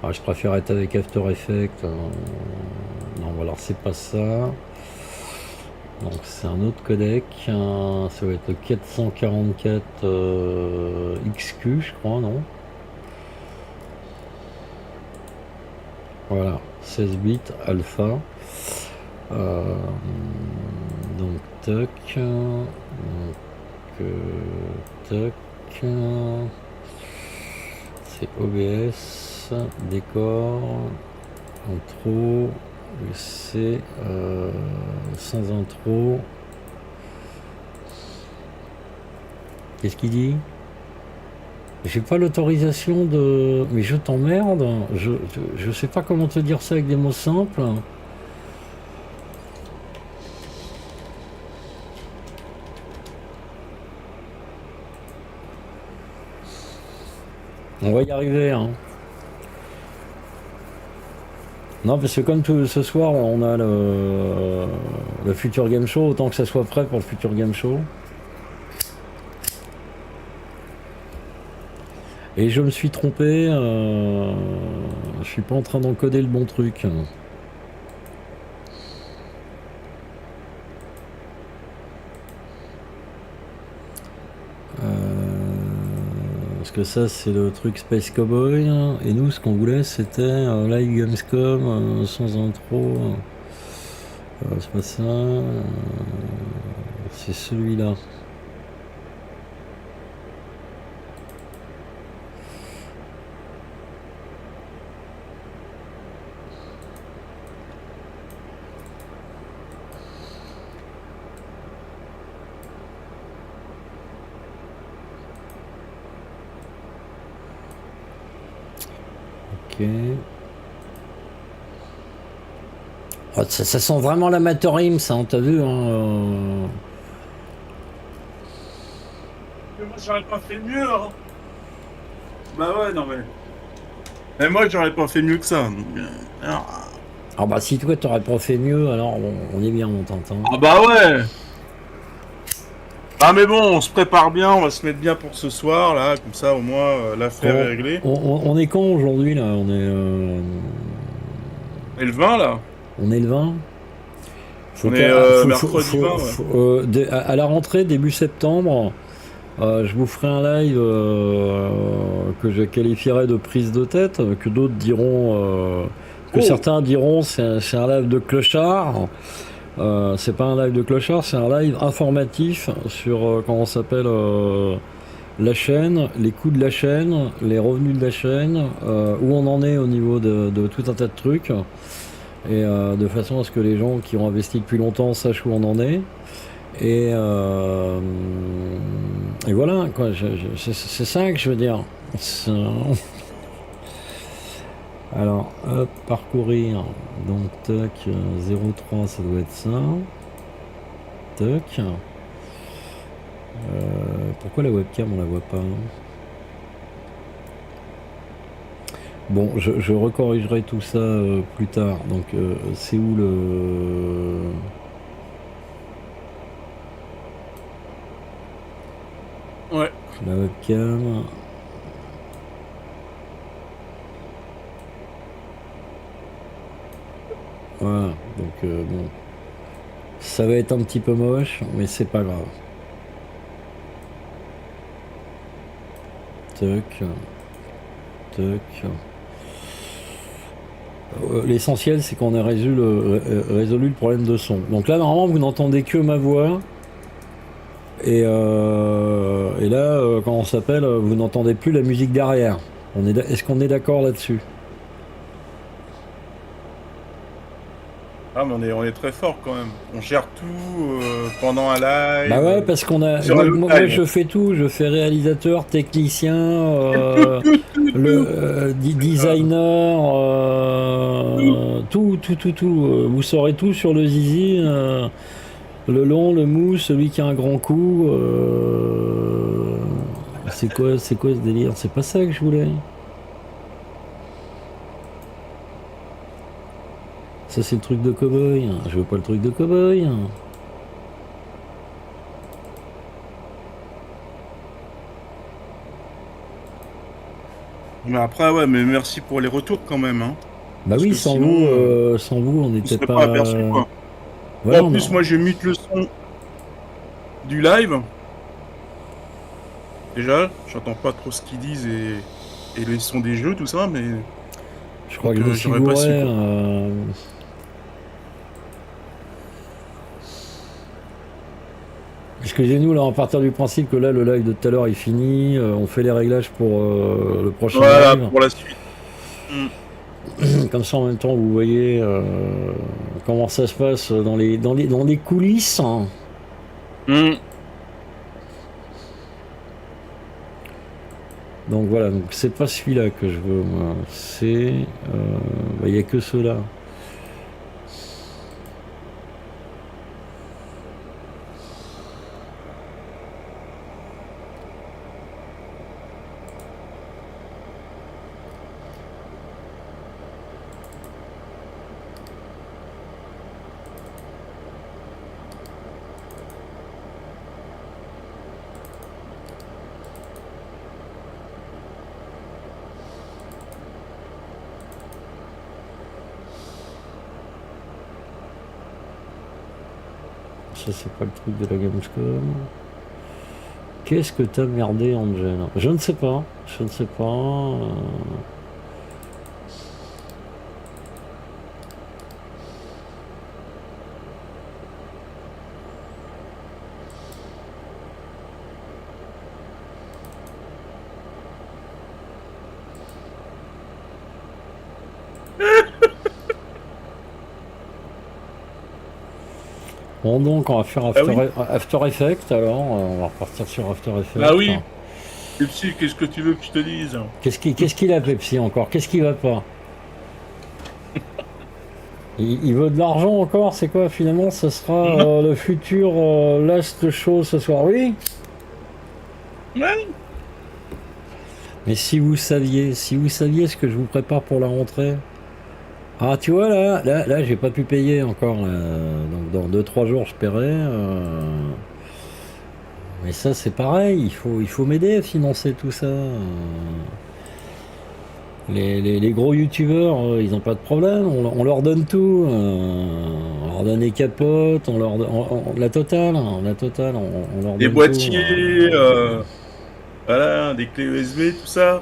Ah, je préfère être avec After Effects. Non, alors c'est pas ça. Donc c'est un autre codec. Ça va être le 444 XQ, je crois, non? Voilà, 16 bits alpha. Donc tac. Tac. C'est OBS. Décor, intro, c'est sans intro. Qu'est-ce qu'il dit? J'ai pas l'autorisation de... Mais je t'emmerde, je sais pas comment te dire ça avec des mots simples. On va y arriver, hein. Non, parce que comme tout ce soir, on a le Future Game Show, autant que ça soit prêt pour le Future Game Show. Et je me suis trompé, je suis pas en train d'encoder le bon truc. Parce que ça c'est le truc Space Cowboy et nous ce qu'on voulait c'était live Gamescom sans intro. C'est pas ça, c'est celui-là. Oh, ça sent vraiment l'amateurisme, ça, t'as vu, hein,
Mais moi, j'aurais pas fait mieux, hein. Bah ouais, non mais... Mais moi, j'aurais pas fait mieux que ça. Donc...
Ah bah si toi, t'aurais pas fait mieux, alors on est bien, on t'entend.
Ah bah ouais. Ah mais bon, on se prépare bien, on va se mettre bien pour ce soir, là, comme ça, au moins, l'affaire est réglée.
On est quand aujourd'hui, là? On est...
Et le 20, là?
On est le 20.
On est mercredi 20, ouais.
À la rentrée, début septembre, je vous ferai un live que je qualifierais de prise de tête, que d'autres diront... que certains diront c'est un live de clochard. C'est pas un live de clochard, c'est un live informatif sur comment ça s'appelle la chaîne, les coûts de la chaîne, les revenus de la chaîne, où on en est au niveau de tout un tas de trucs, et de façon à ce que les gens qui ont investi depuis longtemps sachent où on en est. Et voilà, quoi, c'est ça que je veux dire. Alors, hop, parcourir, donc tac, 03, ça doit être ça. Tac. Pourquoi la webcam on la voit pas? Bon, je recorrigerai tout ça plus tard. Donc c'est où le...
Ouais.
La webcam. Voilà, donc bon. Ça va être un petit peu moche, mais c'est pas grave. Toc. Toc. L'essentiel, c'est qu'on ait résolu le problème de son. Donc là, normalement, vous n'entendez que ma voix. Et là, quand on s'appelle, vous n'entendez plus la musique derrière. Est-ce qu'on est d'accord là-dessus?
Ah, mais on est très fort quand même. On gère tout pendant un live.
Bah ouais, parce qu'on a. Moi, je fais tout. Je fais réalisateur, technicien, designer, tout. Vous saurez tout sur le zizi. Le long, le mou, celui qui a un grand coup. C'est quoi ce délire? C'est pas ça que je voulais. Ça, c'est le truc de cow-boy. Je veux pas le truc de cow-boy.
Mais après, ouais, mais merci pour les retours quand même. Hein.
Bah oui, sans vous, on n'était pas
aperçu, quoi.
Voilà,
en plus, moi, je mute le son du live. Déjà, j'entends pas trop ce qu'ils disent et les sons des jeux, tout ça, mais...
Je crois que j'aurais pas su. Excusez-nous, là, on partir du principe que là, le live de tout à l'heure est fini. On fait les réglages pour le prochain live.
Pour la suite.
Comme ça, en même temps, vous voyez comment ça se passe dans les coulisses. Donc voilà, donc c'est pas celui-là que je veux, moi. C'est... il n'y a que ceux-là. Ça, c'est pas le truc de la Gamescom. Qu'est-ce que t'as merdé, Angel? Je ne sais pas. Je ne sais pas. Bon, donc on va faire After Effects, alors on va repartir sur After Effects.
Ah oui. Pepsi, qu'est-ce que tu veux que je te dise?
Qu'est-ce qu'il a, Pepsi, encore? Qu'est-ce qui va pas? il veut de l'argent encore? C'est quoi finalement? Ce sera le futur last show ce soir, oui?
Ouais.
Mais si vous saviez ce que je vous prépare pour la rentrée. Ah, tu vois, là j'ai pas pu payer encore. Donc dans 2-3 jours, je paierai. Mais ça, c'est pareil. Il faut m'aider à financer tout ça. Les gros youtubeurs, ils n'ont pas de problème. On leur donne tout. On leur donne les capotes, la totale. On leur donne
des boîtiers, voilà, des clés USB, tout ça.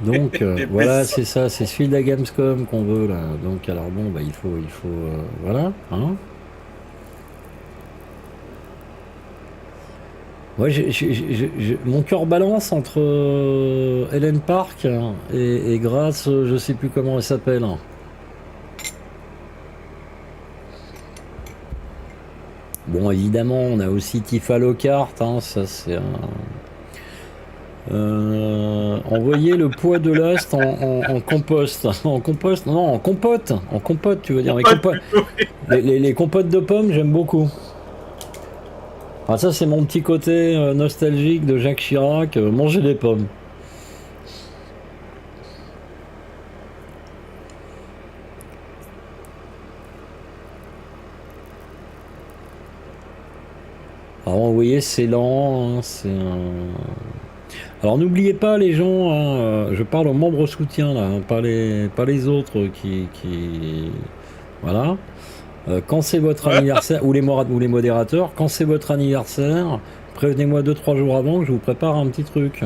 Donc voilà, c'est ça, c'est celui de la Gamescom qu'on veut là. Donc alors bon, bah il faut voilà, hein. Ouais, mon cœur balance entre Helen Park et Grace, je sais plus comment elle s'appelle. Bon, évidemment, on a aussi Tifa Lockhart, hein, ça c'est un... envoyer le poids de l'ast en compost. En compost, non, en compote. En compote, tu veux dire. Les compotes de pommes, j'aime beaucoup. Ah, ça, c'est mon petit côté nostalgique de Jacques Chirac. Manger des pommes. Alors, vous voyez, c'est lent. Hein, c'est un... Alors n'oubliez pas les gens, hein, je parle aux membres soutiens là, hein, pas les autres qui voilà. Quand c'est votre anniversaire, ou les modérateurs, quand c'est votre anniversaire, prévenez-moi 2-3 jours avant que je vous prépare un petit truc.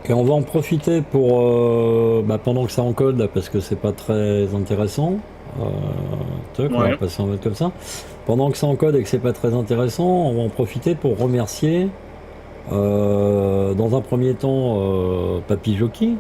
Et on va en profiter pour, pendant que ça encode là, parce que c'est pas très intéressant, on va passer en mode comme ça. Pendant que ça encode et que c'est pas très intéressant, on va en profiter pour remercier dans un premier temps Papy Jockey.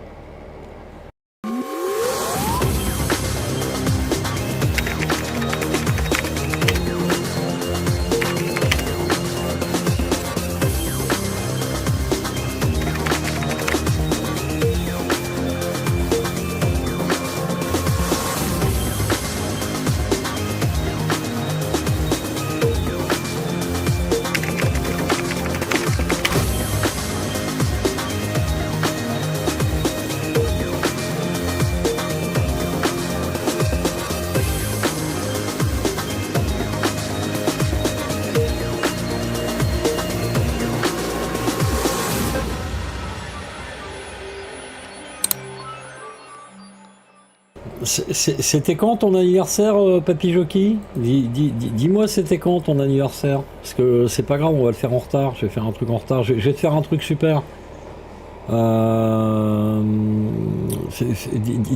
C'était quand ton anniversaire, Papy Jockey? Dis-moi c'était quand ton anniversaire? Parce que c'est pas grave, on va le faire en retard. Je vais faire un truc en retard. Je vais te faire un truc super.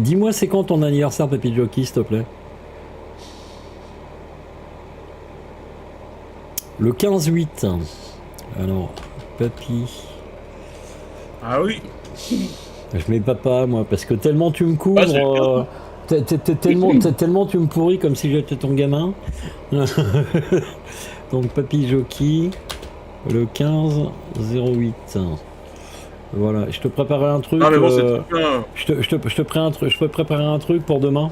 Dis-moi c'est quand ton anniversaire, Papy Jockey, s'il te plaît? Le 15-8. Alors, Papy.
Ah oui.
Je mets papa, moi, parce que tellement tu me couvres... tellement tu me pourris comme si j'étais ton gamin. Donc Papy Jockey, le 15-08. Voilà, je te préparais un truc. Ah, mais bon, je peux préparer un truc pour demain.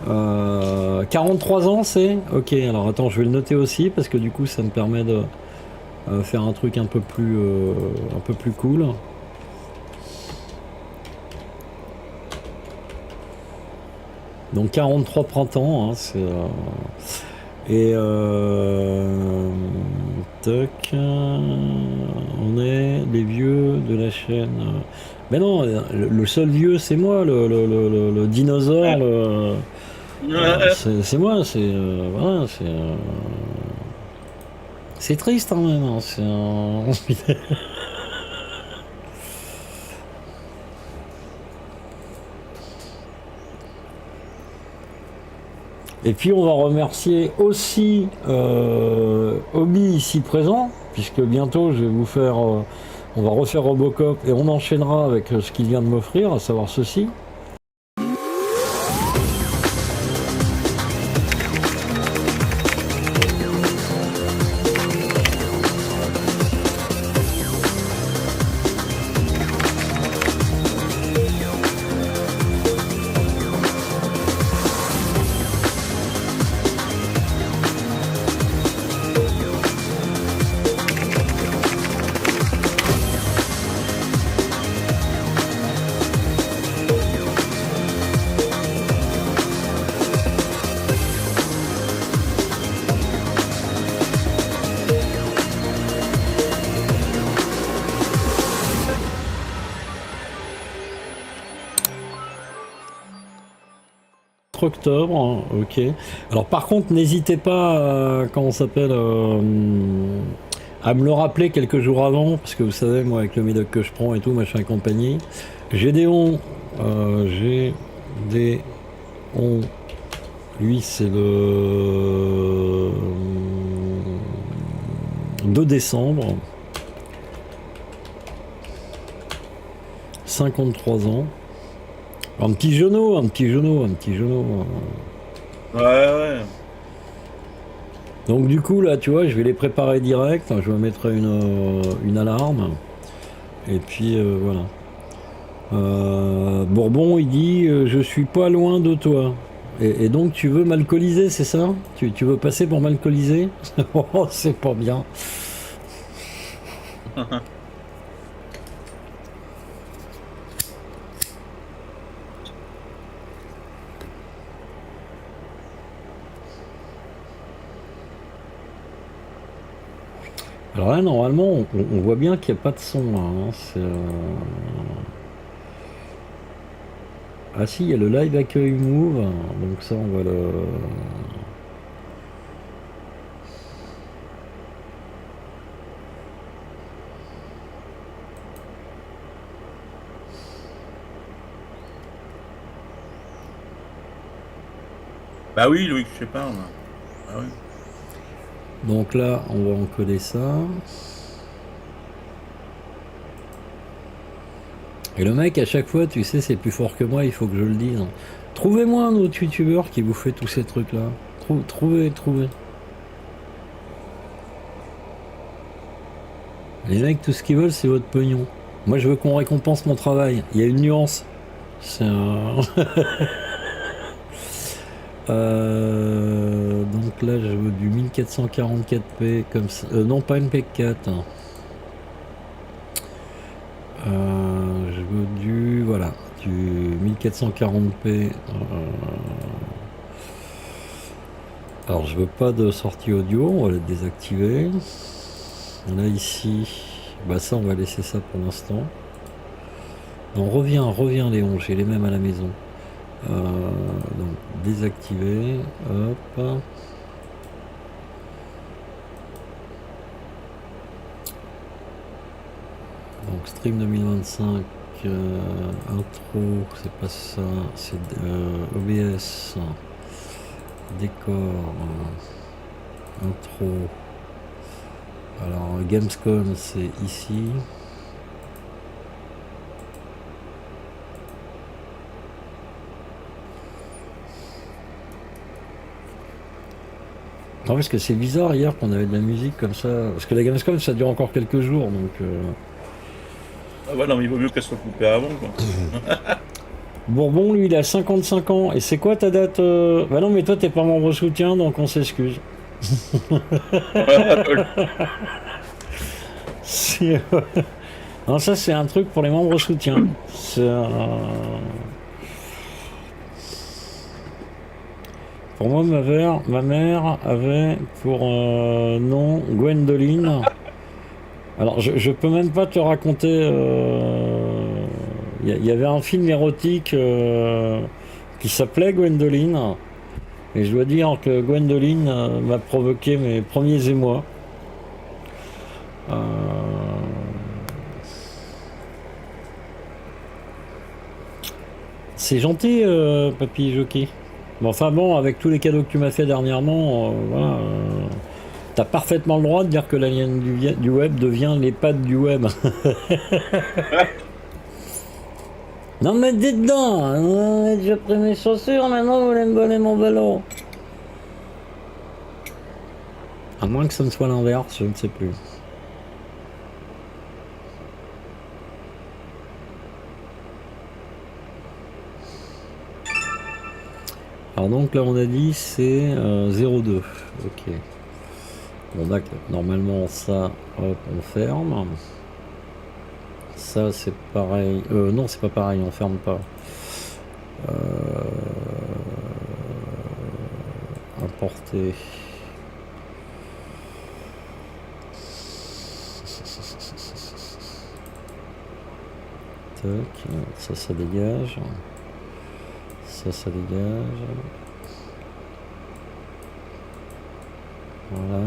43 ans, c'est ok. Alors attends, je vais le noter aussi parce que du coup, ça me permet de faire un truc un peu plus cool. Donc 43 printemps, hein, c'est toc, on est les vieux de la chaîne. Mais non, le seul vieux c'est moi, le dinosaure. C'est moi, c'est voilà, c'est triste quand même. Hein, c'est Et puis on va remercier aussi Obi ici présent, puisque bientôt je vais vous faire, on va refaire Robocop et on enchaînera avec ce qu'il vient de m'offrir, à savoir ceci. Octobre, hein, ok. Alors par contre, n'hésitez pas, comment on s'appelle, à me le rappeler quelques jours avant, parce que vous savez, moi, avec le médoc que je prends et tout, machin et compagnie. Gédéon, lui, c'est le 2 décembre. 53 ans. Un petit genou.
Ouais.
Donc du coup là tu vois je vais les préparer direct, je vais mettre une alarme et puis voilà. Bourbon il dit je suis pas loin de toi et donc tu veux m'alcooliser, c'est ça? Tu veux passer pour m'alcooliser? Oh, c'est pas bien. Alors là, normalement, on voit bien qu'il n'y a pas de son. Là, hein. Ah si, il y a le live accueil move. Donc ça, on va le...
Bah oui, Loïc, je sais pas. Ah oui.
Donc là, on va encoder ça. Et le mec, à chaque fois, tu sais, c'est plus fort que moi, il faut que je le dise. Trouvez-moi un autre youtubeur qui vous fait tous ces trucs-là. Trouvez. Les mecs, tout ce qu'ils veulent, c'est votre pognon. Moi, je veux qu'on récompense mon travail. Il y a une nuance. C'est un... donc là, je veux du 1444p comme ça. Non, pas MP4. Je veux du... Voilà. Du 1440p. Alors, je veux pas de sortie audio. On va la désactiver. Là, ici... Bah ça, on va laisser ça pour l'instant. Non, reviens Léon. J'ai les mêmes à la maison. Donc désactiver, hop. Donc stream 2025, intro, c'est pas ça, c'est OBS, décor, intro. Alors Gamescom c'est ici. Non, parce que c'est bizarre hier qu'on avait de la musique comme ça, parce que la Gamescom ça dure encore quelques jours donc...
Ah ouais, non mais il vaut mieux qu'elle soit coupée avant quoi.
Bourbon lui il a 55 ans, et c'est quoi ta date Bah non mais toi t'es pas membre soutien donc on s'excuse. Non ça c'est un truc pour les membres soutien. Pour moi, ma mère avait pour nom Gwendoline. Alors, je peux même pas te raconter. Il y avait un film érotique qui s'appelait Gwendoline. Et je dois dire que Gwendoline m'a provoqué mes premiers émois. C'est gentil, Papy Jockey. Mais enfin bon, avec tous les cadeaux que tu m'as fait dernièrement, voilà, t'as parfaitement le droit de dire que l'alien du web devient l'EHPAD du web. Non mais dites donc, j'ai pris mes chaussures, maintenant vous voulez me voler mon vélo. À moins que ça ne soit l'inverse, je ne sais plus. Alors donc là on a dit c'est 0,2. Ok. Bon d'accord. Normalement ça, hop, on ferme. Ça c'est pareil. Non c'est pas pareil, on ferme pas. Importer. Tac. Ça dégage. Ça dégage. Voilà.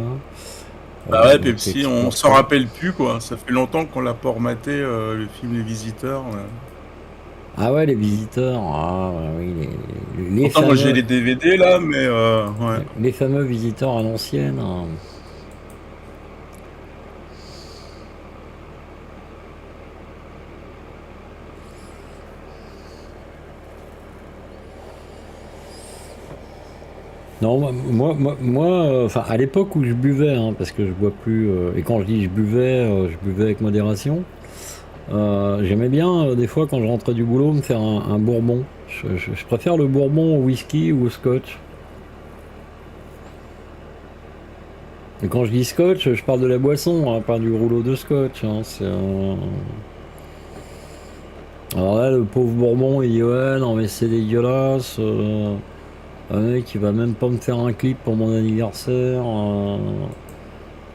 Bah ouais, Pepsi, on s'en rappelle plus quoi. Ça fait longtemps qu'on l'a pas rematé le film Les Visiteurs.
Ah ouais, les Visiteurs. Ah oui, les
fameux... moi j'ai les DVD là, mais ouais.
Les fameux Visiteurs à l'ancienne. Non, moi, enfin, à l'époque où je buvais, hein, parce que je bois plus, et quand je dis je buvais avec modération. J'aimais bien, des fois, quand je rentrais du boulot, me faire un bourbon. Je préfère le bourbon au whisky ou au scotch. Et quand je dis scotch, je parle de la boisson, hein, pas du rouleau de scotch. Hein, Alors là, le pauvre bourbon, il dit ouais, non mais c'est dégueulasse. Un mec, il va même pas me faire un clip pour mon anniversaire.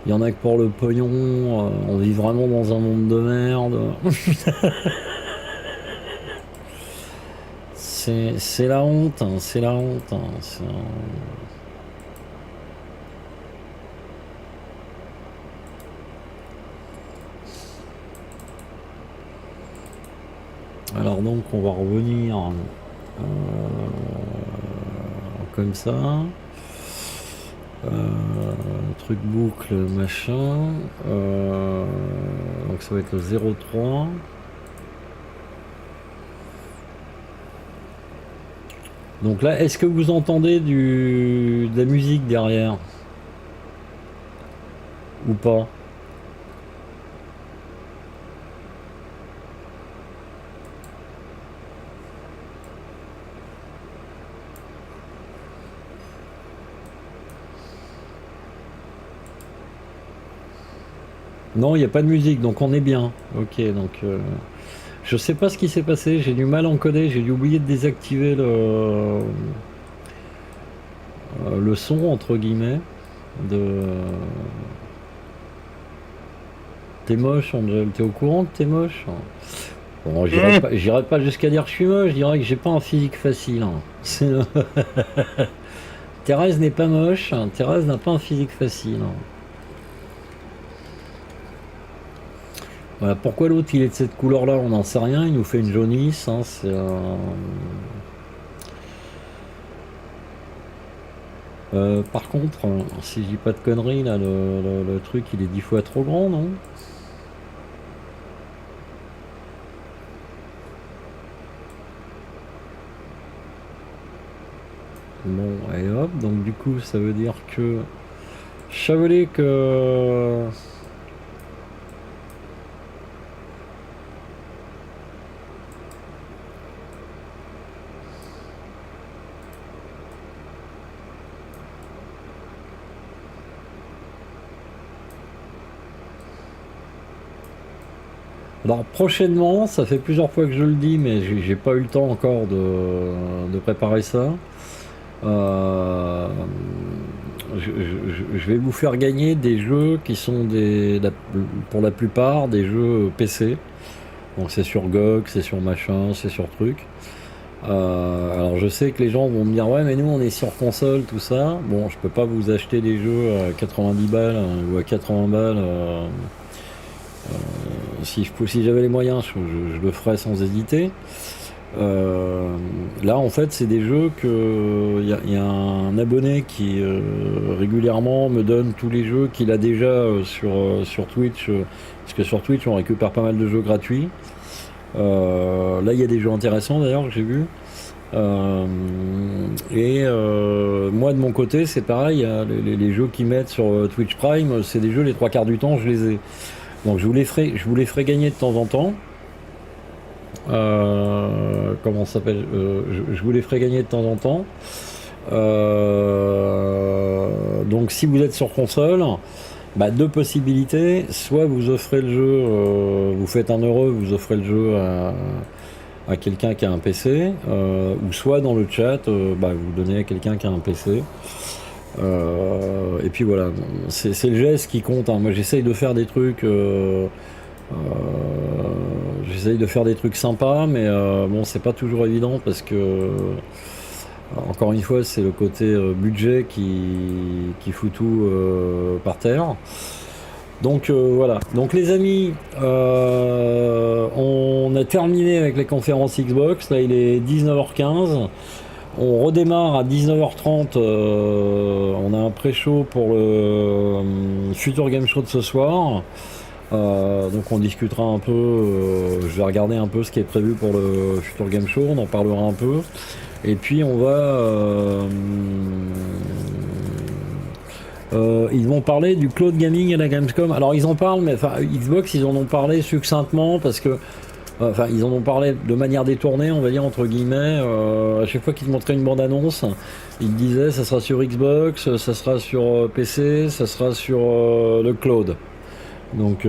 Il y en a que pour le pognon. On vit vraiment dans un monde de merde. C'est la honte, hein, c'est la honte. Hein, Alors donc on va revenir comme ça. Truc boucle machin. Donc ça va être le 03. Donc là, est-ce que vous entendez de la musique derrière? Ou pas? Non, il n'y a pas de musique, donc on est bien. Ok, donc je sais pas ce qui s'est passé, j'ai du mal à encoder, j'ai dû oublier de désactiver le son, entre guillemets, de... T'es moche, t'es au courant que t'es moche? Bon, j'irai pas jusqu'à dire que je suis moche, je dirais que j'ai pas un physique facile. Hein. Thérèse n'est pas moche, hein. Thérèse n'a pas un physique facile. Hein. Voilà, pourquoi l'autre il est de cette couleur là, on n'en sait rien, il nous fait une jaunisse, hein, par contre, si je dis pas de conneries, là, le truc il est 10 fois trop grand, non? Bon, et hop, donc du coup ça veut dire que je savais que... Alors prochainement, ça fait plusieurs fois que je le dis, mais j'ai pas eu le temps encore de préparer ça. Je vais vous faire gagner des jeux qui sont pour la plupart des jeux PC. Donc c'est sur GOG, c'est sur machin, c'est sur truc. Alors je sais que les gens vont me dire ouais mais nous on est sur console, tout ça. Bon, je peux pas vous acheter des jeux à 90 balles ou à 80 balles. Si j'avais les moyens, je le ferais sans hésiter. Là en fait c'est des jeux que y a un abonné qui régulièrement me donne tous les jeux qu'il a déjà sur Twitch, parce que sur Twitch on récupère pas mal de jeux gratuits. Là il y a des jeux intéressants d'ailleurs que j'ai vu. Moi de mon côté c'est pareil, les jeux qu'ils mettent sur Twitch Prime, c'est des jeux les 3 quarts du temps je les ai. Donc je vous les ferai gagner de temps en temps. Comment ça s'appelle, je vous les ferai gagner de temps en temps. Donc si vous êtes sur console, bah, 2 possibilités. Soit vous offrez le jeu, vous faites 1 €, vous offrez le jeu à quelqu'un qui a un PC, ou soit dans le chat, bah, vous donnez à quelqu'un qui a un PC. Et puis voilà, c'est le geste qui compte. Hein. Moi j'essaye de faire des trucs sympas, mais bon c'est pas toujours évident parce que encore une fois c'est le côté budget qui fout tout par terre. Donc voilà, donc les amis, on a terminé avec les conférences Xbox, là il est 19h15. On redémarre à 19h30, on a un pré-show pour le futur game show de ce soir. Donc on discutera un peu, je vais regarder un peu ce qui est prévu pour le futur game show, on en parlera un peu. Et puis on va Ils vont parler du cloud gaming à la Gamescom. Alors ils en parlent, mais enfin Xbox ils en ont parlé succinctement parce que ils en ont parlé de manière détournée, on va dire entre guillemets. À chaque fois qu'ils montraient une bande-annonce, ils disaient ça sera sur Xbox, ça sera sur PC, ça sera sur le cloud. Donc,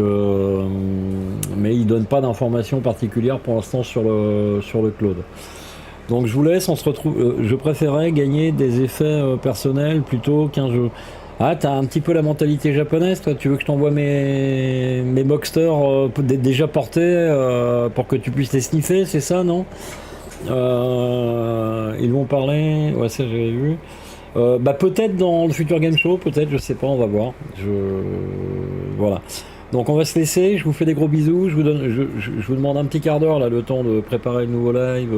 mais ils donnent pas d'informations particulières pour l'instant sur le cloud. Donc je vous laisse, on se retrouve. Je préférais gagner des effets personnels plutôt qu'un jeu. Ah, t'as un petit peu la mentalité japonaise, toi. Tu veux que je t'envoie mes Boxsters déjà portés pour que tu puisses les sniffer, c'est ça, non? Ils vont parler. Ouais, ça j'avais vu. Peut-être dans le futur game show, peut-être, je sais pas, on va voir. Voilà. Donc on va se laisser, je vous fais des gros bisous, je vous demande un petit quart d'heure là, le temps de préparer le nouveau live,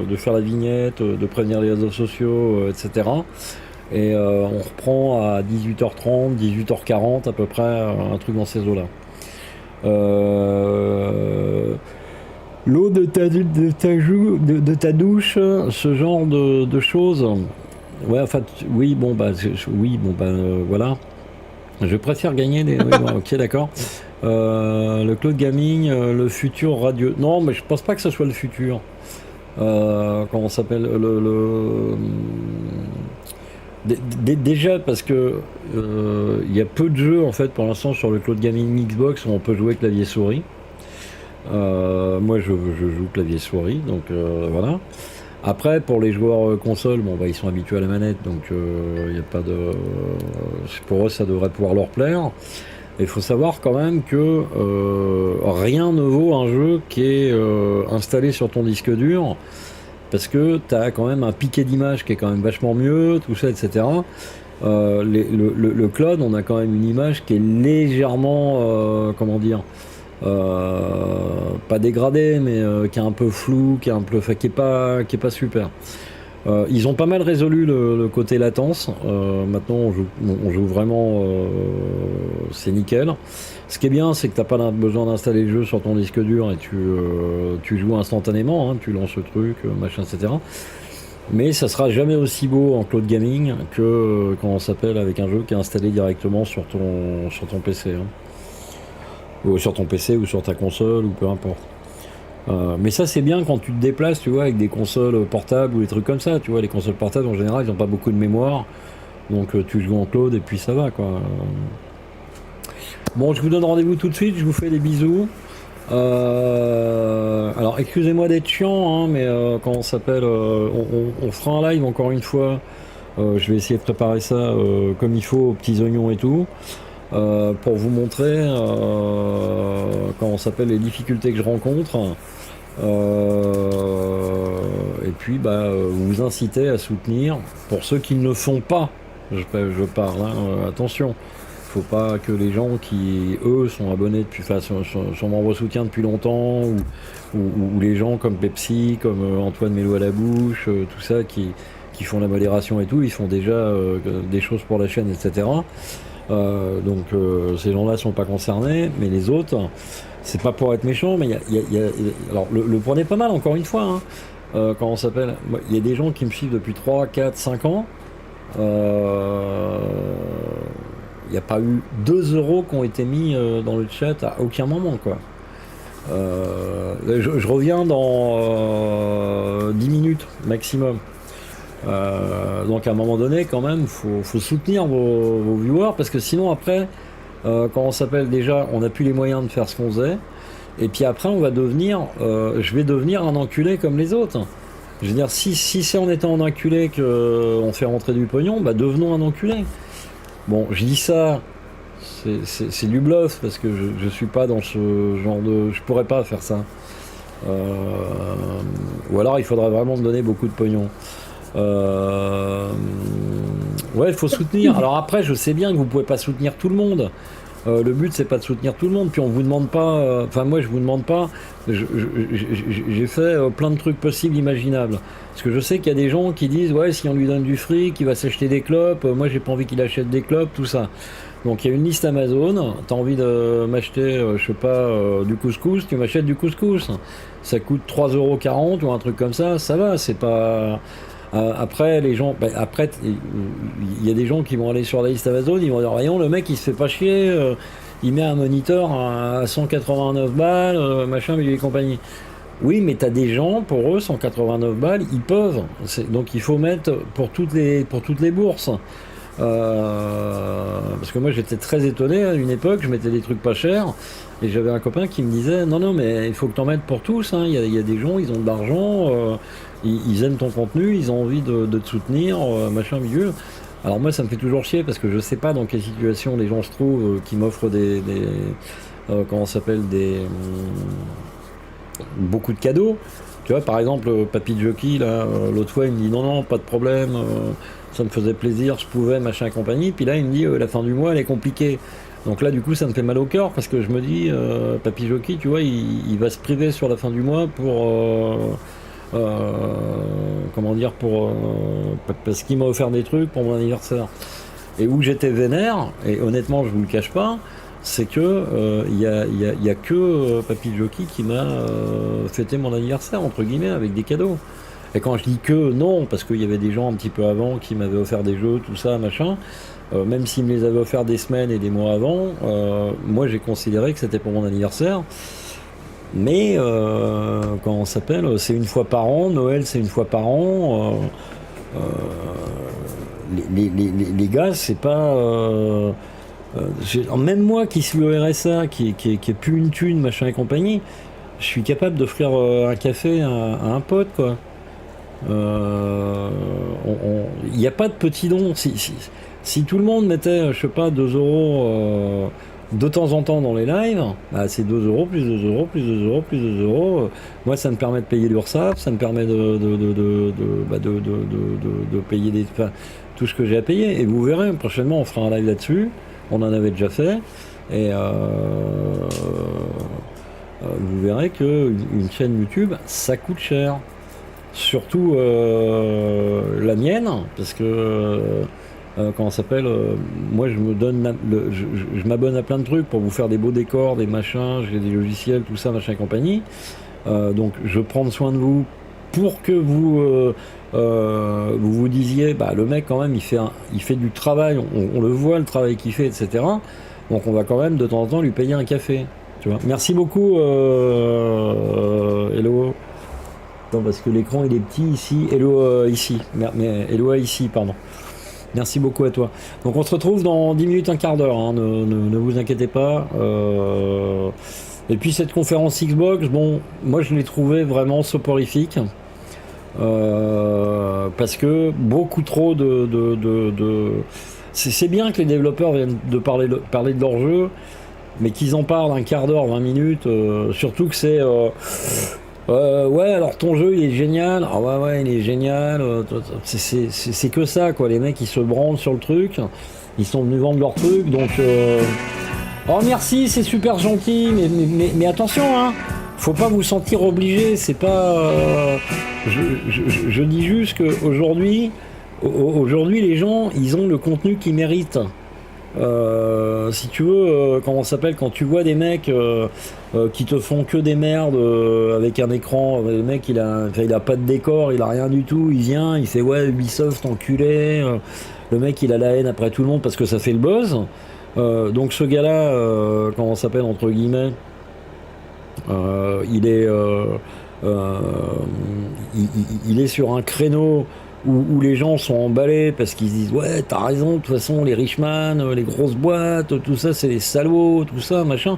de faire la vignette, de prévenir les réseaux sociaux, etc. Et on reprend à 18h30, 18h40 à peu près, un truc dans ces eaux-là. L'eau de ta douche, ce genre de choses. Ouais, enfin, oui, voilà. Je préfère gagner des... Oui, bon, ok, d'accord. Le cloud gaming, le futur radio... Non, mais je pense pas que ce soit le futur. Comment ça s'appelle Déjà parce que il y a peu de jeux en fait pour l'instant sur le cloud gaming Xbox où on peut jouer clavier souris. Moi je joue clavier souris, donc voilà. Après pour les joueurs console, ils sont habitués à la manette, donc il n'y a pas de... Pour eux ça devrait pouvoir leur plaire. Il faut savoir quand même que rien ne vaut un jeu qui est installé sur ton disque dur, parce que tu as quand même un piqué d'image qui est quand même vachement mieux, tout ça, etc. Le cloud, on a quand même une image qui est légèrement, comment dire, pas dégradée, mais qui est un peu floue, qui est pas super. Ils ont pas mal résolu le côté latence. Maintenant, on joue vraiment, c'est nickel. Ce qui est bien, c'est que t'as pas besoin d'installer le jeu sur ton disque dur et tu joues instantanément, hein, tu lances le truc, machin, etc. Mais ça sera jamais aussi beau en cloud gaming que quand on s'appelle avec un jeu qui est installé directement sur ton PC. Hein. Ou sur ton PC ou sur ta console ou peu importe. Mais ça c'est bien quand tu te déplaces, tu vois, avec des consoles portables ou des trucs comme ça, tu vois, les consoles portables en général ils n'ont pas beaucoup de mémoire, donc tu joues en cloud et puis ça va quoi. Bon, je vous donne rendez-vous tout de suite, je vous fais des bisous. Alors excusez-moi d'être chiant, hein, mais quand on s'appelle, on fera un live encore une fois. Je vais essayer de préparer ça comme il faut, aux petits oignons et tout. Pour vous montrer quand on s'appelle les difficultés que je rencontre et puis vous inciter à soutenir pour ceux qui ne le font pas, je parle, hein, attention, faut pas que les gens qui eux sont abonnés depuis, sont membres soutien depuis longtemps ou les gens comme Pepsi, comme Antoine Mélo à la bouche, tout ça qui font la modération et tout, ils font déjà des choses pour la chaîne, etc. Donc ces gens-là sont pas concernés, mais les autres, c'est pas pour être méchant, mais alors le prenez pas mal encore une fois, hein, quand on s'appelle, il y a des gens qui me suivent depuis 3, 4, 5 ans, il n'y a pas eu 2 € qui ont été mis dans le chat à aucun moment quoi. Je reviens dans 10 minutes maximum. Donc à un moment donné quand même faut soutenir vos viewers, parce que sinon après quand on s'appelle, déjà on n'a plus les moyens de faire ce qu'on faisait, et puis après on va devenir je vais devenir un enculé comme les autres. Je veux dire, si c'est en étant un enculé qu'on fait rentrer du pognon, devenons un enculé. Bon, je dis ça, c'est du bluff, parce que je suis pas dans ce genre de... Je pourrais pas faire ça. Ou alors il faudrait vraiment me donner beaucoup de pognon. Ouais, il faut soutenir. Alors après, je sais bien que vous pouvez pas soutenir tout le monde. Le but c'est pas de soutenir tout le monde. Puis on vous demande pas. Enfin moi je vous demande pas. J'ai fait plein de trucs possibles, imaginables. Parce que je sais qu'il y a des gens qui disent ouais, si on lui donne du fric, il va s'acheter des clopes. Moi j'ai pas envie qu'il achète des clopes, tout ça. Donc il y a une liste Amazon. T'as envie de m'acheter, je sais pas, du couscous, tu m'achètes du couscous. Ça coûte 3,40 € ou un truc comme ça. Ça va, c'est pas. Après, les gens, après, il y a des gens qui vont aller sur la liste Amazon, ils vont dire, voyons, le mec, il se fait pas chier, il met un moniteur à 189 balles, machin, et compagnie. Oui, mais t'as des gens, pour eux, 189 balles, ils peuvent. Donc il faut mettre pour toutes les bourses. Parce que moi, j'étais très étonné à une époque, je mettais des trucs pas chers, et j'avais un copain qui me disait, non, mais il faut que t'en mettes pour tous, hein. Il y a des gens, ils ont de l'argent, ils aiment ton contenu, ils ont envie de te soutenir, machin, milieu. Alors moi, ça me fait toujours chier, parce que je sais pas dans quelle situation les gens se trouvent qui m'offrent comment ça s'appelle, beaucoup de cadeaux. Tu vois, par exemple, Papy Jockey, là, l'autre fois, il me dit non, pas de problème, ça me faisait plaisir, je pouvais, machin et compagnie. Puis là, il me dit la fin du mois, elle est compliquée. Donc là, du coup, ça me fait mal au cœur, parce que je me dis, Papy Jockey, tu vois, il va se priver sur la fin du mois pour... comment dire, parce qu'il m'a offert des trucs pour mon anniversaire. Et où j'étais vénère, et honnêtement, je vous le cache pas, c'est que y a que Papy Jockey qui m'a fêté mon anniversaire, entre guillemets, avec des cadeaux. Et quand je dis que, non, parce qu'il y avait des gens un petit peu avant qui m'avaient offert des jeux, tout ça, machin, même s'ils me les avaient offerts des semaines et des mois avant, moi j'ai considéré que c'était pour mon anniversaire. Mais comment on s'appelle, c'est une fois par an, Noël c'est une fois par an. Les gars, c'est pas... même moi qui suis au RSA, qui est plus une thune, machin et compagnie, je suis capable d'offrir un café à un pote, quoi. Il n'y a pas de petits dons. Si tout le monde mettait, je sais pas, 2 euros de temps en temps dans les lives, bah c'est 2 euros, plus 2 euros, plus 2 euros, plus 2 euros. Moi, ça me permet de payer l'URSSAF, ça me permet de payer tout ce que j'ai à payer. Et vous verrez, prochainement, on fera un live là-dessus. On en avait déjà fait. Et vous verrez qu'une chaîne YouTube, ça coûte cher. Surtout la mienne, parce que... comment ça s'appelle, moi je m'abonne à plein de trucs pour vous faire des beaux décors, des machins, j'ai des logiciels, tout ça, machin et compagnie. Donc je prends soin de vous pour que vous vous disiez, bah le mec quand même il fait du travail, on le voit le travail qu'il fait, etc. Donc on va quand même de temps en temps lui payer un café. Tu vois. Merci beaucoup Hello. Non, parce que l'écran il est petit ici, Hello ici, mais Hello ici, pardon. Merci beaucoup à toi. Donc on se retrouve dans 10 minutes, un quart d'heure, hein. Ne vous inquiétez pas. Et puis cette conférence Xbox, bon, moi je l'ai trouvé vraiment soporifique. Parce que beaucoup trop c'est bien que les développeurs viennent de parler de leur jeu, mais qu'ils en parlent un quart d'heure, 20 minutes, surtout que c'est... ouais, alors ton jeu il est génial. Ah ouais, il est génial. C'est que ça, quoi. Les mecs ils se branlent sur le truc. Ils sont venus vendre leur truc, donc. Oh merci, c'est super gentil, mais attention, hein. Faut pas vous sentir obligé. C'est pas. Je dis juste que aujourd'hui, les gens, ils ont le contenu qu'ils méritent. Si tu veux, comment ça s'appelle, quand tu vois des mecs qui te font que des merdes avec un écran, le mec il a pas de décor, il a rien du tout, il vient, il fait ouais Ubisoft enculé, le mec il a la haine après tout le monde parce que ça fait le buzz. Donc ce gars là, comment ça s'appelle, entre guillemets, il est sur un créneau où les gens sont emballés parce qu'ils se disent ouais t'as raison, de toute façon les richman, les grosses boîtes, tout ça c'est des salauds, tout ça machin.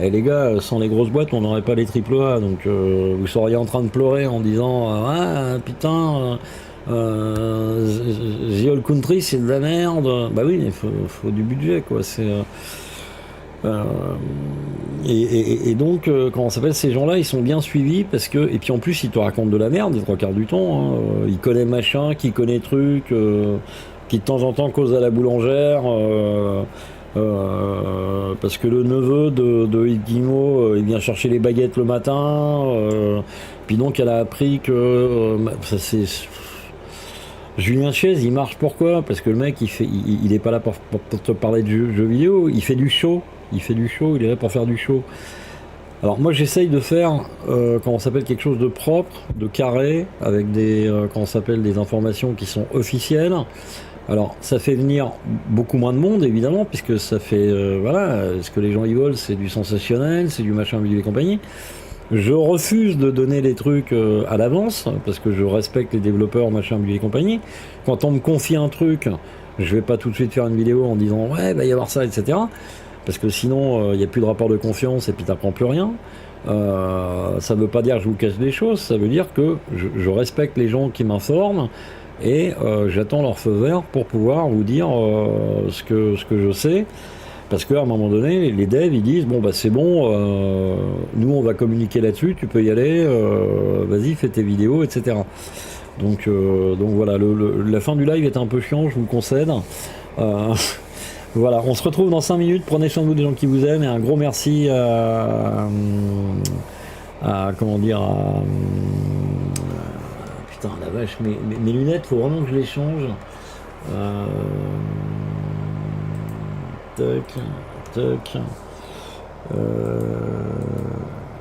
Et les gars, sans les grosses boîtes on n'aurait pas les AAA, donc vous seriez en train de pleurer en disant ah putain The Old Country c'est de la merde. Bah oui, il faut du budget, quoi. C'est et donc comment ça s'appelle, ces gens-là ils sont bien suivis parce que, et puis en plus ils te racontent de la merde les 3 quarts du temps, hein. Ils connaissent machin, qui connaît truc, qui de temps en temps cause à la boulangère, parce que le neveu de Guillemot il vient chercher les baguettes le matin, puis donc elle a appris que ça c'est Julien Chaise, il marche pourquoi? Parce que le mec il est pas là pour te parler de jeux vidéo, il fait du show. Il est là pour faire du show. Alors moi j'essaye de faire comment s'appelle quelque chose de propre, de carré, avec des comment s'appelle des informations qui sont officielles. Alors ça fait venir beaucoup moins de monde évidemment, puisque ça fait voilà, ce que les gens y veulent c'est du sensationnel, c'est du machin bidule et compagnie. Je refuse de donner les trucs à l'avance, parce que je respecte les développeurs machin bidule et compagnie. Quand on me confie un truc, je vais pas tout de suite faire une vidéo en disant ouais va y avoir ça, etc. Parce que sinon il n'y a plus de rapport de confiance et puis t'apprends plus rien. Ça veut pas dire que je vous cache des choses, ça veut dire que je respecte les gens qui m'informent et j'attends leur feu vert pour pouvoir vous dire ce que je sais. Parce qu'à un moment donné, les devs ils disent bon bah c'est bon, nous on va communiquer là-dessus, tu peux y aller, vas-y fais tes vidéos, etc. Donc voilà, la fin du live est un peu chiant, je vous le concède. Voilà, on se retrouve dans 5 minutes, prenez soin de vous des gens qui vous aiment et un gros merci à comment dire putain la vache, mes lunettes, faut vraiment que je les change. Tac.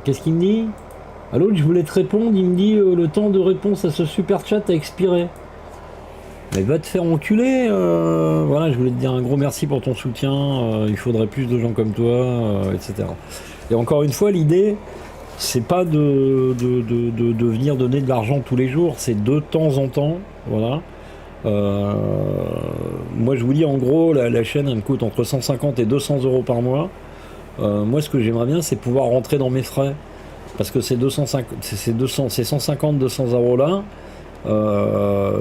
Qu'est-ce qu'il me dit? À l'autre, je voulais te répondre, il me dit le temps de réponse à ce super chat a expiré. Mais va te faire enculer. Voilà, je voulais te dire un gros merci pour ton soutien. Il faudrait plus de gens comme toi, etc. Et encore une fois, l'idée, c'est pas de venir donner de l'argent tous les jours, c'est de temps en temps. Voilà. Moi je vous dis en gros la chaîne elle me coûte entre 150 et 200 euros par mois. Moi ce que j'aimerais bien c'est pouvoir rentrer dans mes frais, parce que ces 150 200 euros là,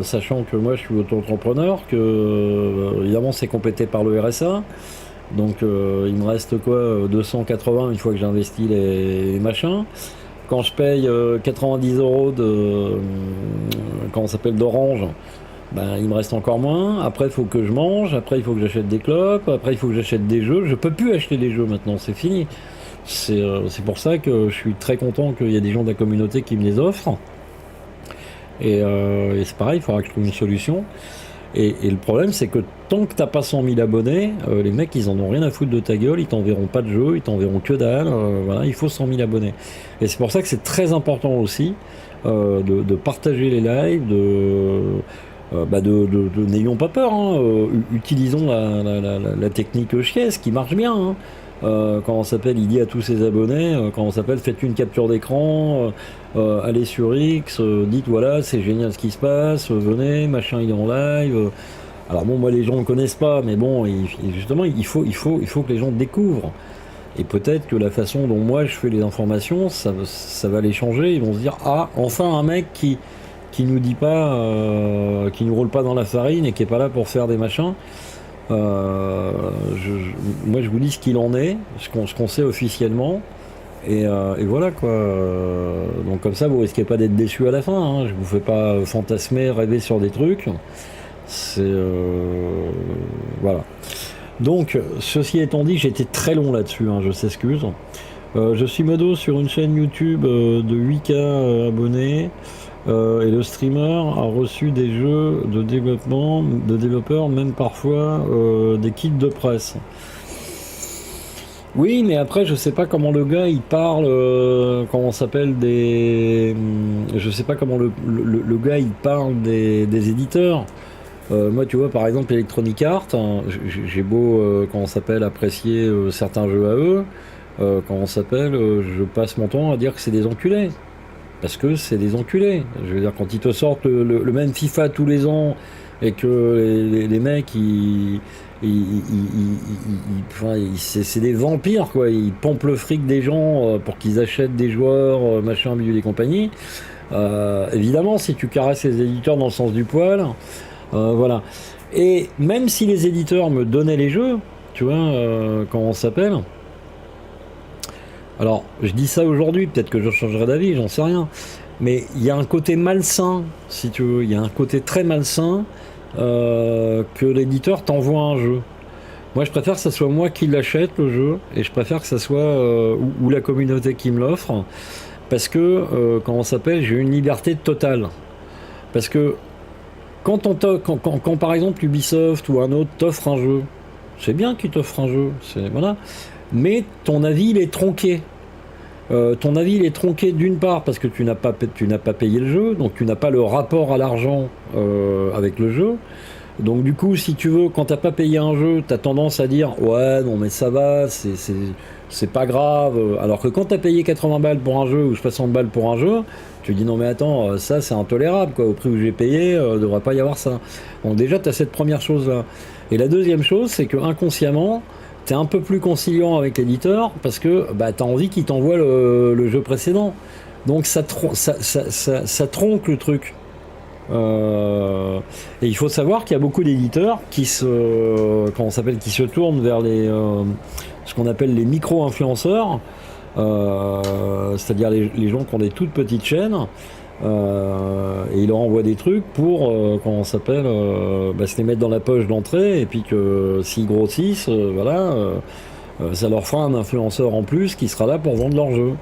sachant que moi je suis auto-entrepreneur, que évidemment c'est complété par le RSA, donc il me reste quoi 280 une fois que j'ai investi les machins. Quand je paye 90 euros de comment ça s'appelle d'Orange, ben, il me reste encore moins. Après, il faut que je mange. Après, il faut que j'achète des clopes. Après, il faut que j'achète des jeux. Je peux plus acheter des jeux maintenant. C'est fini. C'est pour ça que je suis très content qu'il y ait des gens de la communauté qui me les offrent. Et c'est pareil, il faudra que je trouve une solution. Et le problème, c'est que tant que t'as pas 100 000 abonnés, les mecs, ils en ont rien à foutre de ta gueule. Ils t'enverront pas de jeu. Ils t'enverront que dalle. Voilà, il faut 100 000 abonnés. Et c'est pour ça que c'est très important aussi de partager les lives, n'ayons pas peur, hein, utilisons la technique chiesse qui marche bien. Hein. Quand on s'appelle, il dit à tous ses abonnés, quand on s'appelle, faites une capture d'écran, allez sur X, dites voilà, c'est génial ce qui se passe, venez, machin, il est en live. Alors bon, moi les gens ne connaissent pas, mais bon, justement, il faut que les gens découvrent. Et peut-être que la façon dont moi je fais les informations, ça va les changer. Ils vont se dire ah, enfin un mec qui nous dit pas, qui nous roule pas dans la farine et qui est pas là pour faire des machins. Moi je vous dis ce qu'il en est, ce qu'on sait officiellement, et voilà quoi. Donc comme ça vous risquez pas d'être déçus à la fin. Hein. Je vous fais pas fantasmer, rêver sur des trucs. C'est voilà. Donc ceci étant dit, j'ai été très long là-dessus. Hein, je s'excuse. Je suis modo sur une chaîne YouTube de 8K abonnés. Et le streamer a reçu des jeux de développeurs, même parfois des kits de presse. Oui, mais après, je sais pas comment le gars il parle, comment s'appelle des. Je sais pas comment le gars il parle des éditeurs. Moi, tu vois, par exemple, Electronic Arts, hein, j'ai beau, comment s'appelle, apprécier certains jeux à eux, comment s'appelle, je passe mon temps à dire que c'est des enculés. Parce que c'est des enculés. Je veux dire, quand ils te sortent le même FIFA tous les ans et que les mecs, c'est des vampires, quoi. Ils pompent le fric des gens pour qu'ils achètent des joueurs, machin, milieu des compagnies. Évidemment, si tu caresses les éditeurs dans le sens du poil, voilà. Et même si les éditeurs me donnaient les jeux, tu vois, comment on s'appelle ? Alors, je dis ça aujourd'hui, peut-être que je changerai d'avis, j'en sais rien. Mais il y a un côté malsain, si tu veux, il y a un côté très malsain que l'éditeur t'envoie un jeu. Moi, je préfère que ça soit moi qui l'achète, le jeu, et je préfère que ça soit ou la communauté qui me l'offre, parce que, comment ça s'appelle, j'ai une liberté totale. Parce que quand par exemple Ubisoft ou un autre t'offre un jeu, c'est bien qu'il t'offre un jeu, voilà. Mais ton avis il est tronqué. ton avis il est tronqué d'une part parce que tu n'as pas payé le jeu, donc tu n'as pas le rapport à l'argent avec le jeu. Donc du coup, si tu veux, quand t'as pas payé un jeu, t'as tendance à dire ouais non mais ça va, c'est pas grave. Alors que quand t'as payé 80 balles pour un jeu ou 60 balles pour un jeu, tu dis non mais attends, ça c'est intolérable quoi. Au prix où j'ai payé, il devrait pas y avoir ça. Donc déjà t'as cette première chose là. Et la deuxième chose, c'est que inconsciemment, t'es un peu plus conciliant avec l'éditeur parce que bah, t'as envie qu'il t'envoie le jeu précédent. Donc ça tronque le truc. Et il faut savoir qu'il y a beaucoup d'éditeurs qui se tournent vers ce qu'on appelle les micro-influenceurs, c'est-à-dire les gens qui ont des toutes petites chaînes. Et il leur envoie des trucs pour se les mettre dans la poche d'entrée et puis que s'ils grossissent, ça leur fera un influenceur en plus qui sera là pour vendre leur jeu.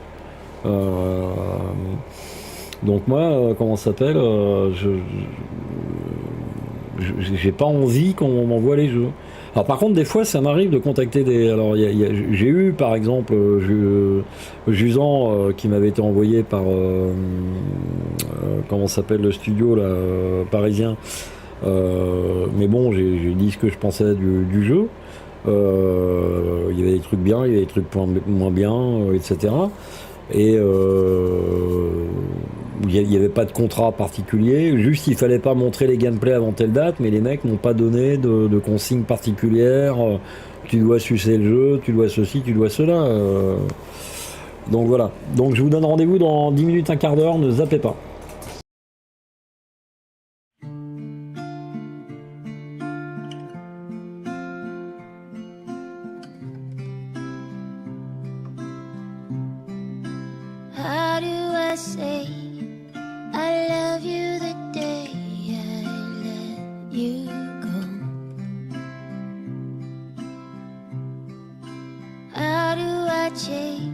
Donc moi, j'ai pas envie qu'on m'envoie les jeux. Alors par contre, des fois, ça m'arrive de contacter des... Alors j'ai eu, par exemple, Jusant qui m'avait été envoyé par... le studio là, parisien. Mais bon, j'ai dit ce que je pensais du jeu. Il y avait des trucs bien, il y avait des trucs moins bien, etc. Et il n'y avait pas de contrat particulier, juste il fallait pas montrer les gameplays avant telle date, mais les mecs n'ont pas donné de consignes particulières, tu dois sucer le jeu, tu dois ceci, tu dois cela. Donc voilà, donc je vous donne rendez-vous dans 10 minutes, un quart d'heure, ne zappez pas.
Say I love you the day I let you go. How do I change